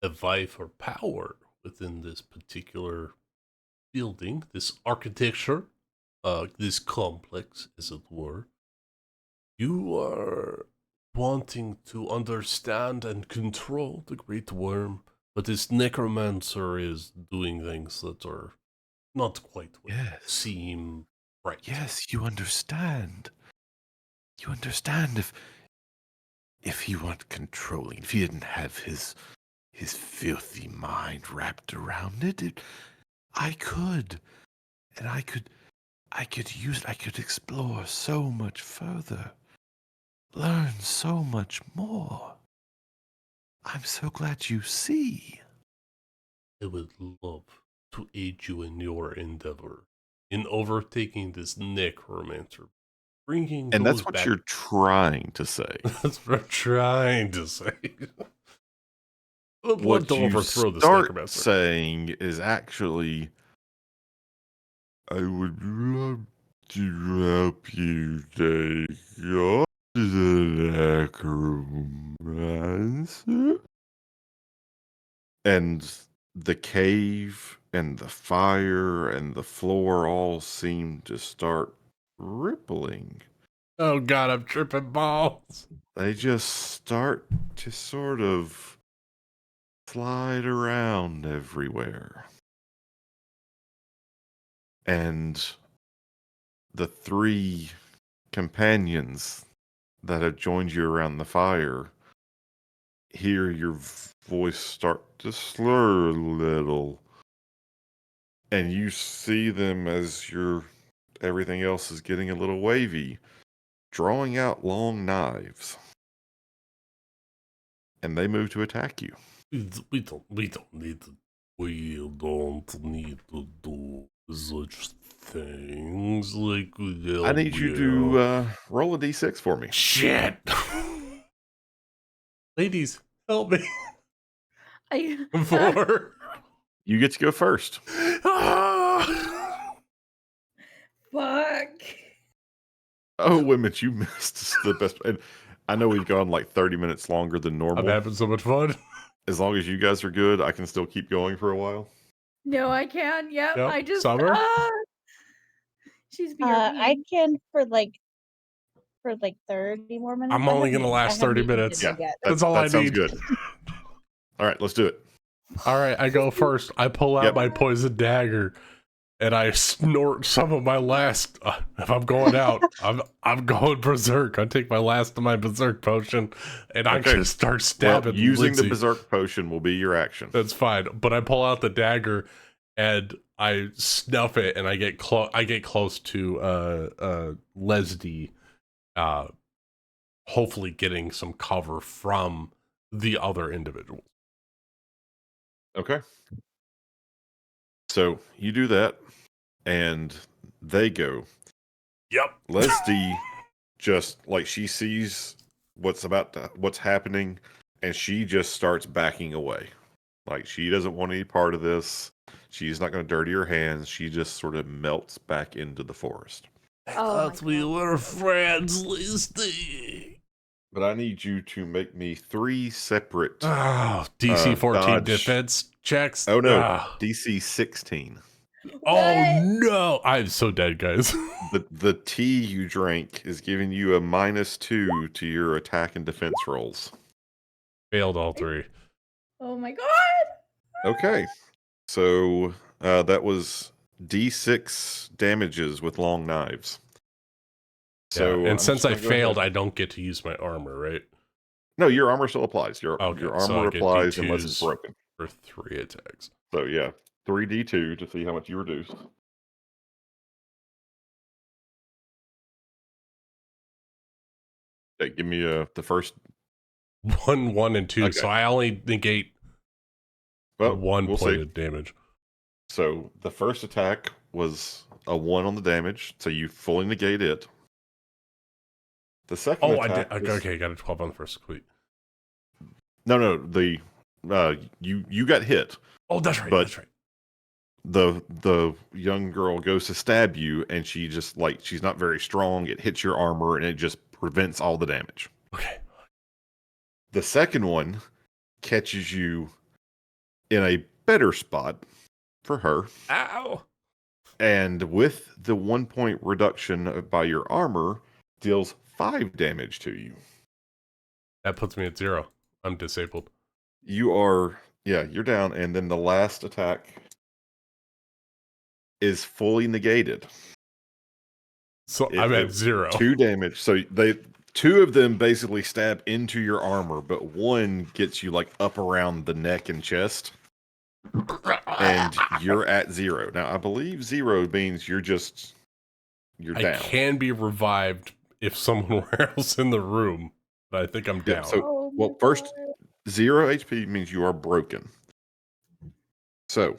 vibe or power within this particular building, this architecture, this complex, as it were. You are wanting to understand and control the Great Worm, but this necromancer is doing things that are not quite what Yes. seem right. Yes, you understand. You understand if he weren't controlling, if he didn't have his filthy mind wrapped around it, I could. And I could use it, I could explore so much further. Learn so much more. I'm so glad you see. I would love to aid you in your endeavor in overtaking this necromancer, bringing And those that's what back. you're trying to say. That's what I'm trying to say. I would love What to you overthrow this start necromancer. saying is actually, I would love to help you take on the necromancer. And the cave and the fire and the floor all seem to start rippling. Oh god, I'm tripping balls. They just start to sort of slide around everywhere. And the three companions that have joined you around the fire hear your voice start to slur a little. And you see them as everything else is getting a little wavy, drawing out long knives. And they move to attack you. We don't need to do such things. Like, I need you to roll a d6 for me. Shit. Ladies, help me. I 4. You get to go first. fuck. Oh, women, you missed. This is the best. And I know we've gone like 30 minutes longer than I'm normal. having so much fun. As long as you guys are good, I can still keep going for a while. No, I can. Yep, Yep, I just Summer? she's I BRB. can for like 30 more minutes. I'm I only haven't gonna eaten- I last haven't 30 eaten minutes. dinner Yeah, yet. That's all I sounds need. good. All right, let's do it. All right, I go first. I pull out Yep. my poison dagger, and I snort some of my last. If I'm going out, I'm going berserk. I take my last of my berserk potion, and I Okay. just start Well, stabbing. using Lindsay. the berserk potion will be your action. That's fine. But I pull out the dagger, and I snuff it, and I get close. I get close to Leslie, hopefully getting some cover from the other individuals. Okay. So you do that, and they go. Yep. Leslie just like she sees what's happening, and she just starts backing away. Like she doesn't want any part of this. She's not going to dirty her hands. She just sort of melts back into the forest. I Oh thought my we God. were friends, Leslie. But I need you to make me 3 separate. Oh, DC 14 dodge. defense checks. Oh no, Ah. DC 16. Oh What? no, I'm so dead, guys. The tea you drank is giving you a -2 to your attack and defense rolls. Failed all 3. Oh my god. Okay, so that was D6 damages with long knives. So yeah, and I'm since just I gonna go failed, ahead. I don't get to use my armor, right? No, your armor still applies. Your Okay, so armor I get applies unless it's D2s broken. for 3 attacks. So yeah, 3d2 to see how much you reduce. Okay, give me the first. 1, 1, and 2. Okay. So I only negate Well, 1 we'll point see. of damage. So the first attack was a 1 on the damage, so you fully negate it. The second Oh, I did. attack was, Okay, got a 12 on the first. Sweet. no, the you got hit, Oh, that's right. but That's right. the young girl goes to stab you, and she just like she's not very strong. It hits your armor, and it just prevents all the damage. Okay. The second one catches you in a better spot for her, Ow. and with the 1 point reduction by your armor, deals 5 damage to you. That puts me at 0. I'm disabled. You are, yeah, you're down, and then the last attack is fully negated. So I'm at 0. 2 damage. So two of them basically stab into your armor, but one gets you like up around the neck and chest, and you're at 0. Now I believe 0 means you're I down. can be revived if someone were else in the room, but I think I'm Yeah, down. so Oh my well, first God. 0 HP means you are broken. So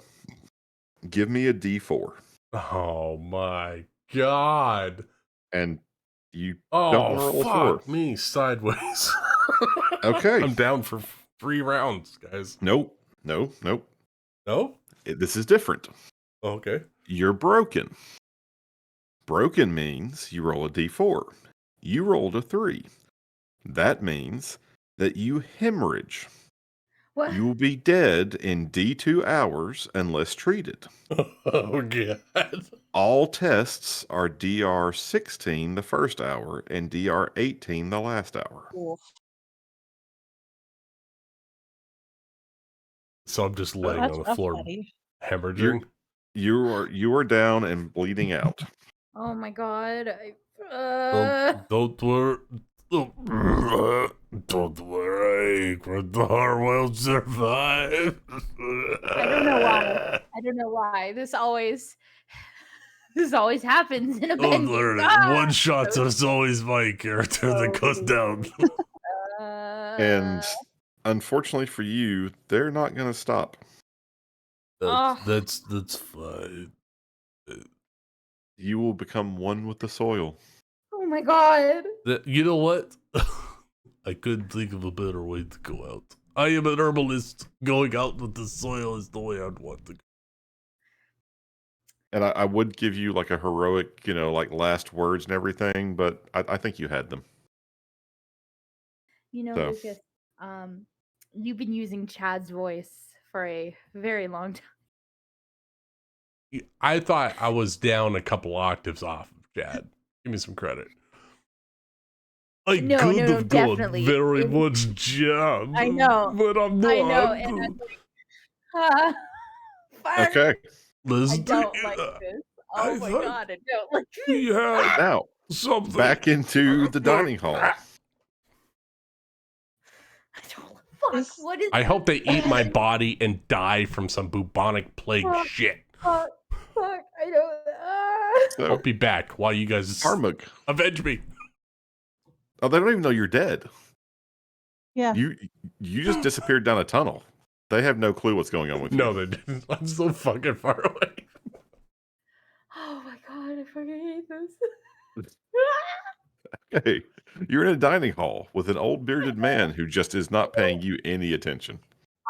give me a D4, Oh my god. and you don't Oh, want to roll a 4. fuck me sideways. Okay. I'm down for 3 rounds, guys. Nope. No? This is different. Okay. You're broken. Broken means you roll a D4. You rolled a 3. That means that you hemorrhage. What? You will be dead in D2 hours unless treated. Oh, god. All tests are DR 16 the first hour and DR 18 the last hour. Oof. So I'm just laying That's on the rough, floor buddy. hemorrhaging. You are down and bleeding out. Oh my God. Don't worry. Don't worry, Grandar will survive. I don't know why. I don't know why. This always happens in a Don't bending. worry. One shots is always my character that goes down. And unfortunately for you, they're not going to stop. That's fine. You will become one with the soil. Oh my God. You know what? I couldn't think of a better way to go out. I am an herbalist. Going out with the soil is the way I'd want to go. And I would give you like a heroic, like last words and everything, but I think you had them. You know, So. Lucas, you've been using Chad's voice for a very long time. I thought I was down a couple octaves off of Chad. Give me some credit. I No, could no, no, have gone definitely. very much Chad. I know. But I'm not. I know, and I'm like, fuck. Okay. Let's I don't do like that. this. I Oh my thought God, I don't like We this. had Now, something. back into the dining hall. I don't. Fuck. This- What is? I hope they eat my body and die from some bubonic plague Fuck. shit. Fuck. Fuck. I don't. So, I'll be back while you guys Armug. avenge me. Oh, they don't even know you're dead. Yeah. You just disappeared down a tunnel. They have no clue what's going on with you. No, they didn't. I'm so fucking far away. Oh my God, I fucking hate this. Hey, you're in a dining hall with an old bearded man who just is not paying you any attention.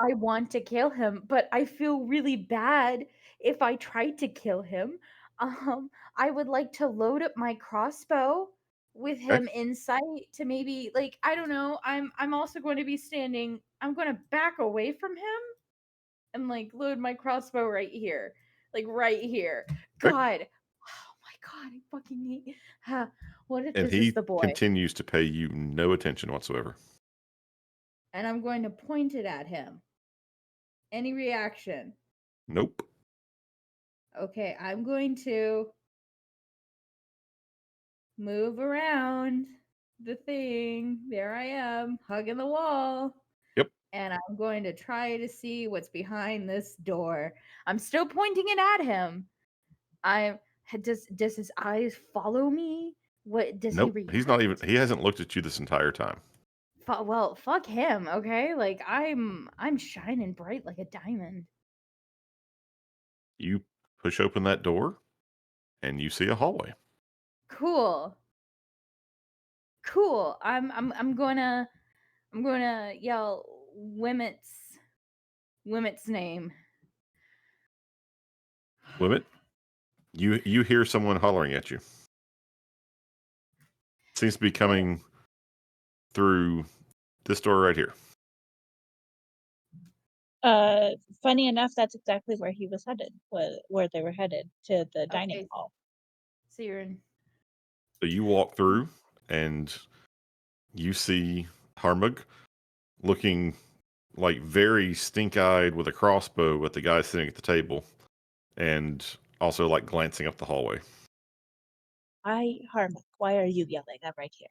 I want to kill him, but I feel really bad if I try to kill him. I would like to load up my crossbow with him in sight to maybe I don't know. I'm also going to be standing. I'm going to back away from him and load my crossbow right here. Right here. Okay. God. Oh my God, I fucking hate. What if And this he is the boy? continues to pay you no attention whatsoever. And I'm going to point it at him. Any reaction? Nope. Okay, I'm going to move around the thing. There I am, hugging the wall. Yep. And I'm going to try to see what's behind this door. I'm still pointing it at him. Does his eyes follow me? What does he Nope. react? He's not even. He hasn't looked at you this entire time. Well, fuck him, okay? Like I'm shining bright like a diamond. You push open that door, and you see a hallway. Cool. Cool. I'm gonna yell Wimmett's name. Wimmet, you hear someone hollering at you. Seems to be coming through this door right here. Funny enough, that's exactly where he was headed, where they were headed, to the dining Okay. hall. So you're in. So you walk through, and you see Harmug looking like very stink-eyed with a crossbow at the guy sitting at the table, and also like glancing up the hallway. Harmon, why are you yelling? I'm right here.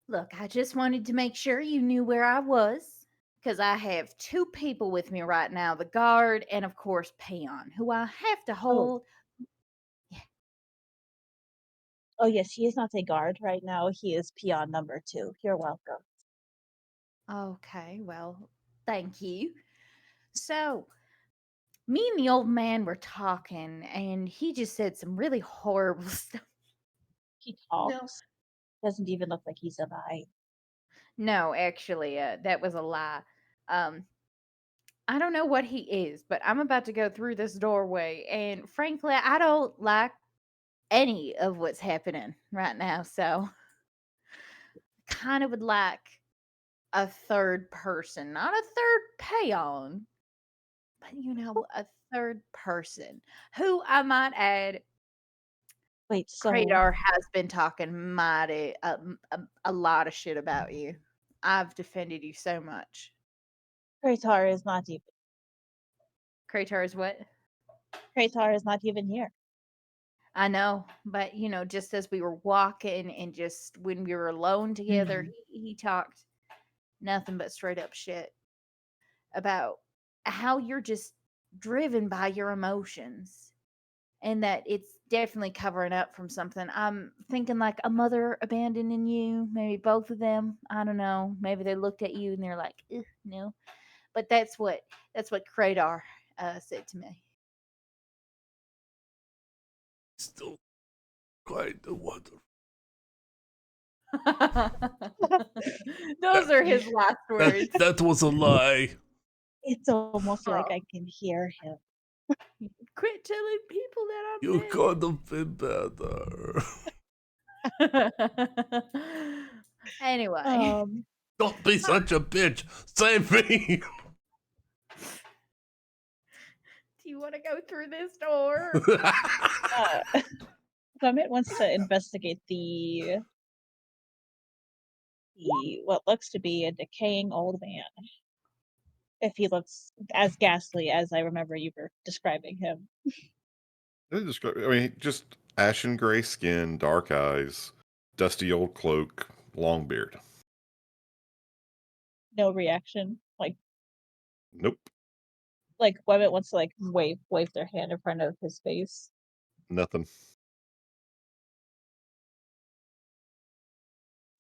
Look, I just wanted to make sure you knew where I was. Because I have two people with me right now, the guard and of course Peon, who I have to hold. Oh yes, he is not a guard right now. He is peon number 2. You're welcome. Okay, well, thank you. So, me and the old man were talking, and he just said some really horrible stuff. He talks. Doesn't even look like he's alive. No, actually, that was a lie. Um, I don't know what he is, but I'm about to go through this doorway, and frankly, I don't like any of what's happening right now. So, kind of would like a third person, not a third peon, but a third person who I might add. Wait, so Kratar has been talking mighty a lot of shit about you. I've defended you so much. Kratar is not even Kratar is what? Kratar is not even here. I know, but just as we were walking and just when we were alone together, he talked nothing but straight up shit about how you're just driven by your emotions and that it's definitely covering up from something. I'm thinking like a mother abandoning you, maybe both of them. I don't know. Maybe they looked at you and they're like, "Ugh, no." But that's what Kratar said to me. Still quite the wonder. Those are his last words. That was a lie. It's almost like Oh. I can hear him. Quit telling people that I'm You dead. could have been better. Anyway, Don't be such a bitch. Save me. do you want to go through this door? Clement wants to investigate the what looks to be a decaying old man. If he looks as ghastly as I remember you were describing him. I mean, just ashen gray skin, dark eyes, dusty old cloak, long beard. No reaction. Nope, Clement wants to wave their hand in front of his face. nothing.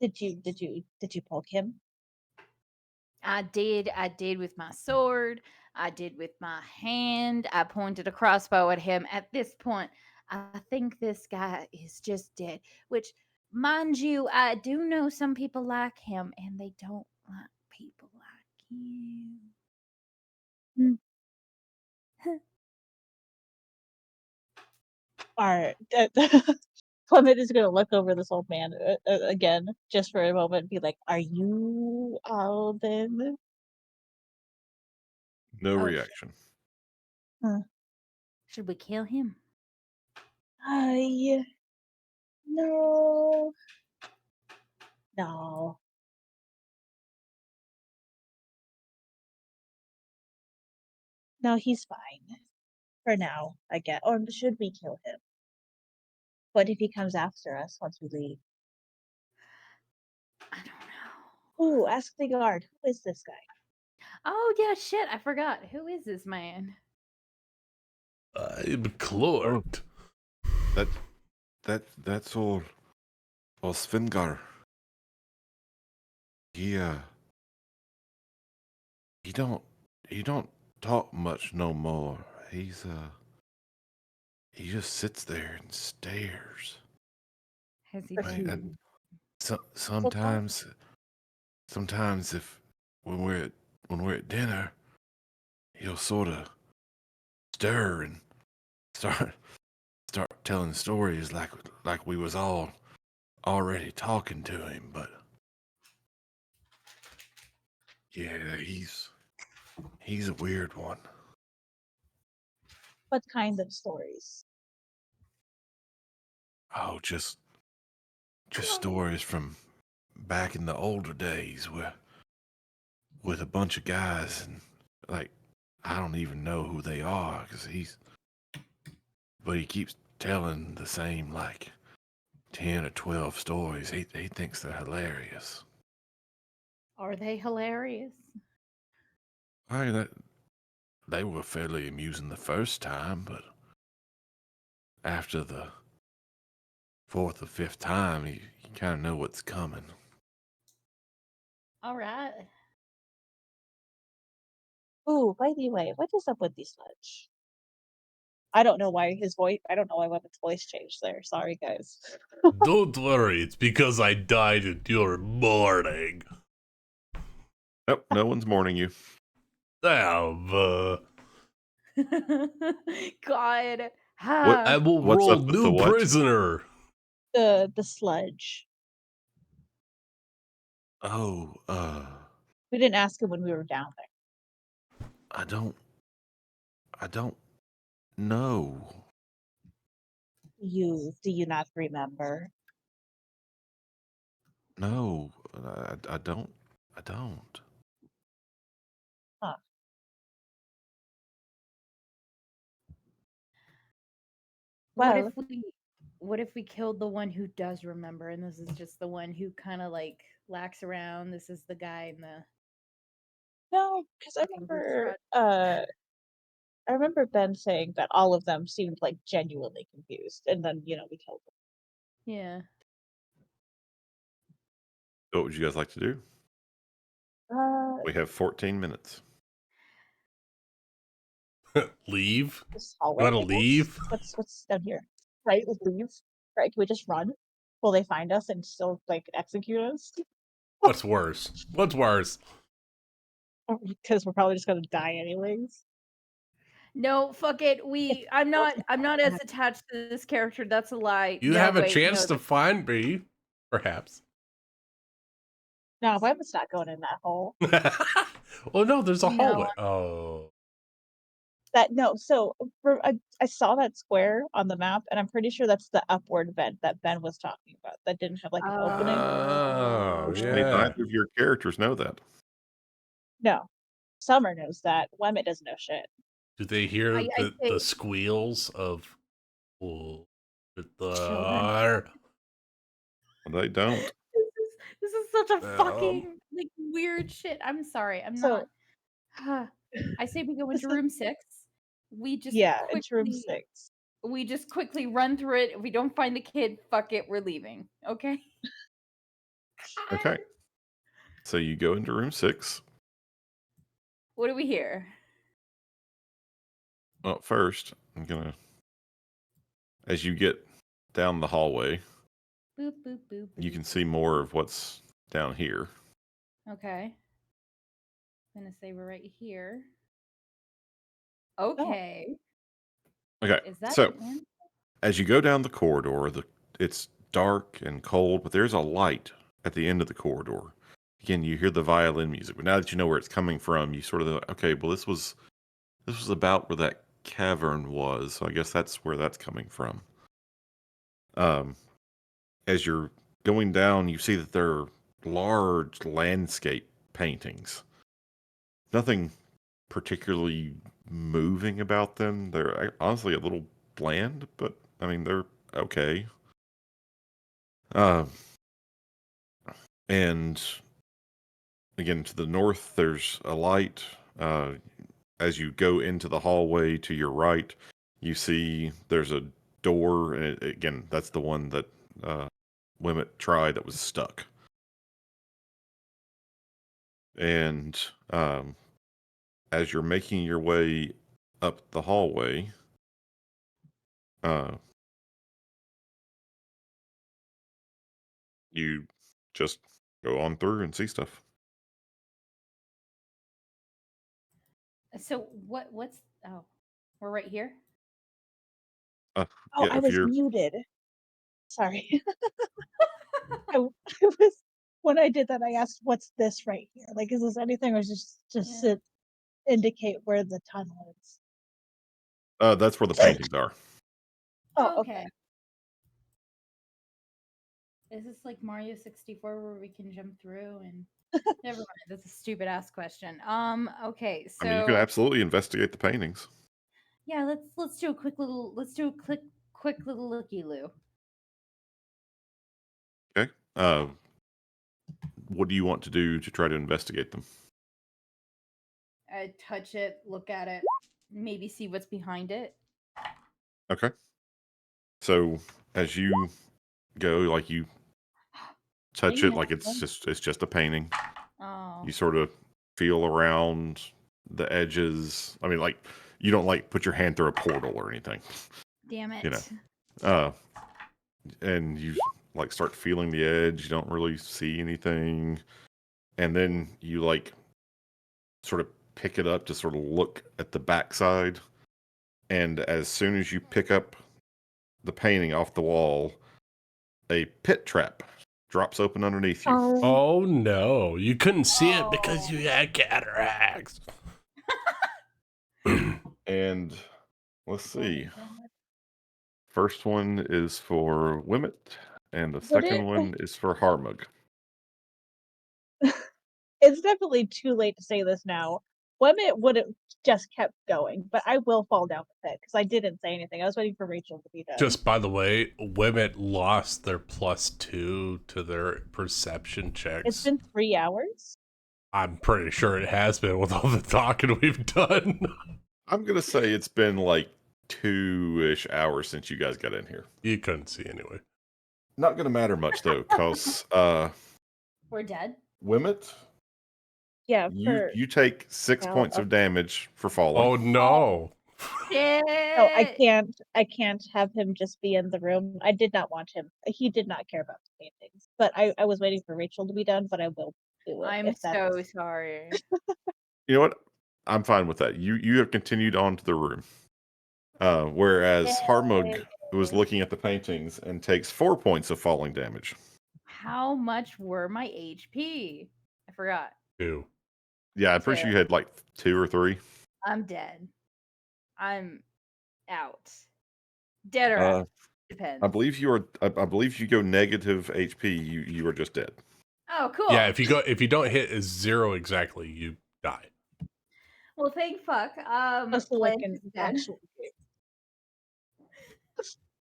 Did you poke him? I did with my sword. I did with my hand. I pointed a crossbow at him. At this point, I think this guy is just dead. Which, mind you, I do know some people like him, and they don't like people like you. Clement is going to look over this old man again, just for a moment, and be like, "Are you Alden?" No Oh, reaction. should we kill him? No. No. No, he's fine. For now, I get. Or should we kill him? What if he comes after us once we leave? I don't know. Ooh, ask the guard. Who is this guy? Oh yeah, shit! I forgot. Who is this man? I'm Klort. That's all Svengar. He he don't talk much no more. He just sits there and stares. Has he Right, been? And Well, talk. sometimes if when we're at dinner, he'll sort of stir and start telling stories like we was all already talking to him. But yeah, he's a weird one. What kind of stories? Oh, just stories from back in the older days where with a bunch of guys and like I don't even know who they are but he keeps telling the same like 10 or 12 stories. He thinks they're hilarious. Are they hilarious? I mean, they were fairly amusing the first time, but after the fourth or fifth time, you kind of know what's coming. All right. Ooh, by the way, what is up with the sludge? I don't know why his voice. I don't know why Weapon's voice changed there. Sorry, guys. Don't worry, it's because I died in your morning. Nope, no one's mourning you. Damn, God. What? I will What's roll up with the new what? prisoner. The sludge. Oh, We didn't ask him when we were down there. I don't know. Do you not remember? No, I don't. Huh. What Well, if we killed the one who does remember, and this is just the one who kind of like lacks around? This is the guy in the no, because I remember Ben saying that all of them seemed like genuinely confused, and then we killed them. yeah. What would you guys like to do? We have 14 minutes. Leave? This You hallway. wanna I guess? leave? What's down here? Right, let's leave. Right, can we just run? Will they find us and still like execute us? What's worse? What's worse? Because we're probably just gonna die anyways. No, fuck it. I'm not as attached to this character. That's a lie. You No, have a wait, chance no. to find me, perhaps. No, Weapon's not going in that hole. Oh no, there's a No. hallway. Oh. So I saw that square on the map, and I'm pretty sure that's the upward vent that Ben was talking about. That didn't have like an opening. Oh, Which means yeah. neither of your characters know that. No, Summer knows that. Wemmet doesn't know shit. Do they hear I the say squeals of children. They don't. This is such a Um, fucking like weird shit. I'm sorry. I'm So not. I say we go into room 6. We just yeah, it's room quickly 6. we just quickly run through it. If we don't find the kid, fuck it, we're leaving. Okay? Okay. So you go into room 6. What do we hear? Well, first, I'm gonna as you get down the hallway, Boop boop boop. you boop. can see more of what's down here. Okay. I'm gonna say we're right here. Oh, Okay. Okay. Is that So an end? as you go down the corridor, it's dark and cold, but there's a light at the end of the corridor. Again, you hear the violin music, but now that you know where it's coming from, you sort of okay. Well, this was about where that cavern was, so I guess that's where that's coming from. As you're going down, you see that there are large landscape paintings. Nothing particularly moving about them. They're honestly a little bland, but I mean they're okay. And again, to the north, there's a light. As you go into the hallway to your right, you see there's a door, and again, that's the one that Wemmet tried that was stuck. And as you're making your way up the hallway, you just go on through and see stuff. So what's oh, we're right here? Oh, Yeah, I if was you're muted. Sorry. I was when I did that. I asked, "What's this right here? Like, is this anything, or is this just Yeah. indicate where the tunnel is?" that's where the paintings are. Oh, Okay. okay. Is this like Mario 64 where we can jump through and never mind, that's a stupid ass question. Okay, I mean, you can so absolutely investigate the paintings. yeah, let's do a quick little quick little looky loo. Okay. What do you want to do to try to investigate them? I touch it, look at it, maybe see what's behind it. Okay. So as you go, like you touch it, like it's just a painting. Oh. You sort of feel around the edges. I mean, like you don't like put your hand through a portal or anything, Damn it. you know. And you like start feeling the edge. You don't really see anything, and then you like sort of pick it up to sort of look at the backside. And as soon as you pick up the painting off the wall, a pit trap drops open underneath you. Oh no, you couldn't see it because you had cataracts. And let's see. Oh my God. First one is for Wimmet, and the Would second it? one is for Harmug. It's definitely too late to say this now. Wemmet would have just kept going, but I will fall down the pit because I didn't say anything. I was waiting for Rachel to be done. Just by the way, women lost their +2 to their perception checks. It's been 3 hours. I'm pretty sure it has been with all the talking we've done. I'm gonna say it's been like 2-ish hours since you guys got in here. You couldn't see anyway. Not gonna matter much though, cause We're dead. Wimmet, Yeah, you take 6 Well, points of damage for falling. Oh no. Shit. no, I can't have him just be in the room. I did not want him. He did not care about the paintings. But I was waiting for Rachel to be done, but I will do it. I'm if that so is- sorry. You know what? I'm fine with that. You have continued on to the room. Whereas Harmug was looking at the paintings and takes 4 points of falling damage. How much were my HP? I forgot. 2. Yeah, I'm pretty sure you had like 2 or 3. I'm dead. I'm out. Dead or out. Depends. I believe you are. I believe you go negative HP. You are just dead. Oh, cool. Yeah, if you don't hit a 0 exactly, you die. Well, thank fuck. Must like Lance an is dead. actual.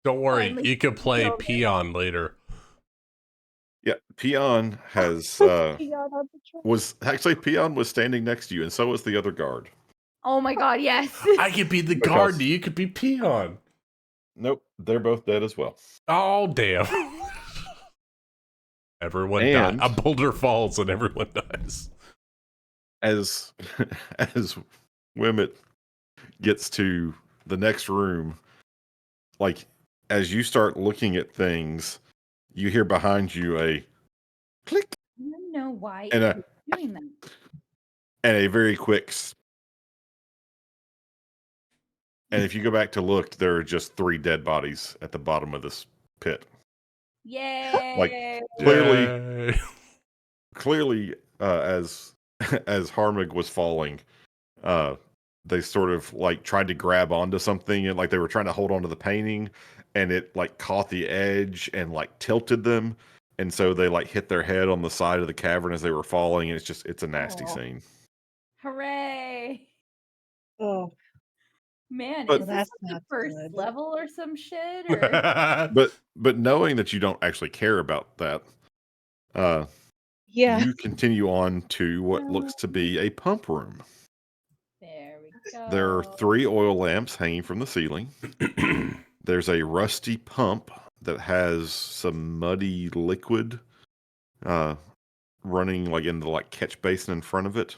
Don't worry, Finally you can play killed it. Peon later. Yeah, Peon has Peon on the train. was actually Peon was standing next to you, and so was the other guard. Oh my god, yes. I could be the Because- guard, you could be Peon. Nope, they're both dead as well. Oh damn. Everyone And- dies. A boulder falls and everyone dies. As as Wimmet gets to the next room, like as you start looking at things, you hear behind you a click I don't know why And it's doing that. and a very quick. And if you go back to look, there are just 3 dead bodies at the bottom of this pit. Yay! Clearly, as as Harmig was falling, they sort of like tried to grab onto something, and like they were trying to hold onto the painting, and it like caught the edge and like tilted them, and so they like hit their head on the side of the cavern as they were falling, and it's a nasty Aw. scene. Hooray! Man, But- is Well, this that's like the not first good. level or some shit? Or But knowing that you don't actually care about that, Yeah. you continue on to what looks to be a pump room. there we go. There are 3 oil lamps hanging from the ceiling. There's a rusty pump that has some muddy liquid running like in the catch basin in front of it.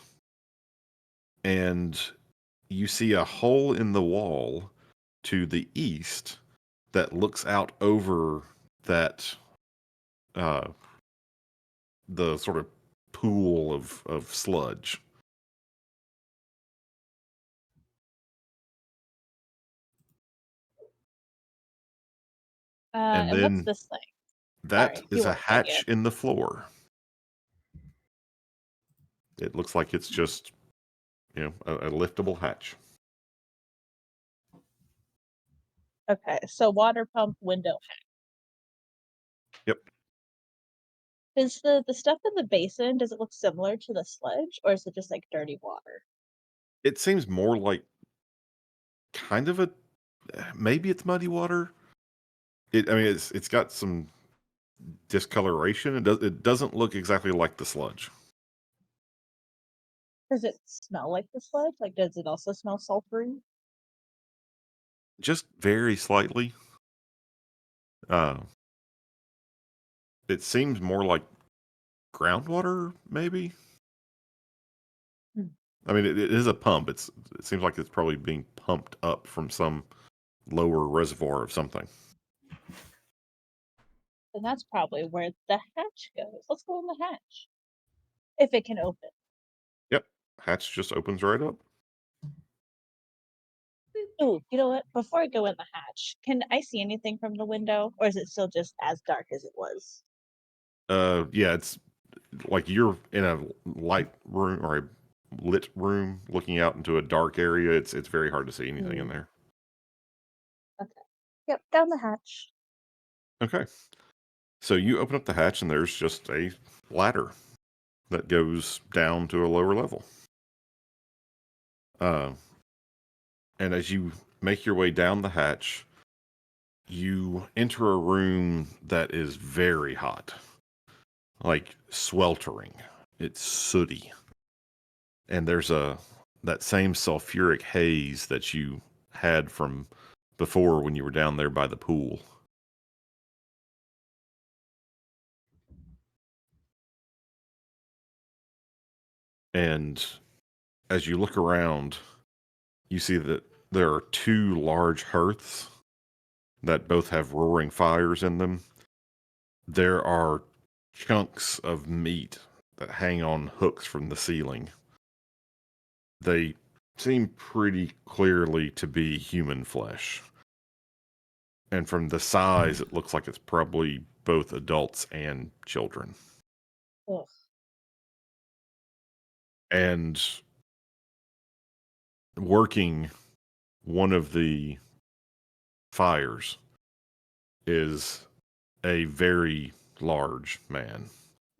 And you see a hole in the wall to the east that looks out over that the sort of pool of sludge. And And what's then this thing? that Sorry, is you a weren't done yet. hatch in the floor. It looks like it's just, a liftable hatch. Okay, so water pump window hatch. Yep. Does the stuff in the basin, does it look similar to the sludge, or is it just like dirty water? It seems more like kind of maybe it's muddy water. It's got some discoloration. It doesn't look exactly like the sludge. Does it smell like the sludge? Like, does it also smell sulfury? Just very slightly. It seems more like groundwater, maybe. Hmm. I mean, it is a pump. It seems like it's probably being pumped up from some lower reservoir of something. And that's probably where the hatch goes. Let's go in the hatch. If it can open. Yep, hatch just opens right up. Ooh, you know what? Before I go in the hatch, can I see anything from the window, or is it still just as dark as it was? Yeah, it's like you're in a light room or a lit room looking out into a dark area. It's very hard to see anything in there. Okay. Yep, down the hatch. Okay. So you open up the hatch and there's just a ladder that goes down to a lower level. And as you make your way down the hatch, you enter a room that is very hot, like sweltering. It's sooty. And there's that same sulfuric haze that you had from before when you were down there by the pool. And as you look around, you see that there are 2 large hearths that both have roaring fires in them. There are chunks of meat that hang on hooks from the ceiling. They seem pretty clearly to be human flesh. And from the size, it looks like it's probably both adults and children. Ugh. And working one of the fires is a very large man,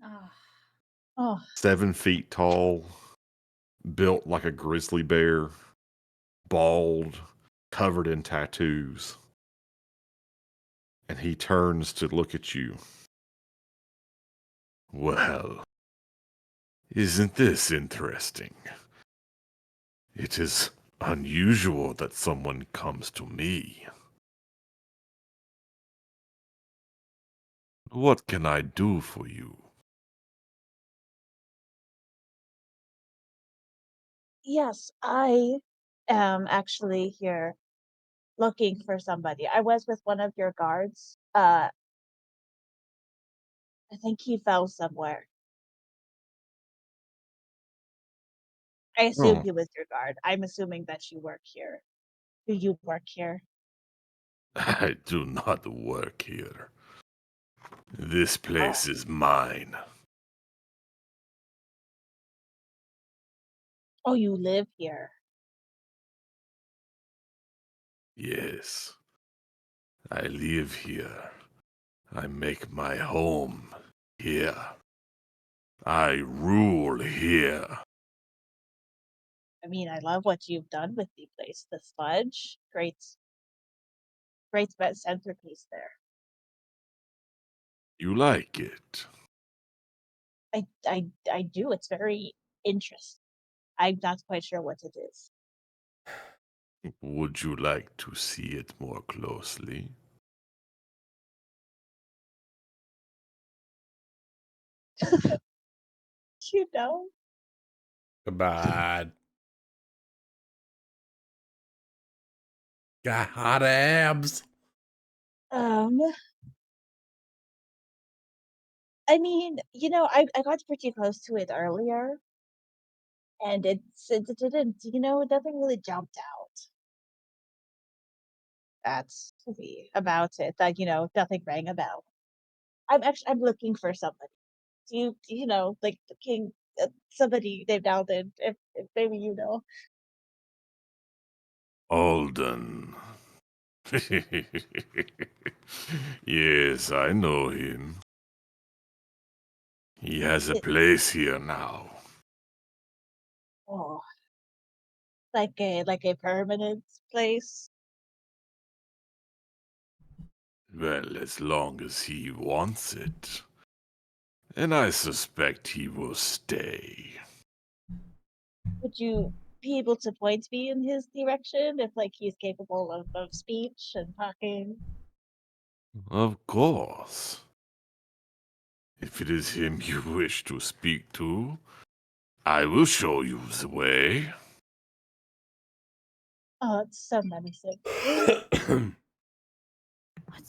Ah, Oh, 7 feet tall, built like a grizzly bear, bald, covered in tattoos. And he turns to look at you. Well, isn't this interesting? It is unusual that someone comes to me. What can I do for you? yes, I am actually here looking for somebody. I was with one of your guards. I think he fell somewhere. I assume Oh, he was your guard. I'm assuming that you work here. Do you work here? I do not work here. This place is mine. Oh, you live here. Yes, I live here. I make my home here. I rule here. mean, I love what you've done with the place. The sludge, great centerpiece there. You like it? I do. It's very interesting. I'm not quite sure what it is. Would you like to see it more closely? You know? Goodbye. Got hot abs. I mean, I got pretty close to it earlier, and it didn't, nothing really jumped out. That's about it. Like, nothing rang a bell. I'm looking for somebody. Like the king, somebody named Alden, if maybe you know. Alden. Yes, I know him. He has a It- place here now. Oh, like a permanent place. Well, as long as he wants it. And I suspect he will stay. Would you be able to point me in his direction if like he's capable of speech and talking? Of course. If it is him you wish to speak to, I will show you the way. Oh, it's so menacing.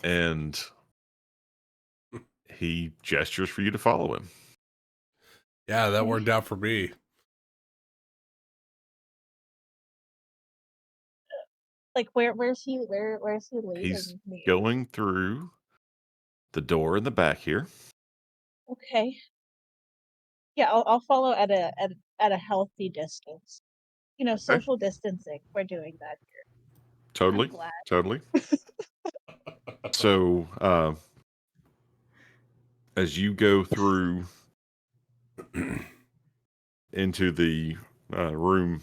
And he gestures for you to follow him. Yeah, that worked out for me. Like where's he He's leading me? going through the door in the back here. Okay. Yeah, I'll follow at a healthy distance. Social distancing. We're doing that Totally. I'm glad. Totally. So, as you go through into the room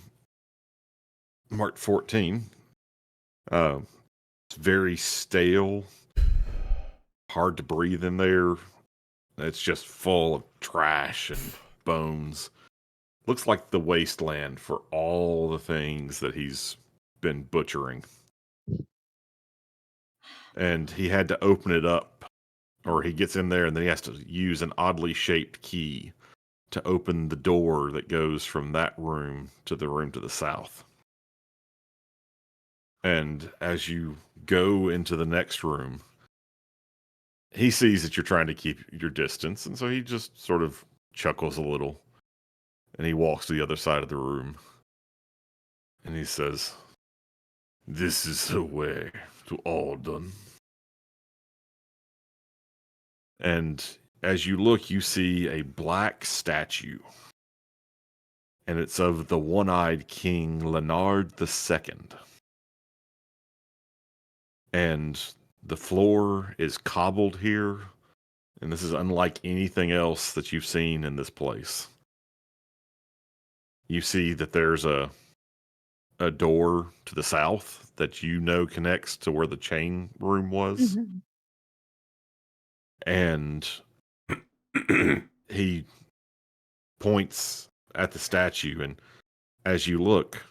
marked 14, it's very stale, hard to breathe in there. It's just full of trash and bones. Looks like the wasteland for all the things that he's been butchering. And he had to open it up, or he gets in there and then he has to use an oddly shaped key to open the door that goes from that room to the room to the south. And as you go into the next room, he sees that you're trying to keep your distance, and so he just sort of chuckles a little, and he walks to the other side of the room, and he says, "This is the way to Alden." And as you look, you see a black statue, and it's of the one-eyed King Leonard II. And the floor is cobbled here, and this is unlike anything else that you've seen in this place. You see that there's a door to the south that connects to where the chain room was. Mhm. And he points at the statue, and as you look,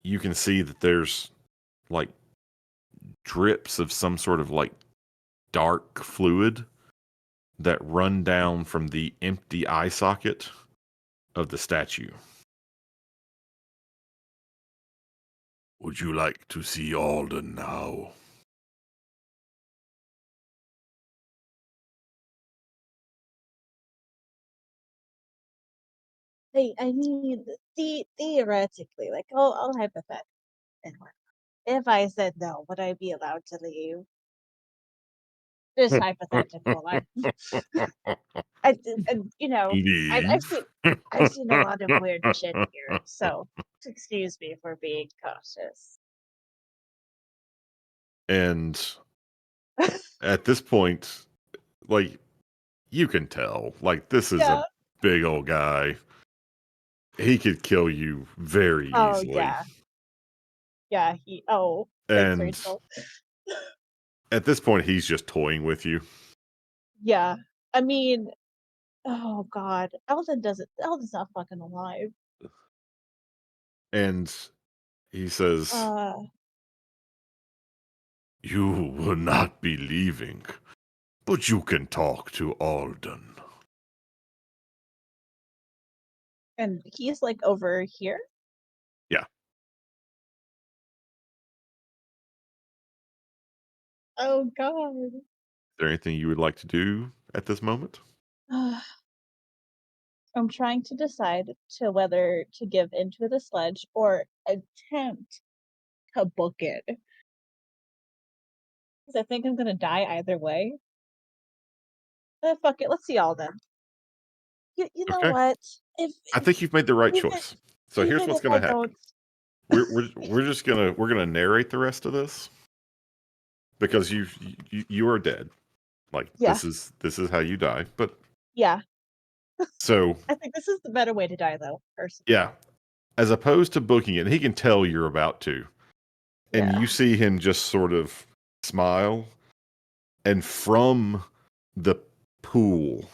you can see that there's like drips of some sort of like dark fluid that run down from the empty eye socket of the statue. Would you like to see Alden now? I mean, theoretically, like, I'll hypothetically, if I said no, would I be allowed to leave? Just hypothetical. And Leave. I've seen a lot of weird shit here, so excuse me for being cautious. And at this point, like, you can tell, like, this is Yeah. a big old guy. he could kill you very Oh easily. yeah. Thanks, And Rachel. at this point, he's just toying with you. Yeah, I mean, oh god, Eldon's not fucking alive. And he says, Uh, "You will not be leaving, but you can talk to Alden." and he's like over here. Yeah. Oh god. Is there anything you would like to do at this moment? I'm trying to decide to whether to give into the sledge or attempt to book it. Because I think I'm gonna die either way. Fuck it, let's see Alden. You know Okay. what? If I think you've made the right even choice. So here's what's if going I to happen. don't, We're just gonna narrate the rest of this because you are dead. Like yeah, this is how you die. But yeah. so I think this is the better way to die, though. Personally, yeah, as opposed to booking it, and he can tell you're about to, and yeah. you see him just sort of smile, and from the pool,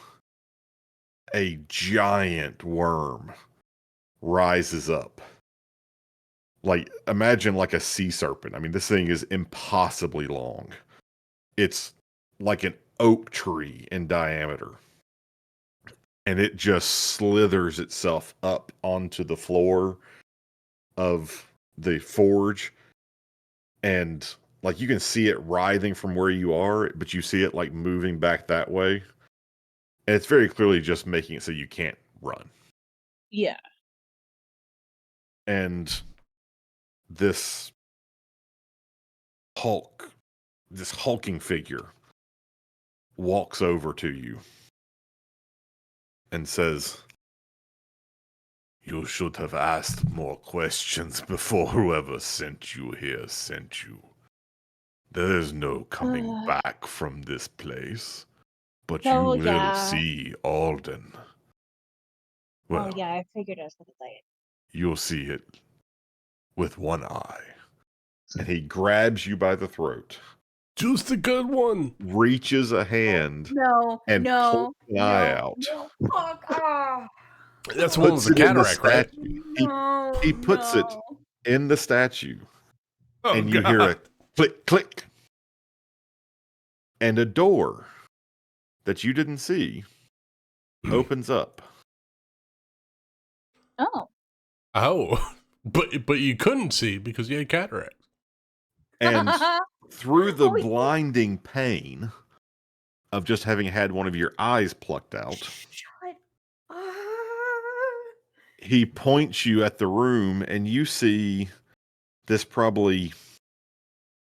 a giant worm rises up. Like imagine like a sea serpent. I mean, this thing is impossibly long. It's like an oak tree in diameter. And it just slithers itself up onto the floor of the forge. And like you can see it writhing from where you are, but you see it like moving back that way. And it's very clearly just making it so you can't run. Yeah. And this Hulk, this hulking figure walks over to you and says, "You should have asked more questions before whoever sent you here sent you. There is no coming Uh, back from this place, but you so will yeah. see Alden. Oh Well, yeah. I figured I was gonna say it. you'll see it with one eye." And he grabs you by the throat, Just a good one. reaches a hand, No, and pulls no, an eye no, out. no, fuck, ah, That's the one with Puts the it in the cataract, right? statue. no, He puts it no. in the statue, Oh and you hear a god. click, click, and a door that you didn't see opens up. Oh. Oh. But you couldn't see because you had cataract. And through the Oh, yeah. blinding pain of just having had one of your eyes plucked out, Shut up. he points you at the room, and you see this probably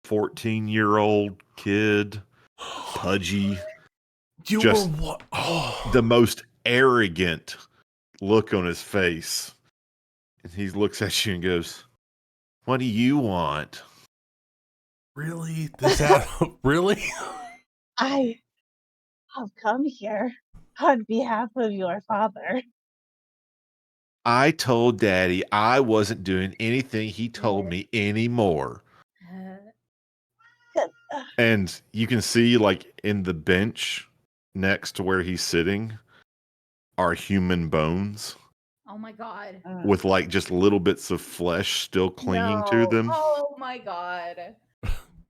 14-year-old kid, pudgy, You just were what? Oh. the most arrogant look on his face. And he looks at you and goes, "What do you want?" Really? This out? Really? I have come here on behalf of your father. "I told Daddy I wasn't doing anything he told me anymore." And you can see, like, in the bench next to where he's sitting are human bones Oh my god. with, like, just little bits of flesh still clinging to No. them. Oh my god.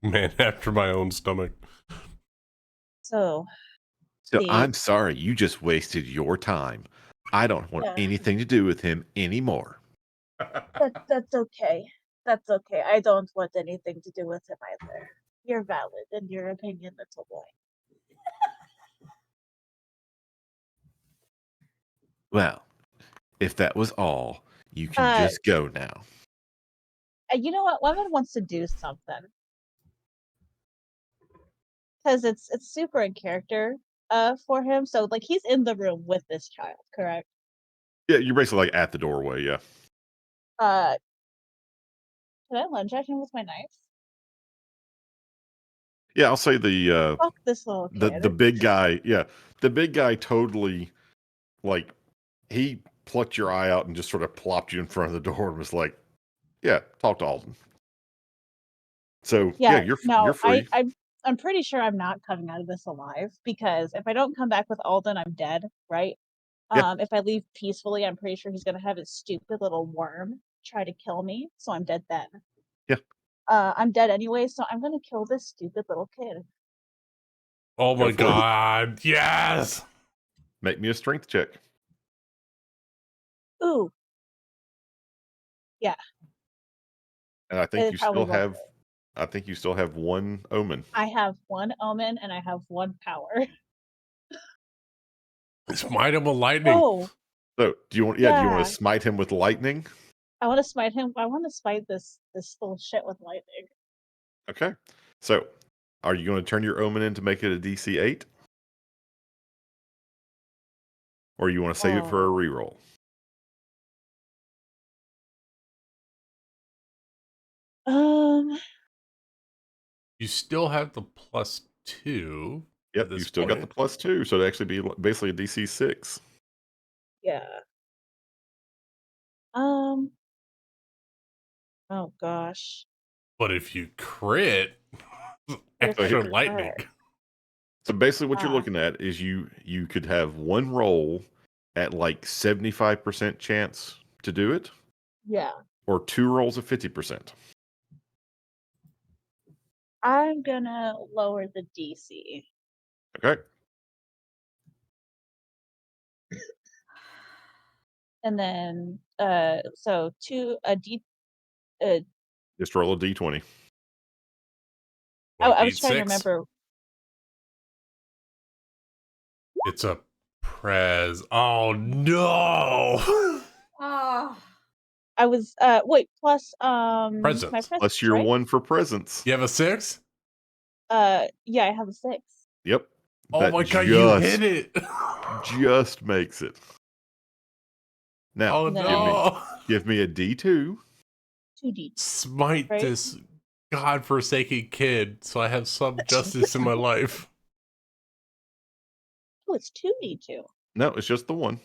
Man after my own stomach. So, So see, I'm sorry, you just wasted your time. I don't want yeah, anything to do with him anymore. that's okay. That's okay. I don't want anything to do with him either. You're valid in your opinion, little boy. Well, if that was all, you can Uh, just go now. you know what? Lemon wants to do something because it's super in character for him. So like he's in the room with this child, correct? Yeah, you're basically like at the doorway, yeah. Uh, can I lunge at him with my knife? Yeah, I'll say the Fuck this little the kid. big guy, yeah. The big guy totally like he plucked your eye out and just sort of plopped you in front of the door and was like, "Yeah, talk to Alden." So yeah, you're No, free. I'm pretty sure I'm not coming out of this alive because if I don't come back with Alden, I'm dead, right? Yeah. If I leave peacefully, I'm pretty sure he's gonna have his stupid little worm try to kill me, so I'm dead then. Yeah. I'm dead anyway, so I'm gonna kill this stupid little kid. Oh Go my for it. god, yes! Make me a strength check. Ooh. Yeah. And I think It you probably still won't have do it. I think you still have one omen. I have one omen and I have one power. Smite him with lightning. Oh, So do you want do you want yeah. to smite him with lightning? I want to smite him. I want to smite this little shit with lightning. Okay. So are you going to turn your omen in to make it a DC 8? Or you want to save it for a Oh. reroll? You still have the +2. Yep, you still got the +2, so it'd actually be basically a DC 6. Yeah. Oh gosh. But if you crit, What if I extra crit? lightning. So basically what you're Ah. looking at is you could have one roll at like 75% chance to do it, Yeah. or two rolls of 50%. I'm gonna lower the DC. Okay. And then so Just roll a D20. What, I was beat trying to 6? remember. It's a prez. Oh no! Oh, I was wait, plus my Presence. Plus presence, your right? one for presence. You have a 6? Yeah, I have a 6. Yep. Oh That my god, you just hit it! just makes it. Now, Oh no! give me a D2. 2D, Smite right? this godforsaken kid so I have some justice in my life. Oh, it's 2D2. No, it's just the one.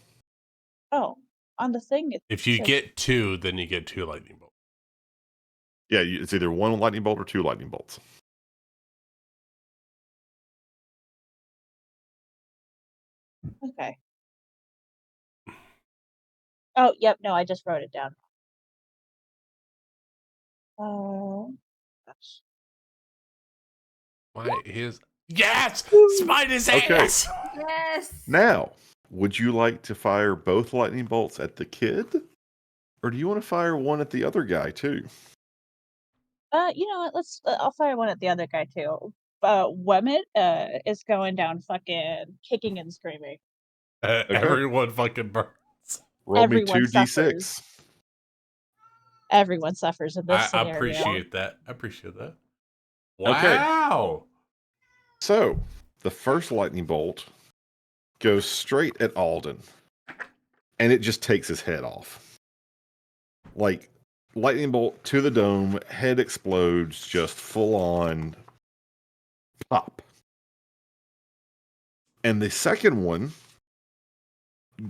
Oh, on the thing it If you says get 2, then you get 2 lightning bolts. Yeah, it's either one lightning bolt or two lightning bolts. okay. Oh, yep, no, I just wrote it down. Oh gosh. Why is yes? Smite his Okay. ass! yes. Now, would you like to fire both lightning bolts at the kid? Or do you want to fire one at the other guy too? You know what? Let's. I'll fire one at the other guy too. Wemit is going down fucking kicking and screaming. Everyone fucking burns. Roll me Everyone 2d6. suffers. Everyone suffers in this I scenario. appreciate that. I appreciate that. Okay. Wow. So, the first lightning bolt goes straight at Alden, and it just takes his head off. Like, lightning bolt to the dome, head explodes, just full on pop. And the second one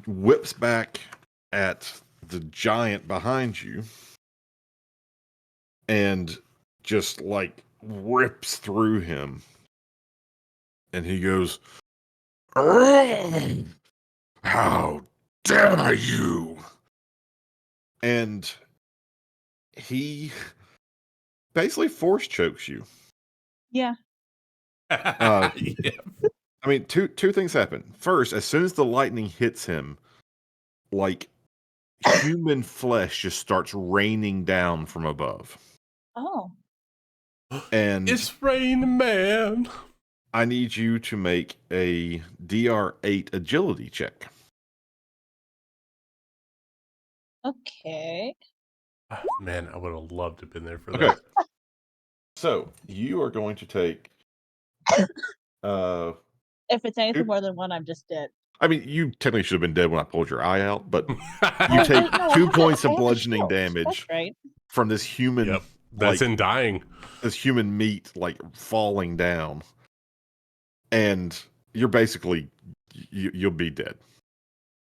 whips back at the giant behind you and just like rips through him. And he goes, "Oh, how dare you!" And he basically force chokes you. Yeah. Yeah. I mean, two things happen. First, as soon as the lightning hits him, like human flesh just starts raining down from above. Oh. And It's Rain Man. I need you to make a DR8 agility check. Okay. Man, I would have loved to have been there for Okay. that. So you are going to take If it's anything Oop. more than one, I'm just dead. I mean, you technically should have been dead when I pulled your eye out, but you Oh, take wait, no, 2 I have points I of have the bludgeoning shield. damage That's right. from this human, Yep. That's like, in dying. this human meat, like, falling down. And you're basically, you'll be dead.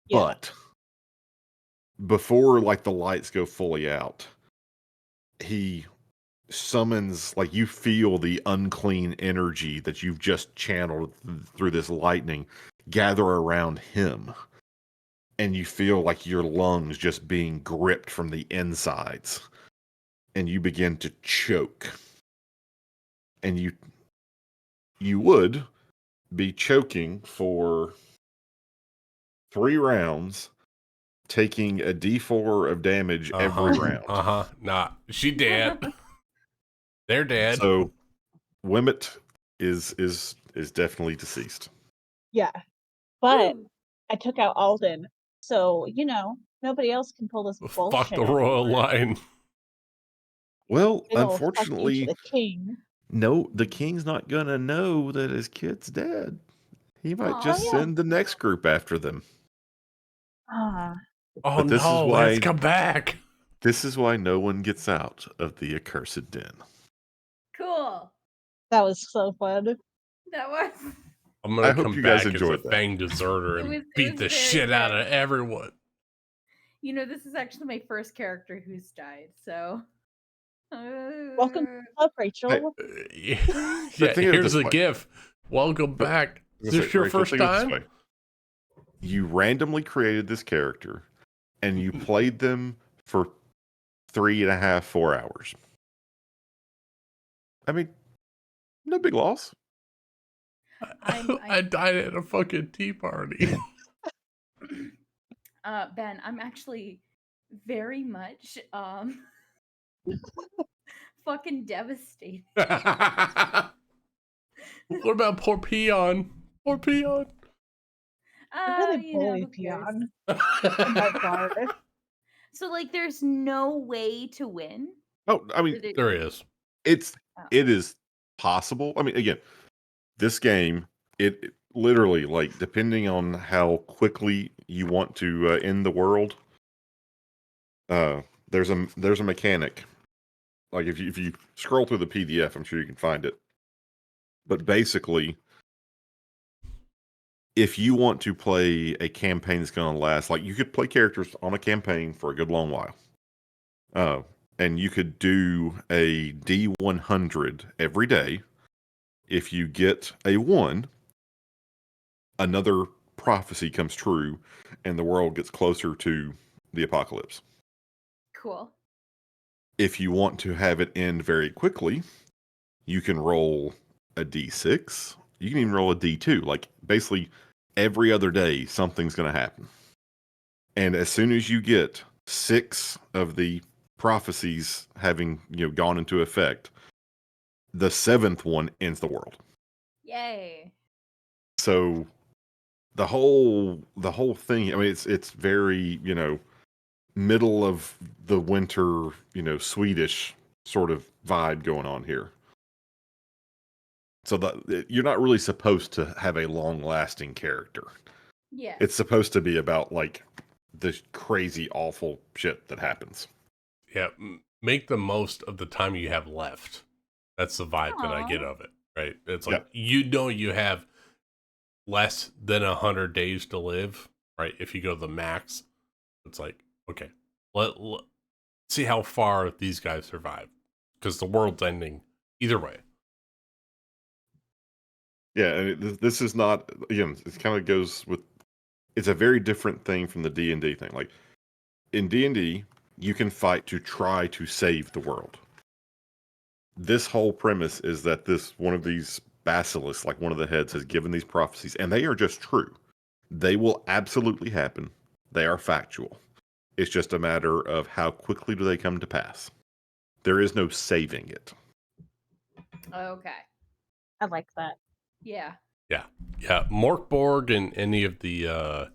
Yeah. But before like the lights go fully out, he summons, like, you feel the unclean energy that you've just channeled through this lightning gather around him, and you feel like your lungs just being gripped from the insides, and you begin to choke, and you would be choking for 3 rounds, taking a d4 of damage every round. Nah, she dead. They're dead. So Wemmet is definitely deceased. Yeah. But Woo. I took out Alden, so nobody else can pull this bullshit. Fuck the royal anymore. line. Well, Big ol' fuck you to unfortunately, the king. no, the king's not gonna know that his kid's dead. He might Aw. just yeah. send the next group after them. Ah, Oh But this is no, why- let's come back. This is why no one gets out of the accursed den. Cool. that was so fun. That was. I'm I gonna hope come you guys back as a enjoyed that. fang deserter It and was- it beat was the very shit out good. of everyone. This is actually my first character who's died, so. Welcome to the club, Rachel. Yeah, think of it here's this a way. gif. Welcome But- back. I Is was this gonna your say, Rachel, first think of it this time? way. You randomly created this character, and you played them for 3.5, 4 hours. I mean, no big loss. I died at a fucking tea party. Ben, I'm actually very much fucking devastated. What about poor Peon? Poor Peon. Really bully who cares? Peon. That bar. So there's no way to win. Oh, I mean, Or there- There he is. it Oh. is possible. I mean, again, this game, it literally, like, depending on how quickly you want to end the world, there's a mechanic. Like, if you scroll through the PDF, I'm sure you can find it. But basically, if you want to play a campaign that's going to last, like, you could play characters on a campaign for a good long while. And you could do a D100 every day. If you get a 1, another prophecy comes true, and the world gets closer to the apocalypse. Cool. If you want to have it end very quickly, you can roll a D6. You can even roll a D2. Like, basically, every other day, something's going to happen. And as soon as you get 6 of the prophecies having gone into effect, the 7th one ends the world. Yay. So the whole thing, I mean, it's very middle of the winter, Swedish sort of vibe going on here. So you're not really supposed to have a long lasting character. Yeah. It's supposed to be about like the crazy awful shit that happens. Yeah, make the most of the time you have left. That's the vibe that I get Aw. of it, right? It's like, you have less than 100 days to live, right? If you go the max, it's like, okay, let see how far these guys survive, because the world's ending either way. Yeah, and this is not, again, it kind of goes with, it's a very different thing from the D&D thing. Like, in D&D, you can fight to try to save the world. This whole premise is that one of these basilisks, like one of the heads, has given these prophecies, and they are just true. They will absolutely happen. They are factual. It's just a matter of how quickly do they come to pass. There is no saving it. Okay. I like that. Yeah. Yeah, Mork Borg and any of the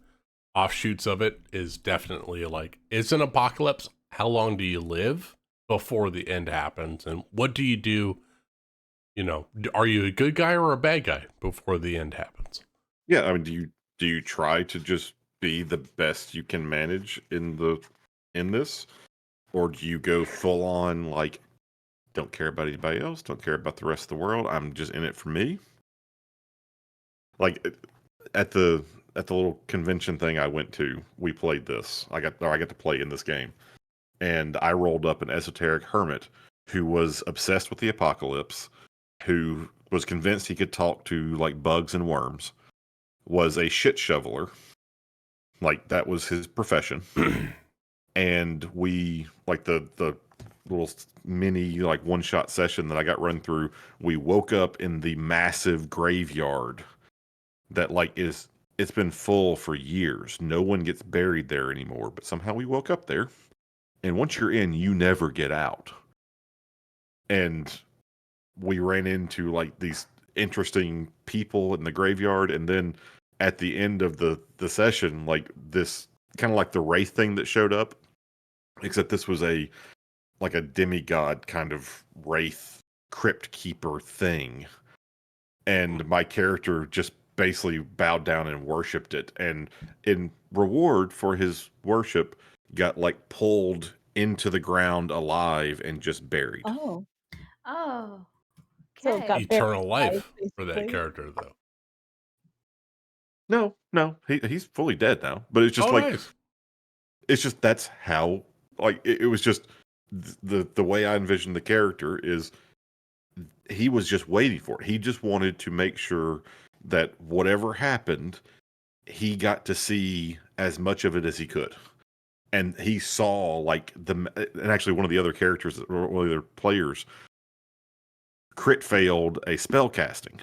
offshoots of it is definitely like, it's an apocalypse. How long do you live before the end happens? And what do you do? Are you a good guy or a bad guy before the end happens? Yeah, I mean, do you try to just be the best you can manage in this? Or do you go full on, like, don't care about anybody else, don't care about the rest of the world, I'm just in it for me? Like, at the at the little convention thing I went to, we played this. I got to play in this game, and I rolled up an esoteric hermit who was obsessed with the apocalypse, who was convinced he could talk to like bugs and worms, was a shit shoveler, like that was his profession, and we like the little mini like one shot session that I got run through. We woke up in the massive graveyard that like it's been full for years. No one gets buried there anymore, but somehow we woke up there. And once you're in, you never get out. And we ran into like these interesting people in the graveyard, and then at the end of the session, like this kind of like the wraith thing that showed up, except this was a like a demigod kind of wraith crypt keeper thing. And my character just basically bowed down and worshipped it, and in reward for his worship got like pulled into the ground alive and just buried. Oh, Oh, so it okay. got buried Eternal alive, life for that basically. character, though. No, he's fully dead now, but it's just Oh, like nice. it's just that's how like it was just the way I envisioned the character is he was just waiting for it. He just wanted to make sure that whatever happened, he got to see as much of it as he could. And he saw like and actually one of the other characters, or one of the other players, crit failed a spell casting,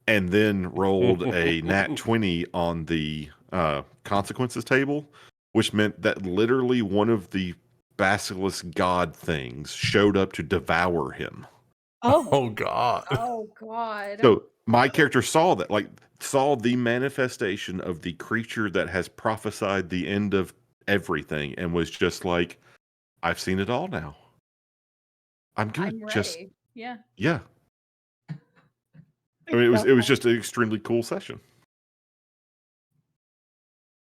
and then rolled a nat 20 on the consequences table, which meant that literally one of the basilisk god things showed up to devour him. Oh, Oh, God. Oh God. So my character saw that, like, saw the manifestation of the creature that has prophesied the end of everything, and was just like, I've seen it all now. I'm good. I'm Just ready. Yeah. yeah. I mean, it was just an extremely cool session,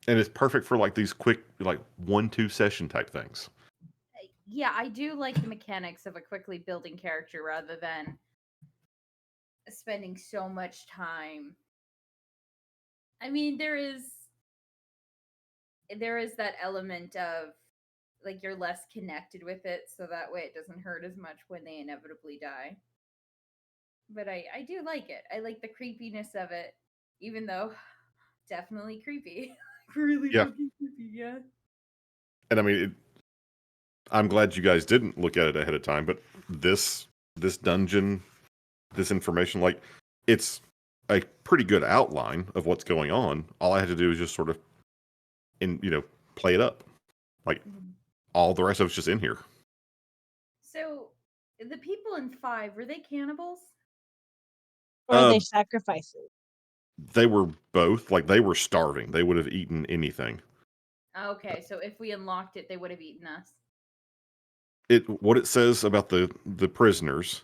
and it's perfect for like these quick like 1-2 session type things. Yeah, I do like the mechanics of a quickly building character rather than spending so much time. I mean, there is that element of like you're less connected with it, so that way it doesn't hurt as much when they inevitably die. But I do like it. I like the creepiness of it, even though definitely creepy. Really Yeah. fucking creepy, yeah. And I mean, I'm glad you guys didn't look at it ahead of time, but this dungeon, this information, like it's a pretty good outline of what's going on. All I had to do is just sort of play it up. Like all the rest of it's just in here. So the people in 5, were they cannibals? or are they Uh, sacrifices? They were both, like they were starving. They would have eaten anything. Okay, so if we unlocked it, they would have eaten us. What it says about the prisoners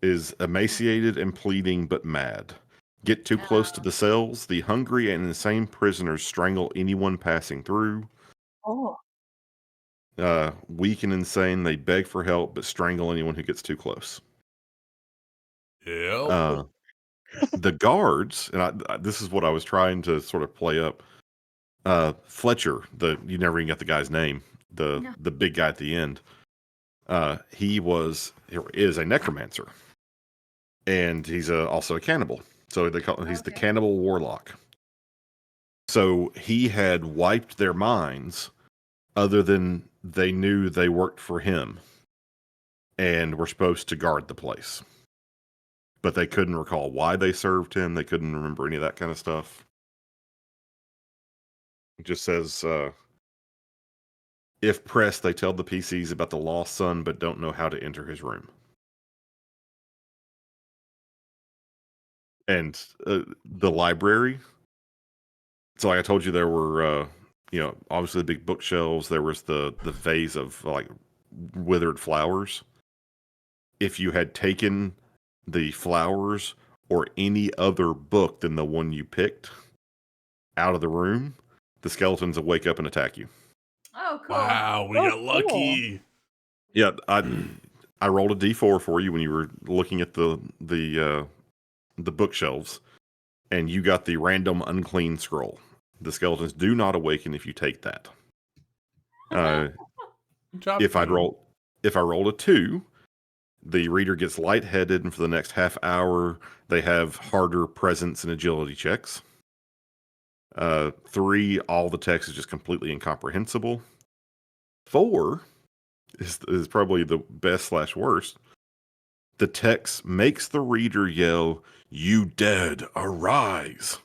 is emaciated and pleading but mad. Get too close to the cells. The hungry and insane prisoners strangle anyone passing through. Oh, Weak and insane, they beg for help but strangle anyone who gets too close. Yep. The guards, and this is what I was trying to sort of play up. Fletcher, you never even got the guy's name. The big guy at the end. He is a necromancer, and he's also a cannibal. So he's the cannibal warlock. So he had wiped their minds, other than they knew they worked for him, and were supposed to guard the place. But they couldn't recall why they served him. They couldn't remember any of that kind of stuff. It just says, if pressed, they tell the PCs about the lost son, but don't know how to enter his room. And the library. So, like I told you, there were, obviously the big bookshelves. There was the vase of like withered flowers. If you had taken the flowers or any other book than the one you picked out of the room, the skeletons will wake up and attack you. Oh, cool. Wow, we got lucky. Yeah, I rolled a d4 for you when you were looking at the bookshelves, and you got the random unclean scroll. The skeletons do not awaken if you take that. Good job, If I game. rolled a 2, the reader gets lightheaded, and for the next half hour, they have harder presence and agility checks. 3, all the text is just completely incomprehensible. 4 is probably the best / worst. The text makes the reader yell, "You dead, arise!"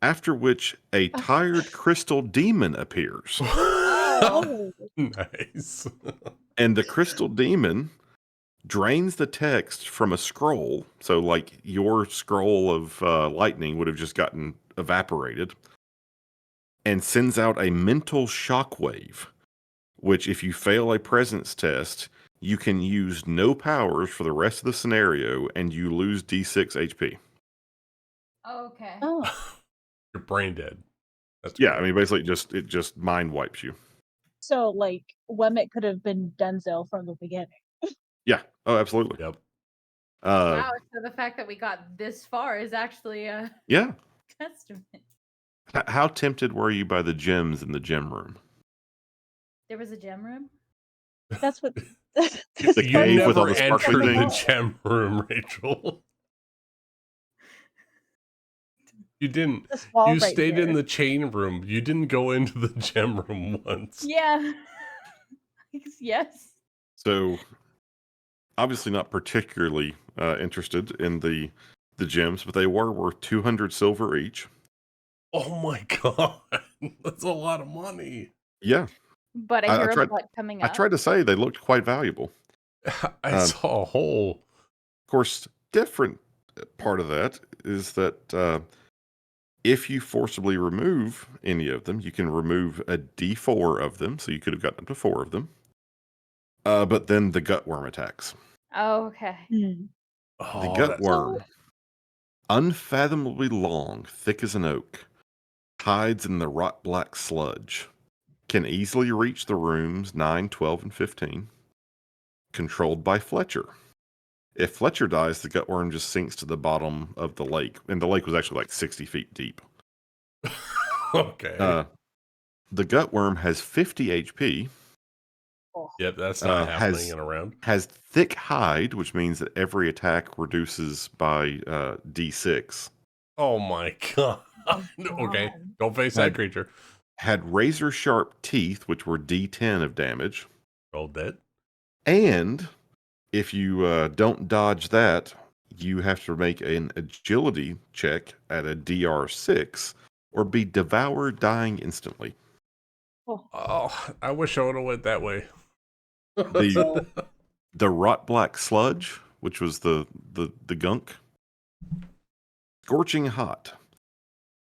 After which a tired crystal demon appears. Oh. Nice. And the crystal demon drains the text from a scroll. So, like, your scroll of lightning would have just gotten evaporated. And sends out a mental shockwave, which, if you fail a presence test, you can use no powers for the rest of the scenario, and you lose D6 HP. Okay. Oh. You're brain dead. That's Yeah, great. I mean, basically, it just mind wipes you. So, like, Wemmick could have been Denzel from the beginning. Yeah. Oh, absolutely. Yep. Wow, so the fact that we got this far is actually a Yeah. testament. How tempted were you by the gems in the gem room? There was a gem room? That's what. You cave with all never the sparkly entered the things? gem room, Rachel. You didn't. This wall You right stayed in here. the chain room. You didn't go into the gem room once. Yeah. Yes. So, obviously not particularly interested in the gems, but they were worth 200 silver each. Oh my god. That's a lot of money. Yeah. But I I hear a tried- butt coming I up. tried to say they looked quite valuable. I saw a hole. Of course, different part of that is that if you forcibly remove any of them, you can remove a D4 of them, so you could have gotten up to 4 of them. But then the gutworm attacks. Oh, okay. Hmm. Oh, The that's- gutworm, unfathomably long, thick as an oak, hides in the rot black sludge, can easily reach the rooms 9, 12, and 15. Controlled by Fletcher. If Fletcher dies, the gutworm just sinks to the bottom of the lake, and the lake was actually like 60 feet deep. Okay. The gutworm has 50 HP, Yep, that's not happening has- in a round. has thick hide, which means that every attack reduces by D6. Oh my god. Okay, God. don't face that Had- creature. Had razor sharp teeth, which were D10 of damage. Roll dead. And if you don't dodge that, you have to make an agility check at a DR6 or be devoured, dying instantly. Oh, I wish I would have went that way. The rot black sludge, which was the gunk. Scorching hot.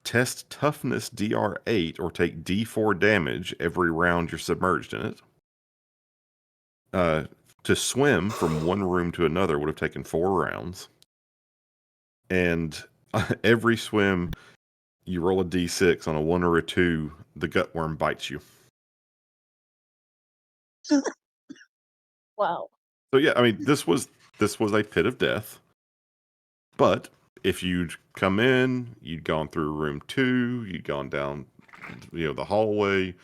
Test toughness DR8 or take D4 damage every round you're submerged in it. To swim from one room to another would have taken 4 rounds. And every swim, you roll a D6 on a 1 or a 2, the gutworm bites you. Wow. So yeah, I mean, this was a pit of death. But if you'd come in, you'd gone through room 2, you'd gone down, the hallway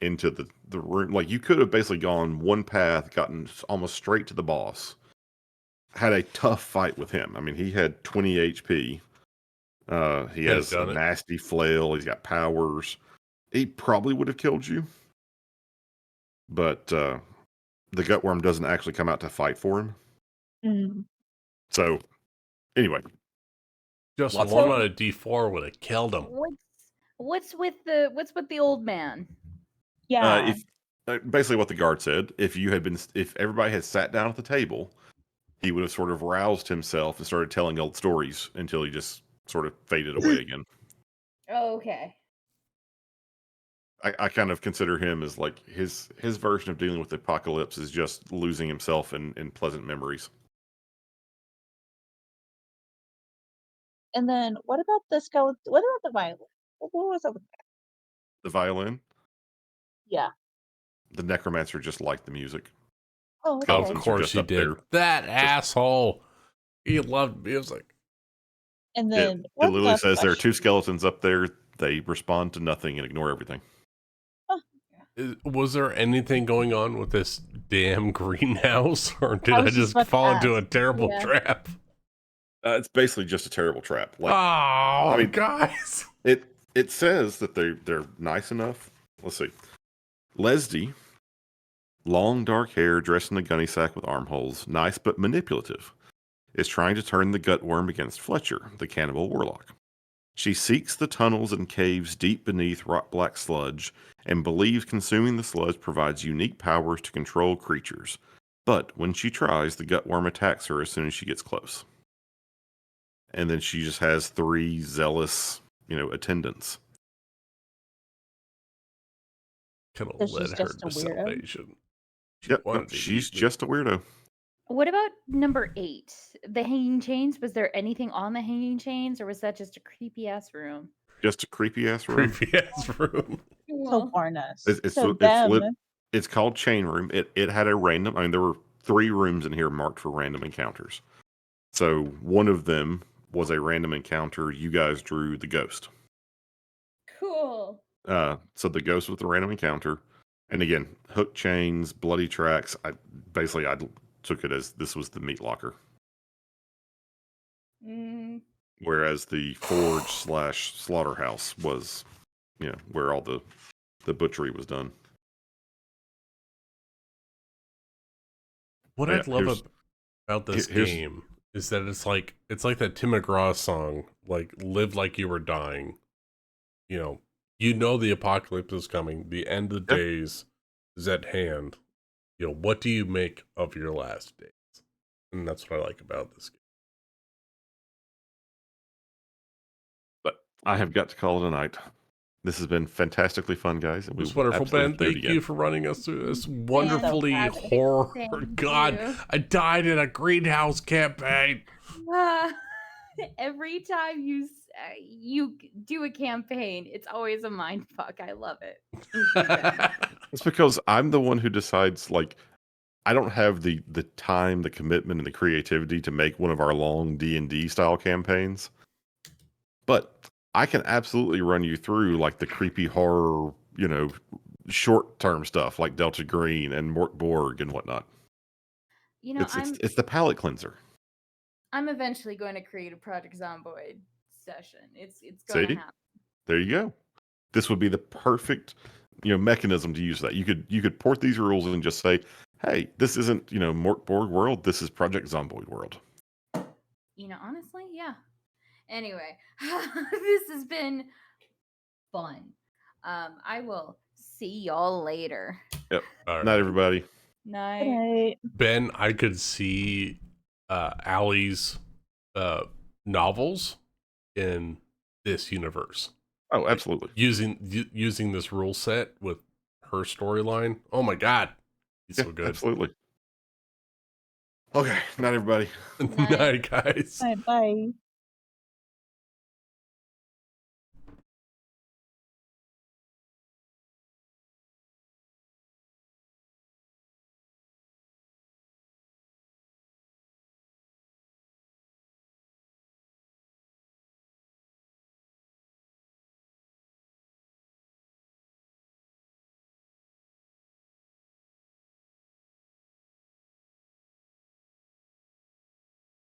into the room. Like, you could have basically gone one path, gotten almost straight to the boss. Had a tough fight with him. I mean, he had 20 HP. He Could have has a done it. nasty flail. He's got powers. He probably would have killed you. But the gutworm doesn't actually come out to fight for him. Hmm. So, anyway. Just Lots one of- on a D4 would have killed him. What's with the old man? Yeah. Basically what the guard said, if everybody had sat down at the table, he would have sort of roused himself and started telling old stories until he just sort of faded away again. Oh, okay. I kind of consider him as like his version of dealing with the apocalypse is just losing himself in pleasant memories. And then what about the skeleton? What about the violin? What was up with that? The violin, Yeah. the necromancer just liked the music. Oh, okay. Skeletons Of are course just he up did. there. That asshole. He loved music. And It then literally says there are 2 question. skeletons up there They respond to nothing and ignore everything. Was there anything going on with this damn greenhouse, or did I I was just just about to fall into a ask. terrible Yeah. trap? It's basically just a terrible trap. Like Oh, mean- guys. it says that they're nice enough. Let's see. Leslie, long dark hair, dressed in a gunny sack with armholes, nice but manipulative, is trying to turn the gutworm against Fletcher, the cannibal warlock. She seeks the tunnels and caves deep beneath rock black sludge and believes consuming the sludge provides unique powers to control creatures. But when she tries, the gutworm attacks her as soon as she gets close. And then she just has 3 zealous, attendants. Could So have she's led her just to a weirdo? salvation. She Yep, wanted to she's eat me. just a weirdo. What about number 8? The hanging chains? Was there anything on the hanging chains, or was that just a creepy ass room? Just a creepy ass room. creepy ass room. So Well, warn us. It's So it's them. lit. It's called Chain Room. It had a random. I mean, there were 3 rooms in here marked for random encounters. So one of them was a random encounter. You guys drew the ghost. cool. So the ghost was the random encounter, and again, hook chains, bloody tracks. I took it as this was the meat locker, Mm, whereas the forge / slaughterhouse was, where all the butchery was done. What Yeah, I'd love here's- about this here's- game is that it's like that Tim McGraw song, like "Live Like You Were Dying." You know the apocalypse is coming. The end of the Yeah. days is at hand. What do you make of your last days? And that's what I like about this game. But I have got to call it a night. This has been fantastically fun, guys. And It was will wonderful, absolutely Ben. do it Thank again. you for running us through this wonderfully Fantastic. horror. Thank God, you. I died in a greenhouse campaign. Every time you do a campaign, it's always a mind fuck. I love it. It's because I'm the one who decides, like, I don't have the time, the commitment, and the creativity to make one of our long D&D style campaigns. But I can absolutely run you through, like, the creepy horror, short-term stuff like Delta Green and Mork Borg and whatnot. It's the palate cleanser. I'm eventually going to create a Project Zomboid session. It's going See? to happen. There you go. This would be the perfect, mechanism to use that. You could port these rules and just say, hey, this isn't, Mork Borg world. This is Project Zomboid world. Honestly, yeah. Anyway, this has been fun. I will see y'all later. Yep. All right. Night, everybody. Night. Good night. Ben, I could see Allie's novels in this universe. Oh, absolutely. Using this rule set with her storyline. Oh my god, he's so good. Absolutely. Okay. Night, everybody. Night, guys. Bye bye.